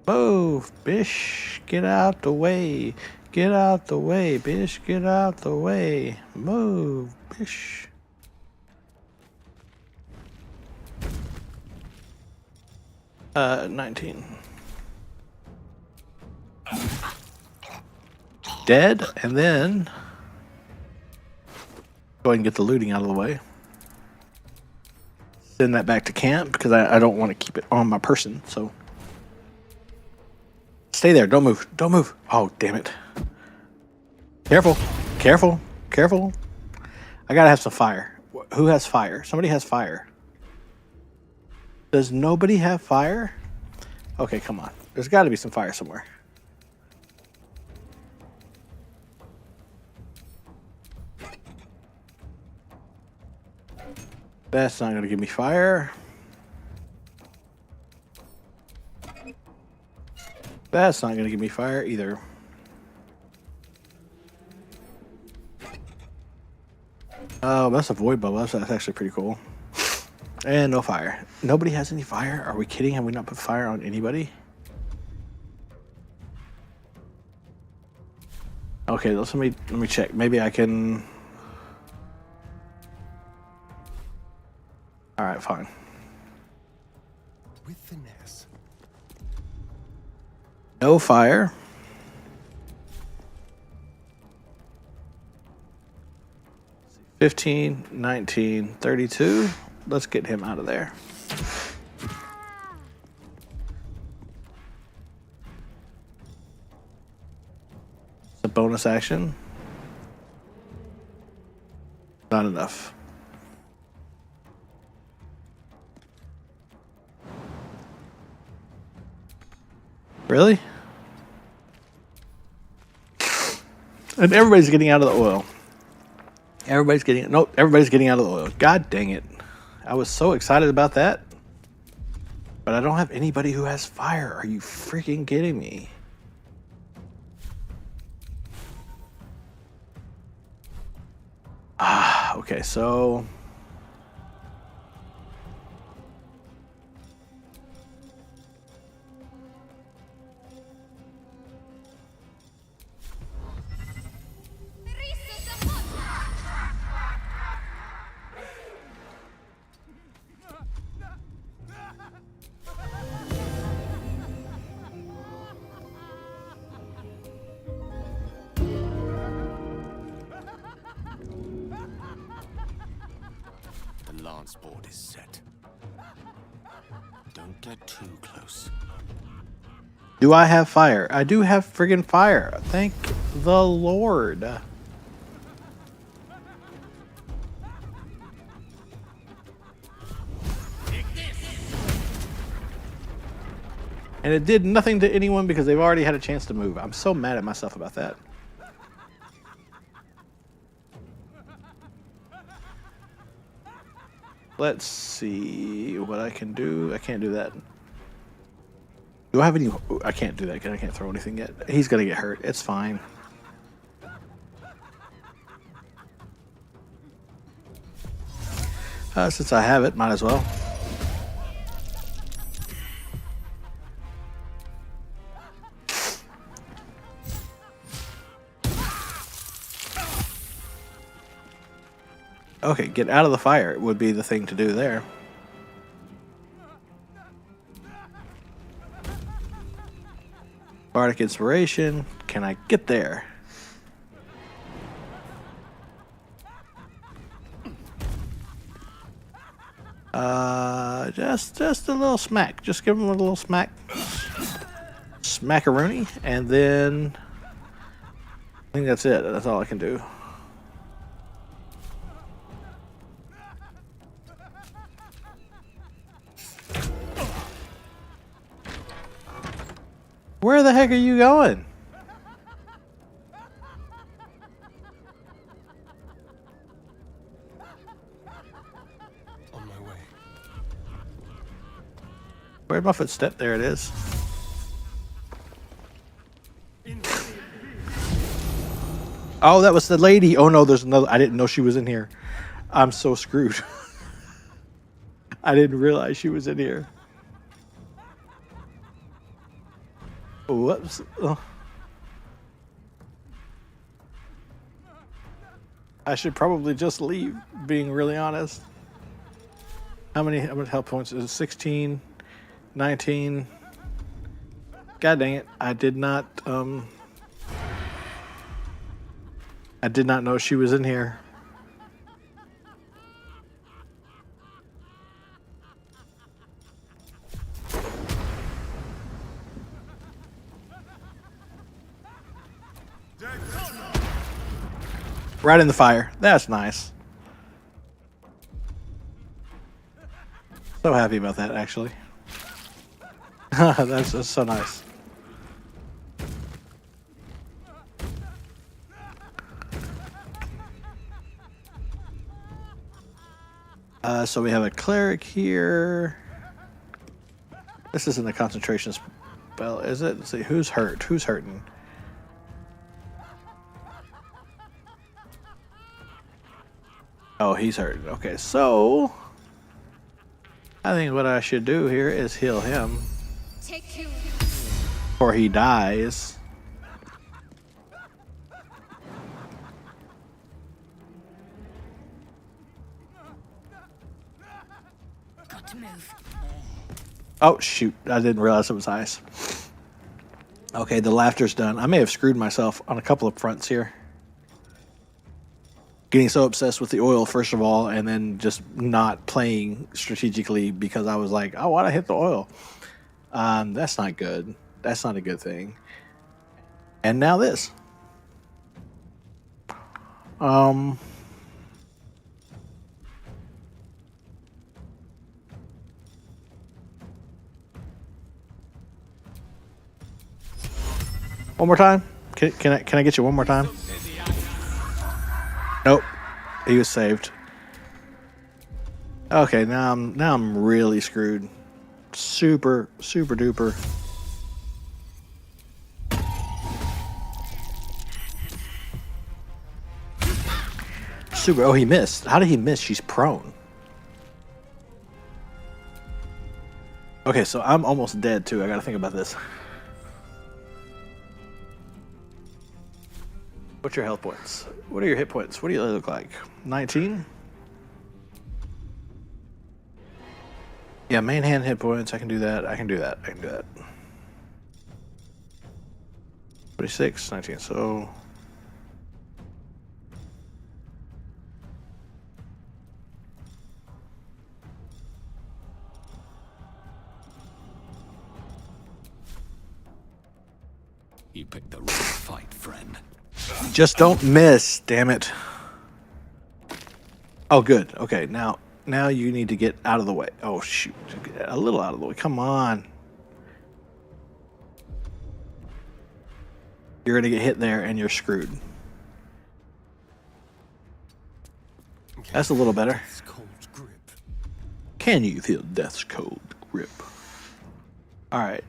Move, bish, get out the way. Get out the way, bish, get out the way. Move, bish. Uh, 19. Dead, and then go ahead and get the looting out of the way. Send that back to camp because I don't want to keep it on my person, so. Stay there, don't move, don't move. Oh, damn it. Careful, careful, careful. I gotta have some fire. Who has fire? Somebody has fire. Does nobody have fire? Okay, come on. There's gotta be some fire somewhere. That's not gonna give me fire. That's not gonna give me fire either. Oh, that's a void bubble. That's actually pretty cool. And no fire. Nobody has any fire? Are we kidding? Have we not put fire on anybody? Okay, let me check. Maybe I can. All right, fine. With finesse. No fire. $15, $19, $32. Let's get him out of there. It's a bonus action. Not enough. Really? And everybody's getting out of the oil. Everybody's getting out of the oil. God dang it. I was so excited about that. But I don't have anybody who has fire. Are you freaking kidding me? Okay, so The lance board is set. Don't get too close. do I have fire? I do have friggin' fire. Thank the Lord. And it did nothing to anyone because they've already had a chance to move. I'm so mad at myself about that. Let's see what I can do. I can't do that. Do I have any? I can't do that because I can't throw anything yet. He's gonna get hurt. It's fine. Since I have it, might as well. Okay, get out of the fire would be the thing to do there. Bardic Inspiration. Can I get there? Just a little smack. Just give him a little smack. Smackaroonie. And then I think that's it. That's all I can do. Where the heck are you going? On my way. Where's my footstep? There it is. Oh, that was the lady. Oh no, there's another. I didn't know she was in here. I'm so screwed. I didn't realize she was in here. Whoops. Oh. I should probably just leave, being really honest. How many health points is it? 16, 19. God dang it. I did not know she was in here. Right in the fire. That's nice. So happy about that, actually. That's so nice. So we have a cleric here. This isn't a concentration spell, is it? Let's see, who's hurt? Who's hurting? Oh, he's hurt. Okay, so I think what I should do here is heal him before he dies. Got to move. Oh shoot, I didn't realize it was ice. Okay, the laughter's done. I may have screwed myself on a couple of fronts here. Getting so obsessed with the oil, first of all, and then just not playing strategically because I was like, oh, why'd I hit the oil? That's not good. That's not a good thing. And now this. One more time? Can I get you one more time? Nope, he was saved. Okay, now I'm really screwed. Super duper. Super. Oh, he missed. How did he miss? She's prone. Okay, so I'm almost dead too. I gotta think about this. What's your health points? What are your hit points? What do you look like? 19? Yeah, main hand hit points. I can do that. I can do that. 26, 19. So you picked the right fight, friend. just don't miss, damn it. Oh, good. Okay, now you need to get out of the way. Oh, shoot. Get a little out of the way. Come on. You're going to get hit there, and you're screwed. That's a little better. Can you feel death's cold grip? All right.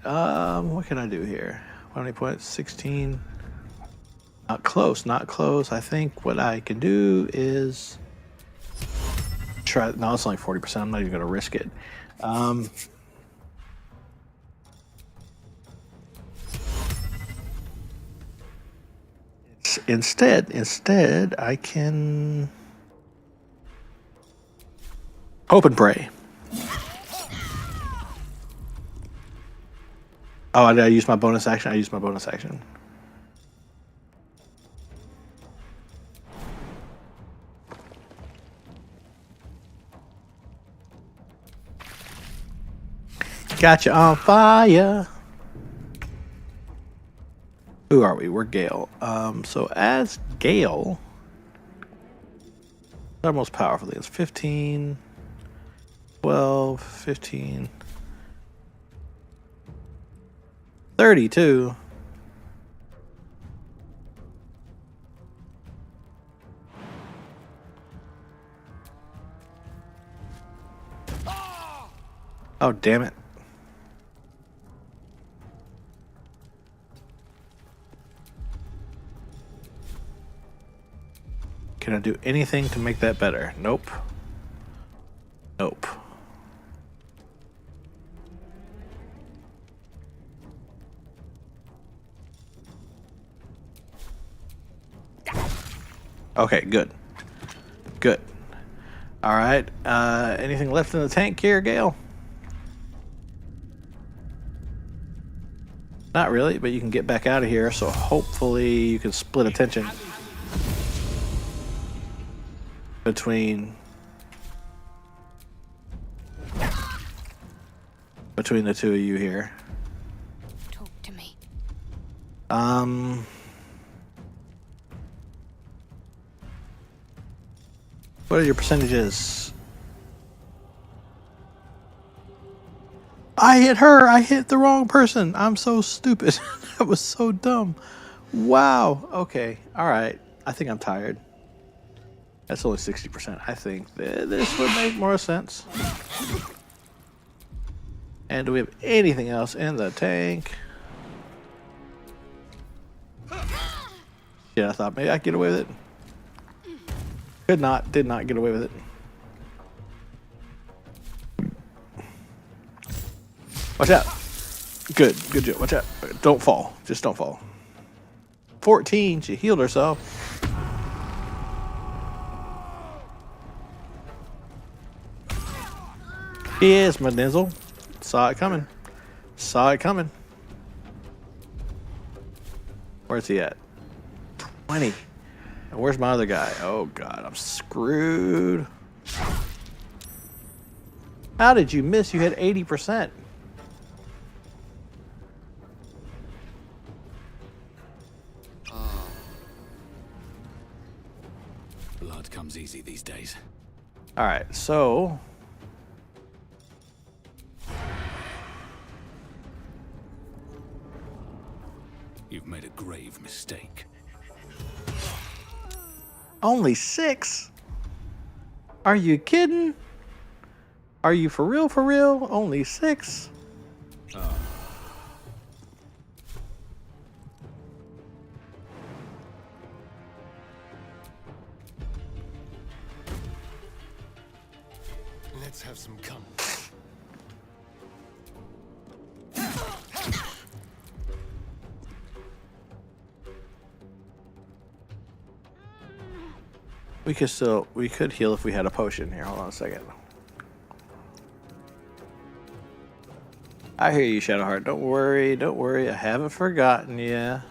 What can I do here? How many points? 16. Not close. I think what I can do is try. No, it's only 40%. I'm not even going to risk it. Instead, I can hope and pray. Oh, did I use my bonus action? I used my bonus action. Gotcha on fire. Who are we? We're Gale. So as Gale, our most powerful is 15, 12, 15, 32. Oh, damn it. Can I do anything to make that better? Nope. Nope. Okay, good. Good. All right. Anything left in the tank here, Gale? Not really, but you can get back out of here, so hopefully you can split attention between the two of you here. Talk to me. What are your percentages? I hit her. I hit the wrong person. I'm so stupid. That was so dumb. Wow. Okay. All right. I think I'm tired. That's only 60%. I think this would make more sense. And do we have anything else in the tank? Yeah, I thought maybe I could get away with it. Could not. Did not get away with it. Watch out. Good. Good job. Watch out. Don't fall. Just don't fall. 14. She healed herself. Yes, my nizzle. Saw it coming. Saw it coming. Where's he at? 20. And where's my other guy? Oh, God. I'm screwed. How did you miss? You had 80%. Blood comes easy these days. All right, so You've made a grave mistake. only 6? Are you kidding? Are you for real? For real? Only 6? Let's have some company. We could heal if we had a potion here. Hold on a second. I hear you, Shadowheart. Don't worry, don't worry. I haven't forgotten you.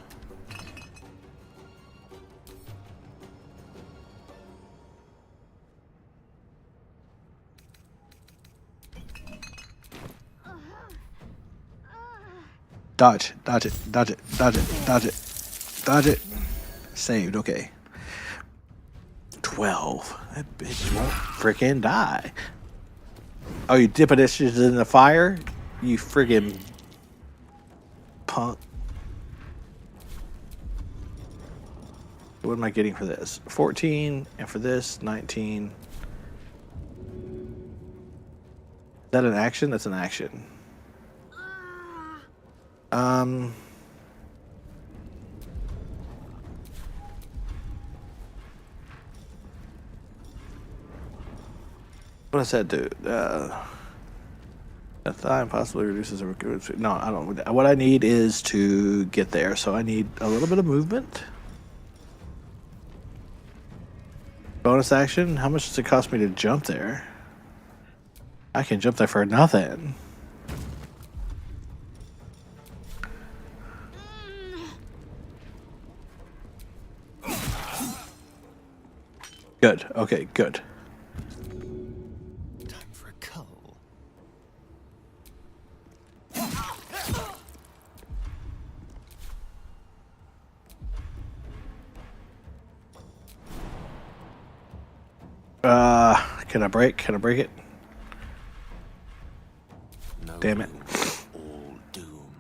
Dodge, dodge it, dodge it, dodge it, dodge it, dodge it. Saved, okay. 12. That bitch won't freaking die. Oh, you dipping this shit in the fire? You friggin' punk. What am I getting for this? 14, and for this, 19. Is that an action? That's an action. What does that do? A time possibly reduces the recruitment. No, I don't. What I need is to get there, so I need a little bit of movement. Bonus action. How much does it cost me to jump there? I can jump there for nothing. Good. Okay, good. Time for a cull. Can I break? Can I break it? No. Damn it. All doom.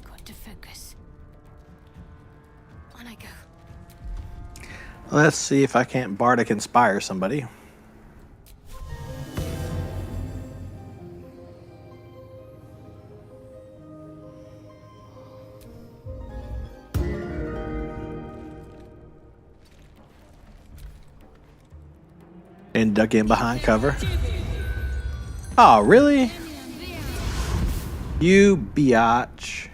Got to focus. On I go. Let's see if I can't Bardic Inspire somebody. And duck in behind cover. Oh, really? You biatch.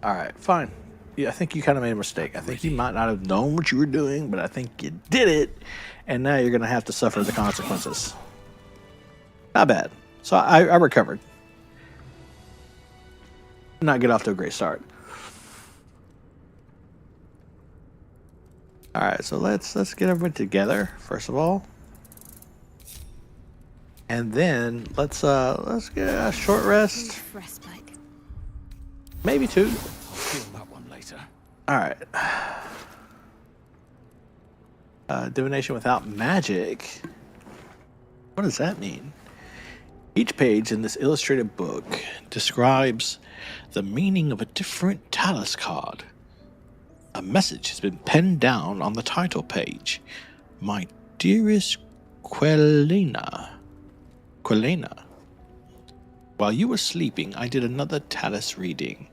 Alright, fine. Yeah, I think you kind of made a mistake. I think you might not have known what you were doing, but I think you did it. And now you're going to have to suffer the consequences. Not bad. So I recovered. Not get off to a great start. Alright, so let's get everybody together, first of all. And then let's get a short rest. Maybe 2. I'll feel that one later. Alright. Divination without magic. What does that mean? Each page in this illustrated book describes the meaning of a different Talus card. A message has been penned down on the title page. My dearest Quelena. While you were sleeping, I did another Talus reading.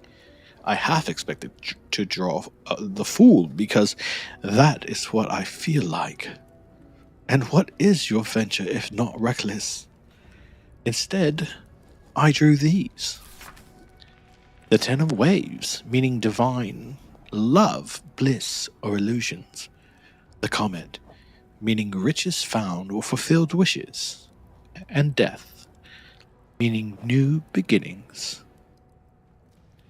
I half expected to draw the Fool, because that is what I feel like. And what is your venture if not reckless? Instead, I drew these. The Ten of Waves, meaning divine, love, bliss, or illusions. The Comet, meaning riches found or fulfilled wishes. And Death, meaning new beginnings.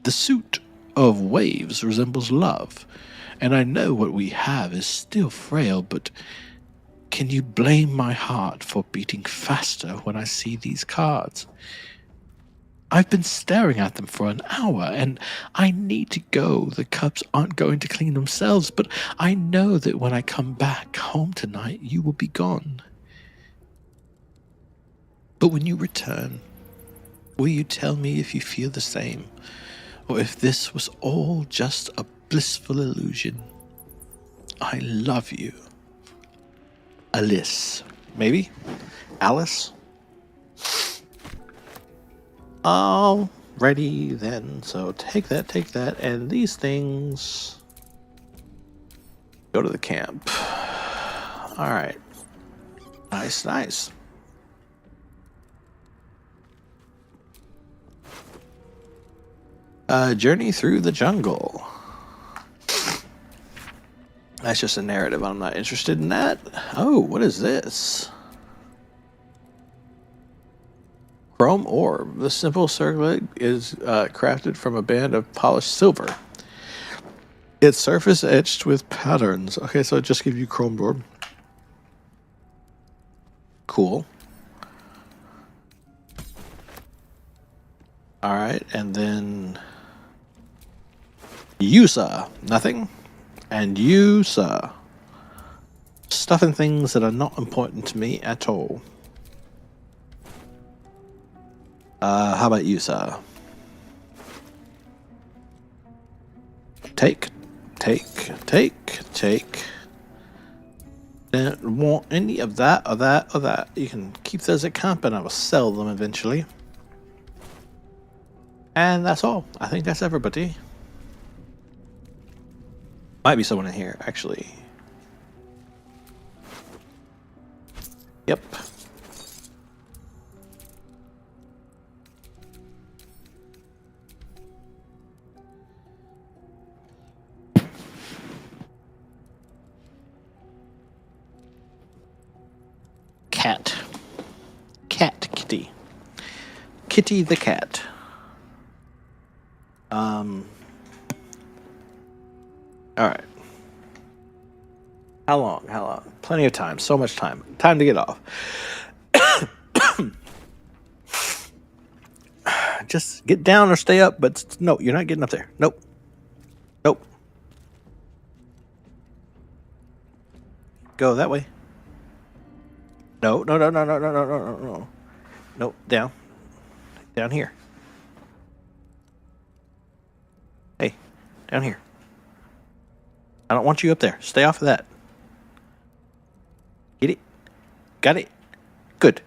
The suit of waves resembles love, and I know what we have is still frail, but can you blame my heart for beating faster when I see these cards? I've been staring at them for an hour, and I need to go. The cups aren't going to clean themselves, but I know that when I come back home tonight, you will be gone. But when you return, will you tell me if you feel the same, or if this was all just a blissful illusion? I love you. Alice. Maybe? Alice? Alrighty then. So take that, and these things go to the camp. Alright. Nice. Journey through the jungle. That's just a narrative. I'm not interested in that. Oh, what is this? Chrome orb. The simple circlet is crafted from a band of polished silver. Its surface etched with patterns. Okay, so it just gives you chrome orb. Cool. Alright, and then Yusa. Nothing. And Yusa. Stuff and things that are not important to me at all. How about Yusa? Take. take. Don't want any of that, or that, or that. You can keep those at camp, and I will sell them eventually. And that's all. I think that's everybody. Might be someone in here, actually. Yep. Cat. Kitty. Kitty the cat. Alright. How long? Plenty of time. So much time. Time to get off. Just get down or stay up, but no, you're not getting up there. Nope. Nope. Go that way. No. Nope. Down. Down here. Hey, down here. I don't want you up there. Stay off of that. Get it? Got it? Good.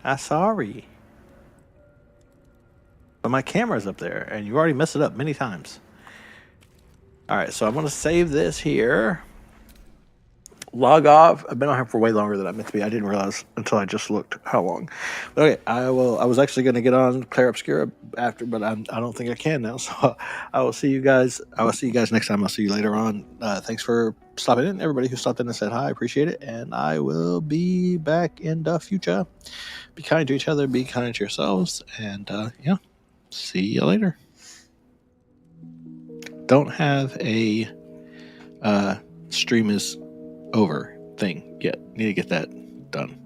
I'm sorry. But my camera's up there, and you already messed it up many times. Alright, so I'm going to save this here. Log off. I've been on here for way longer than I meant to be. I didn't realize until I just looked how long. But okay, I was actually going to get on Claire Obscura after, but I don't think I can now. So I will see you guys. I will see you guys next time. I'll see you later on. Thanks for stopping in. Everybody who stopped in and said hi, I appreciate it. And I will be back in the future. Be kind to each other. Be kind to yourselves. And yeah, see you later. Don't have a stream is over thing yet. Need to get that done.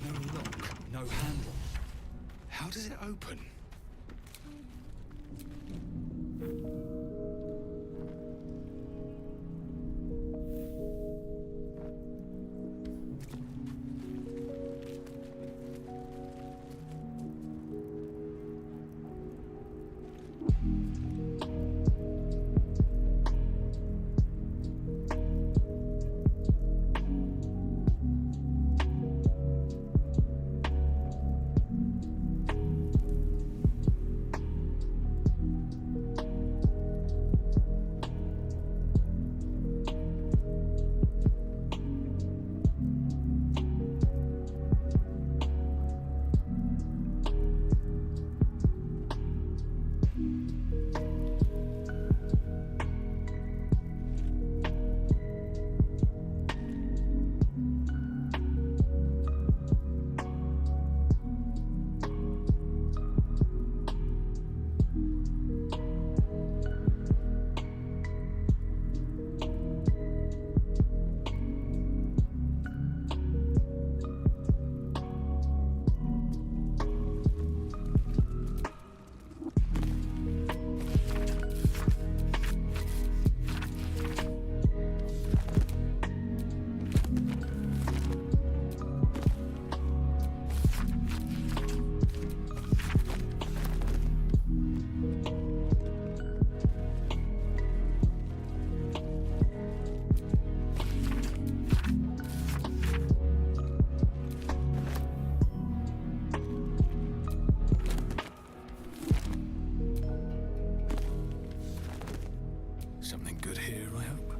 No lock, no handle. How does it open? Something good here, I hope.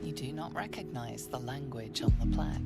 You do not recognize the language on the plaque.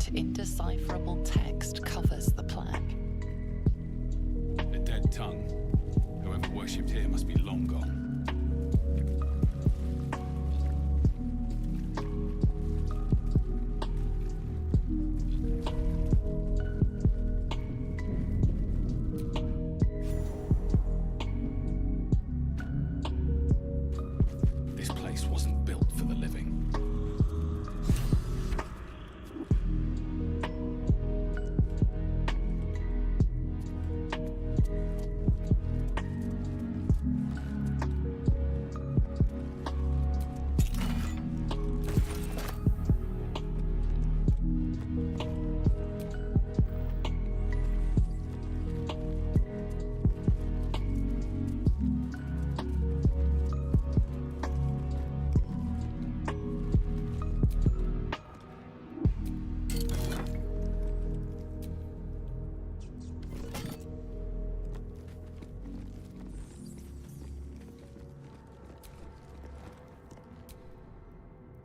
faint, indecipherable text covers the plaque. A dead tongue. Whoever worshipped here must be long gone. This place wasn't built for the living.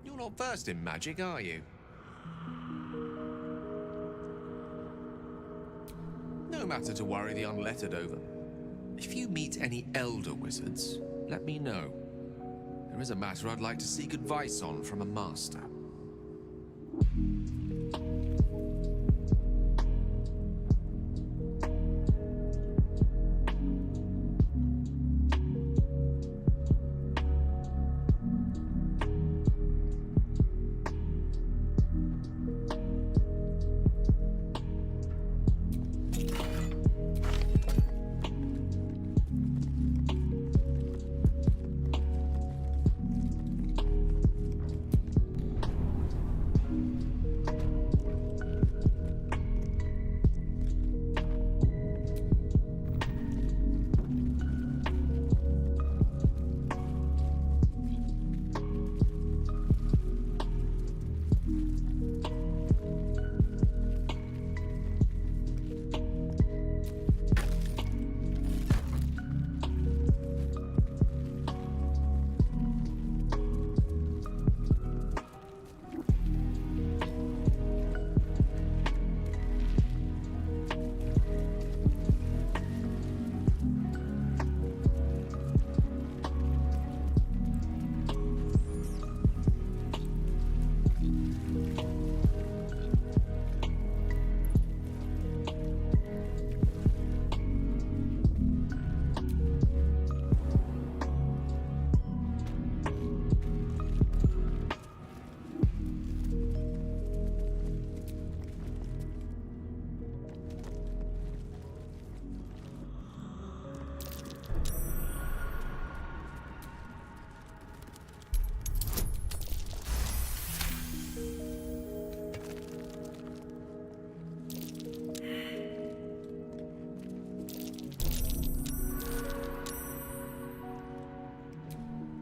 You're not versed in magic, are you? No matter to worry the unlettered over. If you meet any elder wizards, let me know. There is a matter I'd like to seek advice on from a master.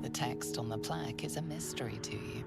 The text on the plaque is a mystery to you.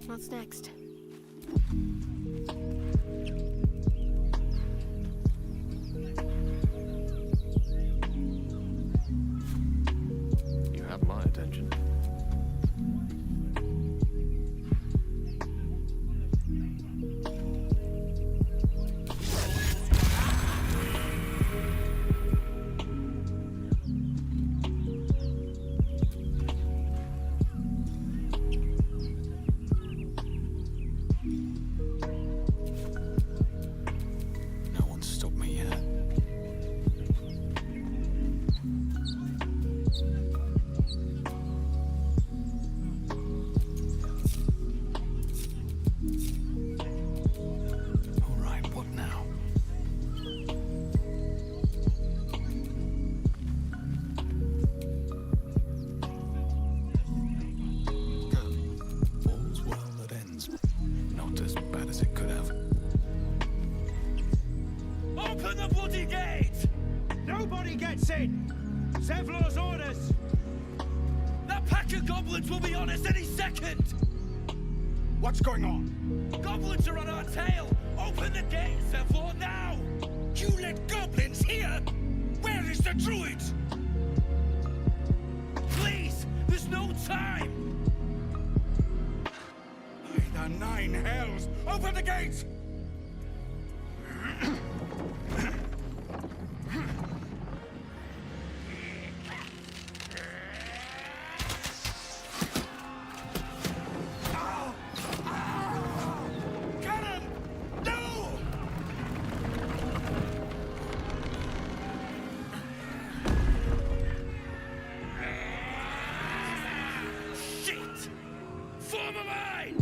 What's next? You have my attention. No one's stopped me yet. All right, what now? All's well that ends. Not as bad as it could have. Open the bloody gate! Nobody gets in! Zevlor's orders! That pack of goblins will be on us any second! What's going on? Goblins are on our tail! Open the gate, Zevlor, now! You let goblins here? Where is the druid? Please, there's no time! By the nine hells! Open the gate! Cannon! No! Shit! Form a line!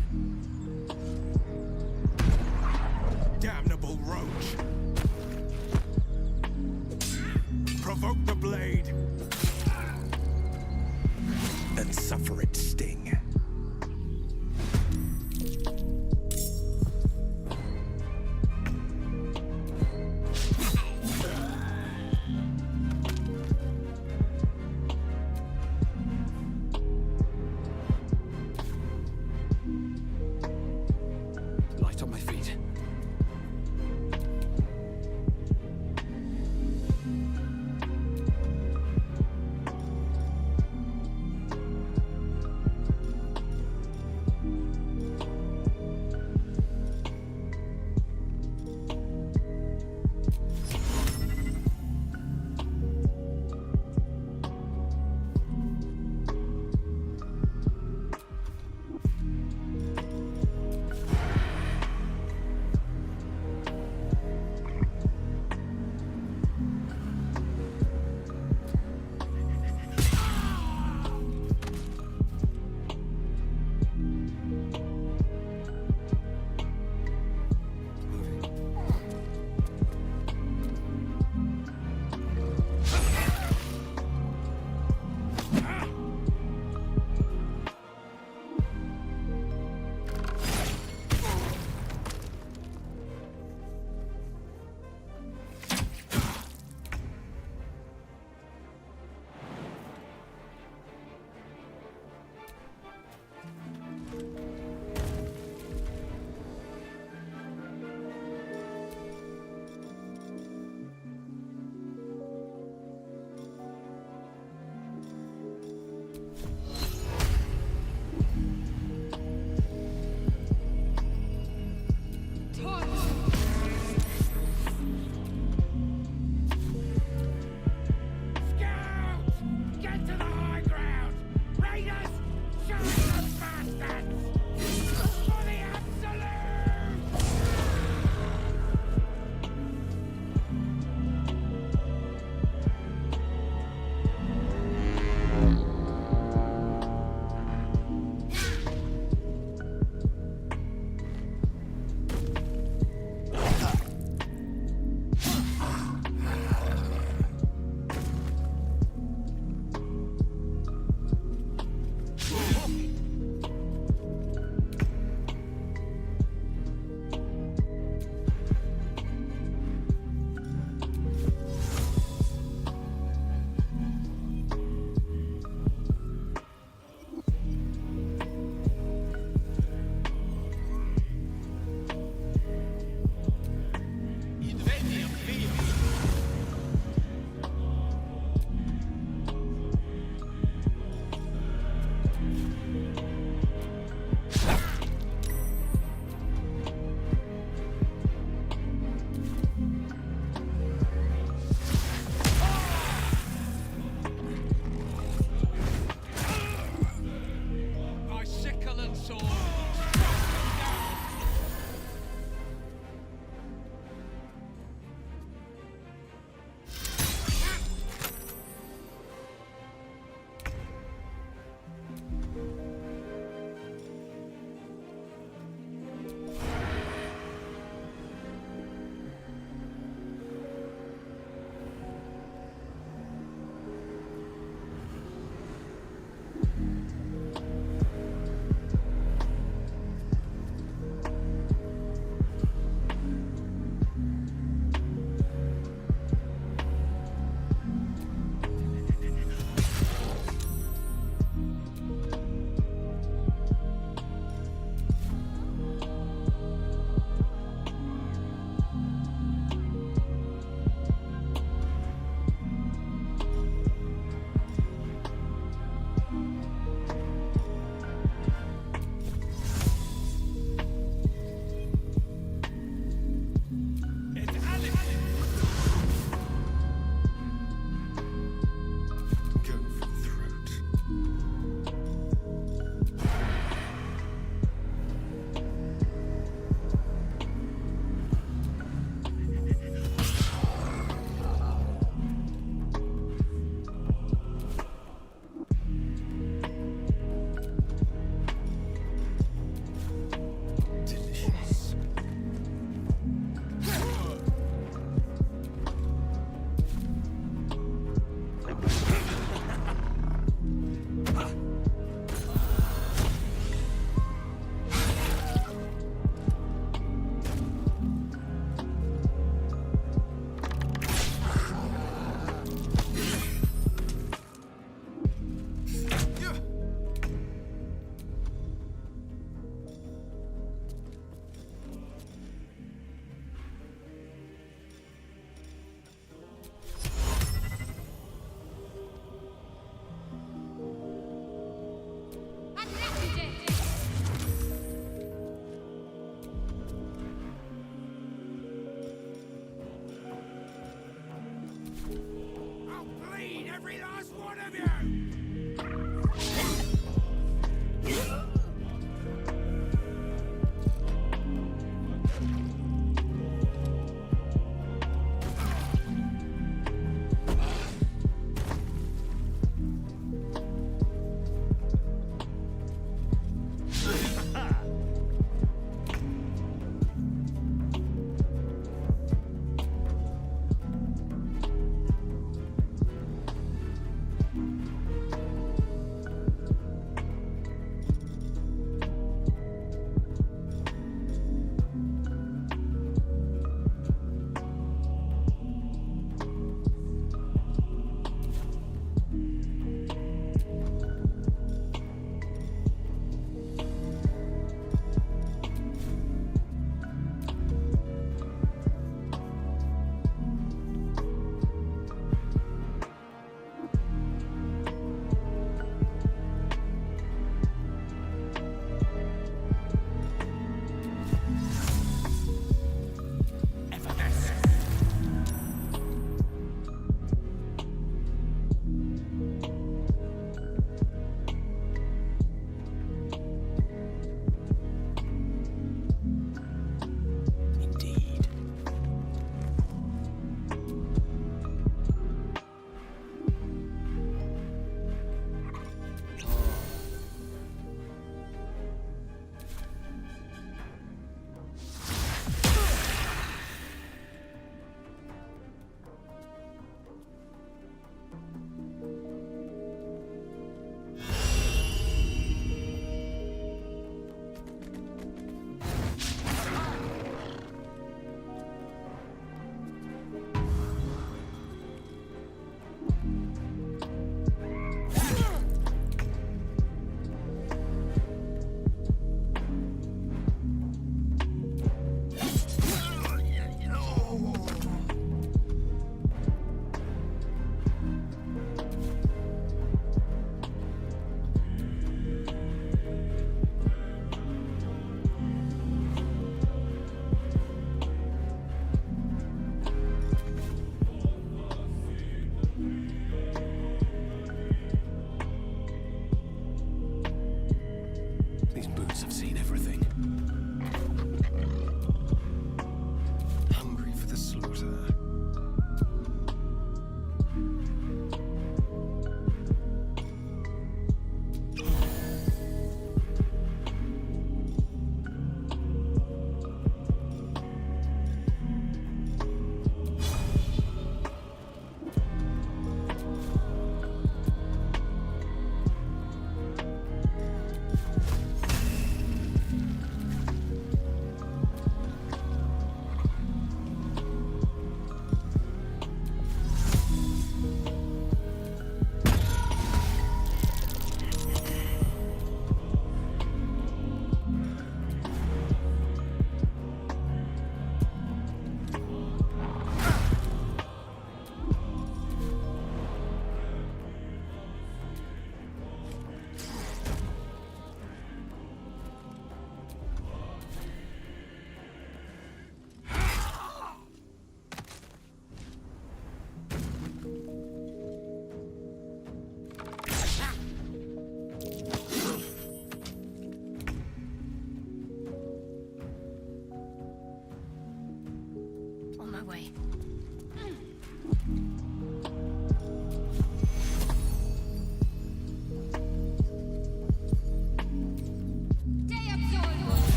Every last one of you!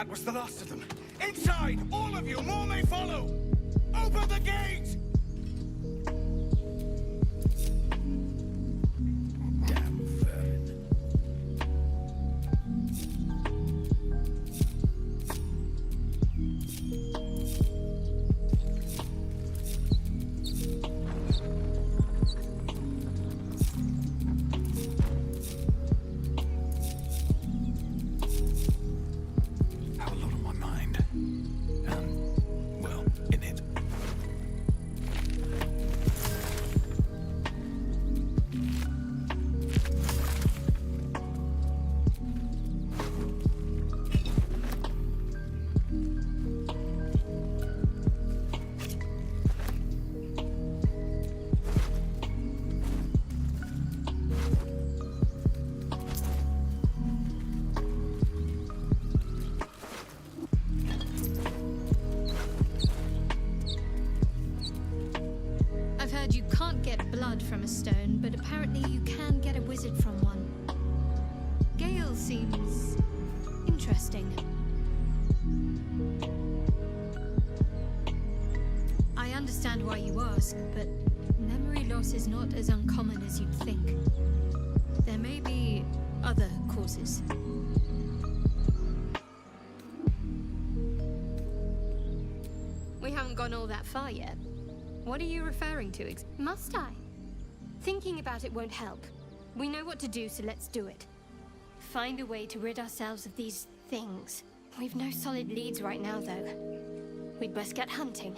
That was the last of them. Inside! All of you! More may follow! Open the gate! Damn vermin. Have a lot on my mind. Well, in it. I've heard you can't get blood from a stone, but apparently you can get a wizard from one. Gale seems interesting. I understand why you ask, but memory loss is not as uncommon as you'd think. There may be other causes. We haven't gone all that far yet. What are you referring to? Must I? Thinking about it won't help. We know what to do, so let's do it. Find a way to rid ourselves of these things. We've no solid leads right now, though. We'd best get hunting.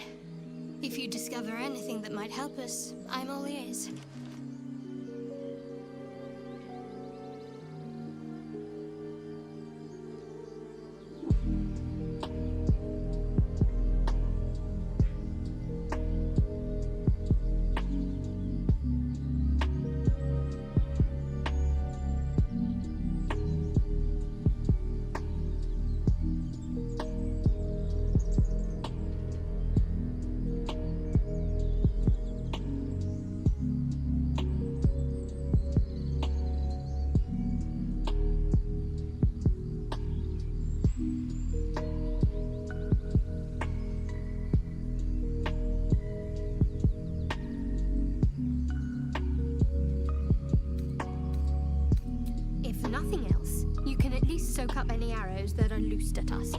If you discover anything that might help us, I'm all ears. If nothing else, you can at least soak up any arrows that are loosed at us.